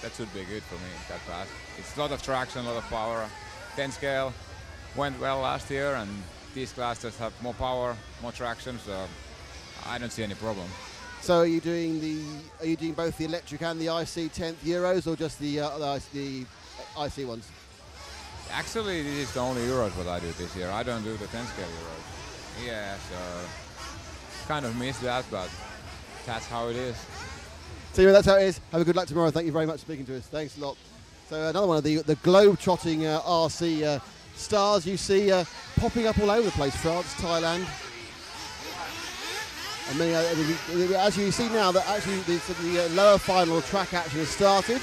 that should be good for me, that class. It's a lot of traction, a lot of power. 10 scale went well last year, and these classes have more power, more traction, so I don't see any problem. So are you doing both the electric and the IC 10th Euros, or just the IC ones? Actually, this is the only Euros what I do this year. I don't do the 10 scale Euros. Yeah, so kind of missed that, but that's how it is. So that's how it is. Have a good luck tomorrow. Thank you very much for speaking to us. Thanks a lot. So another one of the globe-trotting RC stars you see popping up all over the place. France, Thailand. And many, as you see now, that actually the lower final track action has started.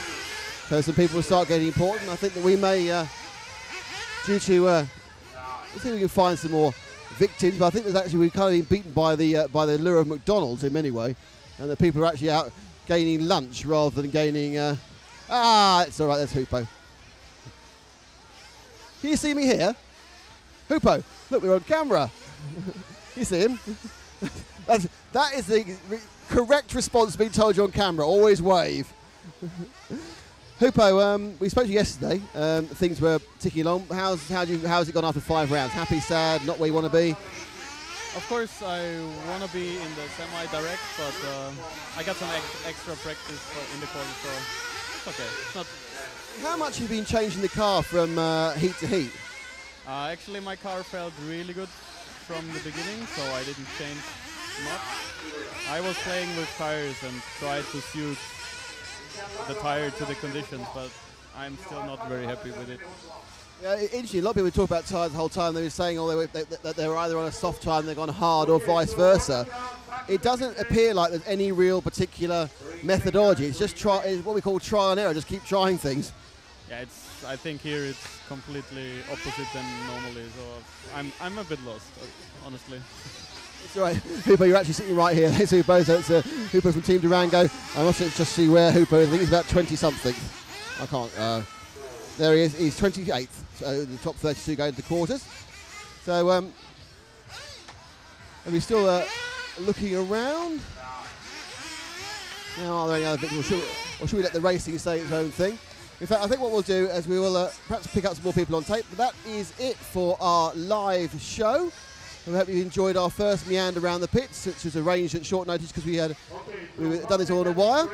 So some people will start getting important. I think that we may, let's see if we can find some more victims. But I think that actually we've kind of been beaten by the lure of McDonald's in many ways, and the people are actually out gaining lunch rather than gaining. It's all right. There's Hoopo. Can you see me here, Hoopo? Look, we're on camera. You see him? That is the correct response being told you on camera. Always wave. Hoopo, we spoke to you yesterday. Things were ticking along. How's it gone after 5 rounds? Happy, sad, not where you want to be? Of course, I want to be in the semi-direct, but I got some extra practice in the quarter, so it's okay. It's not. How much have you been changing the car from heat to heat? Actually, my car felt really good from the beginning, so I didn't change much. I was playing with tires and tried to suit the tire to the conditions, but I'm still not very happy with it. Yeah, interesting. A lot of people talk about tyres the whole time. They were saying that they were either on a soft tire and they've gone hard, or vice versa. It doesn't appear like there's any real particular methodology. It's just it's what we call trial and error. Just keep trying things. Yeah, I think here it's completely opposite than normally. So I'm a bit lost, honestly. It's all right. Hoopo, you're actually sitting right here. There's Hoopo. So it's Hoopo from Team Durango. I must just see where Hoopo is. I think he's about 20-something. I can't. There he is. He's 28th. So the top 32 go into the quarters. So, and we're still looking around. Now, are there any other victims? Or should we let the racing say its own thing? In fact, I think what we'll do is we will perhaps pick up some more people on tape. But that is it for our live show. I hope you enjoyed our first meander around the pits, which was arranged at short notice because we've done this all on a wire.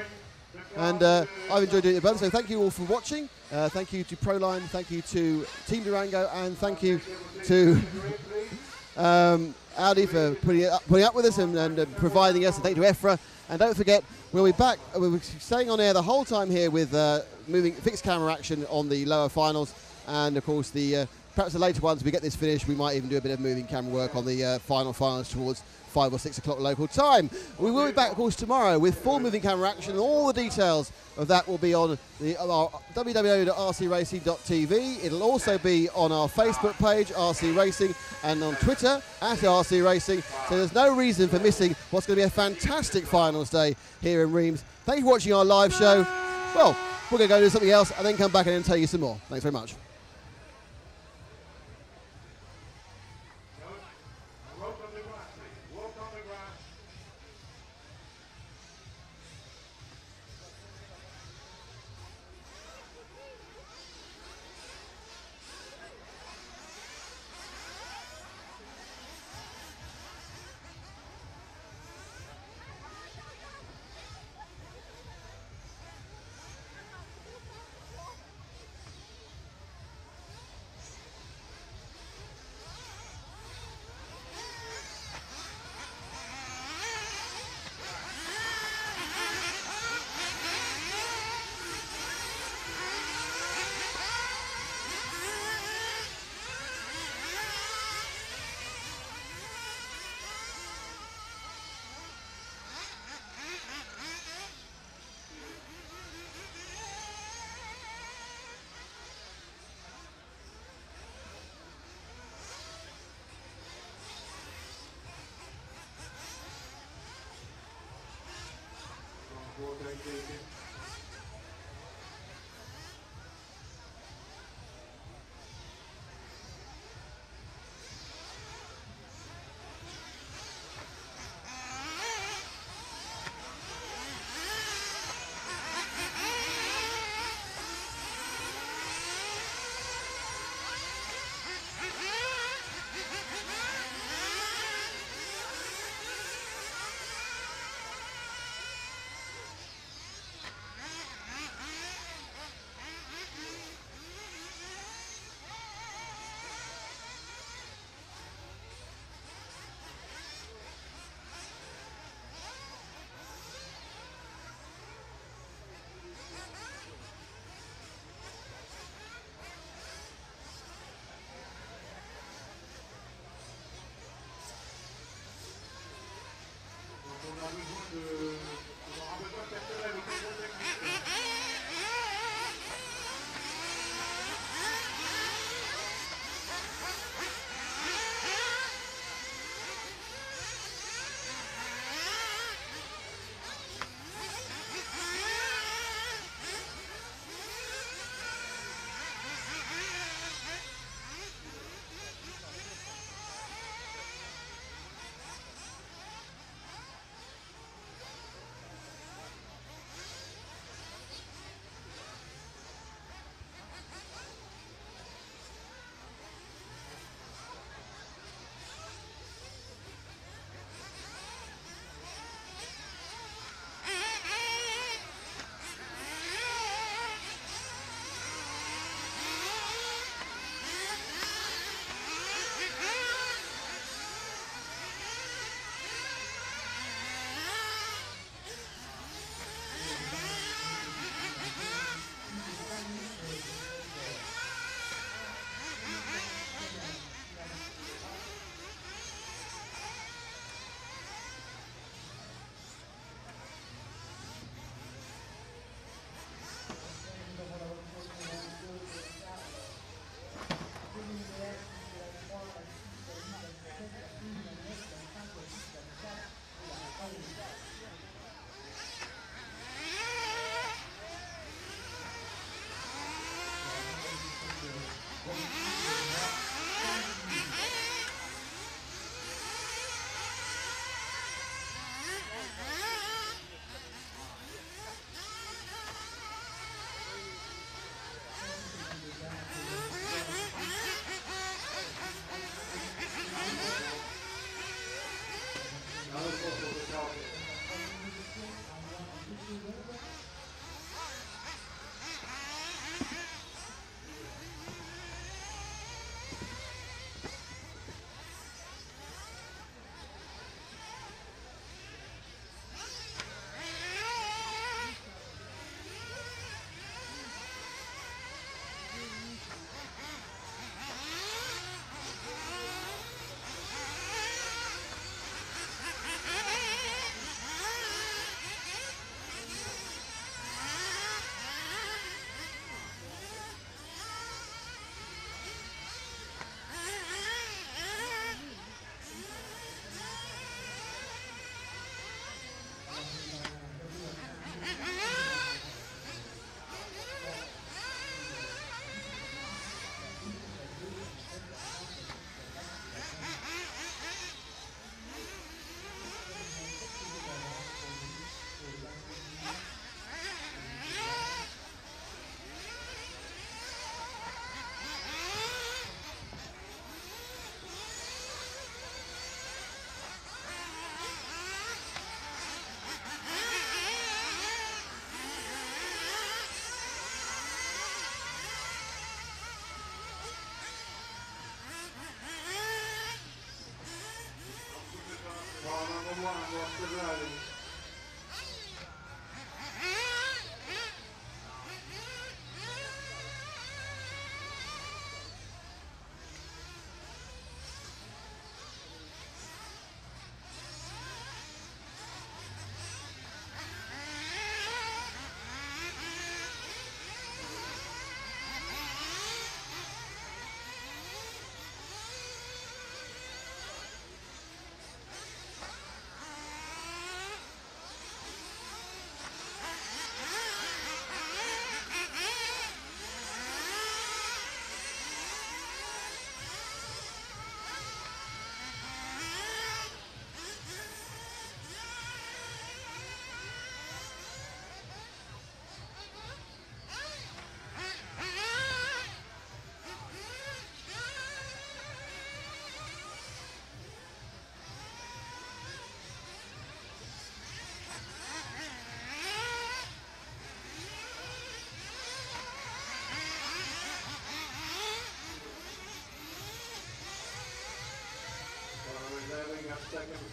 And I've enjoyed doing it, Bun. So thank you all for watching. Thank you to Proline, thank you to Team Durango, and thank you to Audi for putting up with us and providing us. And thank you to EFRa. And don't forget, we'll be back. We'll be staying on air the whole time here with moving fixed camera action on the lower finals, and of course the perhaps the later ones. We get this finished, we might even do a bit of moving camera work on the finals towards 5 or 6 o'clock local time. We will be back, of course, tomorrow with full moving camera action, and all the details of that will be on the www.rcracing.tv. It'll also be on our Facebook page, RC Racing, and on Twitter at RC Racing. So there's no reason for missing what's going to be a fantastic finals day here in Reims. Thank you for watching our live show. Well, we're going to go do something else and then come back and then tell you some more. Thanks very much.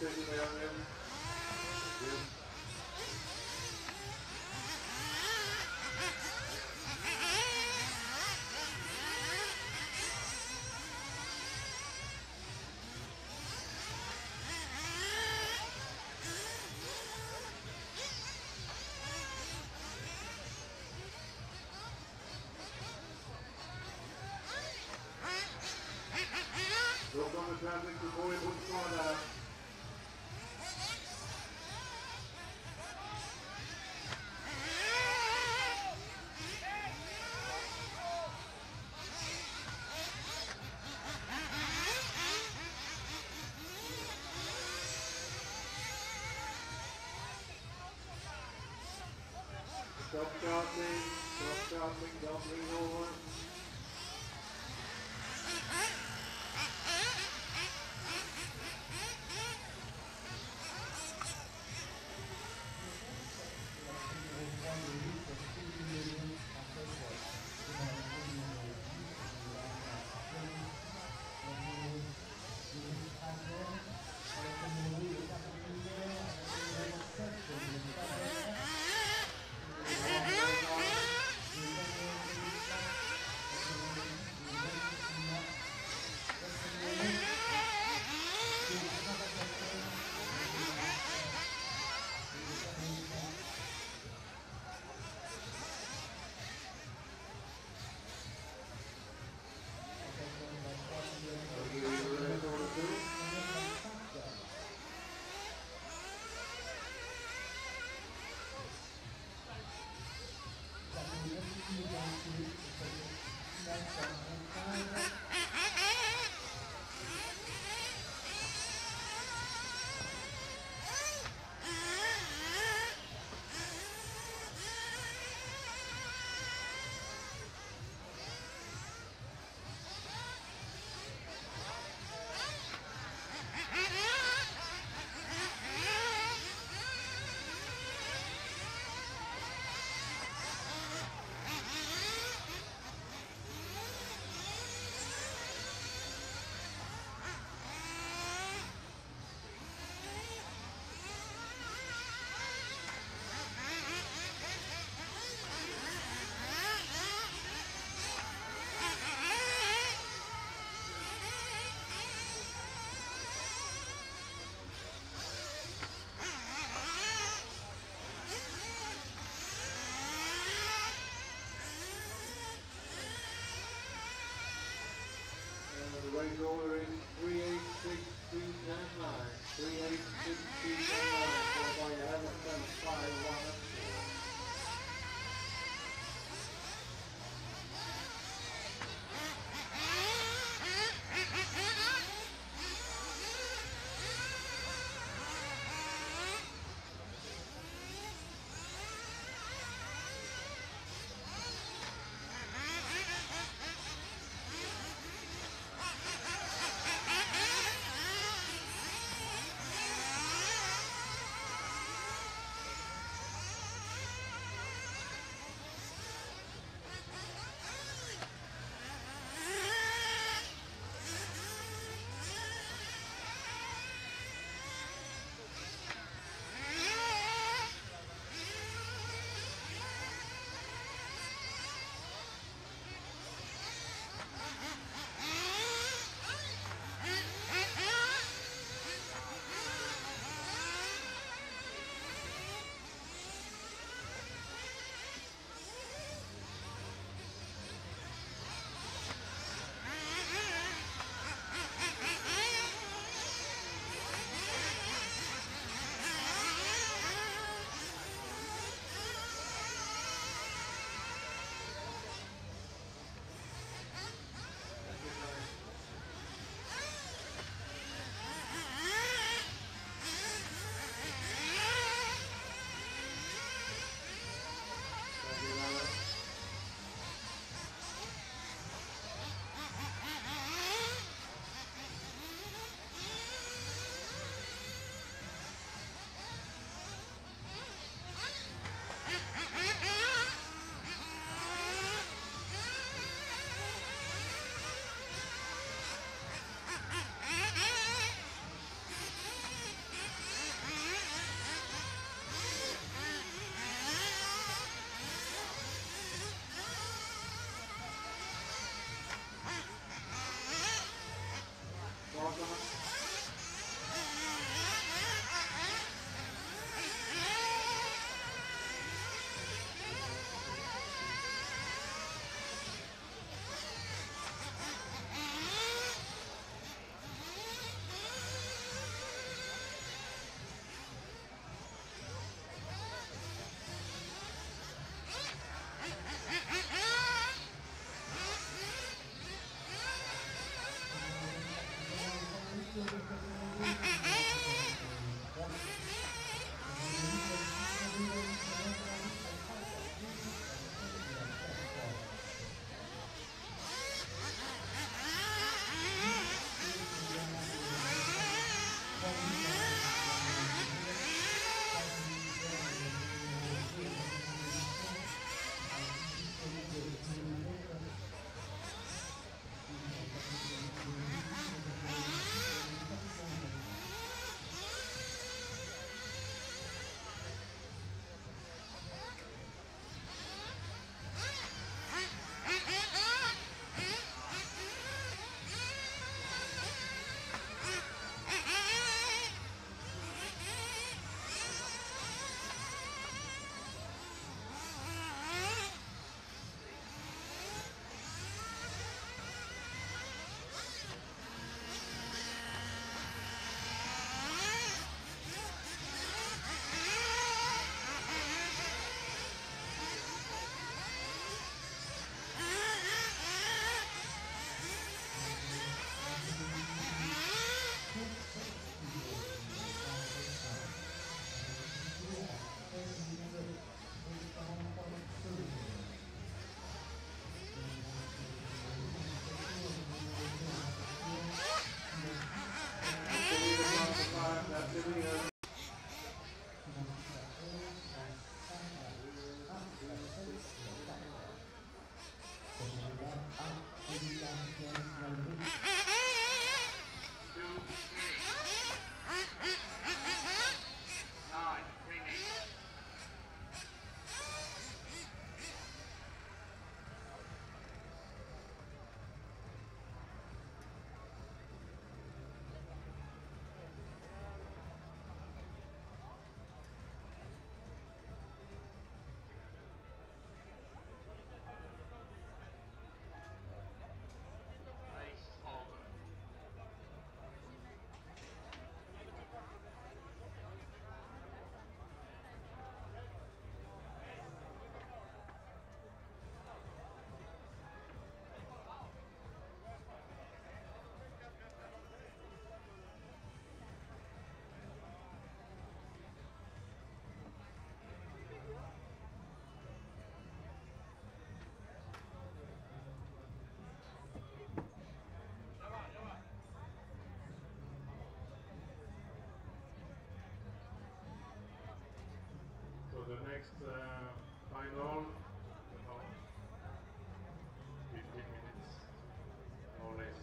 Thank you. Då kommer traffic to gå i motståndare. Stop starting, don't lean over. The range order is 386.299. 386.299 for by 11.5, 1 and 4. So the next final, about 15 minutes or less.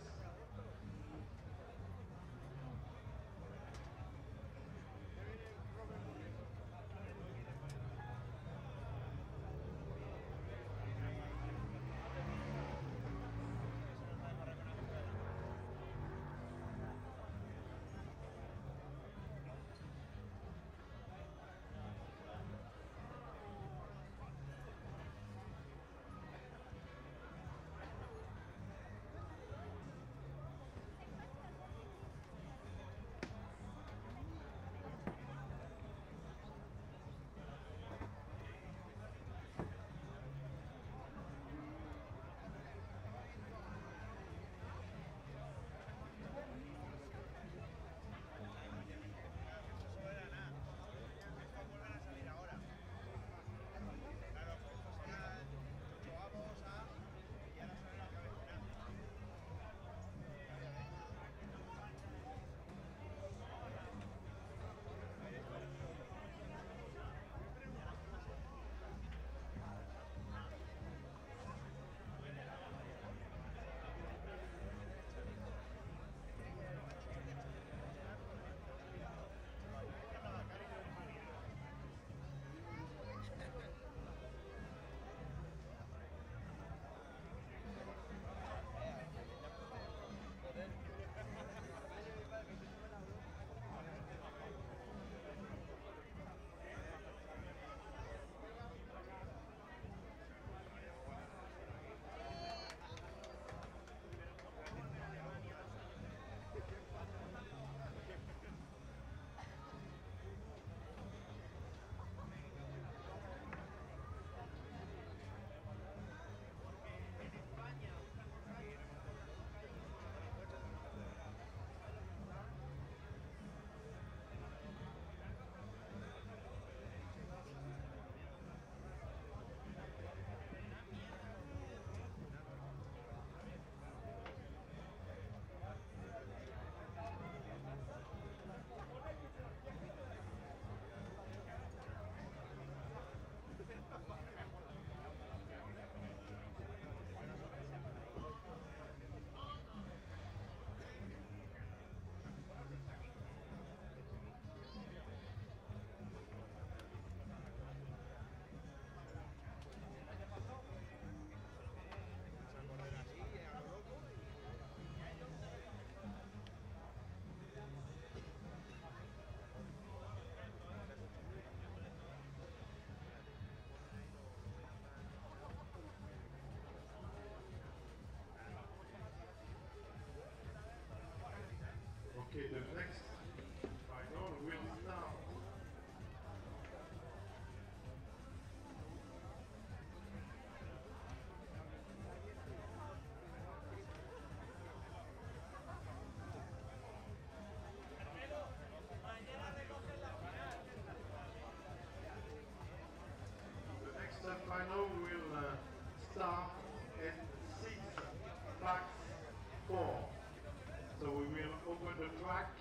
track.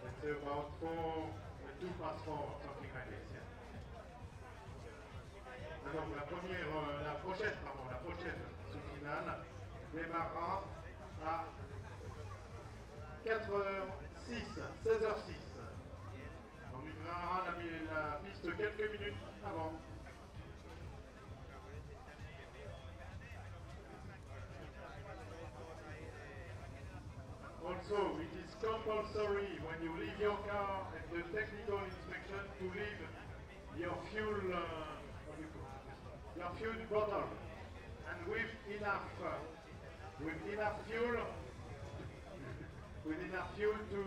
It's about 2 past 4, something like this. Yeah. Donc la prochaine sous-finale démarrera à 4h06, 16h06. On livrera la piste quelques minutes avant. Also, it is compulsory when you leave your car at the technical inspection to leave your fuel bottle, and with enough fuel to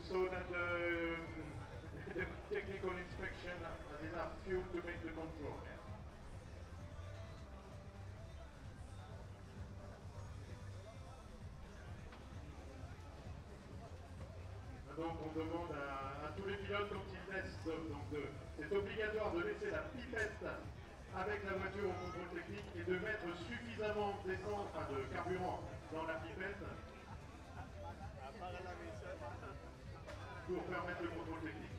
so that the technical inspection has enough fuel to make the control. Donc on demande à tous les pilotes quand ils laissent, c'est obligatoire de laisser la pipette avec la voiture au contrôle technique et de mettre suffisamment d'essence, de carburant dans la pipette pour permettre le contrôle technique.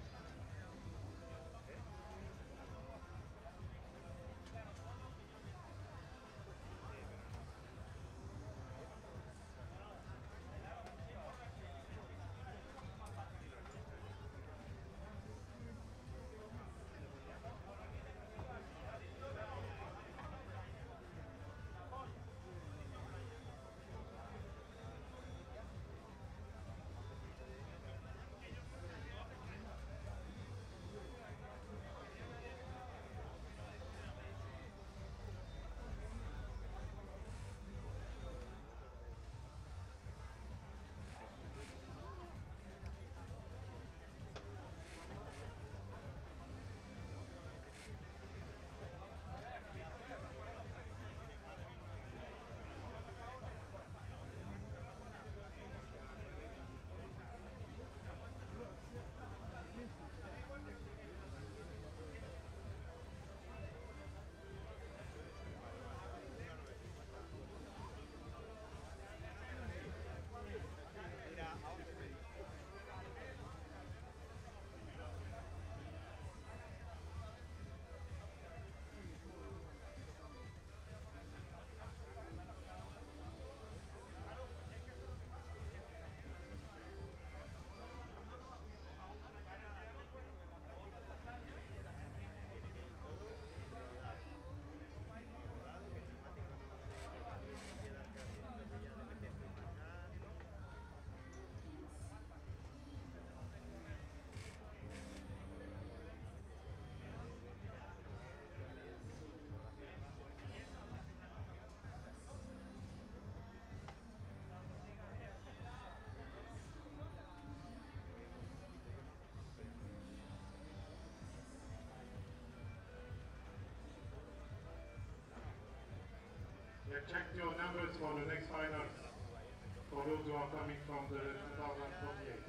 Check your numbers for the next finals, for those who are coming from the 2048.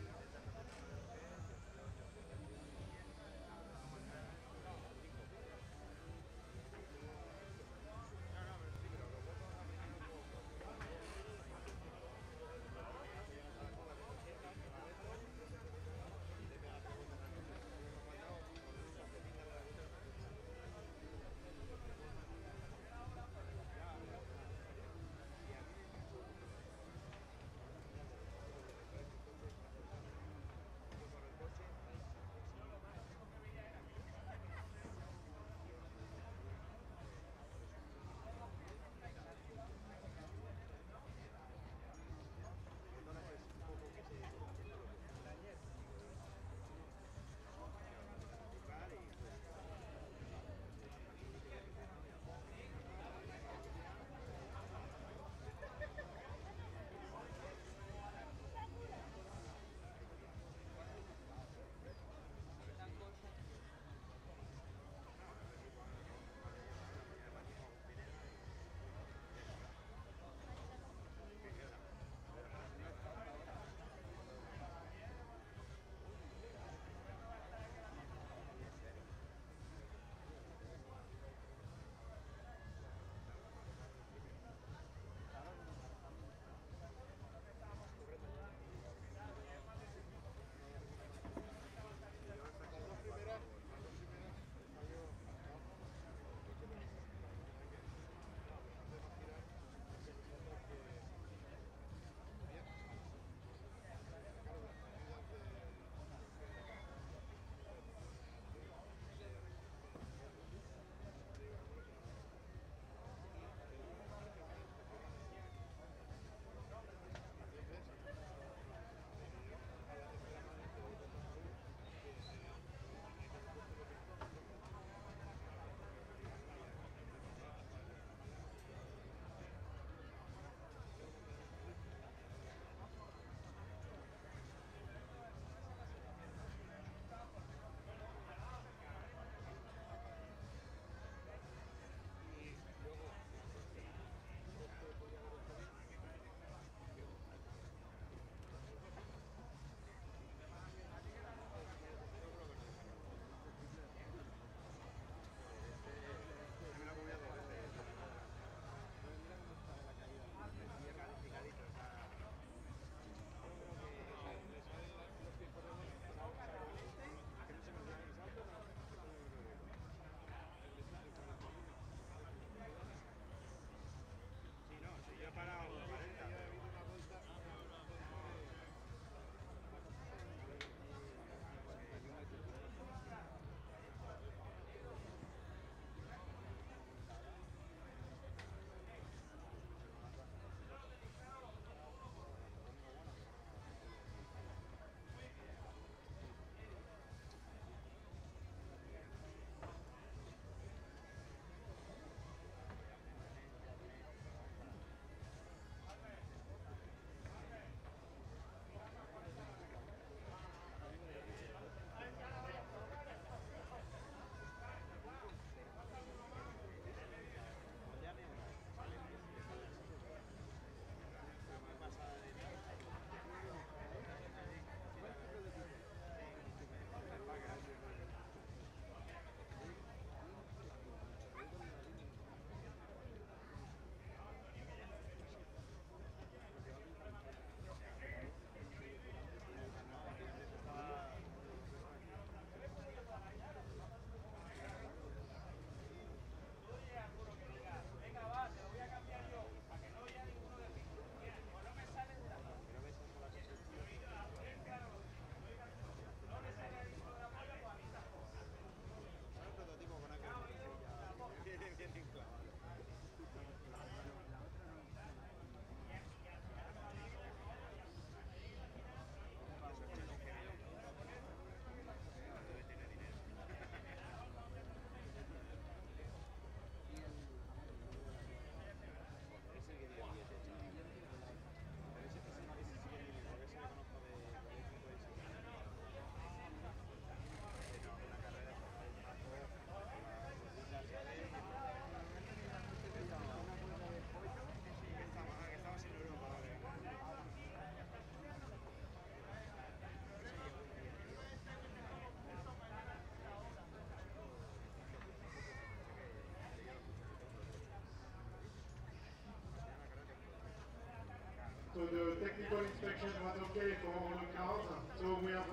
So the technical inspection was okay for all the cars. So we have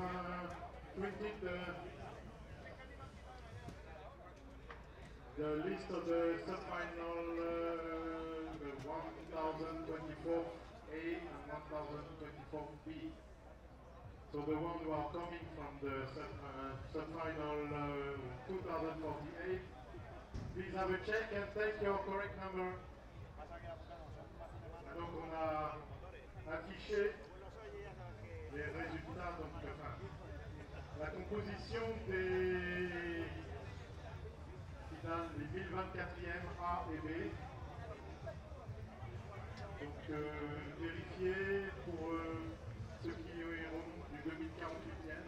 printed the list of the sub-final, the 1024 A and 1024 B. So the ones who are coming from the sub-final 2048, please have a check and take your correct number. Donc on a affiché les résultats, donc enfin, la composition des finales, les 1024e A et B. Donc vérifiez pour ceux qui iront du 2048e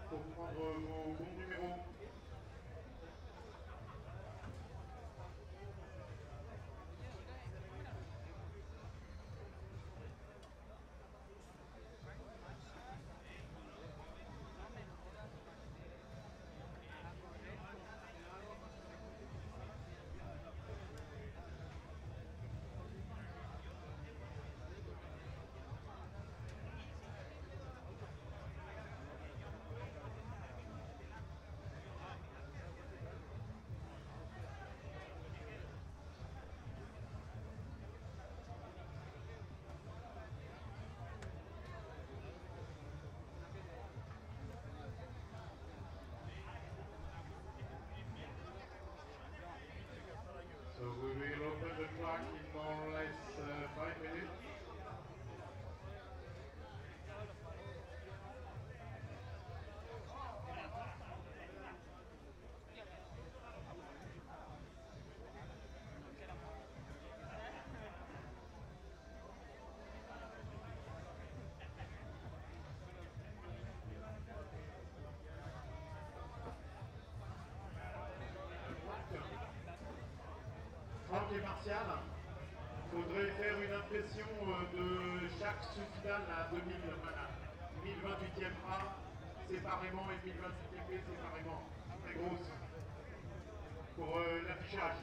pour prendre vos bons numéros. So we will open the track in more or less 5 minutes. Franck et Martial, il faudrait faire une impression de chaque sous-finale à 1028e A séparément et 1028e B séparément, très grosse, pour l'affichage.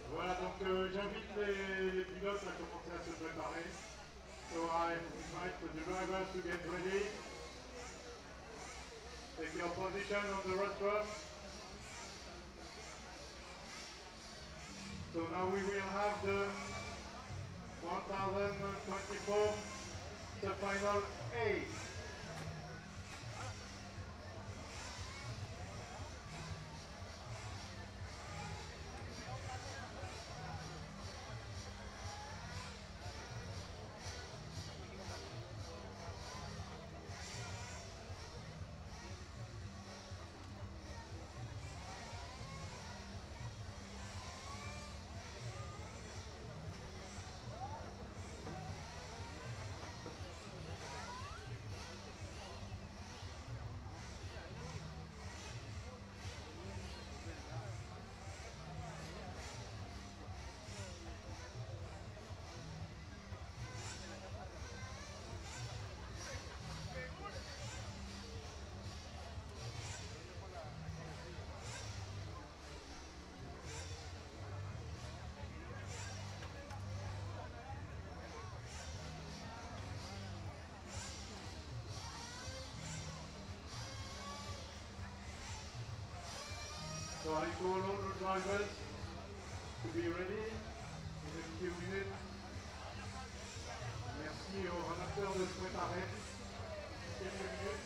Voilà, donc j'invite les pilotes à commencer à se préparer. So I invite the drivers to get ready. Take your position on the rostrum. So now we will have the 1024 sub-final A. So I call all the drivers to be ready in a few minutes. Merci aux remarqueurs de se préparer. Quelques minutes.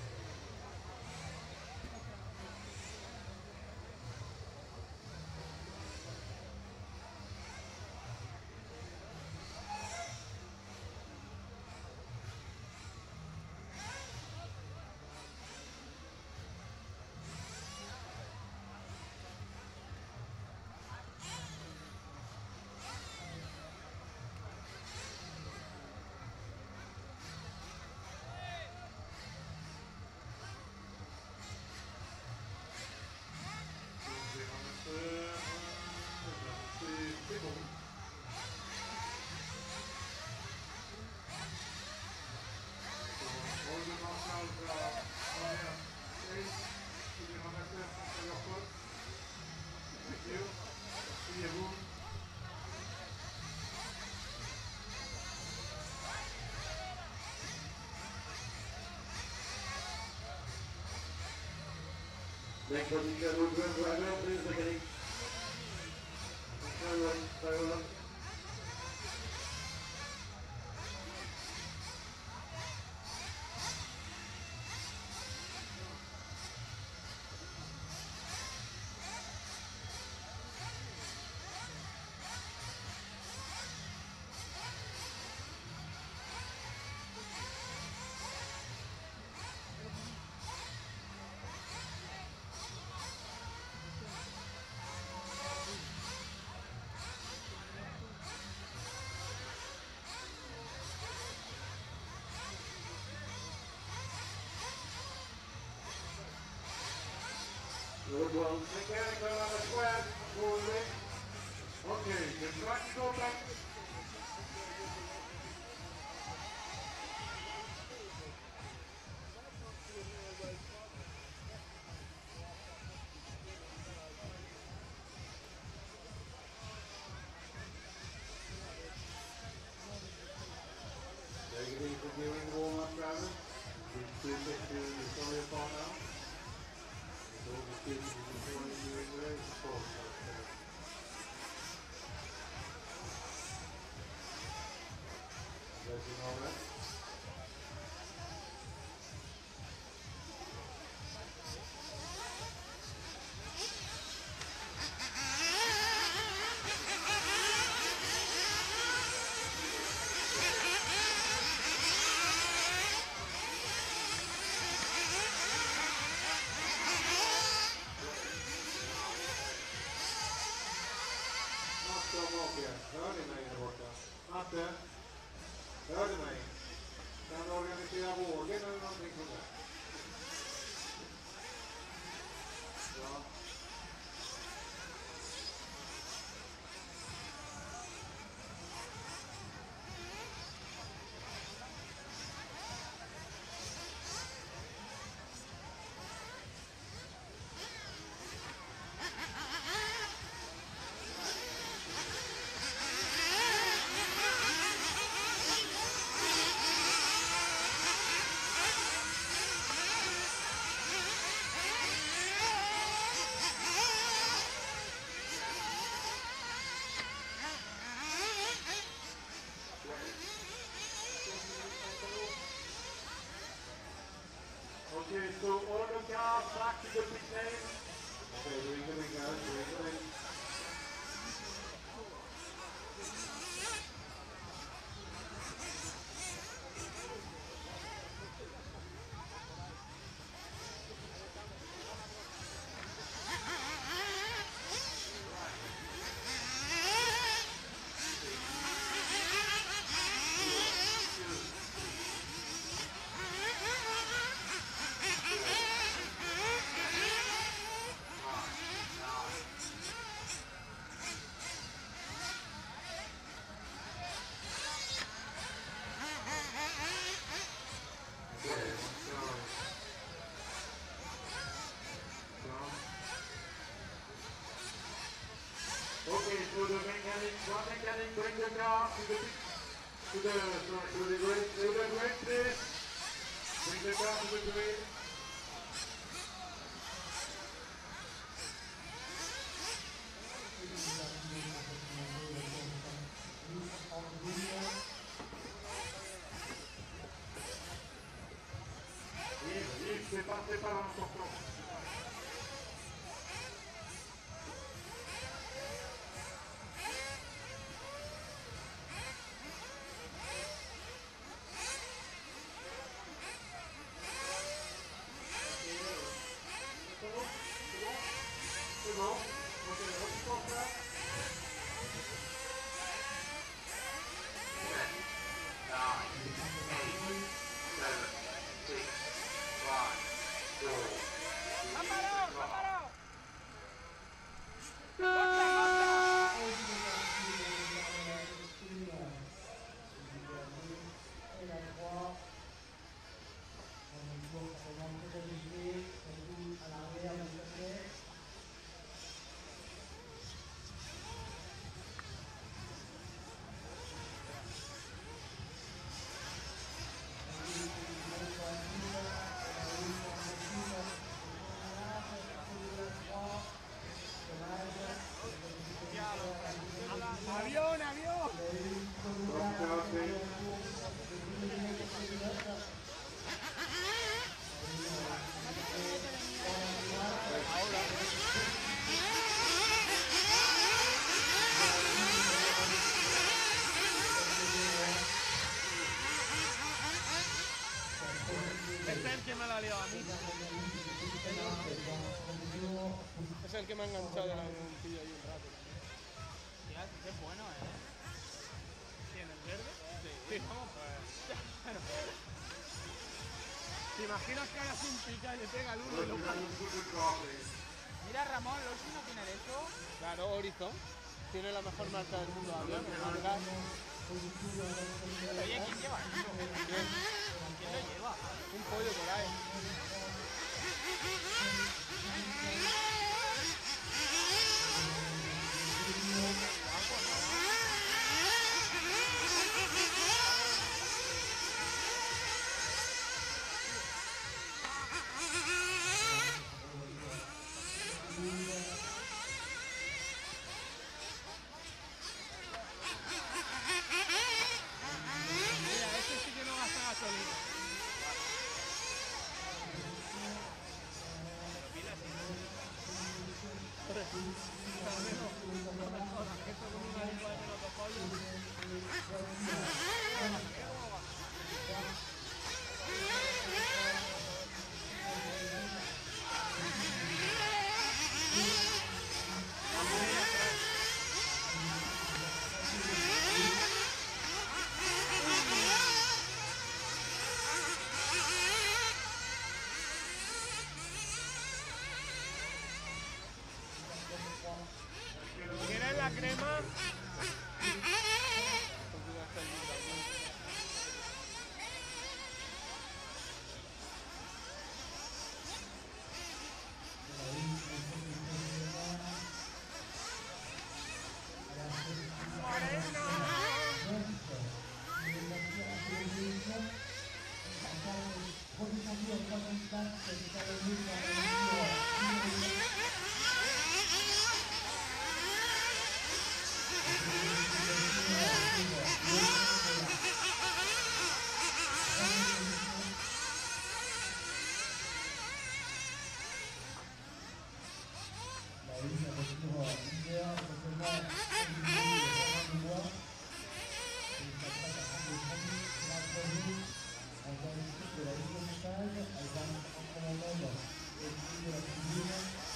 Next position, Woodward driver, please, mechanic. Driver. Good one. Mechanical on the square. Moving. Okay, the track is open. Take it easy during warm-up, drivers. Please get to the sorry car now. All the students before you in the race, of course. Let you know that. Hör ni mig där borta? Matte? Hör ni mig? Kan du organisera vågen eller någonting sånt där? Ja. Okay, so all the cars back to the pit lane. Okay, doing the wing, guys, doing the wing. Okay, so the one mechanic bring the car to the grid, please. Bring the car to the grid. Yves, c'est pas l'important. C'est bon. Ok, on pense là. 9, 8, 7, 6, 5, 4, ha liado a mí. Es el que me ha enganchado de la pillo ahí un rato. Tía, sí que es bueno, ¿Quién, el verde? Sí. Vamos, pues. ¿Te imaginas que hagas un pica y le pega al uno y lo mata? Mira, Ramón, Loshi no tiene de eso. Claro, Horizon. Tiene la mejor marca del mundo de avión, el Marca. Oye, ¿quién lleva eso? ¿Quién lo lleva? Un pollo por ahí. Mira, este sí que no gasta gasolina. ¿Quieres la crema?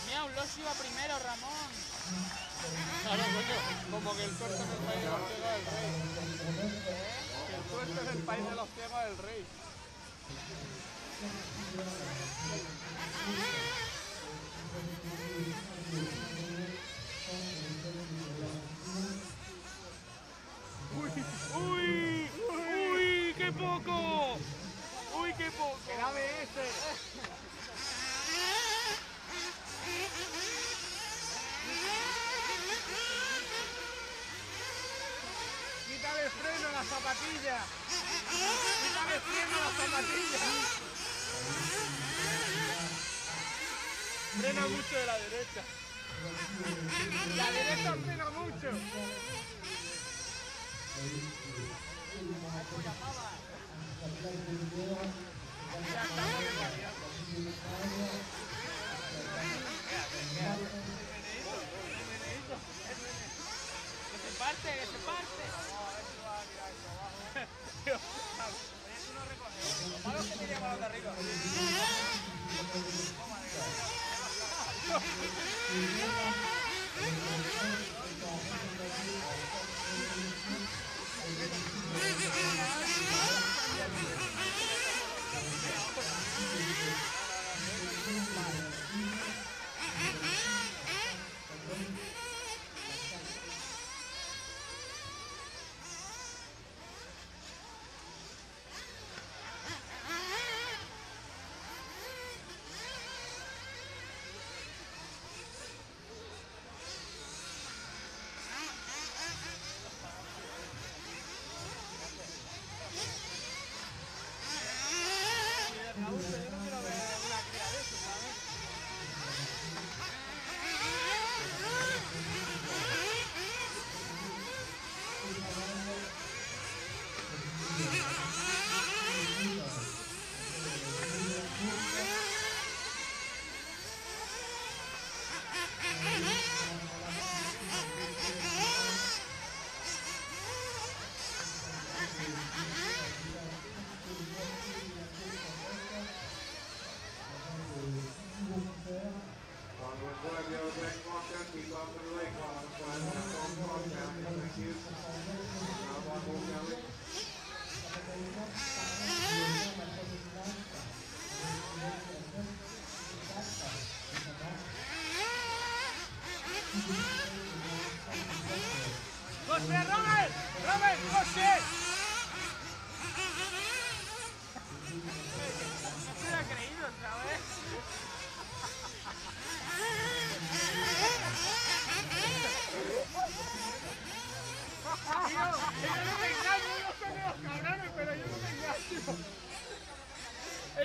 Mira, un Loshi va primero, Ramón. Claro, coño, como que el tuerto es el país de los ciegos del rey. Que el tuerto es el país de los ciegos del rey. ¡Uy! ¡Uy! ¡Qué poco! ¡Uy, qué poco! ¡Que dame ese! ¡Quítale freno a la zapatilla! ¡Quítale freno a la zapatilla! Frena mucho de la derecha. La derecha frena mucho. ¡Que se parte, que se parte! Lo malo es que tenía manos de arriba.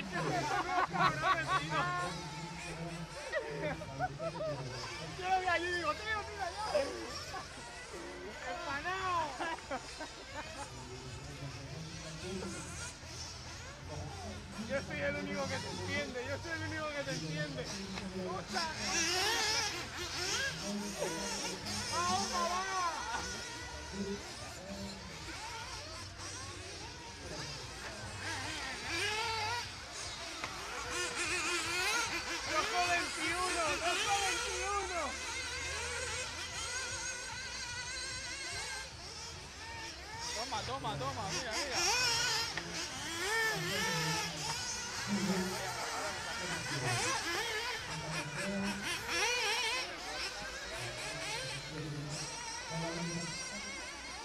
Estos son unos cabrones, tío. Yo lo vi allí y digo, tío, mira ya. ¡Empanado! Yo soy el único que te entiende, yo soy el único que te entiende. ¡Escucha! ¡Vamos, va! ¡Rojo 21! ¡Rojo 21! Toma, toma, toma, mira, mira.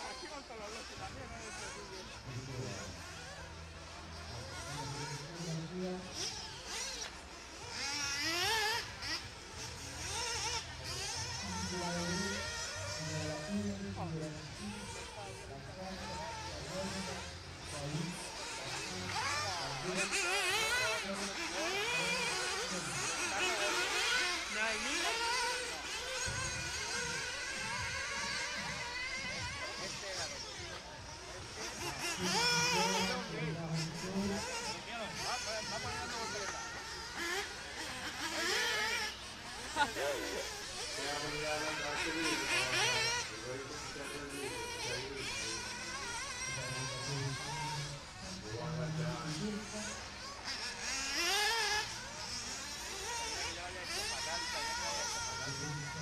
Aquí con todos los bloques también, ¿no?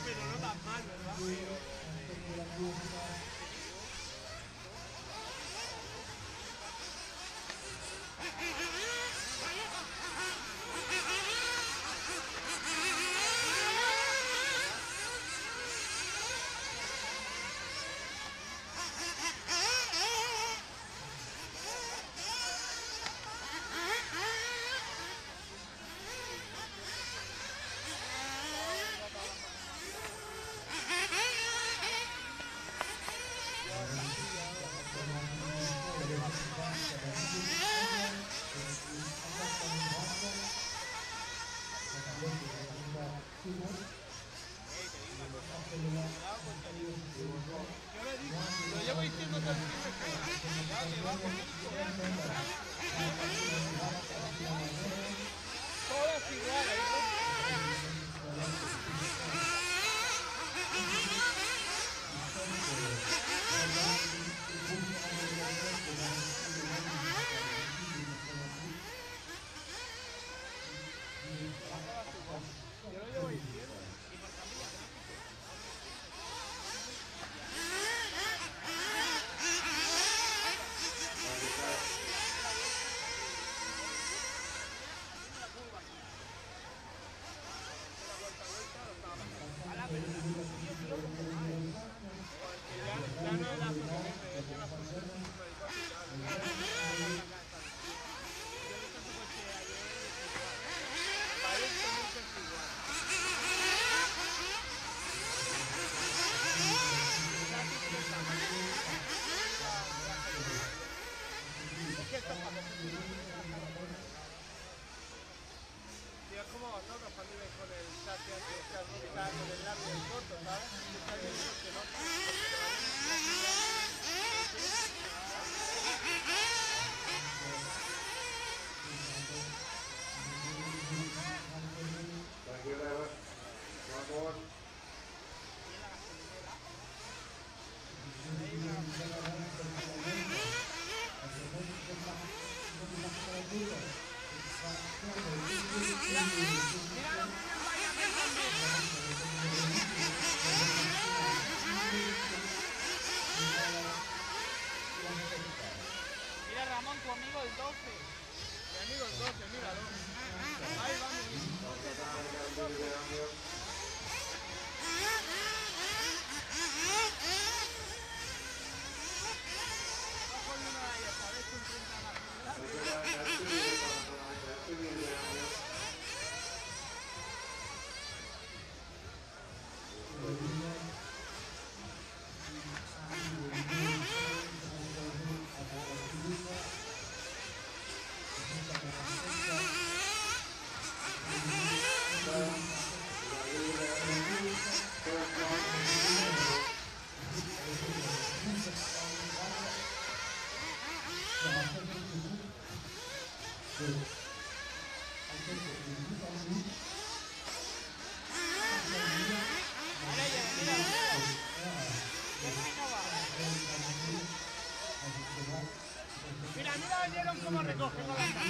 Pero no tan mal, ¿verdad? Lo llevo diciendo todo el tiempo. Todos iguales. Yo lo llevo diciendo. Tío, es como vosotros cuando ibais con el chat que está con el largo y el corto, ¿sabes? Está bien, que no. Mira Ramón, tu amigo el 12. Mi amigo el 12, míralo. Ahí va mi Mira, mira a Jeron cómo recoge con la mano.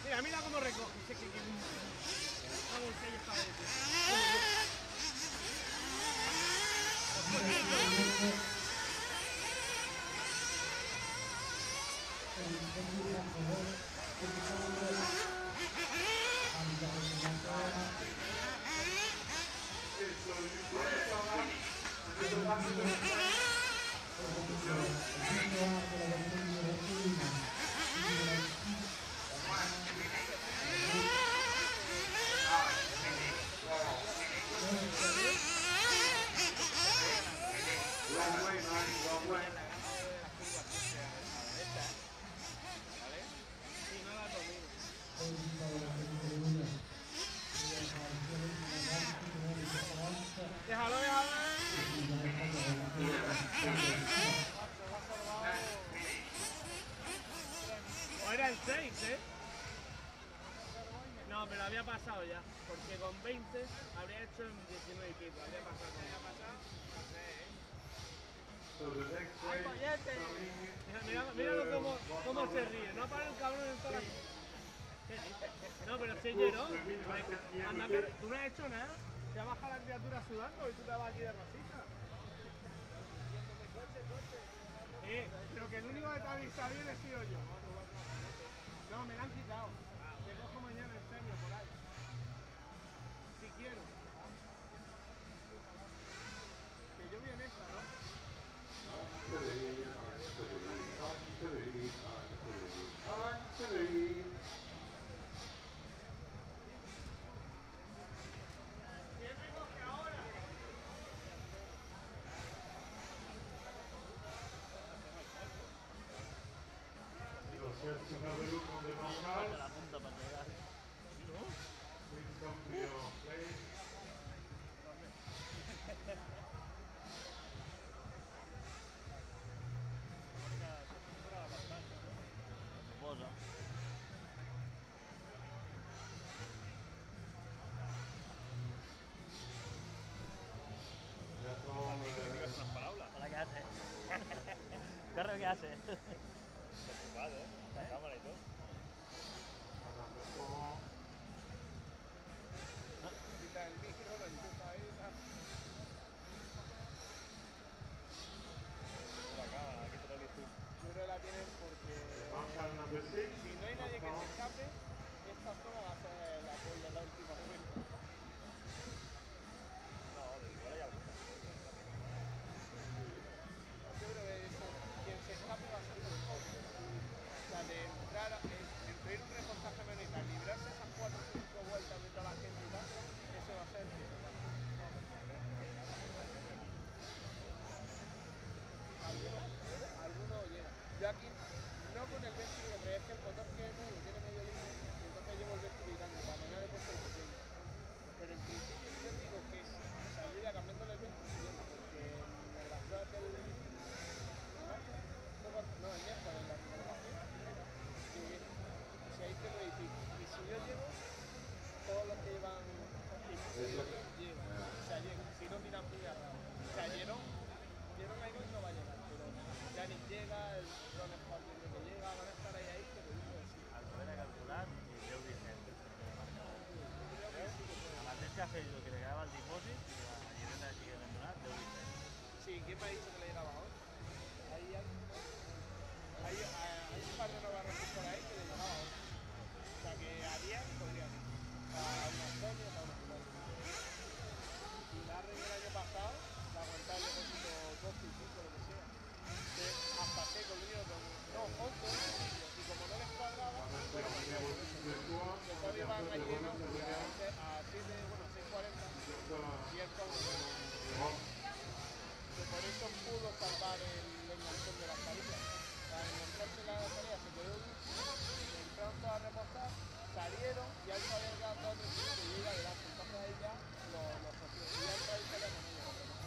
Mira, mira cómo recoge. Sé que hago el sello esta vez. Déjalo, déjalo. O era el 6, ¿eh? No, pero había pasado ya. Porque con 20 habría hecho en 19 y pico. Habría pasado. ¿Habría pasado? No sé, ¿eh? ¡Ay, pollete! Míralo cómo se ríe. No para el cabrón en toda la... No, pero si ¿no? Anda, que tú no has hecho nada. Te ha bajado la criatura sudando y tú te vas aquí de rosita. Pero que el único que te ha visto bien he sido yo. No, me la han quitado. Te cojo mañana en serio por ahí. Si quiero. Que yo vi en esta, ¿no? La punta para llegar. Hola, ¿qué haces? Carro, ¿qué haces? Preocupado, ¿eh? La cámara y todo. Quita el micro, lo enchufa ahí. La cámara, aquí te lo dices tú. Yo creo que la tienen porque si no hay nadie que se escape, esta zona va a ser la polla, la última vuelta. No, de igual hay alguna. Yo creo que quien se escape va a ser mejor. O sea, de entrar y como no les cuadraba, bueno, después iban a lleno a 6:40 y el que por eso pudo salvar el enganchón de la salida. Al engancharse la salida se quedó entraron todos a repostar, salieron y al saber el gato otro que yo iba adelante, entonces ahí ya los cogió y al traer salía con ellos.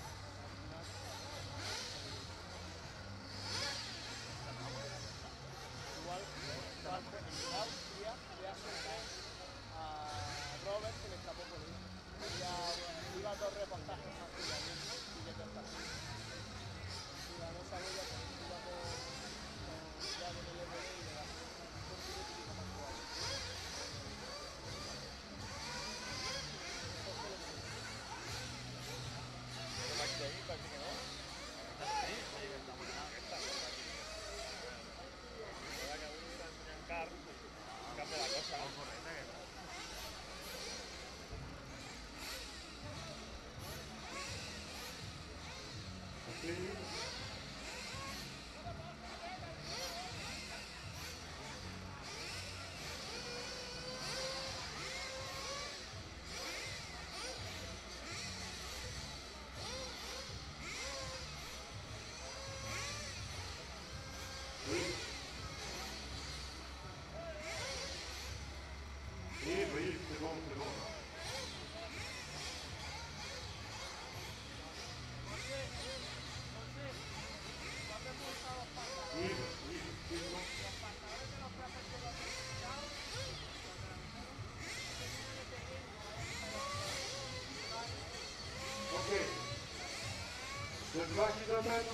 Igual en Austria le hace el tren a Robert, se le escapó por ahí. Iba a 2 repostajes más que ya y que te pasó. Y ganó esa huella que iba ya con el RD y le da un piloto y más que vale. Oui, c'est bon, c'est bon. Okay. The track is open.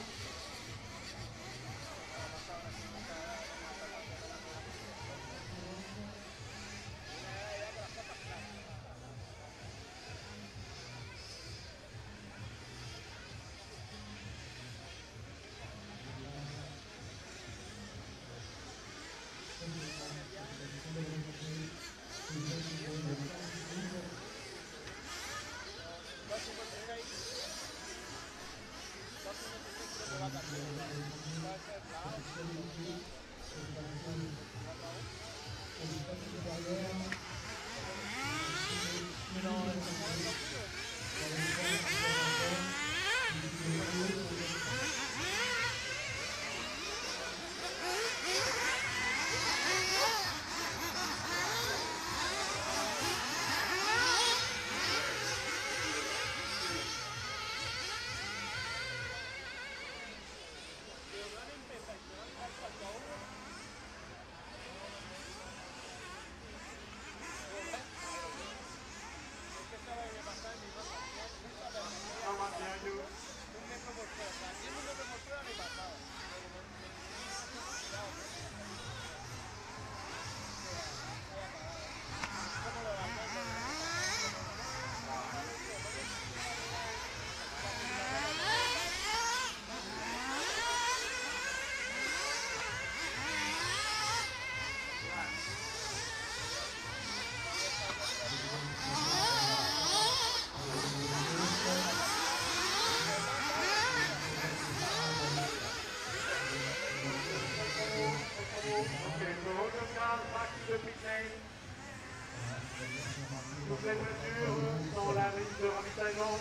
Toutes les voitures sont la ligne de ravitaillement.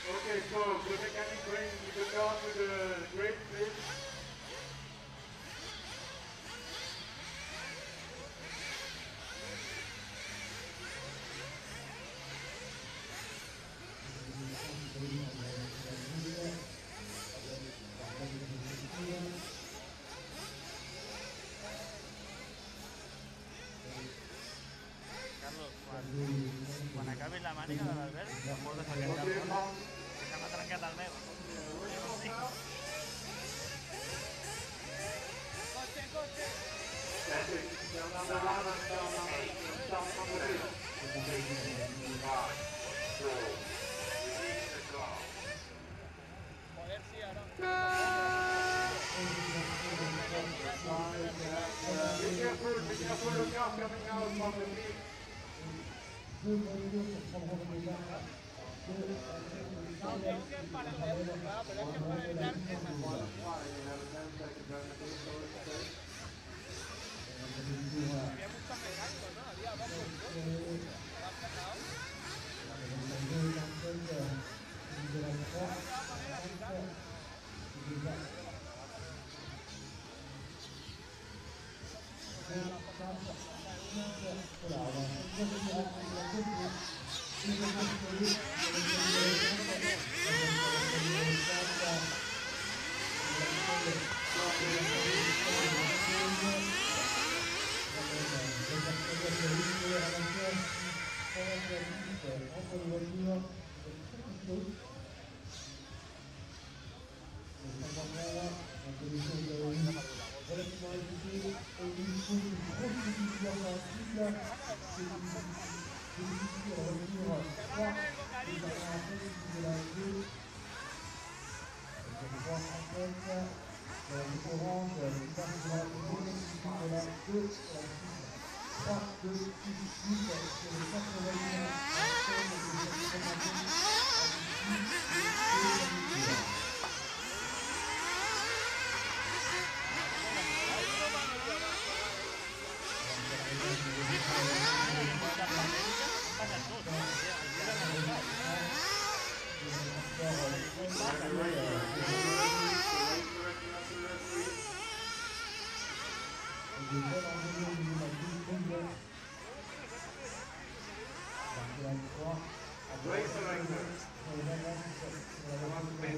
Okay, so the mechanic bring the car to the grid, please. Carlos, quan acabis la màniga de l'Albert, em portes aquest carro, que m'ha trencat el meu. Coche, coche.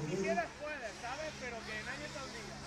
Si quieres puedes, ¿sabes? Pero que nadie te obliga.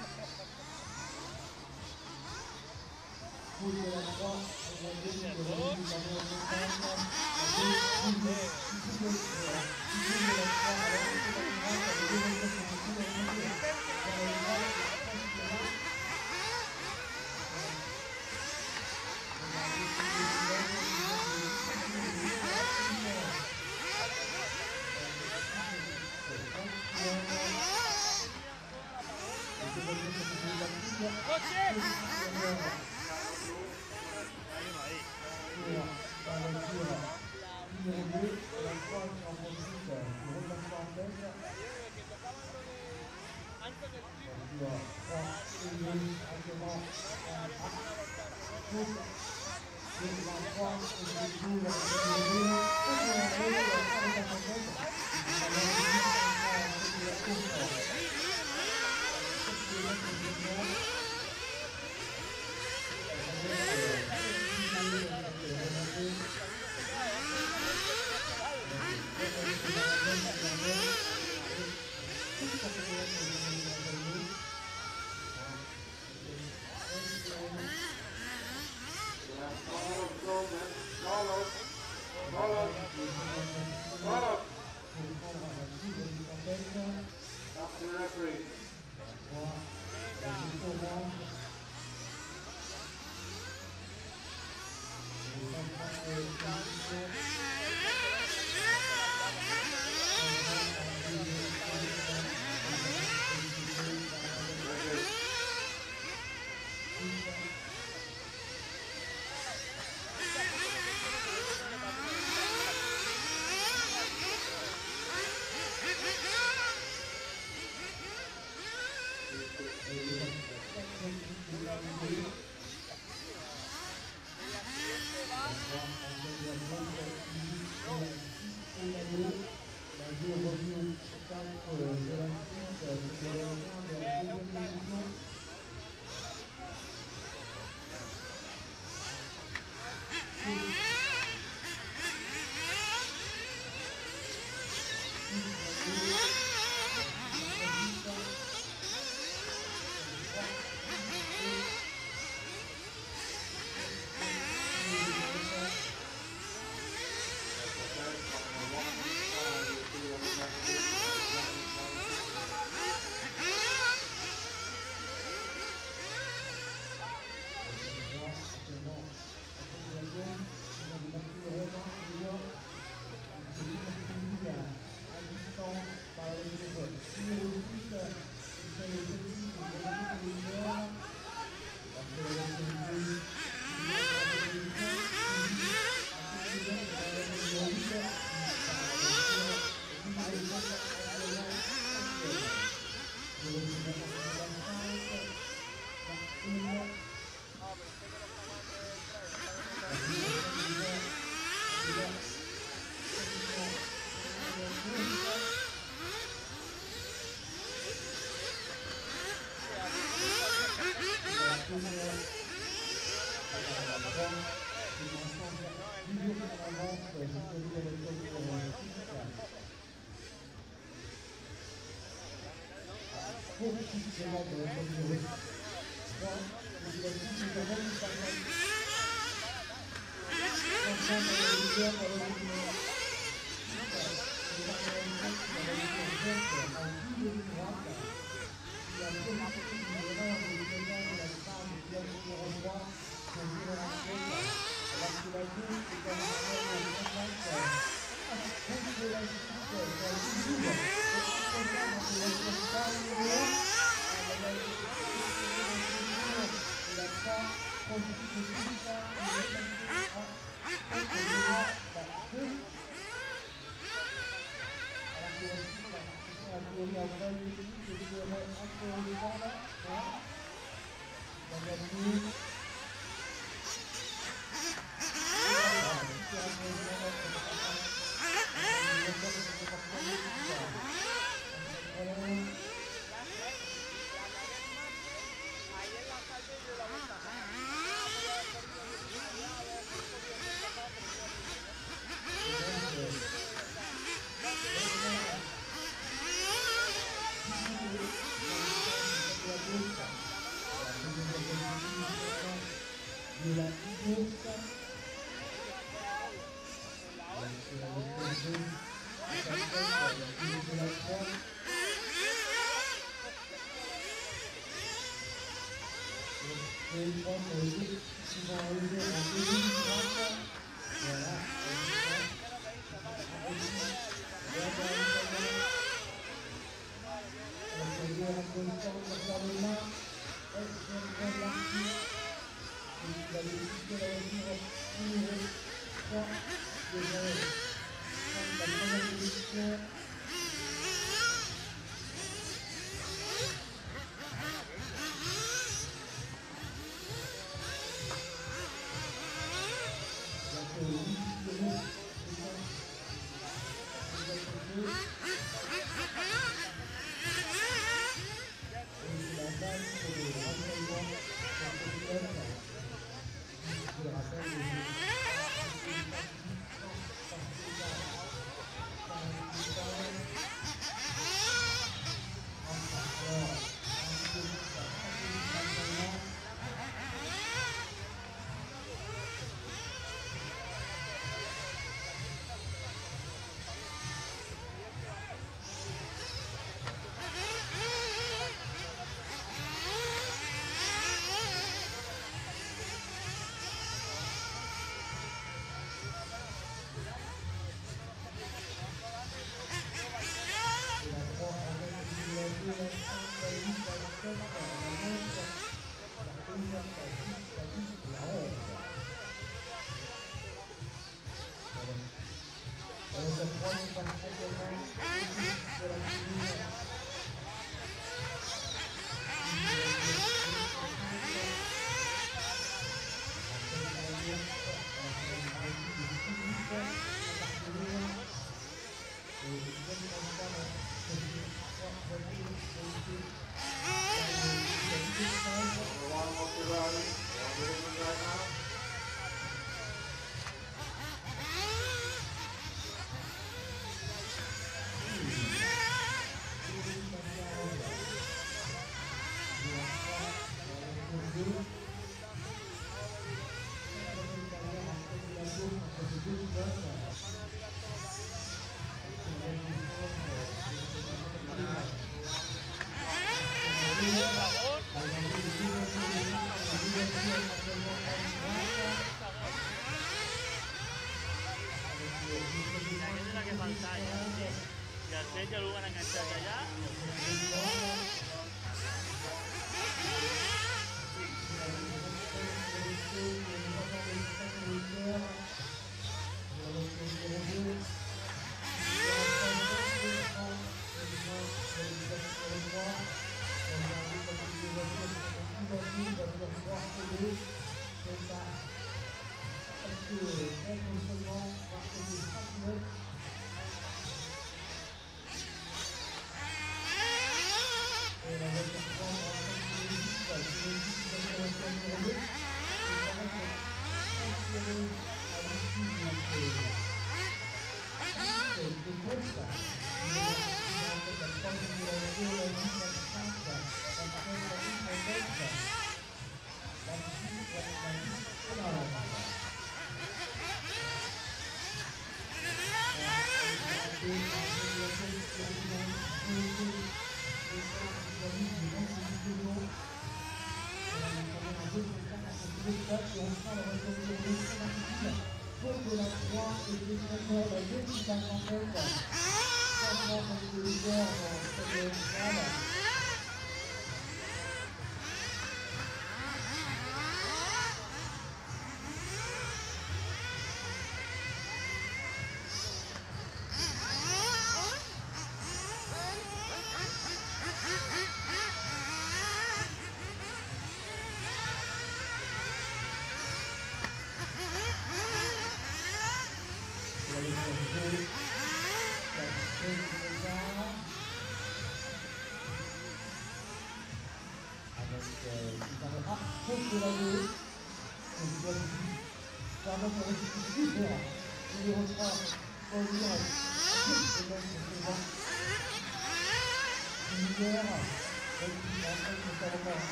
Ya luego van a enganchar allá.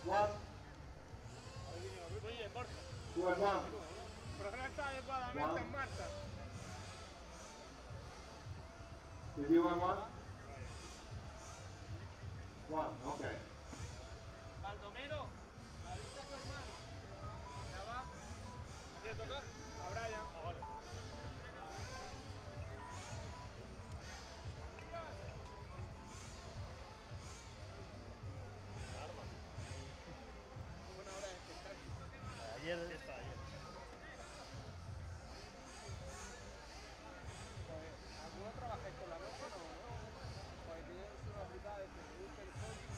One. Oye, Borja. Two and one. Progresa adecuadamente en marcha. Did you and one? One, okay. Baldomero, avisa a tu hermano. Ya va. ¿Quién toca? A Brian. Ah, vale. Buena hora de espectáculo. Ayer está ayer. ¿Alguno trabajáis por la noche o no? Porque tienes una putada de que me gusta el sol y,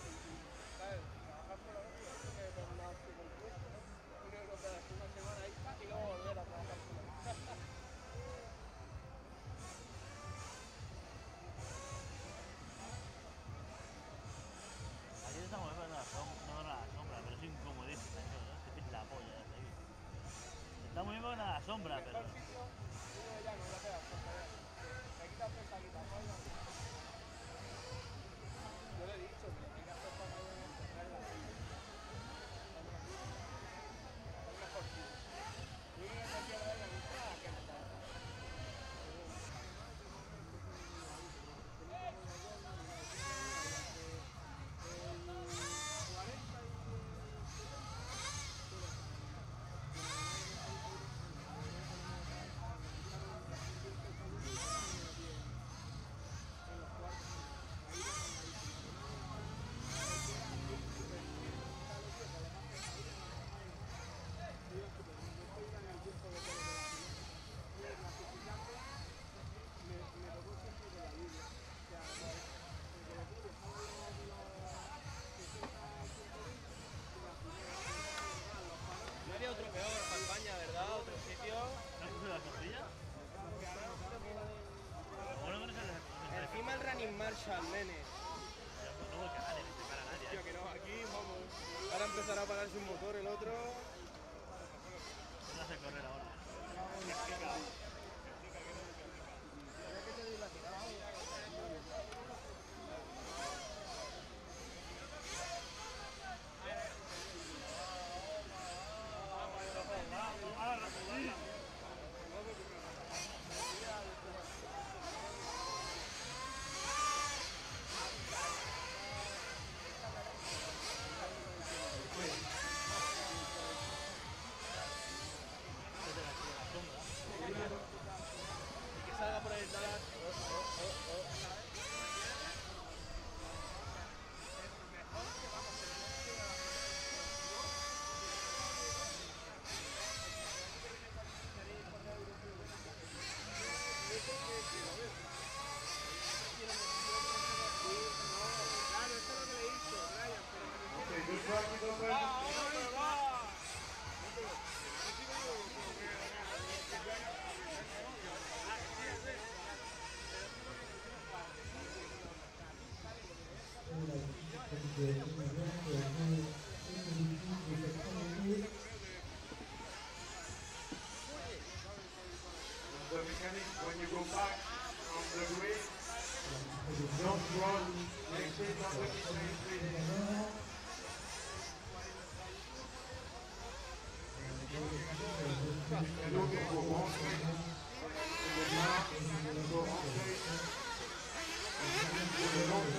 ¿sabes? Trabajar por la noche es que por un lado súper puesto, ¿no? Un euro cada una semana ahí y luego volver a trabajar por la noche. Ayer estamos viendo la sombra, pero es incomodísima, eso, ¿no? Te pide la polla desde ahí. Estamos viendo la sombra, pero... Mejor sitio, uno de llano, ya te das cuenta, ya. Te quitas pensadita, ¿no? Yo le he dicho que hay que hacer para mañana encontrar la silla. Es el mejor sitio. Yo creo que me quiero ver la mitad que me da. No había otro peor para España, ¿verdad? Otro sitio. ¿No has cogido la sombrilla? Bueno, no se Encima el Running Marshall, nene. no voy a cagar, ni se para nadie. Hostia, que no, aquí vamos. Ahora empezará a apagarse un motor, el otro. No hace correr ahora. Y que salga por ahí el Dallas. Claro, esto es lo que le he dicho, Brian, pero Okay, good practice, open. The mechanics, when you go back on the grid, don't run next to the machine, please. Et donc, il faut rentrer le bras, il faut rentrer le long.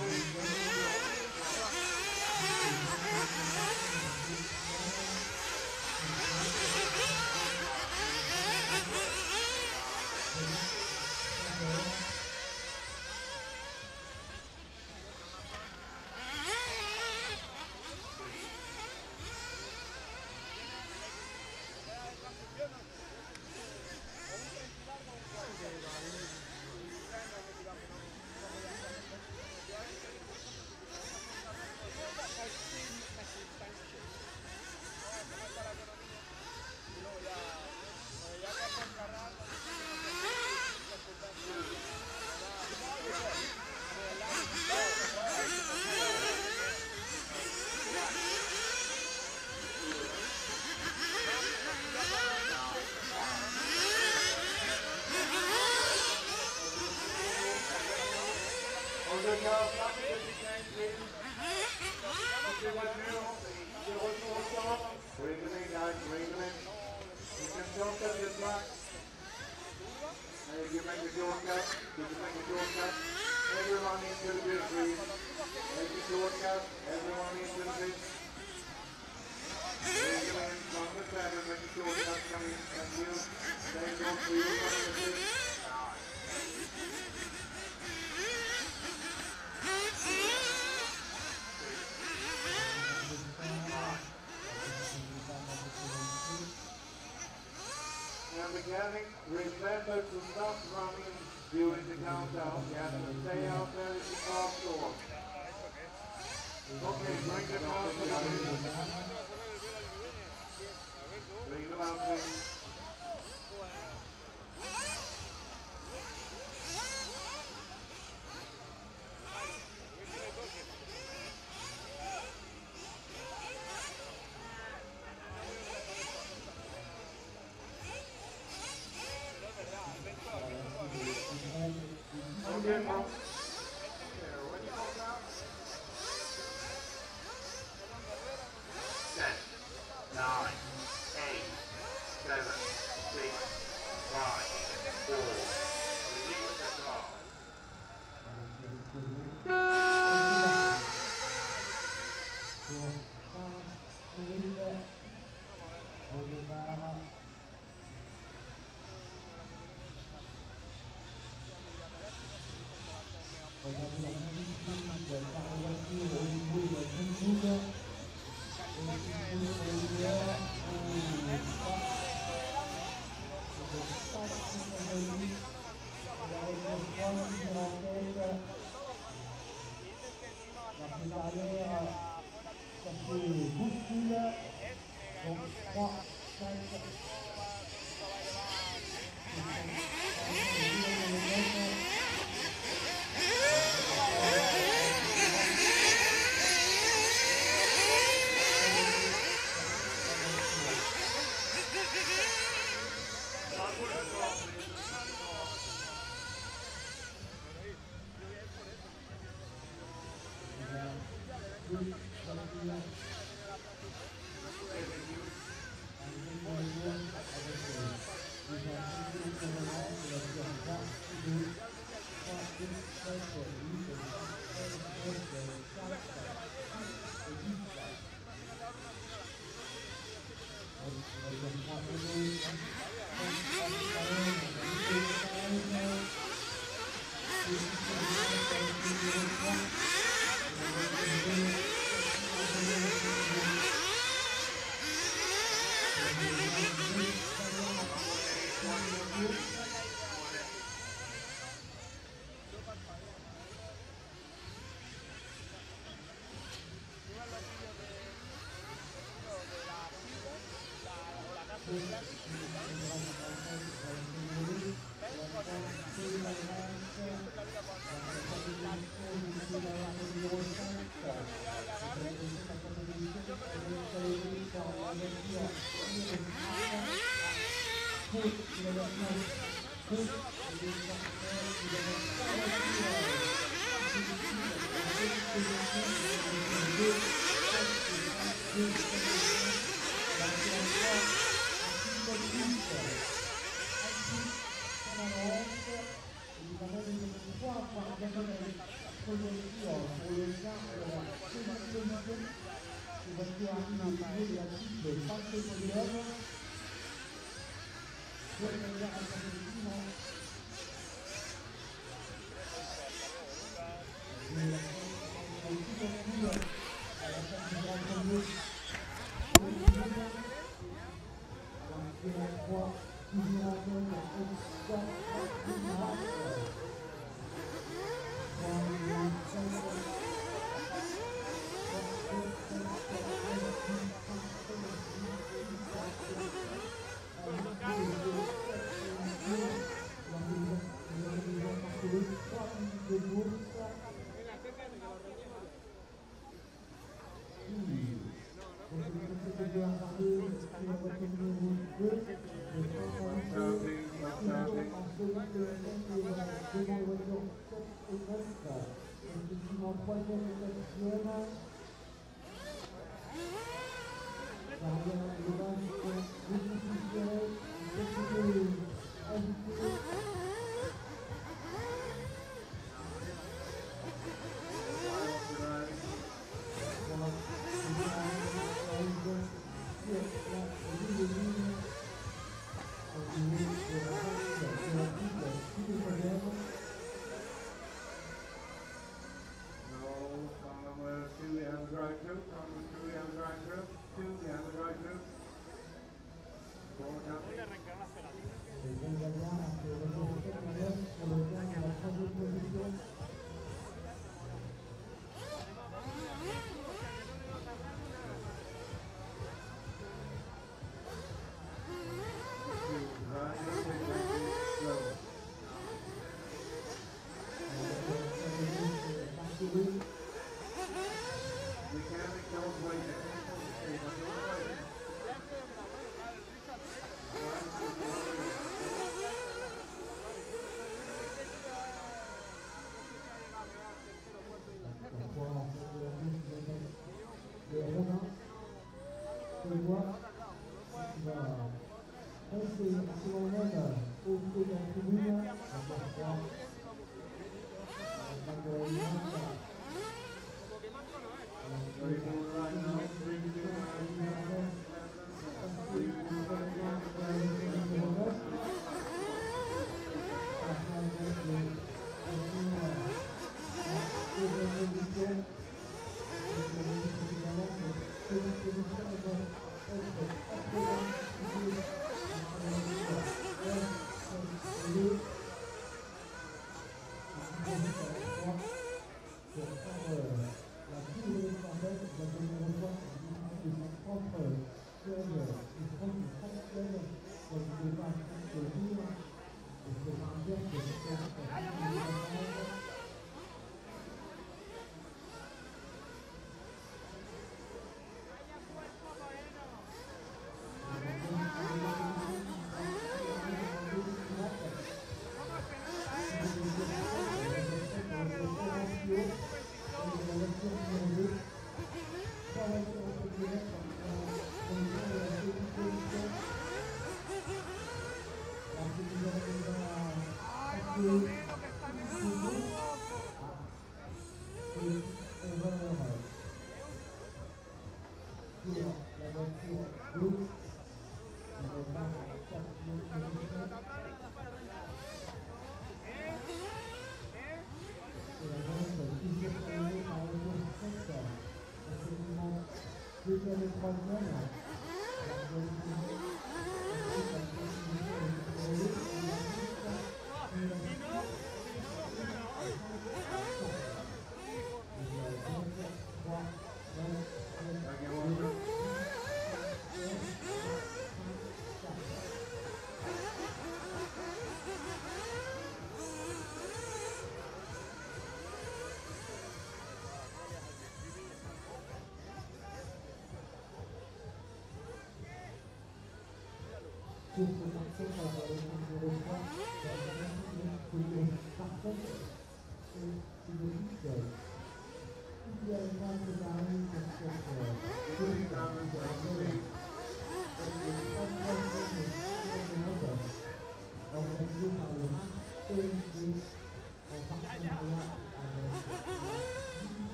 you make a shortcut? Did you make a shortcut? Everyone into the pit, please. Make a shortcut. Everyone into the pit. Bring them in from the seven, make a shortcut. Come in. Thank you. Thank you for your pit. And again, remember to stop running during the countdown. You have to stay out there if the car storm. Okay, bring the car to the middle. Bring them out, please. Okay, folks. When you come down, 10, 9, 8, 7, 6, 5, 4, release the car.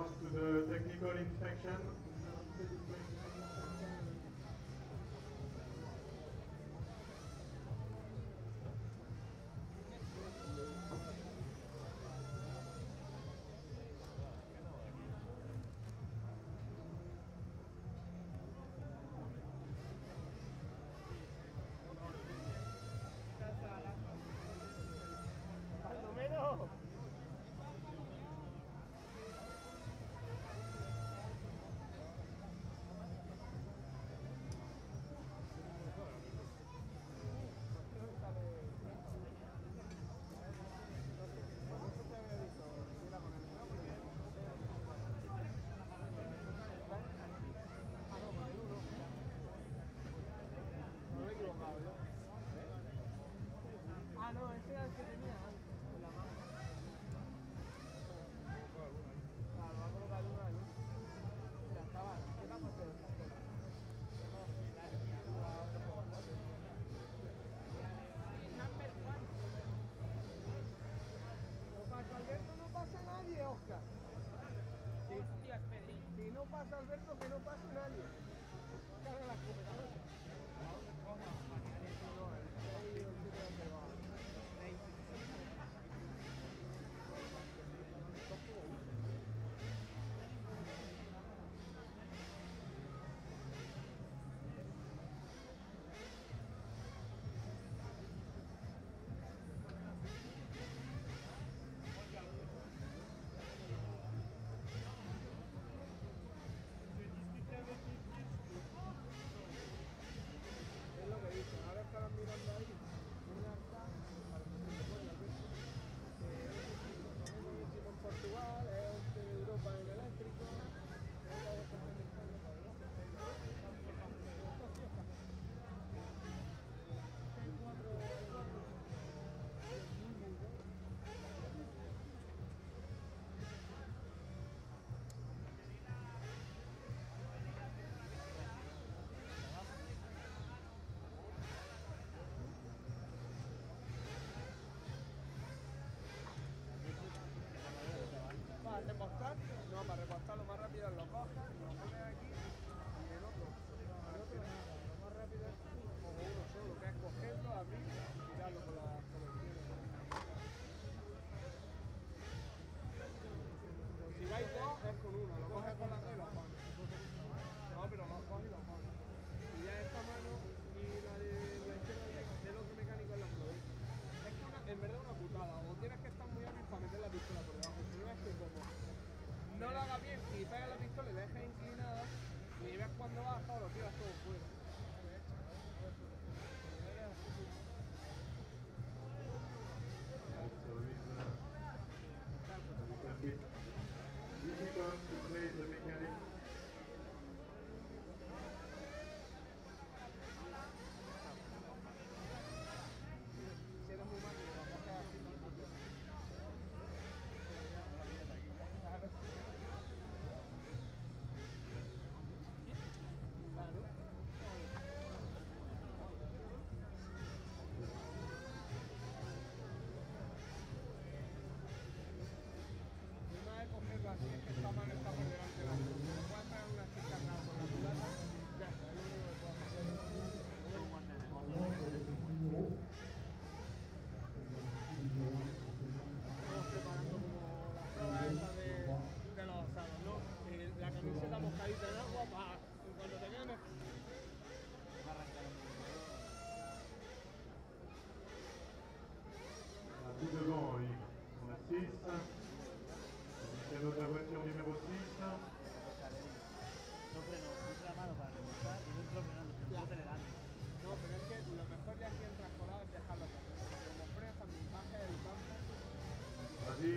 cars to the technical inspection. Palomero. Ah, no, ese era el que tenía en la mano. Claro, va a colocar uno ahí. Mira, estaba. ¿Qué tal por Alberto no pasa nadie, Oscar. Si no pasa Alberto, que no pase nadie. Carga la computadora. Es lo que dicen, ahora estarán mirando ahí una alta para que se recuerde Alberto. En Portugal, es de Europa en eléctrico, para repostar, no, para repostar lo más rápido lo coges, lo pones aquí y el otro nada, lo más rápido es como uno solo, que es cogerlo, abrirlo y tirarlo por la si vais dos es con uno, lo coges con las dos y lo pones. No, pero lo coges y lo pones. Y ya esta mano y la de la izquierda del otro mecánico es la aprovecha. Es que en verdad es una putada, o tienes que estar muy hábil para meter la pistola por debajo, si no es que como no lo hagas bien y pegas la pistola y la dejas inclinada, ni ves cuando baja o lo tiras todo fuera. Difficult to play the mechanic. Si eres muy malo, lo coges así. Una vez cogerlo así, es que esta mano está por delante de la mano. No puedes pegar una chica nada con la culata, ya está, es lo único que puedes hacer. Estamos preparando como las pruebas estas de los asados, ¿no? La camiseta mojadita en agua para cuando te quemes. Tout devant, oui. On a 6. C'est notre voiture numéro 6. No freno, puse la mano para remontar y no entro frenando, se me acelerando. No, pero es que lo mejor de aquí en trascolado es dejarlo correr. Como frenas también baja el campo. Vas-y,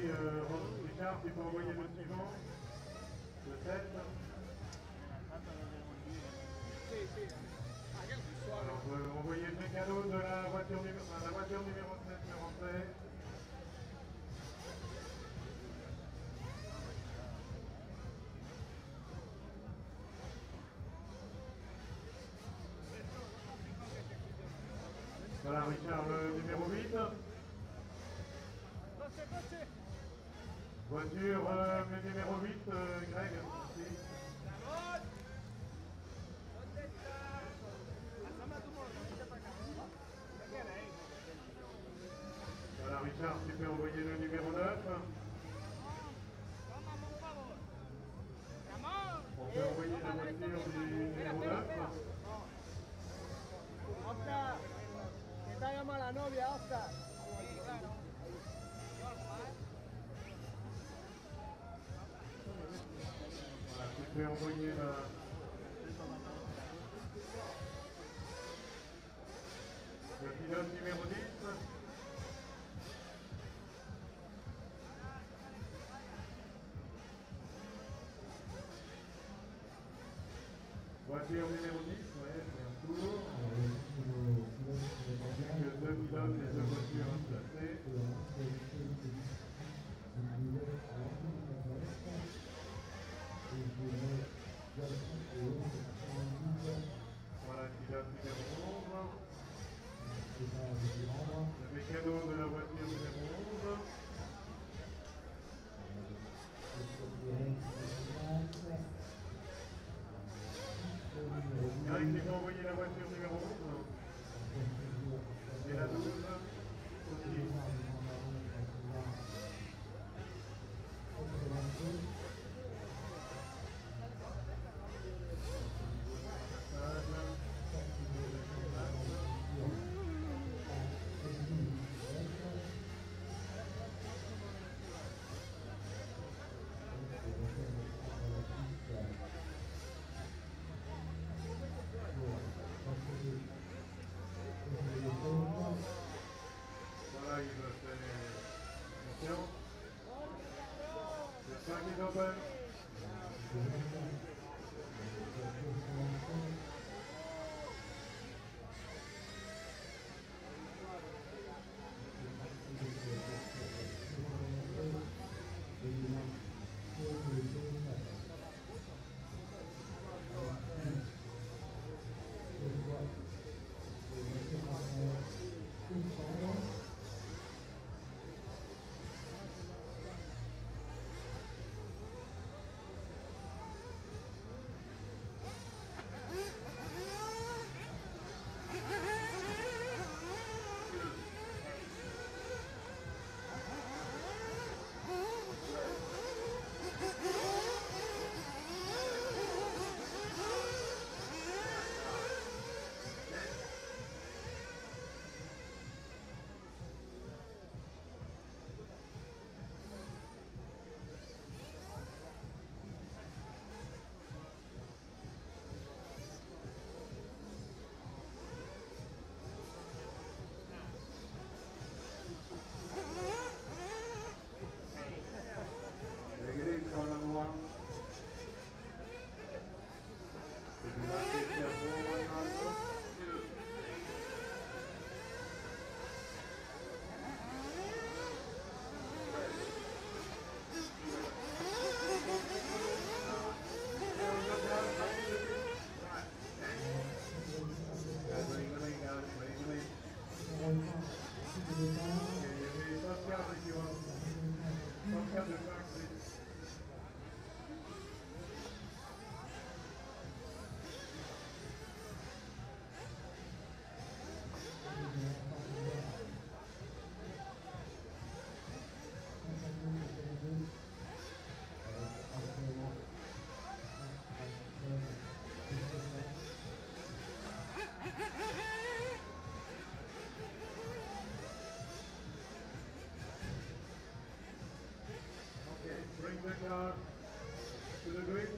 Richard, tu peux envoyer le suivant. Le 7. Sí, sí. Aquel suave. Alors, envoyer le mécano de la voiture numéro 7 de rentrer. Voilà Richard, le numéro 8. Coche, coche. Voiture Voiture numéro 8, Greg. Merci. Voilà, Richard, tu peux envoyer le numéro 9. On peut envoyer la voiture du numéro 9. Oscar, que te llama la novia, Oscar. Voilà, tu peux envoyer le pilote numéro 10. Voiture numéro 10, ouais, c'est un tour. Il y a 2 pilotes et 2 voitures placées. Voilà le pilote numéro 11. Le mécano de la voiture numéro 11. Greg, tu peux envoyer la voiture numéro 11. Et la 12 aussi. Voilà, il va faire attention. Le 5 est open. Bring the car to the grid.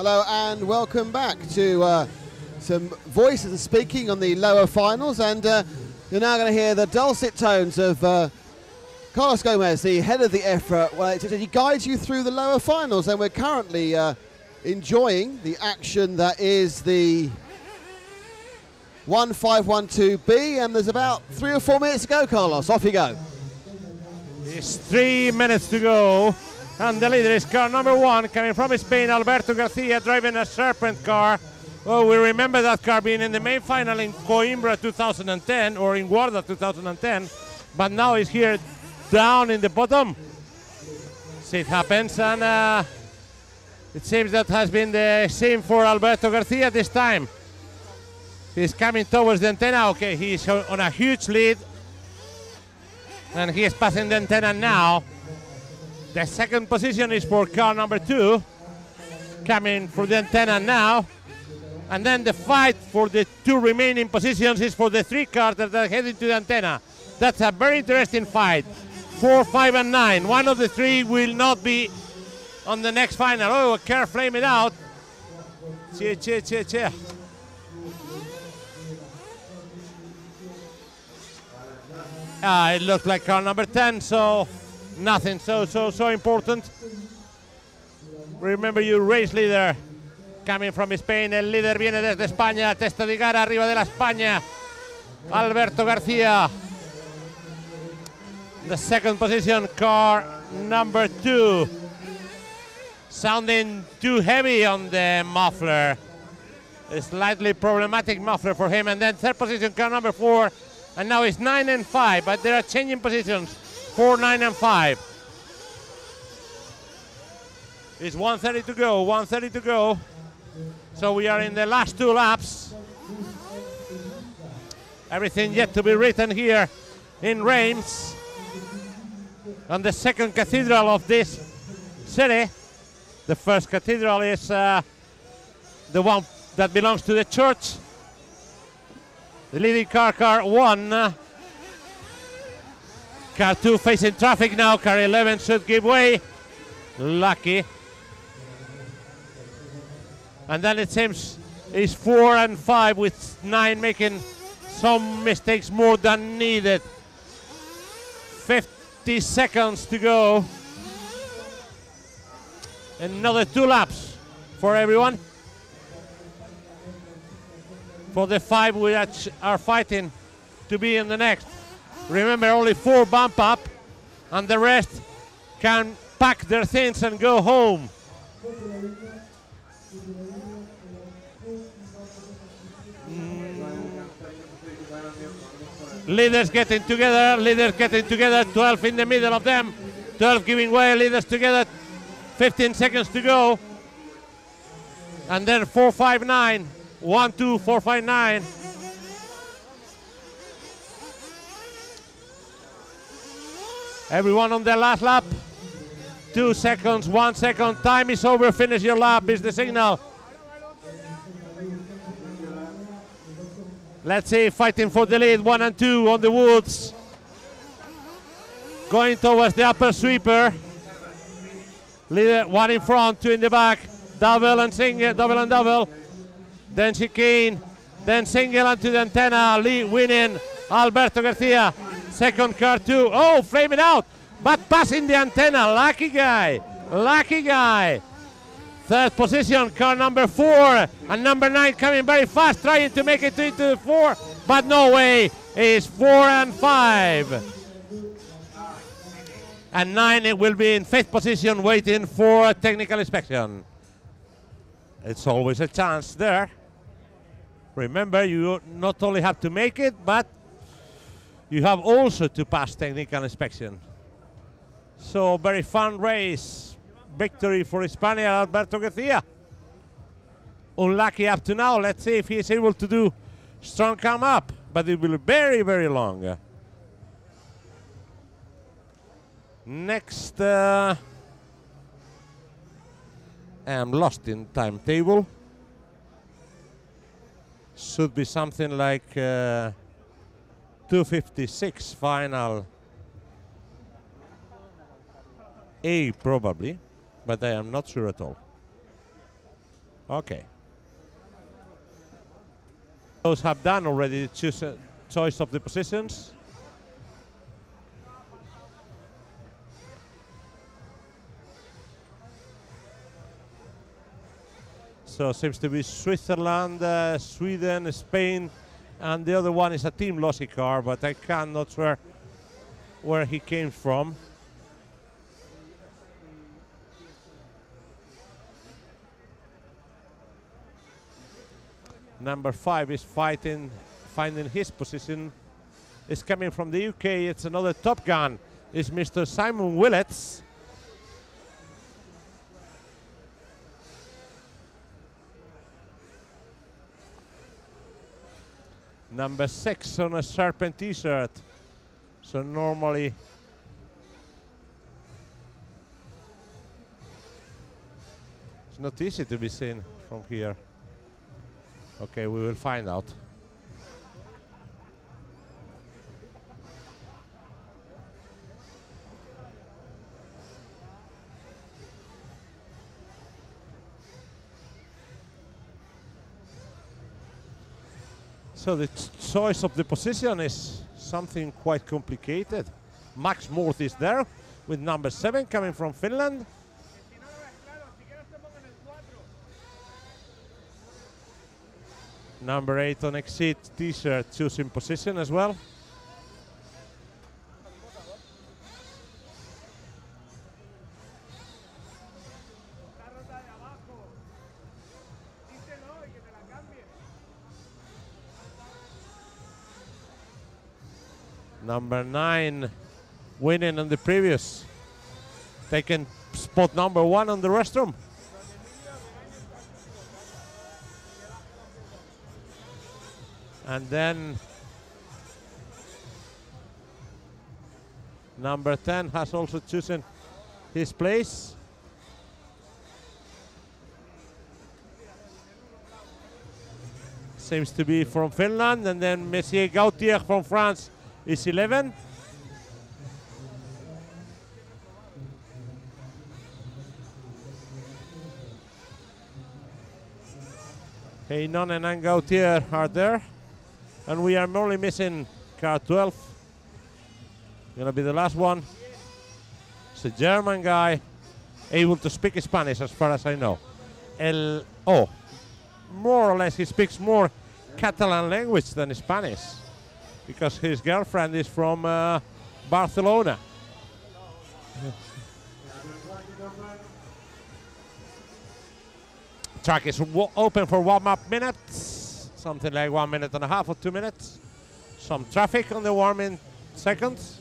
Hello and welcome back to some voices speaking on the lower finals, and you're now going to hear the dulcet tones of Carlos Gomez, the head of the EFRa. Well, he guides you through the lower finals, and we're currently enjoying the action that is the 1512B, and there's about 3 or 4 minutes to go, Carlos. Off you go. It's 3 minutes to go, and the leader is car number 1, coming from Spain, Alberto Garcia, driving a Serpent car. Well, we remember that car being in the main final in Coimbra 2010, or in Guarda 2010, but now he's here down in the bottom. See, it happens, and it seems that has been the same for Alberto Garcia this time. He's coming towards the antenna. Okay, he's on a huge lead, and he is passing the antenna now. The second position is for car number 2, coming for the antenna now. And then the fight for the 2 remaining positions is for the 3 cars that are heading to the antenna. That's a very interesting fight. 4, 5, and 9. One of the 3 will not be on the next final. Oh, a car flaming out. Che. It looked like car number 10, so nothing so important. Remember, you race leader coming from Spain. El líder viene desde España. Testa de gara arriba de la España. Alberto García. The second position, car number 2. Sounding too heavy on the muffler. A slightly problematic muffler for him. And then third position, car number 4. And now it's 9 and 5, but they are changing positions. 4, 9, and 5. It's 1:30 to go, 1:30 to go. So we are in the last 2 laps. Everything yet to be written here in Reims, on the second cathedral of this city. The first cathedral is the one that belongs to the church. The leading car 1. Car 2 facing traffic now. Car 11 should give way. Lucky. And then it seems it's 4 and 5, with 9 making some mistakes more than needed. 50 seconds to go. Another 2 laps for everyone. For the 5 which are fighting to be in the next. Remember, only 4 bump up, and the rest can pack their things and go home. Leaders getting together, 12 in the middle of them, 12 giving way, leaders together, 15 seconds to go. And then 4, 5, 9, 1, 2, 4, 5, 9. Everyone on the last lap. 2 seconds, 1 second, time is over, finish your lap is the signal. Let's see, fighting for the lead, 1 and 2 on the woods. Going towards the upper sweeper. Leader, 1 in front, 2 in the back. Double and single, double and double. Then chicane, then single onto the antenna, winning Alberto Garcia. Second car 2, oh, flaming out, but passing the antenna, lucky guy. Third position, car number 4, and number 9 coming very fast, trying to make it into the 4, but no way, it's 4 and 5. And 9, it will be in 5th position, waiting for a technical inspection. It's always a chance there. Remember, you not only have to make it, but you have also to pass technical inspection. So, very fun race. Victory for Hispania, Alberto Garcia. Unlucky up to now. Let's see if he is able to do strong come up, but it will be very, very long. Next, I'm lost in timetable. Should be something like 2:56 final A probably, but I am not sure at all. Okay. Those have done already the choice of the positions. So seems to be Switzerland, Sweden, Spain, and the other one is a Team Lossy car, but I cannot swear where he came from. Number 5 is finding his position. It's coming from the UK. It's another Top Gun. It's Mr. Simon Willets. Number 6 on a Serpent t-shirt. So normally it's not easy to be seen from here. Okay, we will find out. So the choice of the position is something quite complicated. Max Morth is there with number 7 coming from Finland. Number 8 on Exit t-shirt choosing position as well. Number 9 winning on the previous. Taking spot number 1 on the restroom. And then number 10 has also chosen his place. Seems to be from Finland. And then Messier Gautier from France is 11. Heinonen and Gautier are there. And we are only missing car 12. Gonna be the last one. It's a German guy, able to speak Spanish as far as I know. More or less he speaks more Catalan language than Spanish, because his girlfriend is from Barcelona. Track is open for warm-up minutes, something like 1 minute and a half or 2 minutes. Some traffic on the warming seconds.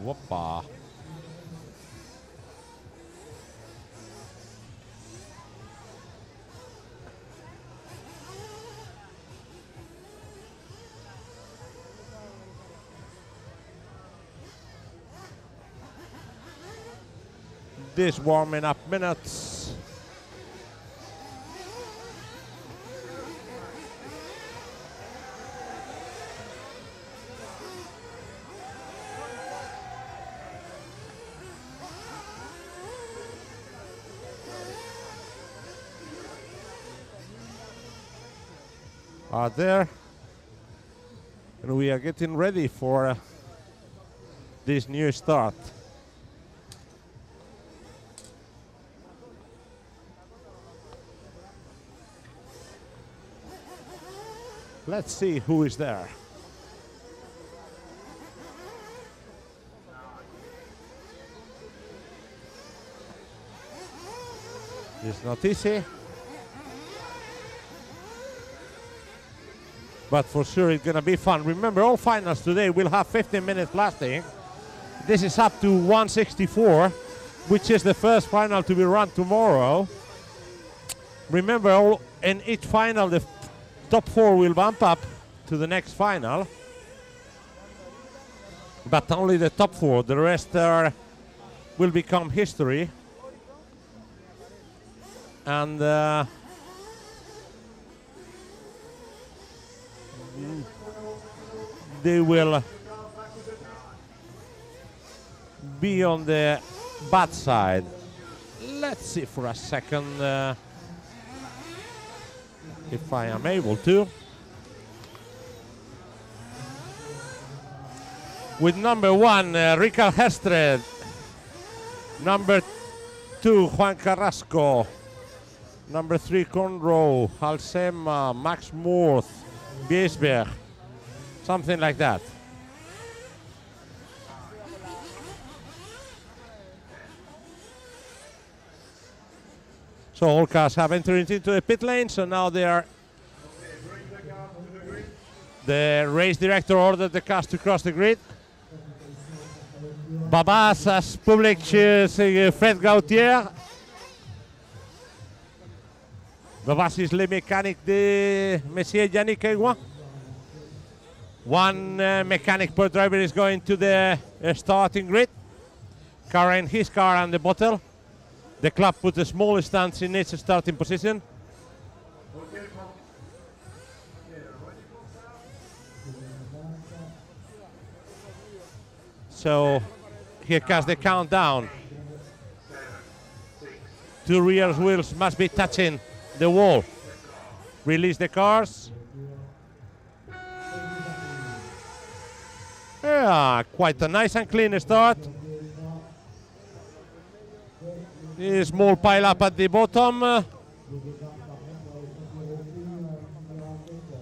Whoppa. This warming up minutes. Are there, and we are getting ready for this new start. Let's see who is there. It's not easy, but for sure it's gonna be fun. Remember, all finals today will have 15 minutes lasting. This is up to 164, which is the first final to be run tomorrow. Remember, in each final the top 4 will bump up to the next final, but only the top 4. The rest will become history. And they will be on the bad side. Let's see for a second if I am able to. With number 1, Ricard Hestred. Number 2, Juan Carrasco. Number 3, Conroe, Halsema, Max Moorth, Biesberg. Something like that. So all cars have entered into the pit lane, so now they are. The race director ordered the cars to cross the grid. Babas as public Fred Gautier. Babas is le mécanique de Monsieur Yannick Aigua. One mechanic per driver is going to the starting grid, carrying his car and the bottle. The club put the smallest stance in its starting position. So here comes the countdown. 2 rear wheels must be touching the wall. Release the cars. Yeah, quite a nice and clean start. A small pile up at the bottom.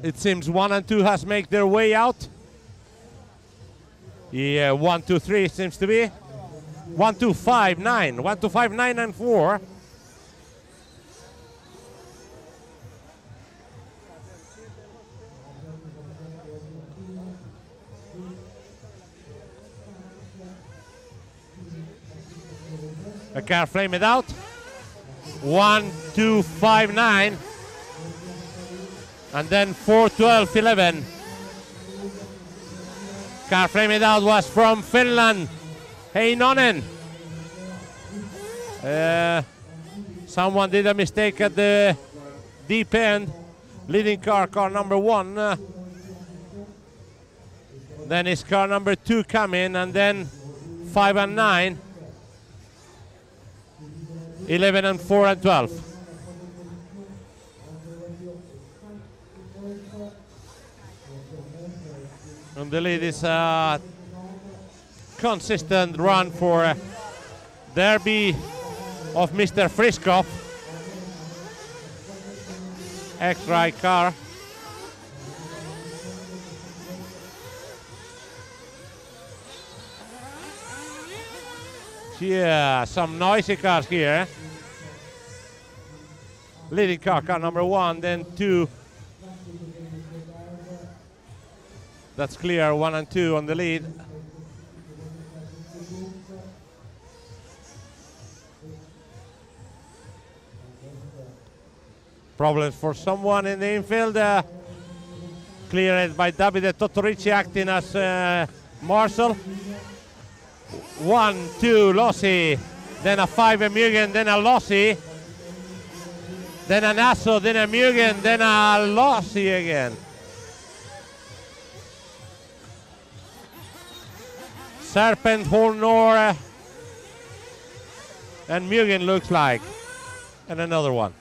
It seems 1 and 2 has made their way out. Yeah, 1, 2, 3 seems to be. 1, 2, 5, 9. 1, 2, 5, 9 and 4. A car flame it out. 1, 2, 5, 9. And then 4, 12, 11. Car flame it out was from Finland. Heinonen. Someone did a mistake at the deep end. Leading car number 1. Then is car number 2 coming, and then 5 and 9. 11 and 4 and 12. And the lead is a consistent run for Derby of Mr. Friskov. EFRa car. Yeah, some noisy cars here. Leading car number 1, then 2. That's clear, 1 and 2 on the lead. Problems for someone in the infield. Cleared by Davide Totorici acting as marshal. 1, 2, Lossi. Then a 5, a Mugen, then a Lossi. Then an Asso, then a Mugen, then a Lossi again. Serpent, Hornor, and Mugen looks like. And another one.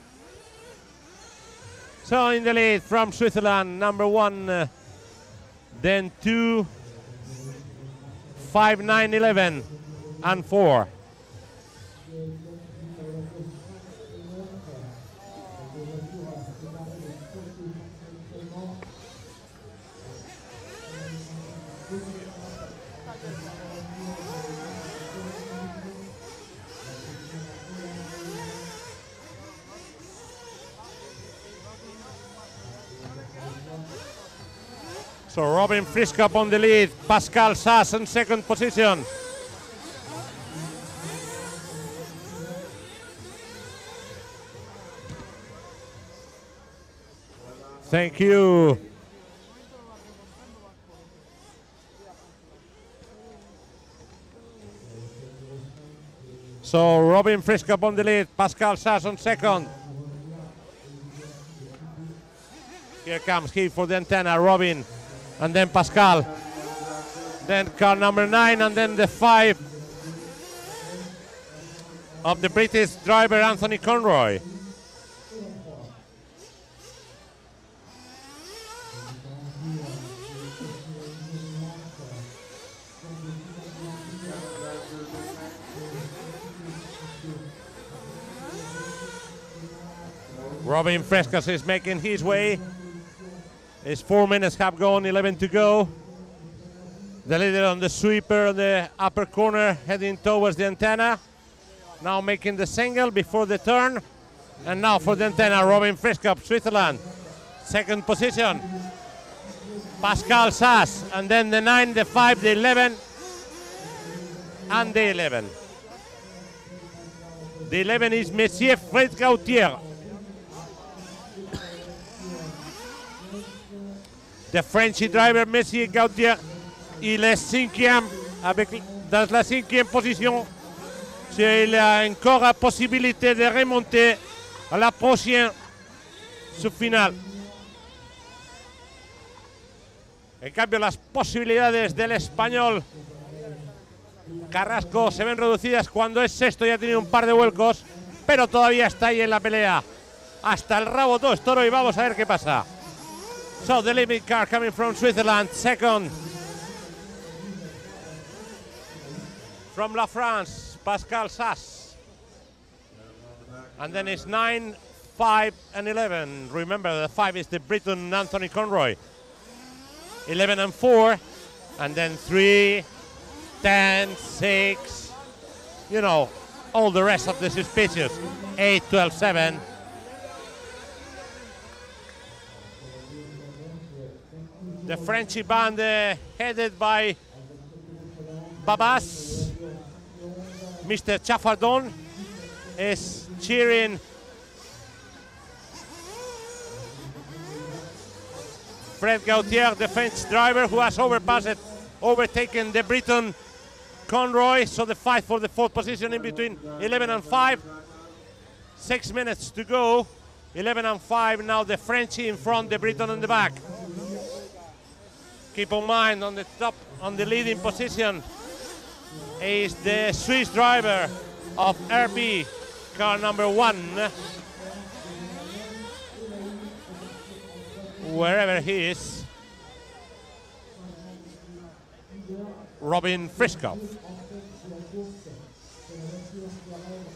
So in the lead from Switzerland, number 1, then 2, 5, 9, 11, and 4. So Robin Friskop on the lead, Pascal Sass in second position. Thank you. So Robin Friskop on the lead, Pascal Sass on second. Here comes he for the antenna, Robin, and then Pascal. then car number 9, and then the 5 of the British driver Anthony Conroy. Robin Frescas is making his way. His 4 minutes have gone, 11 to go. The leader on the sweeper on the upper corner heading towards the antenna. Now making the single before the turn. And now for the antenna, Robin Frescas, Switzerland. Second position, Pascal Sass. And then the 9, the 5, the 11, and the 11. The 11 is Monsieur Fred Gautier. The French driver Monsieur Gautier, il est 5e dans la 5e position. Il a encore la possibilité de remonter à la prochaine subfinal. En cambio, las posibilidades del español Carrasco se ven reducidas cuando es sexto y ha tenido un par de vuelcos, pero todavía está ahí en la pelea. Hasta el rabo todo es toro y vamos a ver qué pasa. So the leading car coming from Switzerland, second from La France, Pascal Sass. And then it's 9, 5, and 11. Remember, the 5 is the Briton Anthony Conroy. 11 and 4, and then 3, 10, 6, you know, all the rest of the suspicious. 8, 12, 7. The Frenchy band headed by Babas, Mr. Chaffardon, is cheering Fred Gautier, the French driver who has overtaken the Briton Conroy. So the fight for the 4th position in between 11 and 5. 6 minutes to go. 11 and 5. Now the Frenchy in front, the Briton in the back. Keep in mind, on the top, on the leading position, is the Swiss driver of RB, car number 1. Wherever he is, Robin Frescas.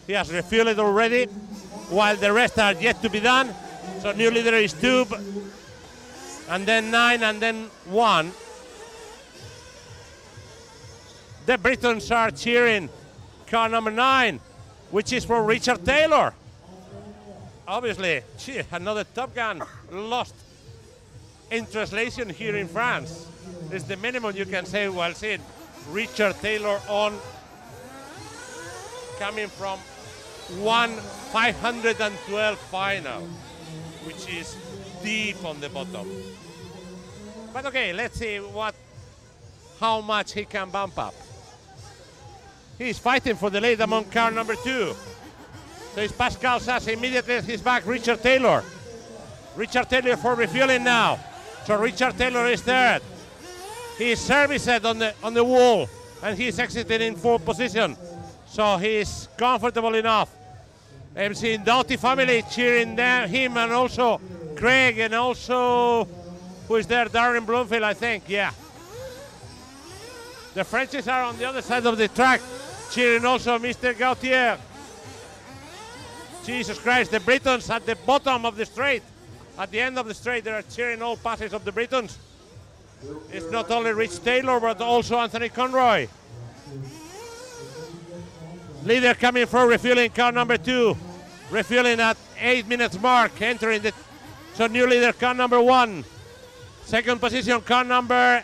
He has refueled already, while the rest are yet to be done. So new leader is 2, and then 9, and then 1. The Britons are cheering car number 9, which is for Richard Taylor. Obviously, another Top Gun lost in translation here in France. It's the minimum you can say while seeing Richard Taylor on, coming from 512 final, which is deep on the bottom. But okay, let's see how much he can bump up. He's fighting for the lead among car number 2. So it's Pascal Sass immediately at his back, Richard Taylor. Richard Taylor for refueling now. So Richard Taylor is third. He is serviced on the wall, and he's exiting in 4th position. So he's comfortable enough. I'm seeing Doughty family cheering him, and also Craig, and also, who is there? Darren Bloomfield, I think, yeah. The Frenchies are on the other side of the track, cheering also Mr. Gautier. Jesus Christ, the Britons at the bottom of the straight. At the end of the straight, they are cheering all passes of the Britons. It's not only Rich Taylor, but also Anthony Conroy. Leader coming from refueling, car number 2. Refueling at 8 minutes mark, entering the... So new leader, car number 1. Second position, car number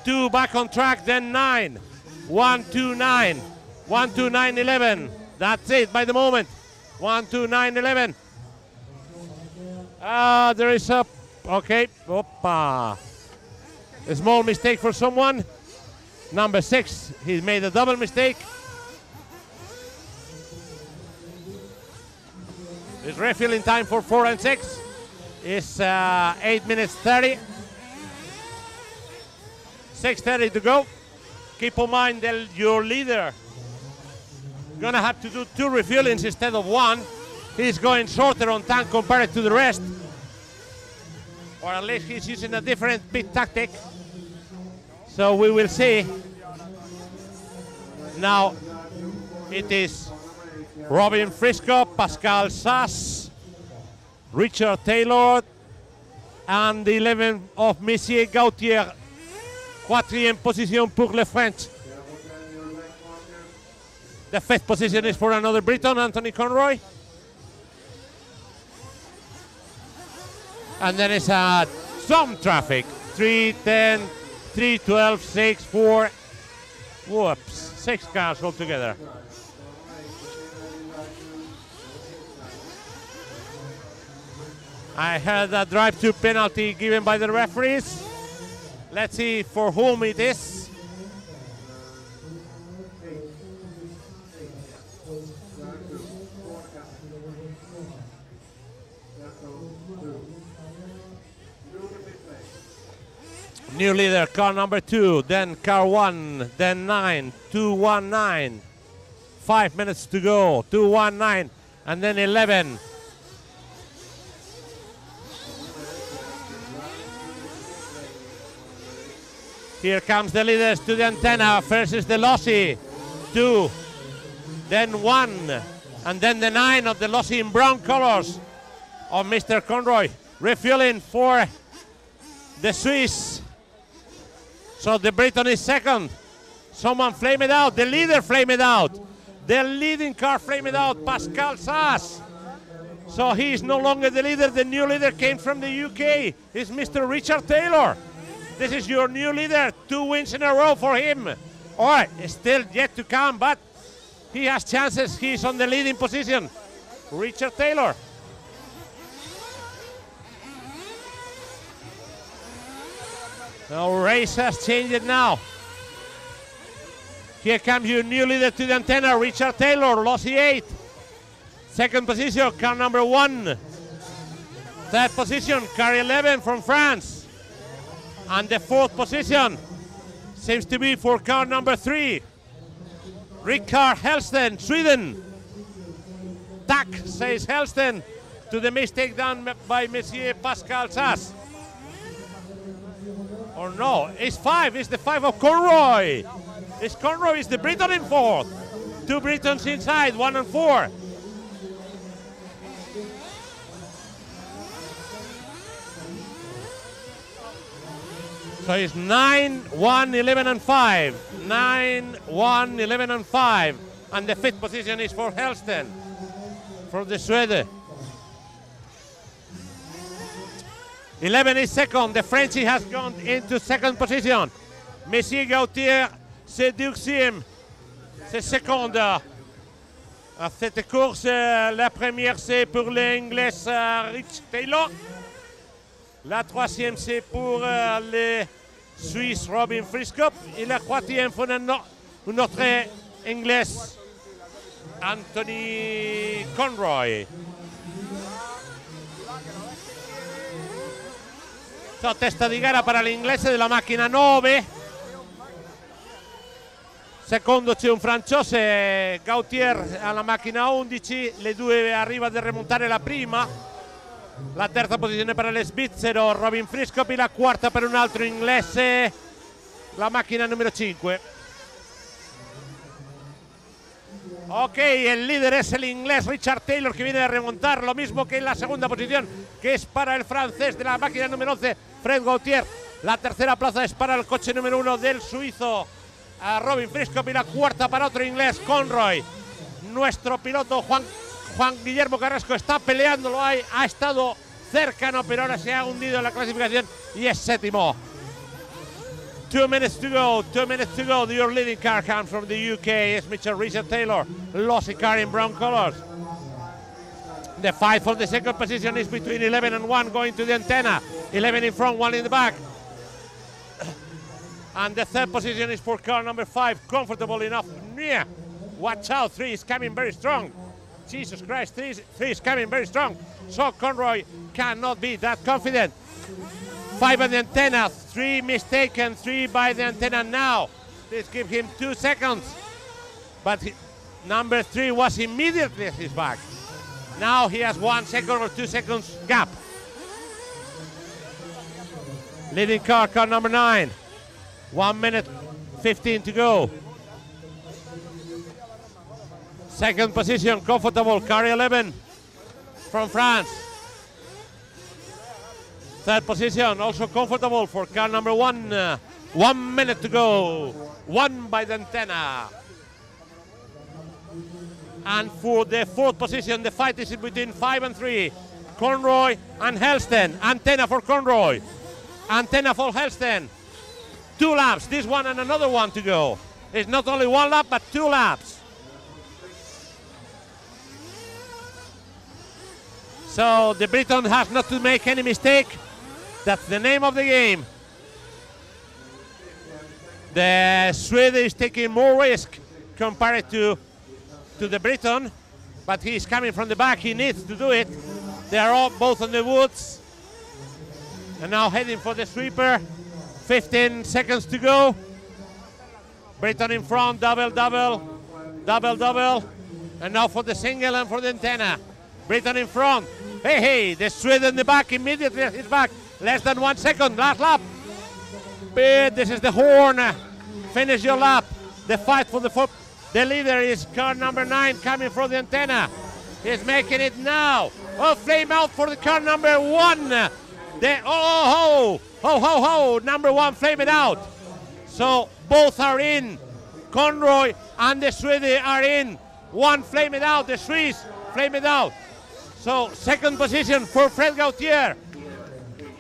2, back on track, then 9. 1, 2, 9. 1, 2, 9, 11. That's it by the moment. 1, 2, 9, 11. There is a... Okay, Opa. A small mistake for someone. Number 6, he made a double mistake. His refueling time for 4 and 6 is 8 minutes 30. 6:30 to go. keep in mind that your leader gonna have to do 2 refuelings instead of 1. He's going shorter on tank compared to the rest. Or at least he's using a different pit tactic. So we will see. Now it is Robin Frisco, Pascal Sass, Richard Taylor, and the 11 of Messier Gautier. 4e position pour le French. The 5th position is for another Briton, Anthony Conroy. And then it's some traffic. 3:10, 3:12, 6, 4. Whoops, 6 cars altogether. I heard a drive-through penalty given by the referees. Let's see for whom it is. New leader, car number 2, then car 1, then 9, 219. 5 minutes to go, 219, and then 11. Here comes the leaders to the antenna. First is the Lossy, 2, then 1, and then the 9 of the Lossy in brown colors of Mr. Conroy. Refueling for the Swiss. So the Briton is second. Someone flame it out. The leader flame it out. The leading car flame it out. Pascal Sass. So he is no longer the leader. The new leader came from the UK. It's Mr. Richard Taylor. This is your new leader. 2 wins in a row for him. All right, it's still yet to come, but he has chances. He's on the leading position. Richard Taylor. The race has changed now. Here comes your new leader to the antenna, Richard Taylor, Lossy 8. Second position, car number 1. Third position, car 11 from France. And the 4th position seems to be for car number 3. Rickard Hellsten, Sweden. Tack, says Hellsten, to the mistake done by Monsieur Pascal Sass. Or no, it's 5, it's the 5 of Conroy. It's Conroy, is the Briton in 4th. 2 Britons inside, 1 and 4. So it's 9, 1, 11 and 5. 9, 1, 11 and 5. And the 5th position is for Hellsten, for the Swede. 11 is second. The Frenchie has gone into second position. Messier Gautier, c'est 12e. C'est second. À cette course, la première c'est pour l'Anglais Rich Taylor. La 3e c'est pour le Suisse Robin Frisco. Et la 4e pour un autre Anglais, Anthony Conroy. So, testa di gara para l'inglese della macchina 9. Secondo c'è un francese, Gautier alla macchina 11. Le due arriva a remontare la prima. La terza posizione per lo svizzero Robin Frisco. La quarta per un altro inglese, la macchina numero 5. Ok, el líder es el inglés Richard Taylor, que viene de remontar, lo mismo que en la segunda posición, que es para el francés de la máquina número 11, Fred Gautier. La tercera plaza es para el coche número 1 del suizo Robin Frisco, y la cuarta para otro inglés, Conroy. Nuestro piloto Juan Guillermo Carrasco está peleándolo ahí, ha estado cercano, pero ahora se ha hundido en la clasificación y es séptimo. 2 minutes to go, 2 minutes to go. Your leading car comes from the UK. It's Mr. Richard Taylor, Lossy car in brown colors. The fight for the second position is between 11 and 1 going to the antenna. 11 in front, 1 in the back. And the third position is for car number 5, comfortable enough. Yeah. Watch out, 3 is coming very strong. Jesus Christ, 3 is coming very strong. So Conroy cannot be that confident. 5 on the antenna, 3 mistaken, 3 by the antenna now. This gives him 2 seconds. But number 3 was immediately at his back. Now he has 1 second or 2 seconds gap. Leading car, car number 9. 1 minute 15 to go. Second position, comfortable, car 11 from France. Third position, also comfortable for car number 1. 1 minute to go. Won by the antenna. And for the fourth position, the fight is between 5 and 3. Conroy and Helston. Antenna for Conroy. Antenna for Helston. 2 laps, this one and another one to go. It's not only 1 lap, but 2 laps. So the Briton has not to make any mistake. That's the name of the game. The Swede is taking more risk compared to the Briton, but he's coming from the back. He needs to do it. They are all both on the woods. And now heading for the sweeper. 15 seconds to go. Briton in front, double, double, double, double. And now for the single and for the antenna. Briton in front. Hey, hey, the Swede in the back, immediately at his back. Less than 1 second, last lap. But this is the horn. Finish your lap. The fight for the foot. The leader is car number 9 coming from the antenna. He's making it now. Oh, flame out for the car number 1. Number 1, flame it out. So both are in. Conroy and the Swede are in. 1 flame it out. The Swiss flame it out. So second position for Fred Gautier.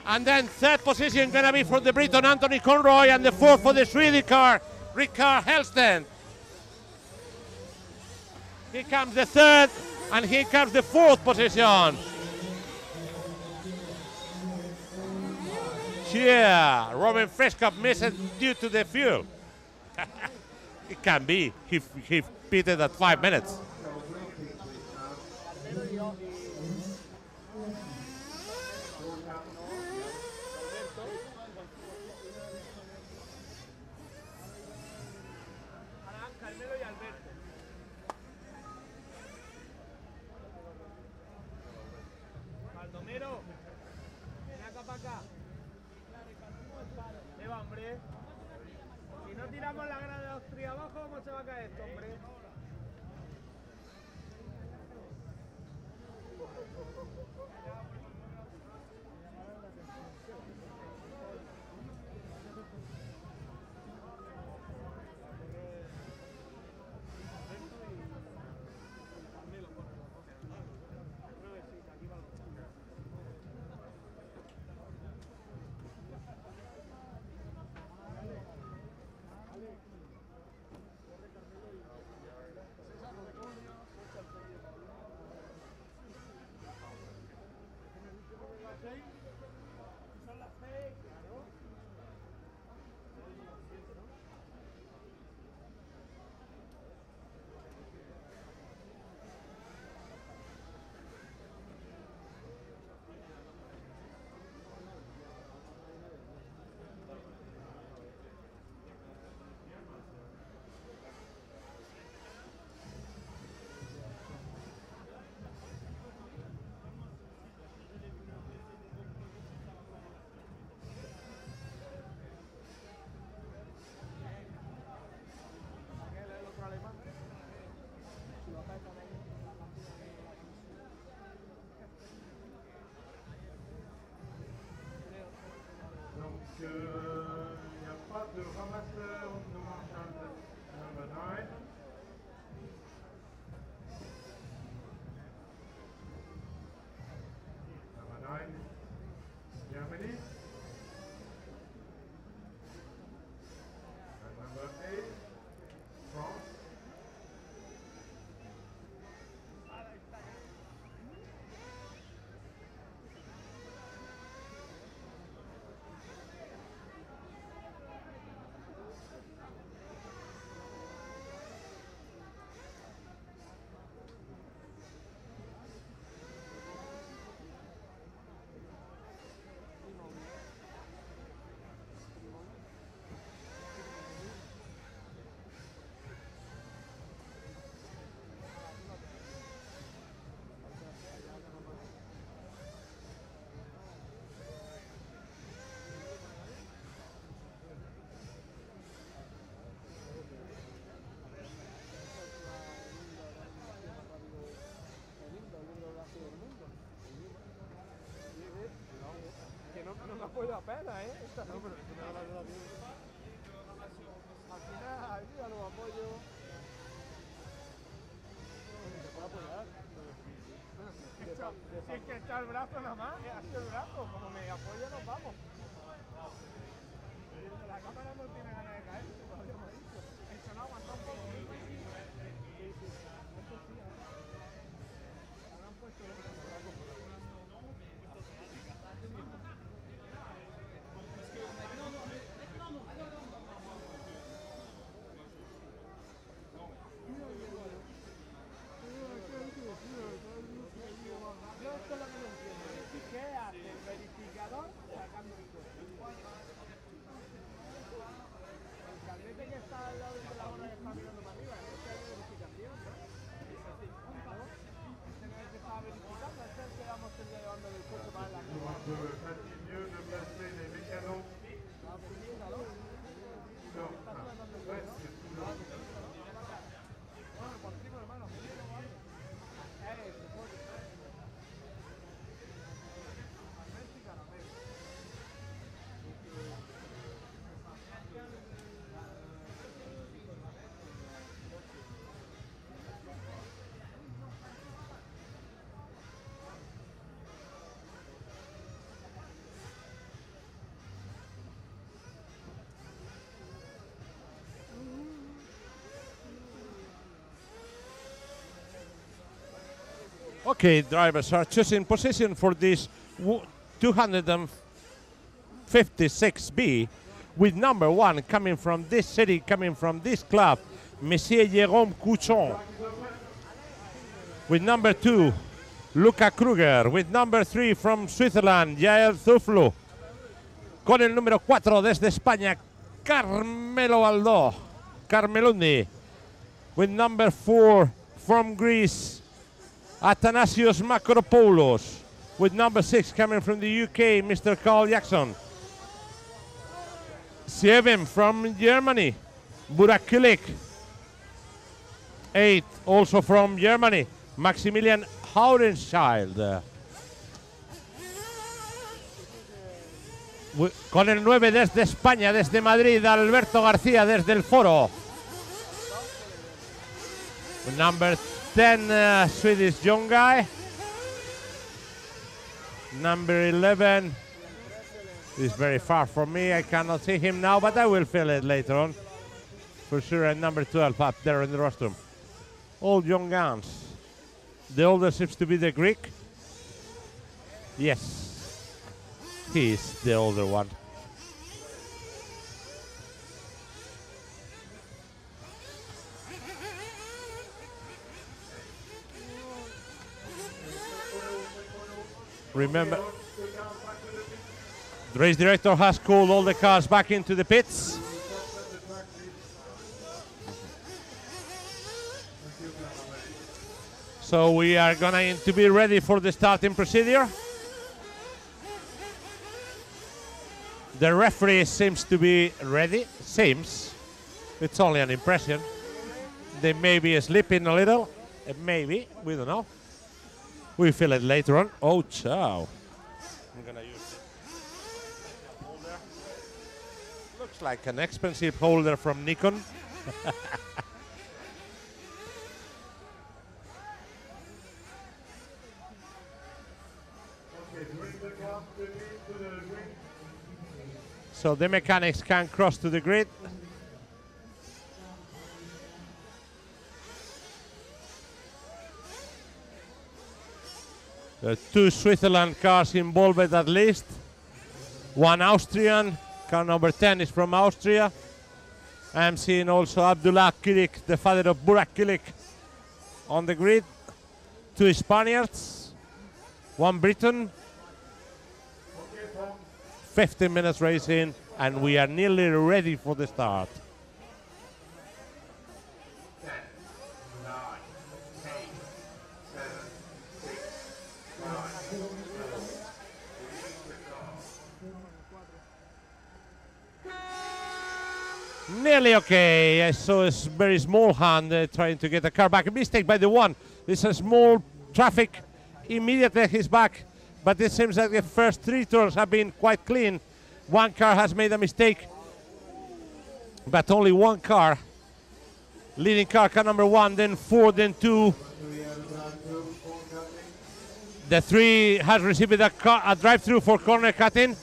And then third position gonna be for the Briton Anthony Conroy, and the fourth for the Swedish car, Ricard Helston. Here comes the third, and here comes the fourth position. Yeah, Robin Frescop missed it due to the fuel. It can be. He beat it at 5 minutes. Il n'y a pas de ramasseur no marchand number 9. Number 9, Germany. And number 8, France. apenas, ¿eh? No, pero es que me da la vida. Al final, ayuda, lo apoyo. ¿Se puede apoyar? Si es que está el brazo nada más, ha sido el brazo. Como me apoya, nos vamos. La cámara no tiene ganas de caer, todavía me ha dicho. Eso no aguanta un poco. Sí, sí. Eso sí, ahora han puesto lo que se va a comprar. ¿Qué hace el verificador sacando el coche? El carnete que está al lado de la hora que está mirando para arriba, ese es el de verificación, ¿no? Ese no es el que estaba verificando, ese es el que damos el día llevándole el coche para la curva. Okay, drivers are choosing position for this 256B with number 1 coming from this city, coming from this club, Monsieur Jérôme Couchon. With number 2, Luca Kruger. With number 3 from Switzerland, Yael Zuflu. Con el número 4 desde España, Carmelo Valdó, Carmelundi. With number 4 from Greece, Athanasios Makropoulos. With number 6 coming from the UK, Mr. Carl Jackson. 7 from Germany, Burak Kulik. 8 also from Germany, Maximilian Haudenschild. Con el 9 desde España, desde Madrid, Alberto García desde el Foro. With number 10, Swedish young guy. Number 11 is very far from me. I cannot see him now, but I will feel it later on. For sure, and number 12 up there in the rostrum. All young guns. The older seems to be the Greek. Yes, he is the older one. Remember, the race director has called all the cars back into the pits. So we are going to be ready for the starting procedure. The referee seems to be ready. Seems. It's only an impression. They may be sleeping a little. Maybe. We don't know. We feel it later on. Oh, ciao. I'm going to use it. Holder. Looks like an expensive holder from Nikon. So the mechanics can cross to the grid. There are 2 Switzerland cars involved at least. 1 Austrian. Car number 10 is from Austria. I'm seeing also Abdullah Kilik, the father of Burak Kilik, on the grid. 2 Spaniards. 1 Briton. 15 minutes racing, and we are nearly ready for the start. 10, 9, 8, 7, 6, 5, Nearly okay. I saw a very small hand trying to get the car back. A mistake by the one. There's a small traffic immediately at his back, but it seems like the first 3 turns have been quite clean. One car has made a mistake, but only one car. Leading car number 1, then 4, then 2. The 3 has received a drive-through for corner cutting,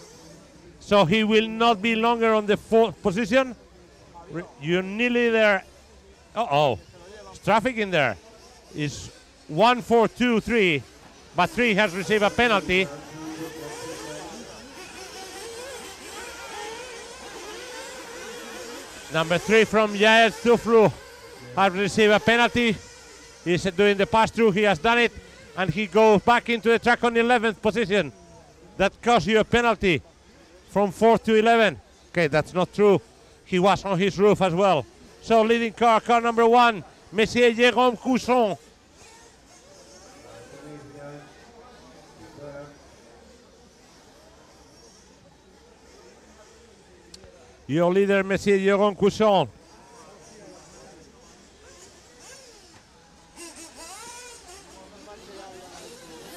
so he will not be longer on the 4th position. You're nearly there. Uh-oh, there's traffic in there. It's 1, 4, 2, 3, but 3 has received a penalty. Number 3 from Yael Tuflu has received a penalty. He's doing the pass-through, he has done it, and he goes back into the track on the 11th position. That costs you a penalty from 4th to 11. Okay, that's not true. He was on his roof as well. So leading car number 1, Monsieur Jérôme Cousson. Your leader, Monsieur Jérôme Cousson.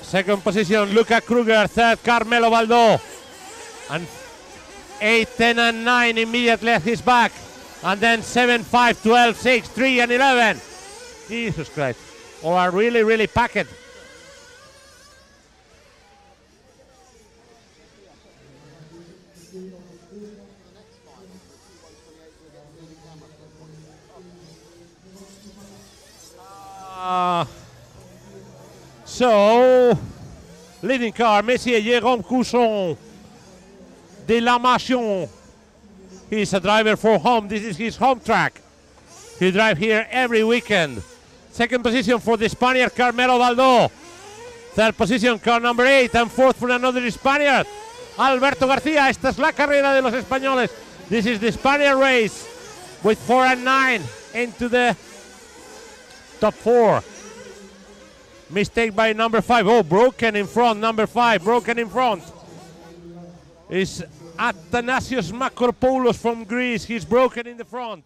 Second position, Luca Kruger. Third, Carmelo Baldo. And 8, 10, and 9 immediately at his back. And then 7, 5, 12, 6, 3, and 11. Jesus Christ. All are really, really packed. So, leading car, Monsieur Jérôme Cousson de la Mation. He's a driver for home. This is his home track. He drives here every weekend. Second position for the Spaniard, Carmelo Baldo. Third position, car number 8. And fourth for another Spaniard, Alberto García. Esta es la carrera de los españoles. This is the Spaniard race with 4 and 9 into the top 4. Mistake by number 5. Oh, broken in front. Number 5, broken in front. Is Athanasios Makropoulos from Greece. He's broken in the front.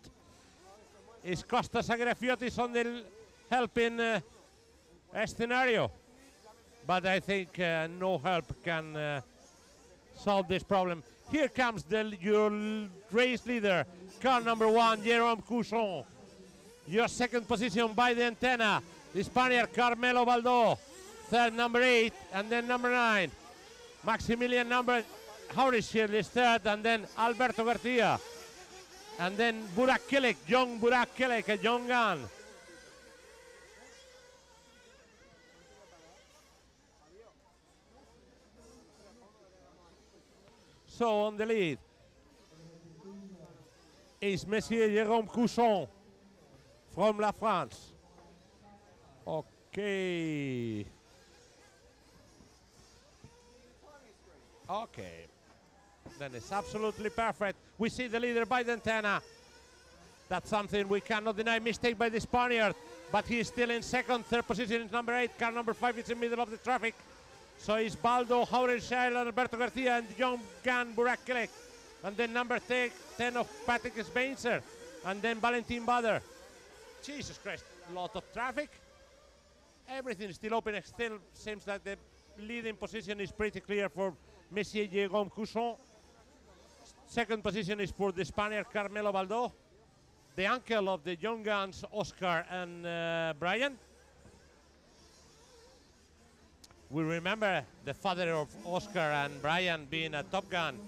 Is Kostas Agrafiotis on the helping scenario. But I think no help can solve this problem. Here comes your race leader, car number 1, Jérôme Cousson. Your second position by the antenna, the Spaniard Carmelo Baldo. Third, number 8, and then number 9. Maximilian Haurischild is third, and then Alberto Garcia. And then Burak Kilik, young Burak Kilik, a young gun. So on the lead is Monsieur Jérôme Cousson from La France. Okay. Okay. Then it's absolutely perfect. We see the leader by the antenna. That's something we cannot deny. Mistake by the Spaniard, but he is still in second. Third position is number 8. Car number 5 is in the middle of the traffic. So it's Baldo, Haurenscheil, and Alberto Garcia, and young gun Burak Kilik. And then number 10 of Patrick Spencer. And then Valentin Bader. Jesus Christ, a lot of traffic. Everything is still open. It still seems like the leading position is pretty clear for Monsieur Jérôme Cousson. Second position is for the Spaniard Carmelo Baldo, the uncle of the young guns Oscar and Brian. We remember the father of Oscar and Brian being a Top Gun,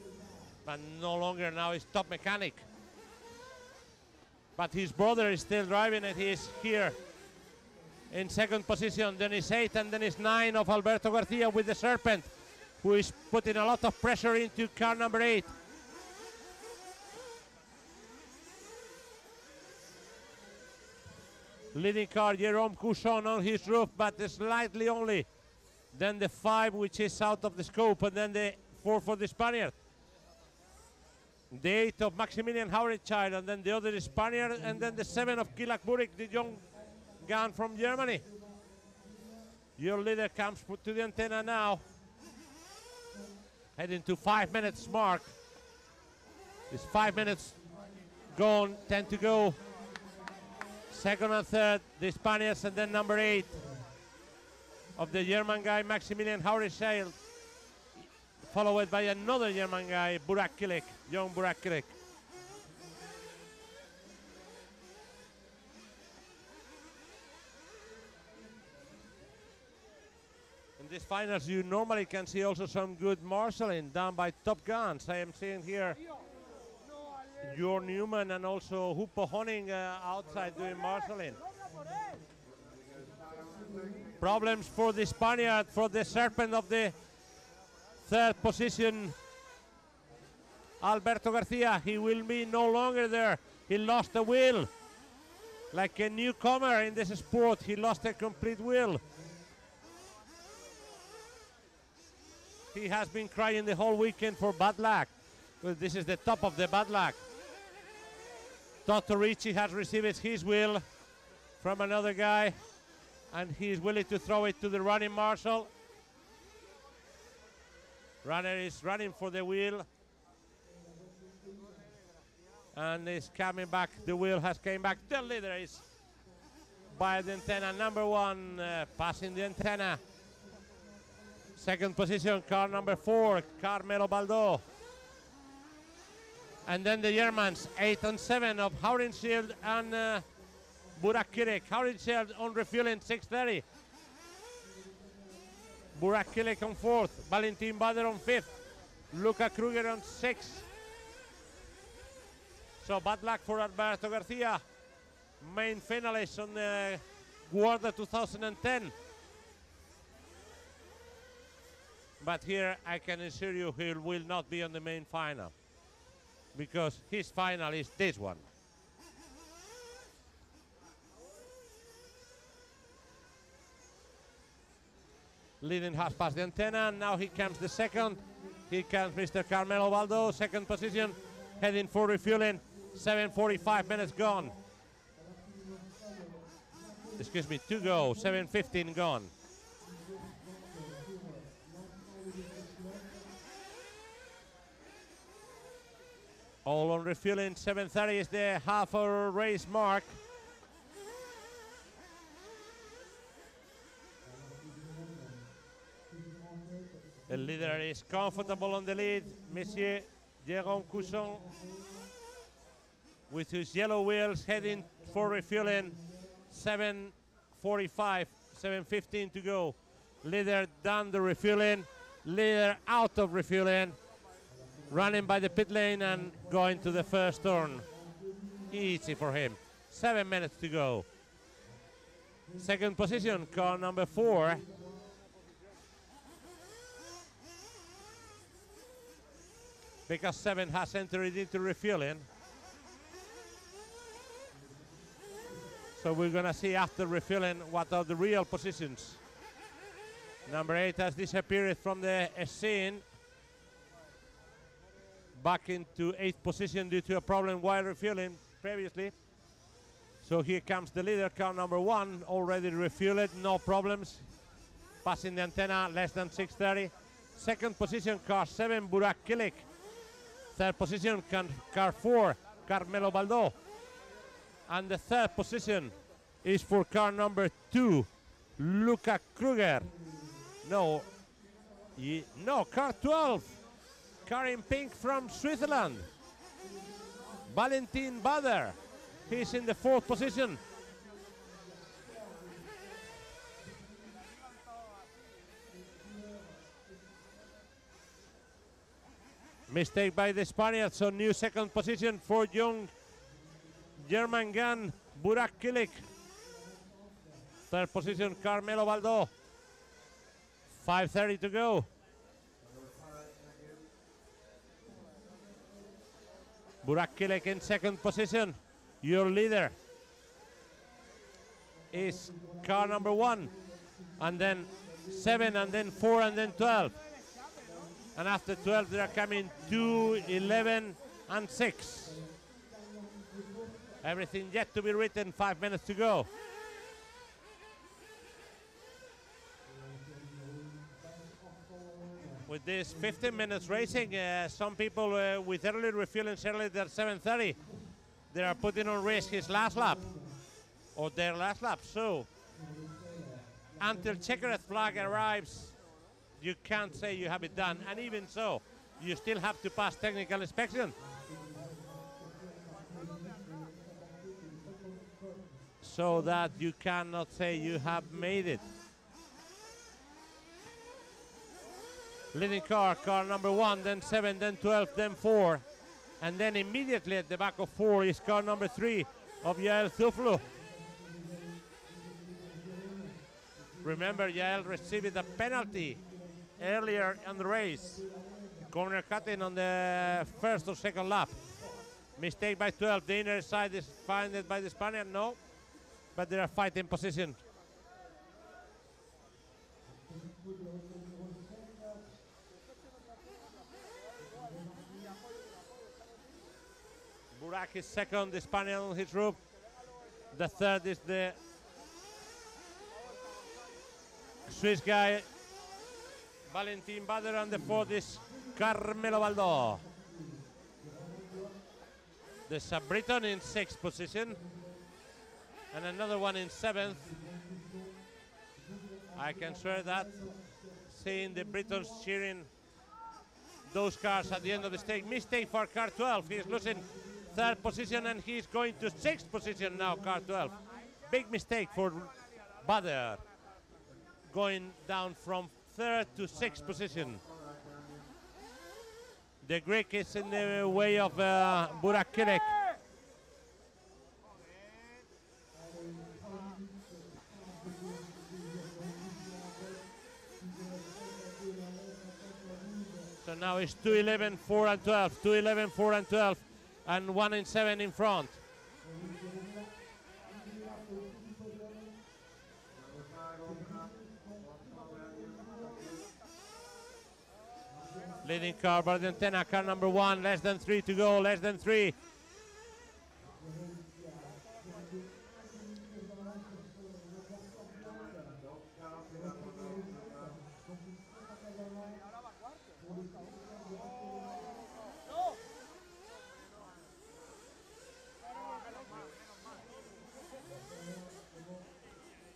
but no longer now is top mechanic. But his brother is still driving it. He is here in second position. Then is 8 and then is 9 of Alberto Garcia with the Serpent, who is putting a lot of pressure into car number 8. Leading car, Jérôme Cousson on his roof, but slightly only. Then the 5, which is out of the scope, and then the 4 for the Spaniard. The 8 of Maximilian Haurenscheil, and then the other is Spaniard, and then the 7 of Kilak Burik, the young gun from Germany. Your leader comes to the antenna now. Heading to 5 minutes mark. It's 5 minutes gone, 10 to go. Second and third, the Spaniards, and then number 8 of the German guy, Maximilian Haurenscheil. followed by another German guy, Burak Kilik, young Burak Kilik. In these finals, you normally can see also some good marshalling done by Top Guns. I am seeing here Jörn Newman and also Hupo Honing outside doing marshalling. Problems for the Spaniard, for the serpent of the third position, Alberto Garcia. He will be no longer there. He lost the wheel. Like a newcomer in this sport, he lost a complete wheel. He has been crying the whole weekend for bad luck. Well, this is the top of the bad luck. Toto Ricci has received his wheel from another guy, and he is willing to throw it to the running marshal. Runner is running for the wheel and is coming back. The wheel has came back. The leader is by the antenna. Number 1 passing the antenna. Second position, car number 4, Carmelo Baldo. And then the Germans, 8 and 7 of Haurinschild and Burak Kilik. Haurinschild on refueling 6:30. Burak Kilik on 4th. Valentin Bader on 5th. Luca Kruger on 6th. So bad luck for Alberto Garcia, main finalist on the Guarda 2010. But here I can assure you he will not be on the main final, because his final is this one. Leading has passed the antenna, and now he comes the second. Here comes Mr. Carmelo Baldo, second position, heading for refueling. 7:45 minutes gone. Excuse me, to go, 7:15 gone. All on refueling, 7:30 is the half-hour race mark. The leader is comfortable on the lead, Monsieur Jérôme Cousson, with his yellow wheels heading for refueling. 7:45, 7:15 to go. Leader done the refueling, leader out of refueling, running by the pit lane and going to the first turn. Easy for him. 7 minutes to go. Second position, car number 4. Because 7 has entered into refueling. So we're gonna see after refueling what are the real positions. Number 8 has disappeared from the scene. Back into 8th position due to a problem while refueling previously. So here comes the leader, car number 1, already refueled, no problems. Passing the antenna, less than 6:30. Second position, car 7, Burak Kilik. Third position, car 4, Carmelo Baldo. And the third position is for car number 2, Luca Kruger. No, car 12, car in pink from Switzerland, Valentin Bader. He's in the 4th position. Mistake by the Spaniards, so new second position for young German gun, Burak Kilik. Third position, Carmelo Baldo. 5:30 to go. Burak Kilik in second position. Your leader is car number 1, and then 7, and then 4, and then 12. And after 12, they are coming 2, 11, and 6. Everything yet to be written, 5 minutes to go. With this 15 minutes racing, some people with early refueling early at 7:30, they are putting on risk his last lap, or their last lap. So, until checkered flag arrives you can't say you have it done. And even so, you still have to pass technical inspection. So that you cannot say you have made it. Leading car, car number 1, then 7, then 12, then 4. And then immediately at the back of 4 is car number 3 of Yael Zuflu. Remember, Yael received a penalty earlier in the race. Corner cutting on the first or second lap. Mistake by 12. The inner side is founded by the Spaniard. No, but they are fighting position. Burak is second, the Spaniard on his roof. The third is the Swiss guy, Valentin Bader, and the fourth is Carmelo Baldo. There's a Briton in 6th position and another one in 7th. I can swear that, seeing the Britons cheering those cars at the end of the stage. Mistake for car 12. He's losing 3rd position and he's going to 6th position now, car 12. Big mistake for Bader, going down from 3rd to 6th position. The Greek is in the way of Burak Kirek. So now it's 2:11, 4 and 12, 2:11, 4 and 12, and 1 and 7 in front. Leading car, Bardiantena, car number 1, less than 3 to go, less than 3.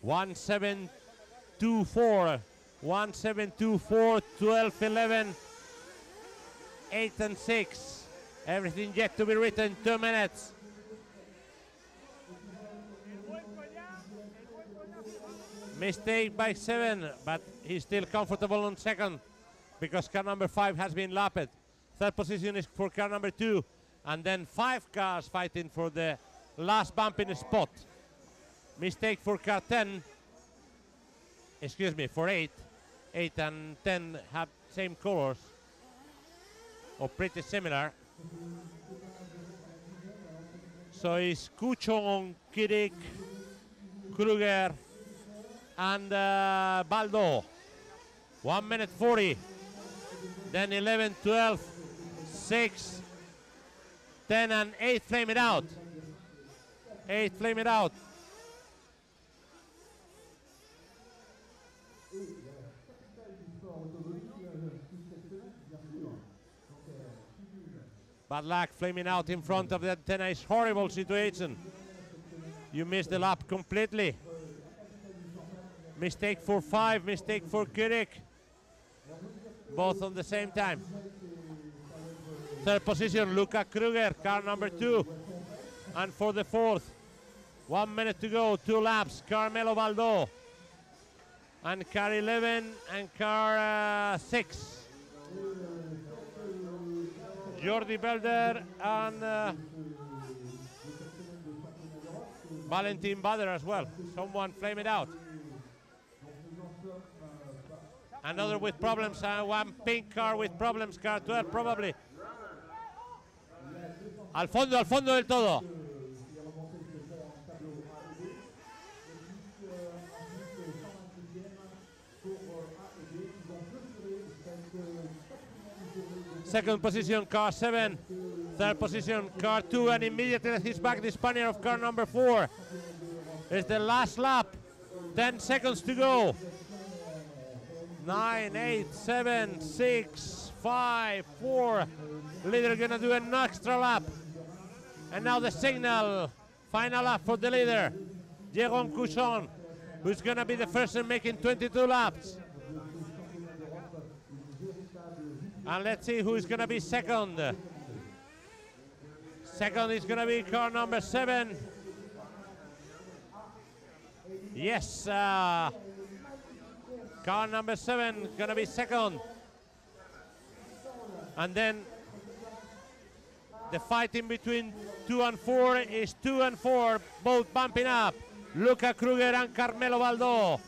One 7-2-4, 1-7-2-4, 12-11. 8 and 6. Everything yet to be written. 2 minutes. Mistake by 7, but he's still comfortable on 2nd because car number 5 has been lapped. 3rd position is for car number 2, and then 5 cars fighting for the last bumping spot. Mistake for car 10. Excuse me, for 8. 8 and 10 have same colors, or pretty similar. So it's Kuchon, Kirik, Kruger, and Baldo. 1 minute 40. Then 11, 12, 6, 10, and 8 flame it out. 8 flame it out. Bad luck, flaming out in front of the antenna is horrible situation. You missed the lap completely. Mistake for 5, mistake for Kirik. Both on the same time. 3rd position, Luca Kruger, car number 2. And for the 4th, 1 minute to go, 2 laps, Carmelo Baldo. And car 11 and car 6. Jordi Belder and Valentin Bader as well. Someone flame it out. Another with problems, one pink car with problems, car 12 probably. Al fondo del todo. Second position, car 7. 3rd position, car 2, and immediately he's back, the Spaniard of car number 4. It's the last lap. 10 seconds to go. 9, 8, 7, 6, 5, 4. Leader gonna do an extra lap. And now the signal. Final lap for the leader, Jérôme Couchon, who's gonna be the first in making 22 laps. And let's see who's going to be second. Second is going to be car number 7. Yes, car number 7 going to be second. And then the fight in between 2 and 4 is 2 and 4, both bumping up. Luca Kruger and Carmelo Baldo.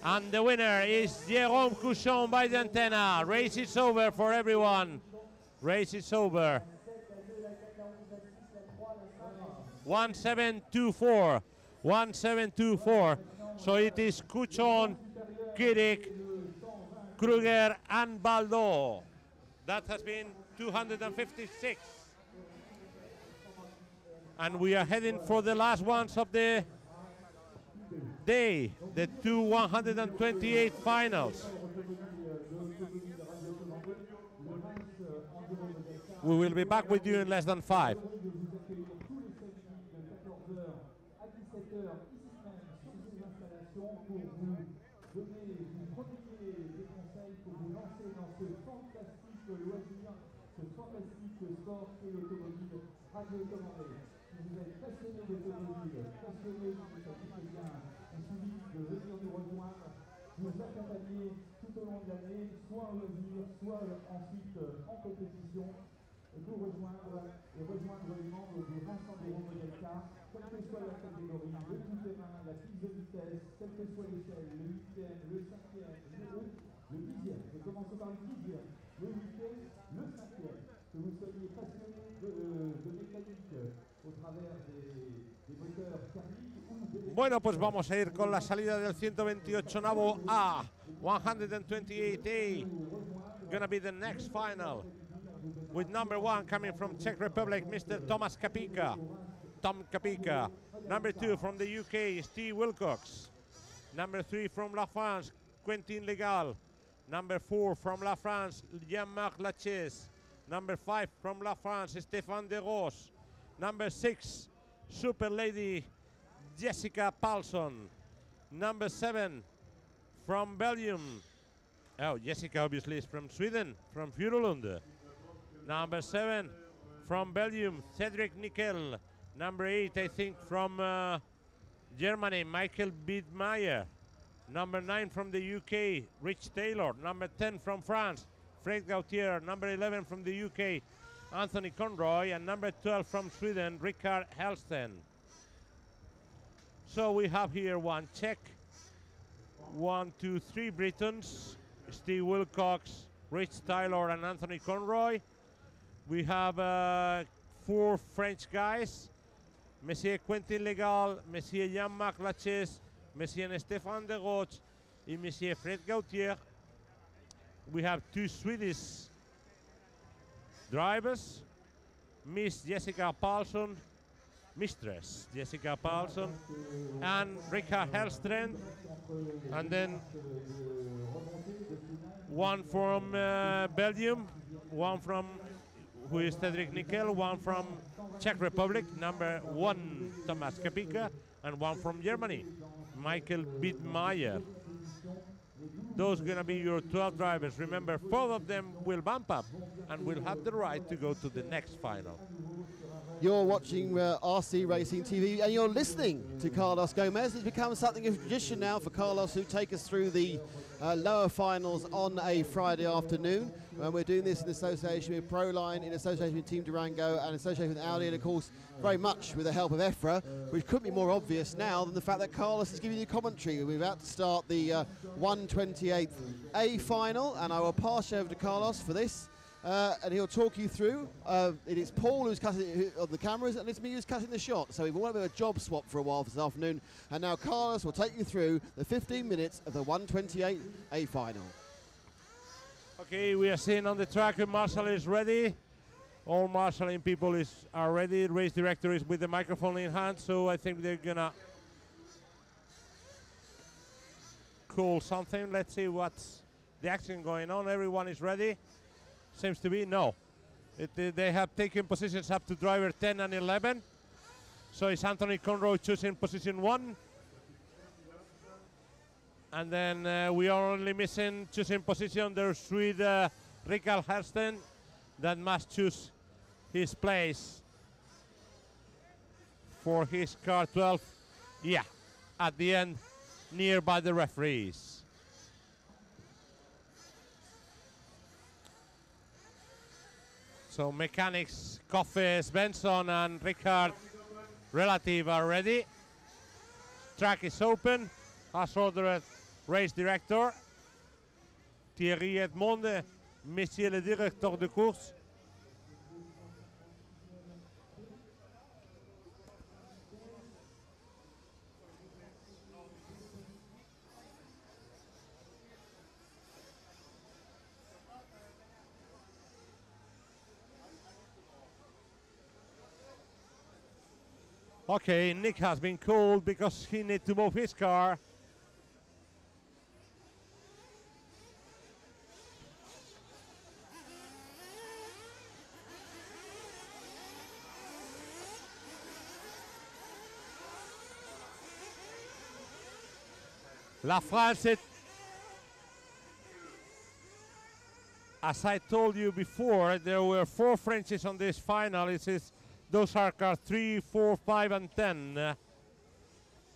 And the winner is Jérôme Couchon by the antenna. Race is over for everyone. Race is over. 1724. 1724. So it is Couchon, Kirik, Kruger and Baldo. That has been 256. And we are heading for the last ones of the day, the two 128 finals. We will be back with you in less than 5. Nous accompagner tout au long de l'année, soit en loisir, soit ensuite en compétition, pour rejoindre les membres du Vincent Béraud Model Car, quelle que soit la catégorie, le tout-terrain, la piste de vitesse, quelle que soit l'échelle, le 8e, le 5e, le 10e. Je commence par le 10e, le 8e, le 5e. Que vous soyez passionné de mécanique au travers des moteurs thermiques. Bueno, pues vamos a ir con la salida del 128avo A, 128A. Gonna be the next final. With number 1 coming from Czech Republic, Mr. Tomas Kapika. Tom Kapika. Number 2 from the UK, Steve Wilcox. Number 3 from La France, Quentin Legal. Number 4 from La France, Jean-Marc Lachaise. Number 5 from La France, Stéphane de Ros. Number 6, Super Lady Jessica Paulson. Number 7 from Belgium. Oh, Jessica obviously is from Sweden, from Furulund. Number 7 from Belgium, Cedric Nickel. Number 8, I think, from Germany, Michael Biedmeier. Number 9 from the UK, Rich Taylor. Number 10 from France, Fred Gautier. Number 11 from the UK, Anthony Conroy. And number 12 from Sweden, Richard Helsten. So we have here 1 Czech, 1, 2, 3 Britons, Steve Wilcox, Rich Taylor and Anthony Conroy. We have 4 French guys, Monsieur Quentin Legal, Monsieur Jean-Marc Lachaise, Monsieur Stéphane de Roche, and Monsieur Fred Gautier. We have 2 Swedish drivers, Miss Jessica Paulson, Mistress Jessica Paulson, and Richard Hellstrand, and then 1 from Belgium, 1 from who is Cedric Nickel, 1 from Czech Republic, number 1 Tomas Kapika, and 1 from Germany, Michael Biedmeier. Those are going to be your 12 drivers. Remember, 4 of them will bump up and will have the right to go to the next final. You're watching RC Racing TV and you're listening to Carlos Gomez. It's become something of a tradition now for Carlos to take us through the lower finals on a Friday afternoon. And we're doing this in association with Proline, in association with Team Durango, and in association with Audi, and of course very much with the help of EFRa, which couldn't be more obvious now than the fact that Carlos is giving you commentary. We're about to start the 128th A final, and I will pass you over to Carlos for this. And he'll talk you through. It is Paul who's cutting on the cameras, and it's me who's cutting the shot. So we've all had a job swap for a while this afternoon. And now Carlos will take you through the 15 minutes of the 128A final. Okay, we are seeing on the track when Marshall is ready. All marshalling people are ready. Race director is with the microphone in hand, so I think they're gonna call something. Let's see what's the action going on. Everyone is ready. Seems to be no. They have taken positions up to driver 10 and 11. So it's Anthony Conroy choosing position 1. And then we are only missing choosing position. There's with Rikard Helsten that must choose his place for his car 12. Yeah, at the end, nearby the referees. So mechanics, Koffe, Svensson and Rikard Relative are ready. Track is open, has ordered race director Thierry Edmonde, Monsieur le directeur de course. Okay, Nick has been called because he needs to move his car. La France, as I told you before, there were 4 Frenchies on this final. Those are cars 3, 4, 5, and 10.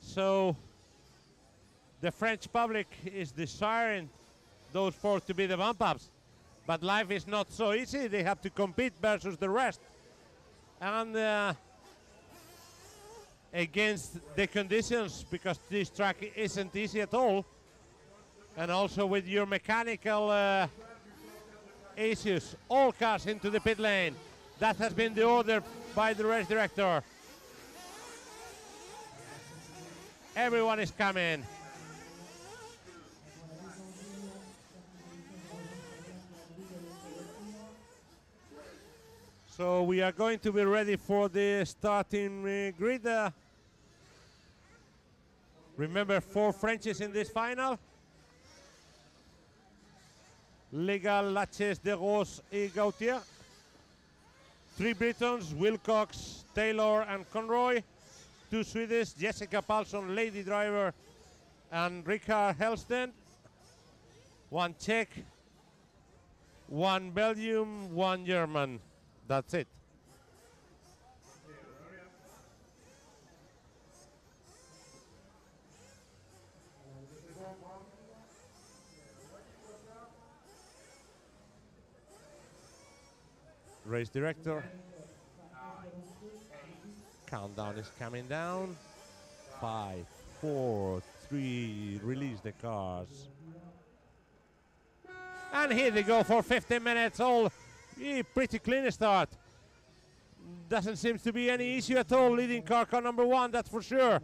So the French public is desiring those 4 to be the bump-ups. But life is not so easy. They have to compete versus the rest. And against the conditions, because this track isn't easy at all. And also with your mechanical issues, all cars into the pit lane. That has been the order by the race director. Everyone is coming. So we are going to be ready for the starting grid. Remember, 4 Frenchies in this final. Legal, Laches, De Ros, et Gautier. 3 Britons, Wilcox, Taylor and Conroy. 2 Swedish, Jessica Paulson, lady driver, and Rikard Helsten. 1 Czech, 1 Belgium, 1 German. That's it. Race director. Countdown is coming down. 5, 4, 3, release the cars. And here they go for 15 minutes. All pretty clean start. Doesn't seem to be any issue at all. Leading car number 1, that's for sure.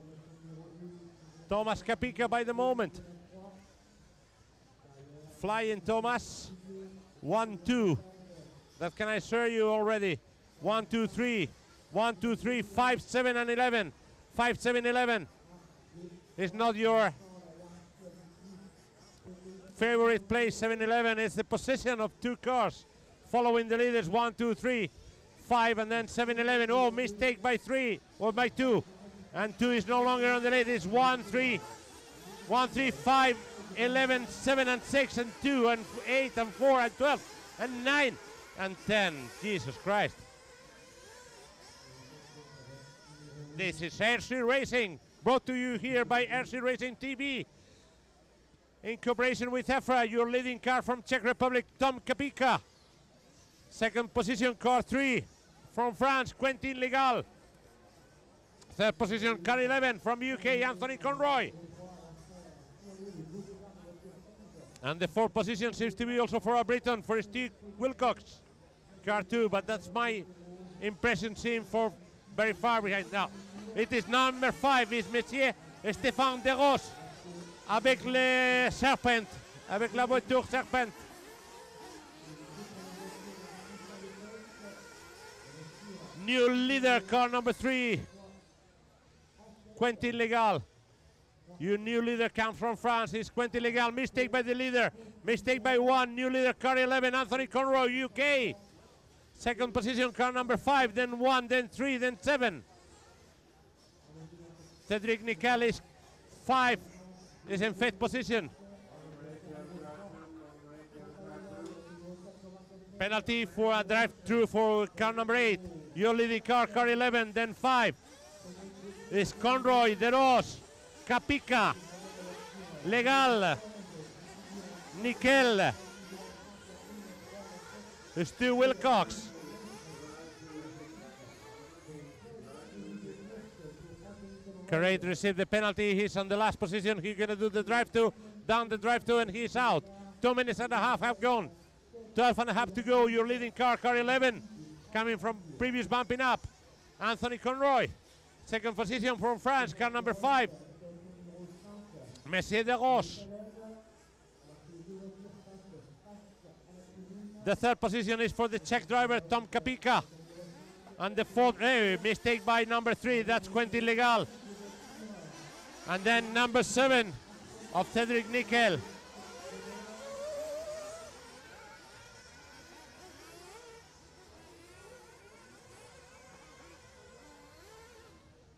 Thomas Kapika by the moment. Flying Thomas. 1, 2. That can I assure you already. 1, 2, 3. 1, 2, 3, 5, 7, and 11. 5, 7, 11. It's not your favorite place, 7, 11. It's the position of 2 cars following the leaders. 1, 2, 3, 5, and then 7, 11. Oh, mistake by 3 or by 2. And 2 is no longer on the lead. It's 1, 3, 1, 3, 5, 11, 7, and 6, and 2, and 8, and 4, and 12, and 9. And 10, Jesus Christ. This is RC Racing, brought to you here by RC Racing TV. In cooperation with EFRa, your leading car from Czech Republic, Tom Kapika. Second position, car 3 from France, Quentin Legal. Third position, car 11 from UK, Anthony Conroy. And the 4th position seems to be also for a Briton, for Steve Wilcox. Car 2, but that's my impression, seeing for very far behind. Now, it is number 5, is Monsieur Stéphane De Ros, avec le Serpent, avec la voiture Serpent. New leader, car number 3, Quentin Legal. Your new leader comes from France, is Quentin Legal. Mistake by the leader, mistake by 1. New leader, car 11, Anthony Conroy, UK. Second position, car number 5, then 1, then 3, then 7. Cedric Nicalis, 5. is in 5th position. Penalty for a drive-through for car number 8. Your leading car, car 11, then 5. Is Conroy, De Ros, Capica, Legal, Nickel, Stu Wilcox. Carrade received the penalty. He's on the last position. He's going to do the drive-through, down the drive-through, and he's out. 2 minutes and a half have gone. 12 and a half to go. Your leading car, car 11, coming from previous bumping up. Anthony Conroy. Second position from France, car number 5. Messier de Ros. The third position is for the Czech driver, Tom Capica. And the fourth, mistake by number 3, that's Quentin Legal. And then number 7 of Cedric Nickel.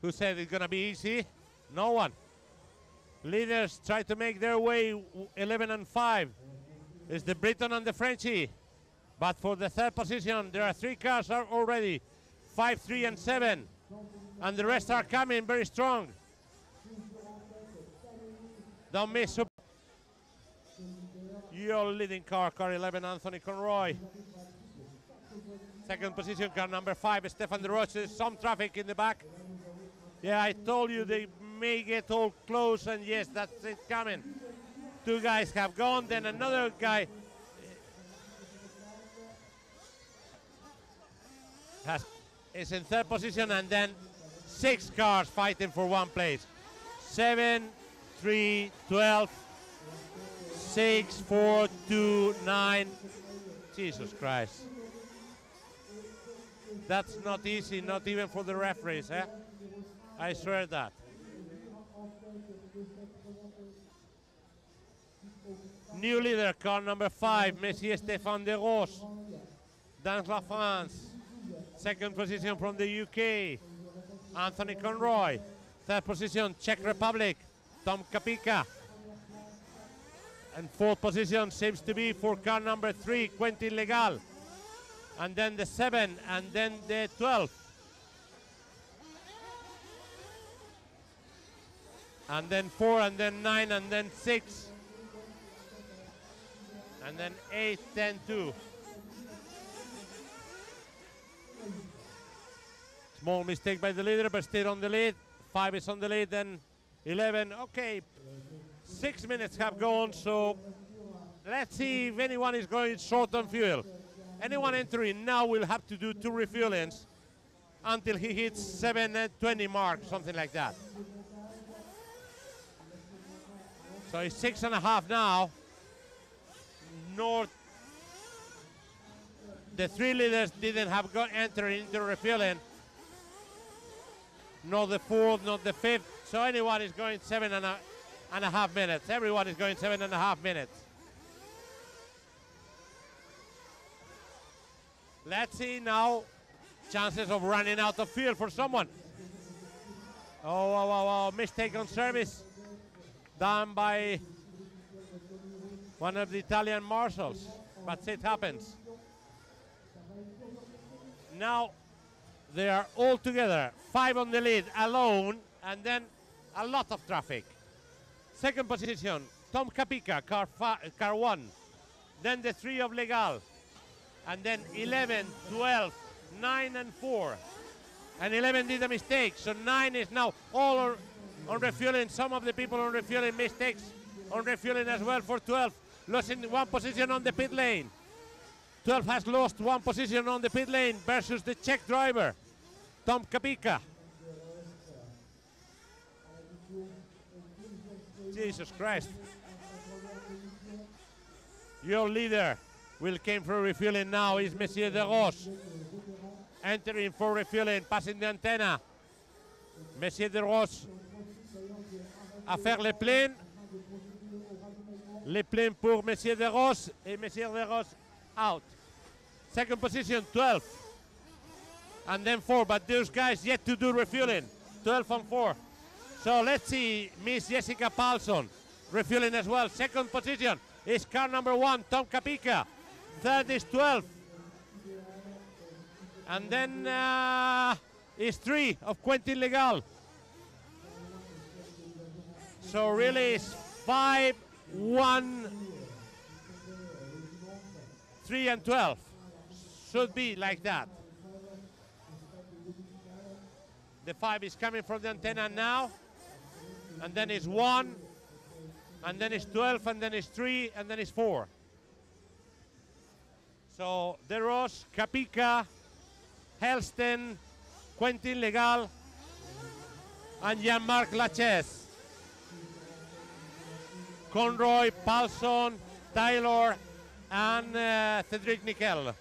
Who said it's gonna be easy? No one. Leaders try to make their way 11 and 5. It's the Briton and the Frenchie. But for the third position, there are 3 cars already. 5, 3, and 7. And the rest are coming very strong. Don't miss up. Your leading car, car 11, Anthony Conroy. Second position, car number 5, Stefan de Roche. There's some traffic in the back. Yeah, I told you they may get all close, and yes, that's it coming. 2 guys have gone, then another guy is in third position, and then 6 cars fighting for 1 place. 7, 3, 12, 6, 4, 2, 9. Jesus Christ. That's not easy, not even for the referees, eh? I swear that. New leader, car number 5, Messier Stéphane de Ros. Dans la France. Second position from the UK, Anthony Conroy. Third position, Czech Republic, Tom Capica. And fourth position seems to be for car number 3, Quentin Legal. And then the 7, and then the 12. And then 4, and then 9, and then 6. And then 8, 10, 2. Small mistake by the leader, but still on the lead. 5 is on the lead, then 11. Okay, 6 minutes have gone, so let's see if anyone is going short on fuel. Anyone entering now will have to do 2 refuelings until he hits 7:20 mark, something like that. So it's 6.5 now. The 3 leaders didn't have entered into refueling. Not the 4th, not the 5th. So anyone is going 7.5 minutes. Everyone is going 7.5 minutes. Let's see now chances of running out of fuel for someone. Oh, mistake on service done by one of the Italian marshals, but it happens. Now they are all together, 5 on the lead, alone, and then a lot of traffic. Second position, Tom Capica, car 1. Then the 3 of Legal. And then 11, 12, 9, and 4. And 11 did a mistake, so 9 is now all on refueling. Some of the people on refueling, mistakes on refueling as well for 12. Losing 1 position on the pit lane. 12 has lost 1 position on the pit lane versus the Czech driver, Tom Capica. Jesus Christ. Your leader will came for refueling now is Messier de Ros. Entering for refueling, passing the antenna. Messier de Ros à faire les pleins. Les pleins pour Messier de Ros et Messier de Ros out. Second position, 12. And then 4, but those guys yet to do refueling. 12 and 4. So let's see Miss Jessica Paulson. refueling as well. Second position is car number 1, Tom Kapika. Third is 12. And then is 3 of Quentin Legal. So really it's 5, 1, 3 and 12. Should be like that. The 5 is coming from the antenna now. And then it's 1. And then it's 12. And then it's 3. And then it's 4. So De Ros, Kapika, Helston, Quentin Legal, and Jean-Marc Lachaise. Conroy, Paulson, Taylor, and Cedric Nickel.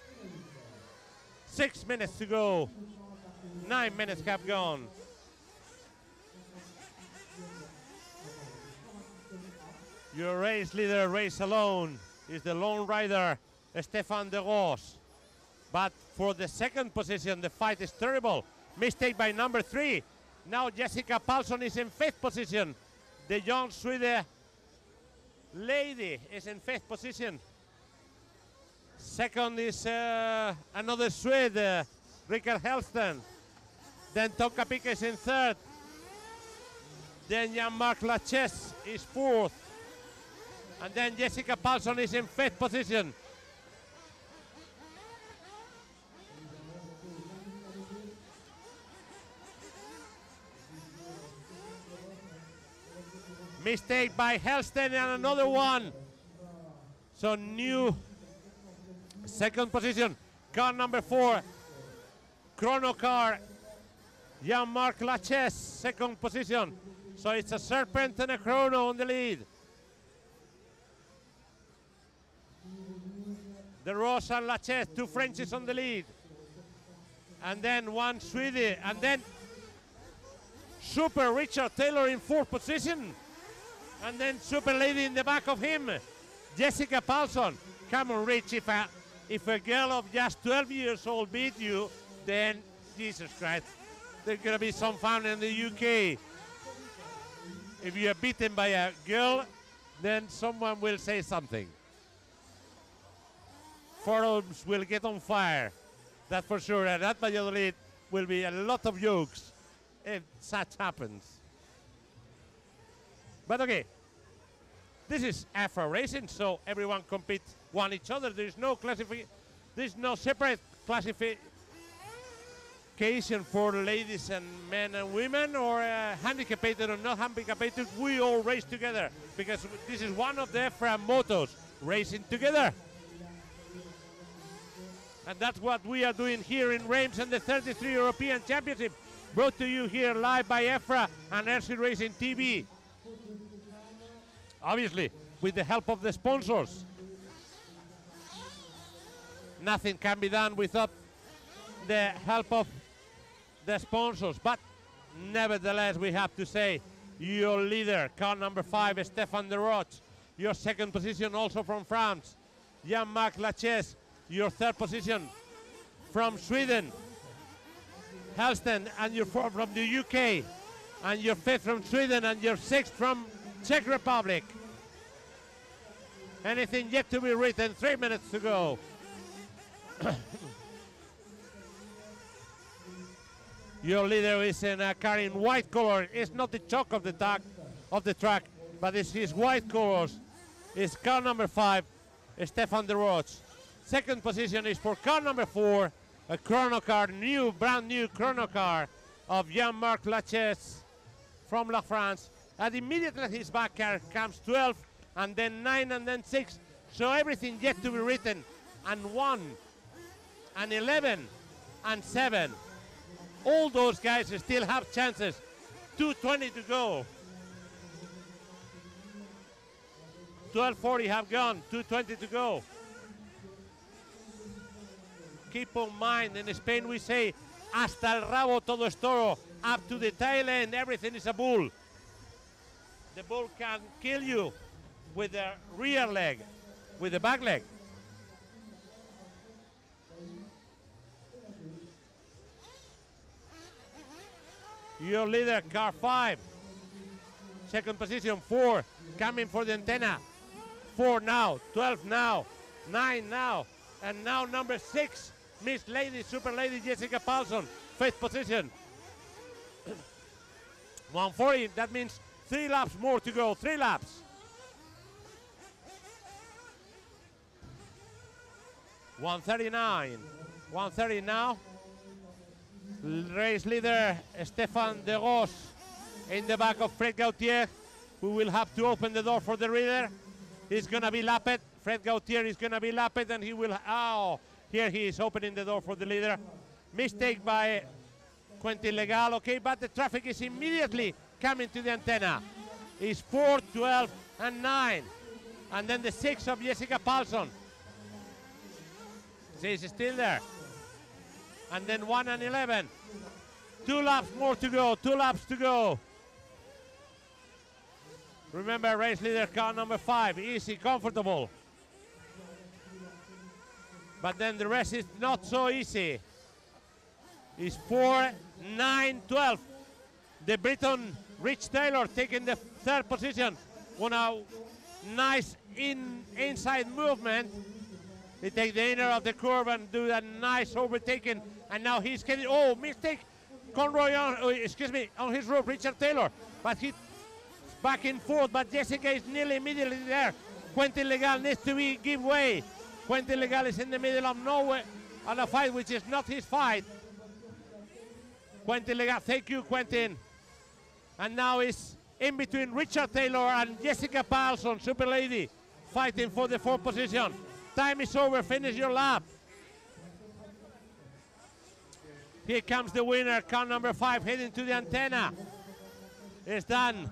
6 minutes to go. 9 minutes have gone. Your race leader, race alone, is the lone rider, Stefan De Ros. But for the second position, the fight is terrible. Mistake by number 3. Now Jessica Paulson is in 5th position. The young Swede lady is in 5th position. Second is another Swede, Rickard Helston. Then Tom Kapika is in 3rd. Then Jean-Marc Lachaise is 4th. And then Jessica Paulson is in 5th position. Mistake by Helston and another one. So new second position. Car number 4. Chrono car. Jean-Marc Lachaise, second position. So it's a Serpent and a Chrono on the lead. De Ros and Lachaise, 2 Frenchies on the lead. And then 1 Swede. And then Super Richard Taylor in 4th position. And then Super Lady in the back of him, Jessica Paulson. Come on, Rich, if a girl of just 12 years old beat you, then Jesus Christ, there's gonna be some fun in the UK. If you are beaten by a girl, then someone will say something. Forums will get on fire, that's for sure. And at Valladolid will be a lot of jokes if such happens. But okay, this is EFRa racing, so everyone competes one each other. There's no separate classification for ladies and men and women, or handicapped or not handicapped. We all race together because this is one of the EFRa mottos: racing together. And that's what we are doing here in Reims and the 33 European Championship, brought to you here live by EFRa and RC Racing TV. Obviously, with the help of the sponsors. Nothing can be done without the help of the sponsors. But nevertheless, we have to say, your leader, car number 5, Stefan De Ros. Your second position also from France, Jean-Marc Lachaise. Your third position from Sweden, Helston, and your 4th from the UK, and your 5th from Sweden, and your 6th from Czech Republic. Anything yet to be written, 3 minutes to go. Your leader is in a car in white color. It's not the chalk of the track, but it's his white colors. It's car number 5, Stefan De Ros. Second position is for car number 4, a chrono car, brand new chrono car of Jean-Marc Lachaise from La France. And immediately his back car comes 12, and then 9, and then 6. So everything yet to be written. And 1, and 11, and 7. All those guys still have chances. 2:20 to go. 12:40 have gone, 2:20 to go. Keep in mind, in Spain we say, hasta el rabo todo es toro. Up to the tail end, everything is a bull. The bull can kill you with the rear leg, with the back leg. Your leader, car 5, second position. 4 coming for the antenna. 4 now, 12 now, 9 now, and now number 6, Miss Lady, Super Lady Jessica Paulson, 5th position. 140, that means 3 laps more to go, 3 laps. 139, 130 now. Race leader Stefan De Ros in the back of Fred Gautier, who will have to open the door for the reader. He's gonna be lapped. Fred Gautier is gonna be lapped, and he will, here he is opening the door for the leader. Mistake by Quentin Legal, okay, but the traffic is immediately coming to the antenna. It's 4, 12, and 9. And then the 6 of Jessica Paulson. She's still there. And then 1 and 11. 2 laps more to go, 2 laps to go. Remember, race leader car number 5, easy, comfortable. But then the rest is not so easy. It's 4, 9, 12. The Briton Rich Taylor taking the 3rd position on a nice inside movement. He takes the inner of the curve and do a nice overtaking. And now he's getting, mistake. Conroy on his roof, Richard Taylor. But he back and forth, but Jessica is nearly immediately there. Quentin Legal needs to give way. Quentin Legal is in the middle of nowhere on a fight which is not his fight. Quentin Legal, thank you, Quentin. And now it's in between Richard Taylor and Jessica Paulson, Super Lady, fighting for the 4th position. Time is over, finish your lap. Here comes the winner, car number 5, heading to the antenna. It's done.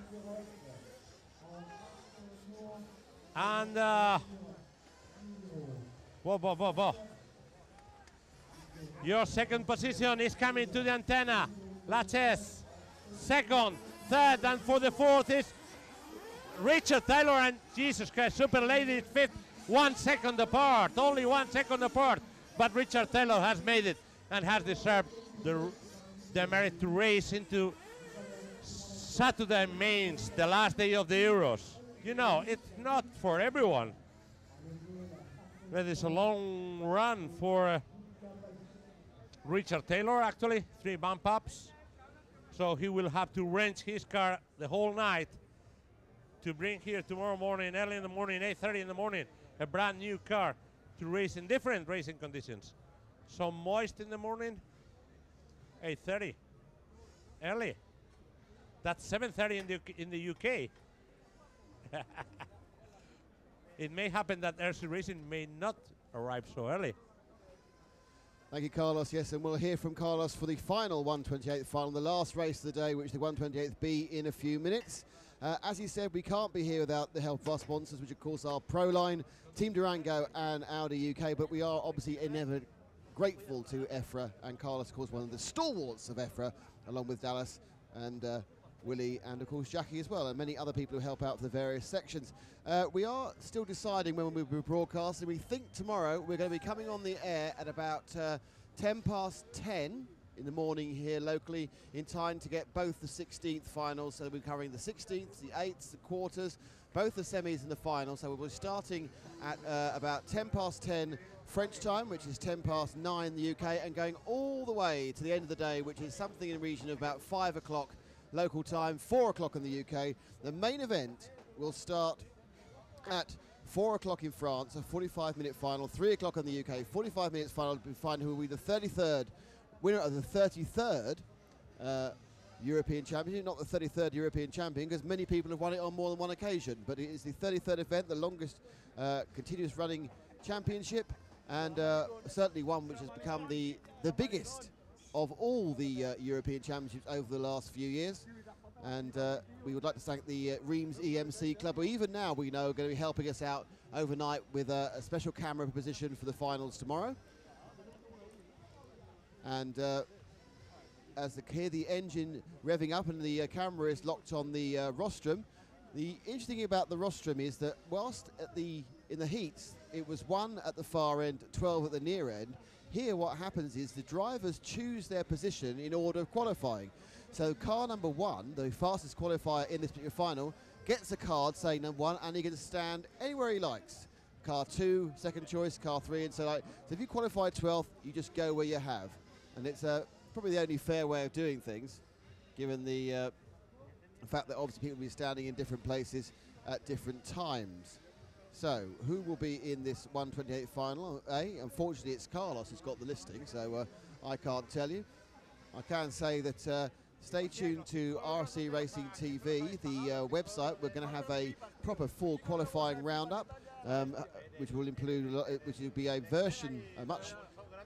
And, whoa. Your 2nd position is coming to the antenna. Laches, 2nd, 3rd, and for the 4th is Richard Taylor and Jesus Christ, Super Lady is 5th, 1 second apart, only 1 second apart. But Richard Taylor has made it and has deserved the merit to race into Saturday Mains, the last day of the Euros. You know, it's not for everyone. That is a long run for Richard Taylor, actually, 3 bump ups. So he will have to wrench his car the whole night to bring here tomorrow morning, early in the morning, 8:30 in the morning, a brand new car to race in different racing conditions. Some moist in the morning, 8:30, early. That's 7:30 in the UK. It may happen that RC Racing may not arrive so early. Thank you, Carlos. Yes, and we'll hear from Carlos for the final 128th final, the last race of the day, which is the 128th B, in a few minutes. As he said, we can't be here without the help of our sponsors, which of course are Proline, Team Durango and Audi UK, but we are obviously ever grateful to EFRa, and Carlos, of course, one of the stalwarts of EFRa, along with Dallas and Willie and, of course, Jackie as well, and many other people who help out for the various sections. We are still deciding when we'll be broadcasting. We think tomorrow we're going to be coming on the air at about 10 past 10 in the morning here locally, in time to get both the 16th finals. So we'll be covering the 16th, the 8th, the quarters, both the semis and the final. So we'll be starting at about 10 past 10 French time, which is 10 past 9 the UK, and going all the way to the end of the day, which is something in the region of about 5 o'clock local time, 4 o'clock in the UK. The main event will start at 4 o'clock in France, a 45-minute final, 3 o'clock in the UK, 45 minutes final to find who will be the 33rd winner of the 33rd European Championship, not the 33rd European Champion, because many people have won it on more than one occasion, but it is the 33rd event, the longest continuous running championship, and certainly one which has become the biggest of all the European Championships over the last few years. And we would like to thank the Reims EMC Club, who even now we know are going to be helping us out overnight with a special camera position for the finals tomorrow. And as hear the engine revving up and the camera is locked on the rostrum, the interesting thing about the rostrum is that whilst in the heats it was 1 at the far end, 12 at the near end, here what happens is the drivers choose their position in order of qualifying. So car number 1, the fastest qualifier in this particular final, gets a card saying number 1, and he can stand anywhere he likes. Car 2, second choice, car 3, and so like. So if you qualify 12th, you just go where you have, and it's probably the only fair way of doing things, given the fact that obviously people will be standing in different places at different times. So who will be in this 128 final? Unfortunately, it's Carlos who's got the listing, so I can't tell you. I can say that stay tuned to RC Racing TV, the website. We're going to have a proper full qualifying roundup, which will include, which will be a version, a much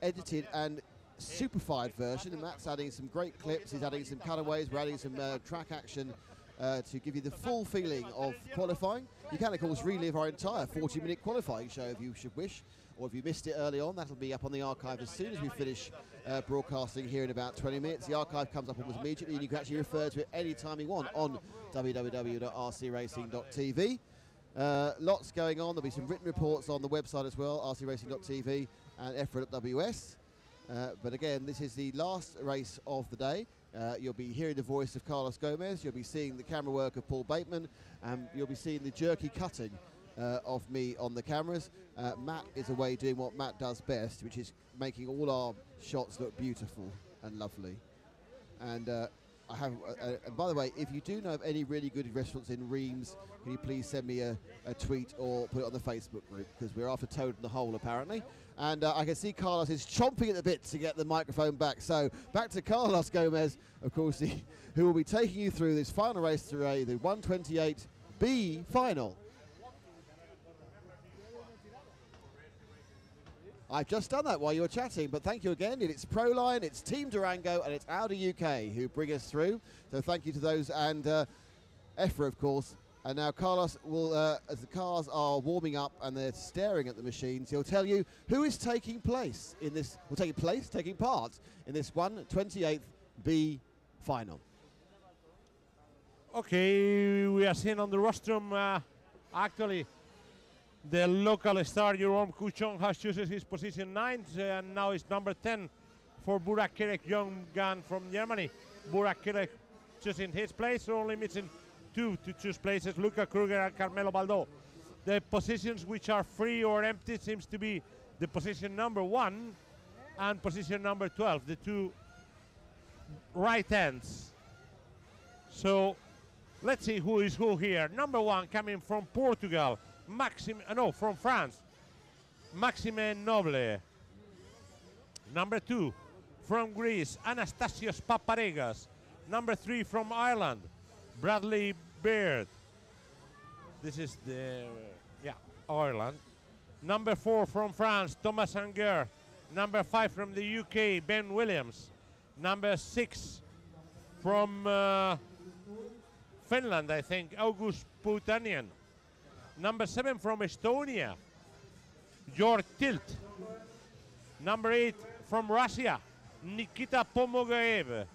edited and superfied version, and Matt's adding some great clips. He's adding some cutaways. We're adding some track action to give you the full feeling of qualifying. You can, of course, relive our entire 40-minute qualifying show if you should wish, or if you missed it early on. That'll be up on the archive as soon as we finish broadcasting here in about 20 minutes. The archive comes up almost immediately, and you can actually refer to it any time you want on www.rcracing.tv. Lots going on. There'll be some written reports on the website as well, rcracing.tv and EFRa.ws. But again, this is the last race of the day. You'll be hearing the voice of Carlos Gomez, you'll be seeing the camera work of Paul Bateman, and you'll be seeing the jerky cutting of me on the cameras. Matt is away doing what Matt does best, which is making all our shots look beautiful and lovely. And I have, and by the way, if you do know of any really good restaurants in Reims, can you please send me a tweet or put it on the Facebook group, because we're after Toad in the Hole apparently. And I can see Carlos is chomping at the bit to get the microphone back. So back to Carlos Gomez, of course, who will be taking you through this final race today, the 128B final. I've just done that while you were chatting, but thank you again. It's Proline, it's Team Durango, and it's Audi UK who bring us through. So thank you to those, and EFRa, of course. And now Carlos will, as the cars are warming up and they're staring at the machines, he'll tell you who is taking part in this 128B final. Okay, we are seeing on the rostrum, actually, the local star, Jerome Couchon, has chosen his position 9th, and now it's number 10 for Burak Kirek, young gun from Germany. Burak Kirek choosing his place, only missing 2 to choose places, Luca Kruger and Carmelo Baldo. The positions which are free or empty seems to be the position number 1 and position number 12, the 2 right ends. So let's see who is who here. Number 1 coming from Portugal, from France, Maxime Noble. Number 2 from Greece, Anastasios Paparegas. Number 3 from Ireland, Bradley Baird. This is the, Ireland. Number 4 from France, Thomas Anger. Number 5 from the UK, Ben Williams. Number 6 from Finland, I think, August Poutanian. Number 7 from Estonia, Georg Tilt. Number 8 from Russia, Nikita Pomogaev.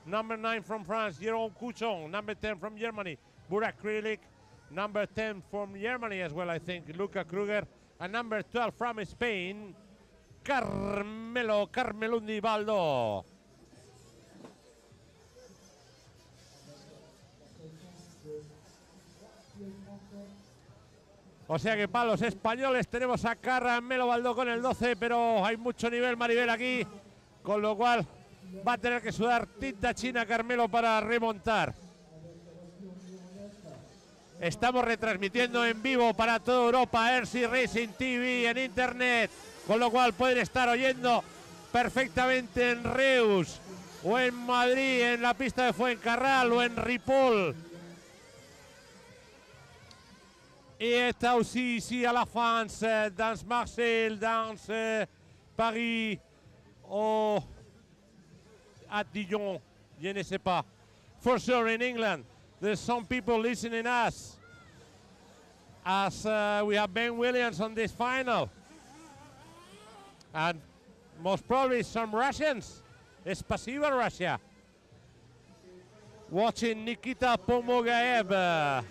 Number 9 from France, Jerome Couchon. Number 10 from Germany, Burak Krilik. Number 10 from Germany as well, I think, Luca Kruger. And number 12 from Spain, Carmelundi Baldo. O sea que para los españoles tenemos a Carmelo Baldo con el 12, pero hay mucho nivel, Maribel, aquí, con lo cual va a tener que sudar tinta china Carmelo para remontar. Estamos retransmitiendo en vivo para toda Europa, RC Racing TV en internet, con lo cual pueden estar oyendo perfectamente en Reus, o en Madrid, en la pista de Fuencarral, o en Ripoll. Et aussi ici à la France, dans Marseille, dans Paris, at Dijon, je ne sais pas. For sure in England, there's some people listening us as we have Ben Williams on this final. And most probably some Russians. Spasiba, Russia. Watching Nikita Pomogaev.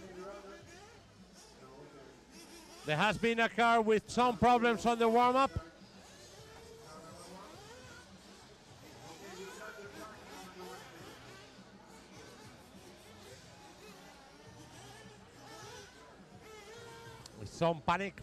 There has been a car with some problems on the warm-up. some panic.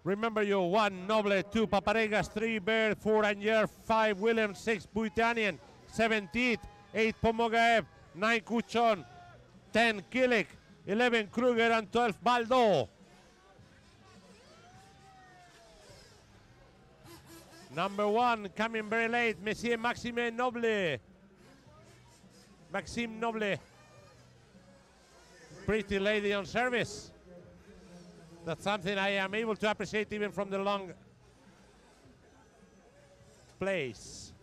Remember you, 1 Noble, 2 Paparegas, 3 Bird, 4 Anger, 5 Williams, 6 Buitanian, 7 Teat, 8 Pomogaev, 9 Kuchon, 10 Kilik, 11 Kruger and 12 Baldo. Number 1 coming very late, Monsieur Maxime Noble. Maxime Noble. Pretty lady on service. That's something I am able to appreciate even from the long place.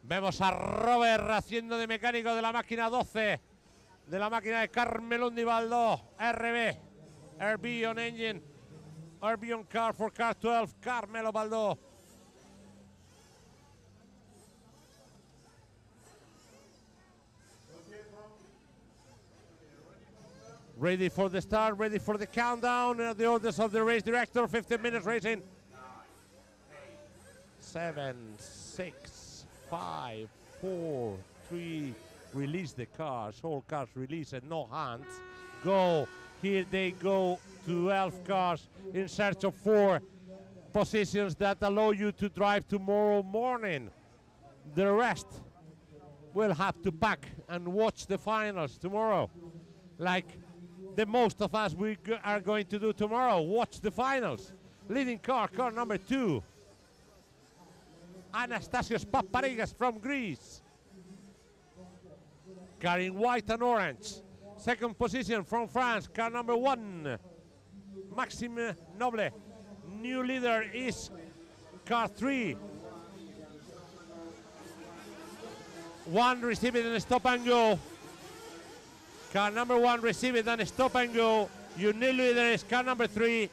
Vemos a Robert haciendo de mecánico de la máquina 12, de la máquina de Carmelundi Baldó, RB on engine, RB on car for car 12, Carmelo Baldó. Ready for the start, ready for the countdown. The orders of the race director, 15 minutes racing. 7, 6, 5, 4, 3. Release the cars. All cars release and no hands. Go. Here they go. 12 cars in search of 4 positions that allow you to drive tomorrow morning. The rest will have to pack and watch the finals tomorrow. Like the most of us are going to do tomorrow. Watch the finals. Leading car, car number 2. Anastasios Paparegas from Greece. Car in white and orange. Second position from France, car number 1. Maxime Noble. New leader is car 3. 1 received in a stop and go. Car number 1 received and stop and go. Your new leader is car number 3.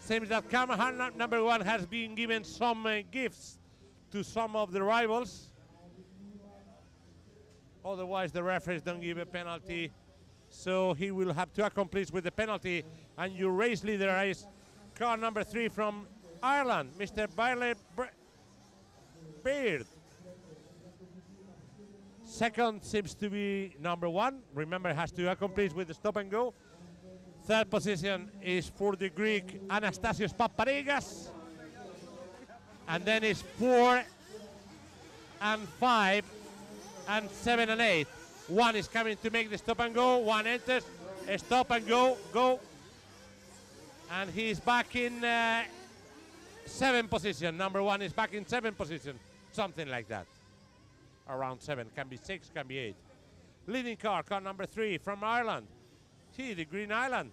Seems that car number 1 has been given some gifts to some of the rivals. Otherwise, the referees don't give a penalty. So he will have to accomplish with the penalty. And your race leader is car number 3 from Ireland, Mr. Beard. Second seems to be number 1. Remember, has to accomplish with the stop and go. Third position is for the Greek Anastasios Paparegas. And then it's 4 and 5 and 7 and 8. 1 is coming to make the stop and go. 1 enters, stop and go, go. And he's back in 7 position. Number 1 is back in 7 position. Something like that. Around 7, can be 6, can be 8. Leading car, car number 3 from Ireland. See, the Green Island.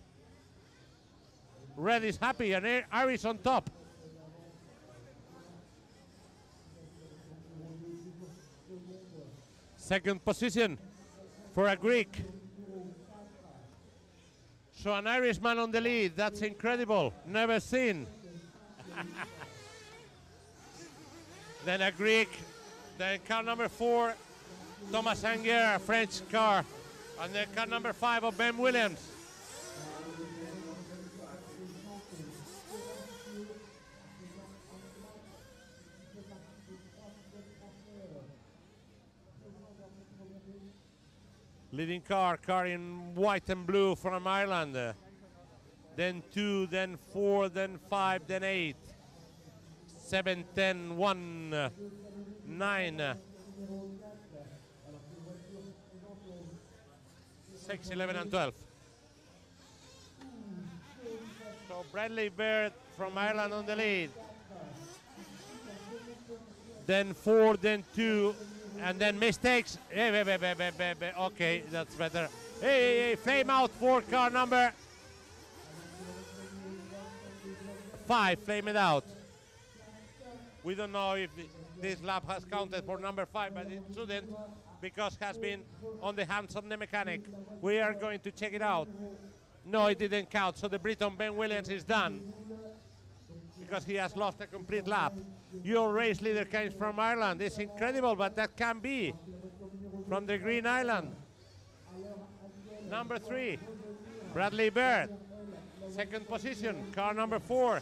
Red is happy and Irish on top. Second position for a Greek. So an Irishman on the lead, that's incredible, never seen. Then a Greek. Then car number 4, Thomas Anger, French car. And then car number 5 of Ben Williams. Leading car, car in white and blue from Ireland. Then 2, then 4, then 5, then 8. 7, 10, 1. 9, 6, 11, and 12. So Bradley Baird from Ireland on the lead. Then 4, then 2, and then mistakes. Okay, that's better. Hey, flame out for car number 5, flame it out. We don't know if this lap has counted for number 5, but it shouldn't, because it has been on the hands of the mechanic. We are going to check it out. No, it didn't count, so the Briton Ben Williams is done, because he has lost a complete lap. Your race leader comes from Ireland. It's incredible, but that can be from the Green Island. Number 3, Bradley Baird. Second position, car number 4,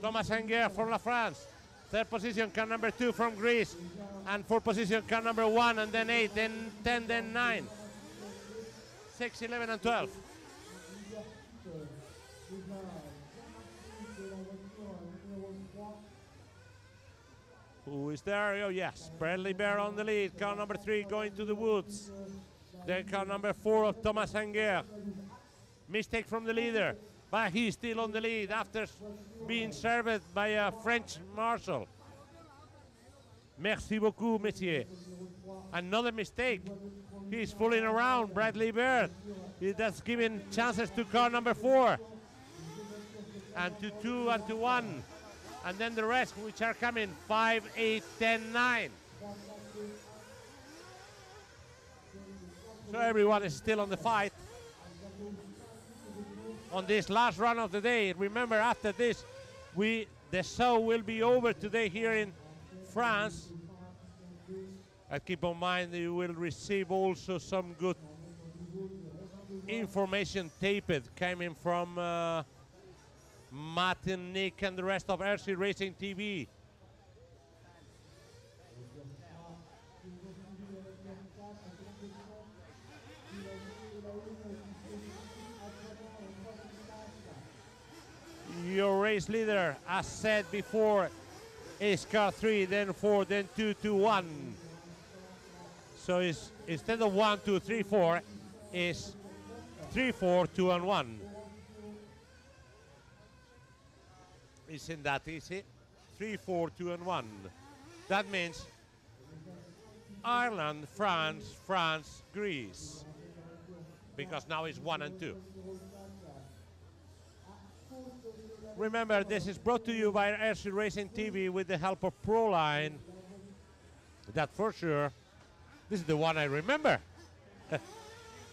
Thomas Anger from La France. Third position, car number 2 from Greece, And 4th position, car number 1, and then 8, then 10, then 9. 6, 11, and 12. Who is there? Oh, yes, Bradley Bear on the lead. Car number 3 going to the woods. Then car number 4 of Thomas Anguer. Mistake from the leader, but he's still on the lead after being served by a French marshal. Merci beaucoup, monsieur. Another mistake. He's fooling around, Bradley Bird. That's giving chances to car number 4. And to 2 and to 1. And then the rest, which are coming, 5, 8, 10, 9. So everyone is still on the fight. On this last run of the day. Remember, after this, the show will be over today here in France. And keep in mind that you will receive also some good information taped coming from Matt and Nick and the rest of RC Racing TV. Your race leader, as said before, is car 3, then 4, then 2, 2, 1. So instead of 1, 2, 3, 4, is 3, 4, 2, and 1. Isn't that easy? 3, 4, 2, and 1. That means Ireland, France, France, Greece. Because now it's 1 and 2. Remember, this is brought to you by RC Racing TV with the help of Proline. That for sure. This is the one I remember.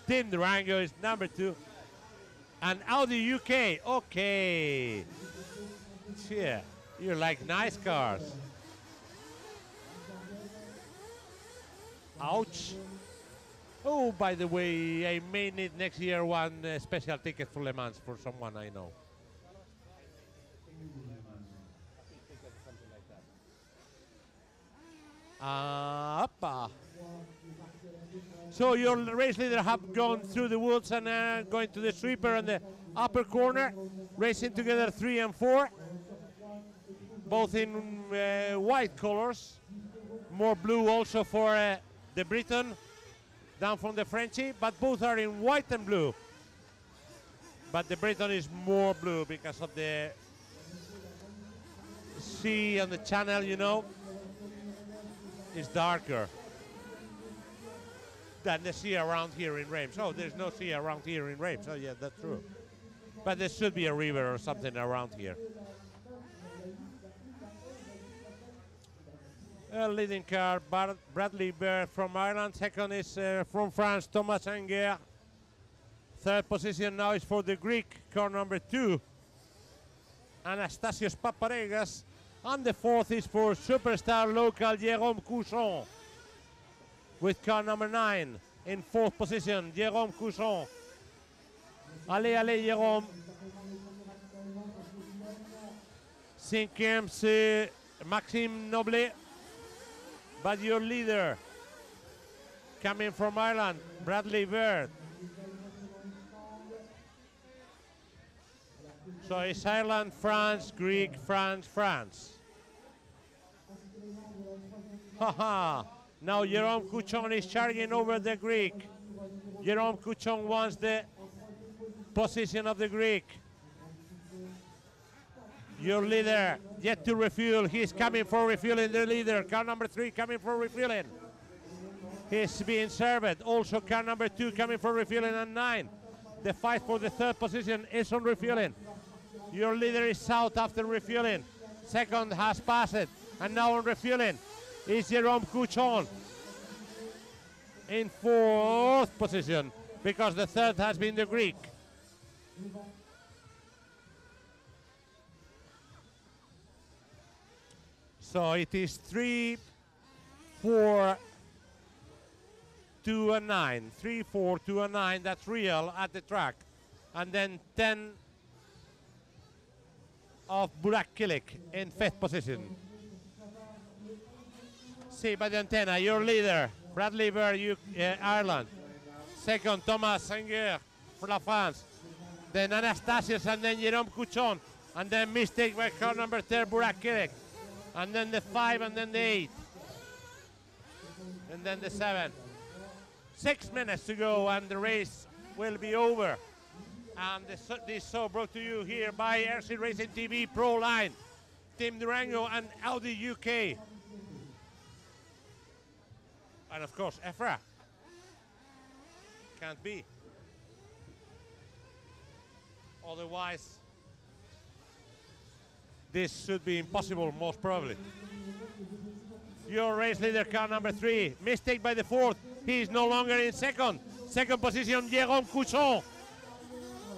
Tim Durango is number 2. And Audi UK, okay. Yeah, you like nice cars. Ouch. Oh, by the way, I may need next year one special ticket for Le Mans for someone I know. So your race leader have gone through the woods and going to the sweeper on the upper corner, racing together 3 and 4, both in white colors, more blue also for the Briton, down from the Frenchie, but both are in white and blue. But the Briton is more blue because of the sea and the channel, you know, is darker than the sea around here in Reims. Oh, there's no sea around here in Reims. Oh, yeah, that's true. But there should be a river or something around here. Leading car, Bradley Bear from Ireland. Second is from France, Thomas Anguer. Third position now is for the Greek, car number 2, Anastasios Paparegas. And the fourth is for superstar local Jérôme Couchon with car number 9 in 4th position, Jérôme Couchon. Allez, allez, Jérôme. 5e, c'est Maxime Noblet. But your leader, coming from Ireland, Bradley Bird. So it's Ireland, France, Greek, France, France. Haha. Now Jérôme Couchon is charging over the Greek. Jérôme Couchon wants the position of the Greek. Your leader yet to refuel. He's coming for refueling, the leader. Car number 3 coming for refueling. He's being served. Also car number 2 coming for refueling, and 9. The fight for the 3rd position is on refueling. Your leader is out after refueling. Second has passed. And now on refueling is Jérôme Couchon in 4th position, because the 3rd has been the Greek. So it is 3, 4, 2, and 9. 3, 4, 2, and 9. That's real at the track. And then 10 of Burak Kilik in 5th position. See by the antenna, your leader, Bradley Bird, Ireland. Second, Thomas Sanger for La France. Then Anastasios and then Jérôme Couchon. And then mistake by car number 10, Burak Kirek. And then the 5 and then the 8. And then the 7. 6 minutes to go and the race will be over. And this show brought to you here by RC Racing TV Pro Line, Team Durango and Audi UK. And of course, EFRa. Can't be. Otherwise, this should be impossible, most probably. Your race leader, car number 3. Mistake by the 4th. He is no longer in second. Second position, Jérôme Couchon.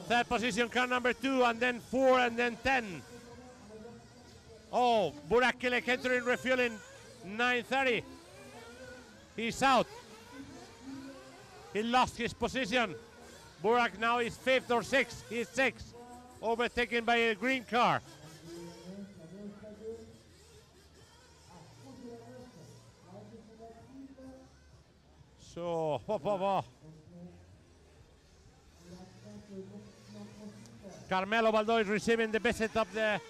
Third position, car number 2, and then 4, and then 10. Oh, Burak Kirek entering refueling 9:30. He's out. He lost his position. Burak now is 5th or 6th. He's 6th. Overtaken by a green car. So, Carmelo Baldo is receiving the best of the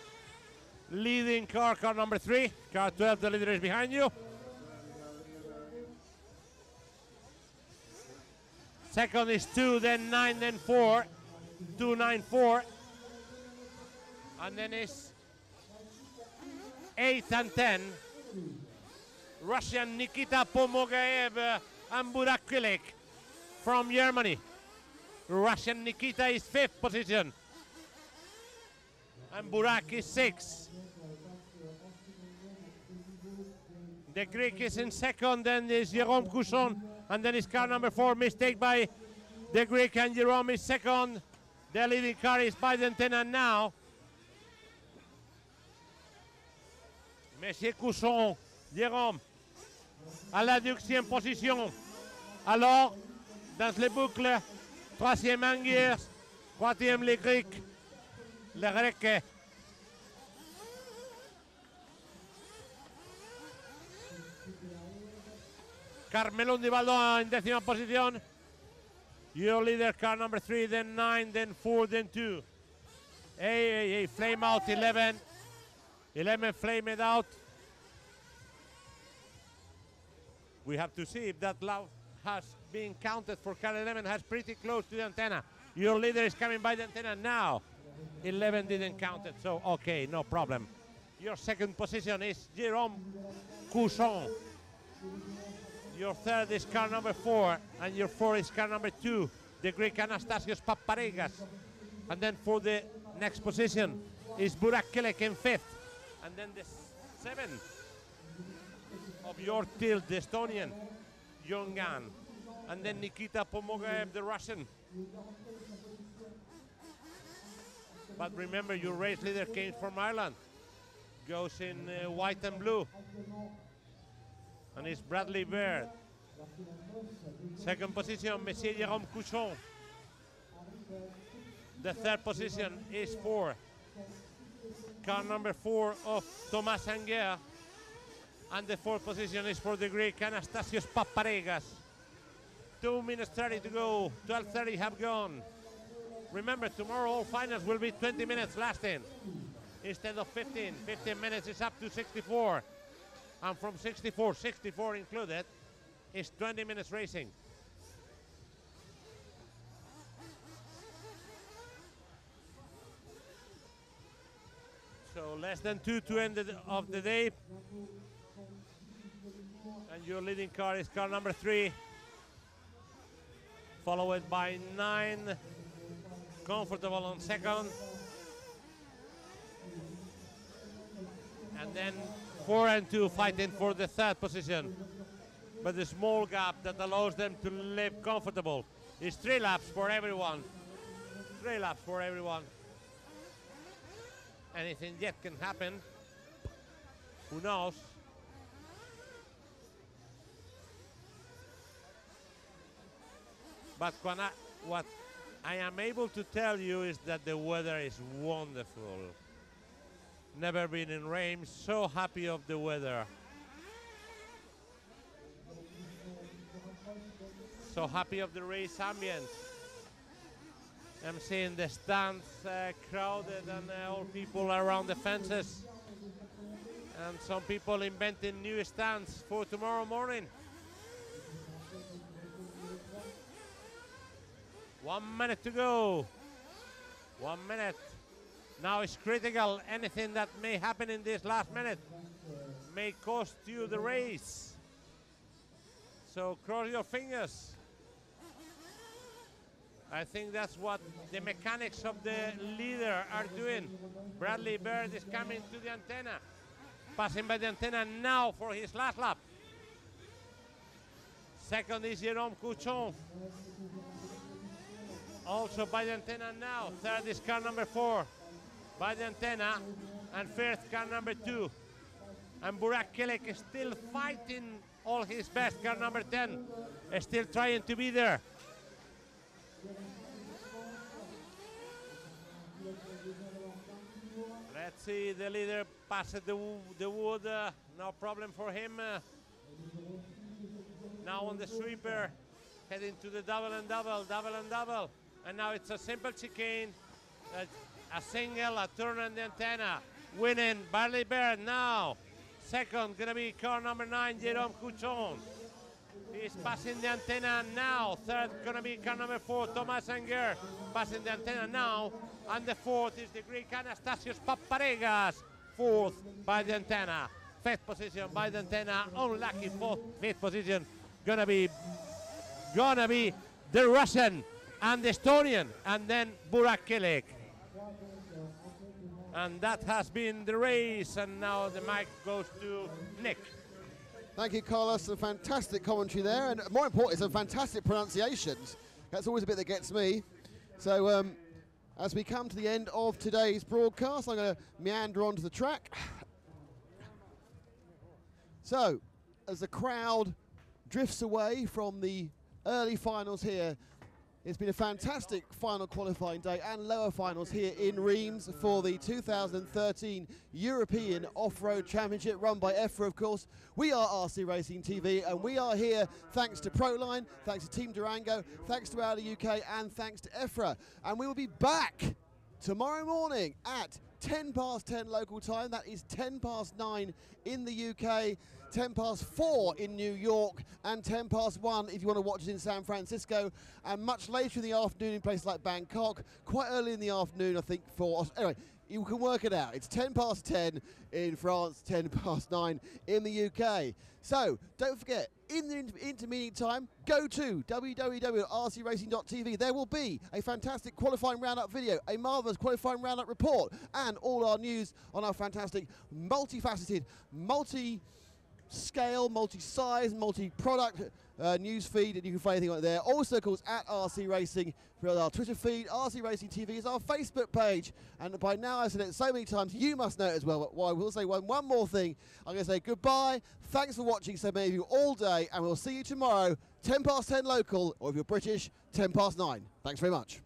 leading car, car number 3. Car 12, the leader is behind you. Second is 2, then 9, then 4. 2, 9, 4. And then is 8 and 10. Russian Nikita Pomogaev and Burak Kirek from Germany. Russian Nikita is 5th position. And Burak is 6th. The Greek is in second, then there's Jérôme Couchon, and then is car number 4, mistake by the Greek, and Jérôme is second. The leading car is by the antenna now. Monsieur Couchon, Jérôme, à la 12e position. Alors, dans les boucles, 3e Angiers, 4e les Grecs, les Grecs. Carmelo Di Baldo in 10th position. Your leader, car number 3, then 9, then 4, then 2. Hey, flame out 11. 11 flamed out. We have to see if that lap has been counted for car 11, has pretty close to the antenna. Your leader is coming by the antenna now. 11 didn't count it, so okay, no problem. Your second position is Jérôme Couchon. Your third is car number 4, and your 4 is car number 2, the Greek Anastasios Paparegas. And then for the next position is Burak Kirek in 5th. And then the 7th of your tilt, the Estonian, Yongan. And then Nikita Pomogaev, the Russian. But remember, your race leader came from Ireland. Goes in white and blue. And it's Bradley Bird. Second position, Monsieur Jérôme Couchon. The third position is for car number 4 of Thomas Anger. And the fourth position is for the Greek Anastasios Paparegas. 2 minutes 30 to go. 12:30 have gone. Remember, tomorrow all finals will be 20 minutes lasting instead of 15. 15 minutes is up to 64. And from 64 included, is 20 minutes racing. So less than 2 to end of the day. And your leading car is car number 3. Followed by 9. Comfortable on second. And then 4 and 2 fighting for the third position. But the small gap that allows them to live comfortable is 3 laps for everyone. 3 laps for everyone. Anything yet can happen. Who knows? But what I am able to tell you is that the weather is wonderful. Never been in rain, so happy of the weather. So happy of the race ambience. I'm seeing the stands crowded and all people around the fences. And some people inventing new stands for tomorrow morning. 1 minute to go. 1 minute. Now it's critical. Anything that may happen in this last minute may cost you the race. So cross your fingers. I think that's what the mechanics of the leader are doing. Bradley Bird is coming to the antenna. Passing by the antenna now for his last lap. Second is Jérôme Couchon. Also by the antenna now. Third is car number 4 by the antenna. And fifth, car number 2. And Burak Kelek is still fighting all his best. Car number 10 is still trying to be there. Let's see, the leader passes the wood, no problem for him. Now on the sweeper, heading to the double and double. And now it's a simple chicane, a single, a turn on the antenna. Winning, Bradley Bird now. Second, gonna be car number 9, Jérôme Couchon. He's passing the antenna now. Third, gonna be car number 4, Thomas Anger, passing the antenna now. And the fourth is the Greek Anastasios Paparegas, fourth by the antenna. Fifth position by the antenna, unlucky fifth position. Gonna be the Russian and the Estonian, and then Burak Kelek. And that has been the race, and now the mic goes to Nick. Thank you, Carlos. A fantastic commentary there, and more important, some fantastic pronunciations. That's always a bit that gets me. So as we come to the end of today's broadcast, I'm going to meander onto the track. So, as the crowd drifts away from the early finals here, it's been a fantastic final qualifying day and lower finals here in Reims for the 2013 European Off-Road Championship, run by EFRa, of course. We are RC Racing TV, and we are here thanks to Proline, thanks to Team Durango, thanks to Audi UK, and thanks to EFRa. And we will be back tomorrow morning at 10 past 10 local time. That is 10 past 9 in the UK, 10 past 4 in New York, and 10 past 1 if you want to watch it in San Francisco, and much later in the afternoon in places like Bangkok, quite early in the afternoon, I think, for us. Anyway, you can work it out. It's 10 past 10 in France, 10 past 9 in the UK. So don't forget, in the intermediate time, go to www.rcracing.tv. There will be a fantastic qualifying roundup video, a marvellous qualifying roundup report, and all our news on our fantastic, multifaceted, multi-scale, multi-size, multi-product news feed, and you can find anything on there. Also, of course, at RC Racing for our Twitter feed. RC Racing TV is our Facebook page, and by now I've said it so many times, you must know it as well. But I will say one more thing. I'm going to say goodbye. Thanks for watching, so many of you, all day, and we'll see you tomorrow, 10 past 10 local, or if you're British, 10 past 9. Thanks very much.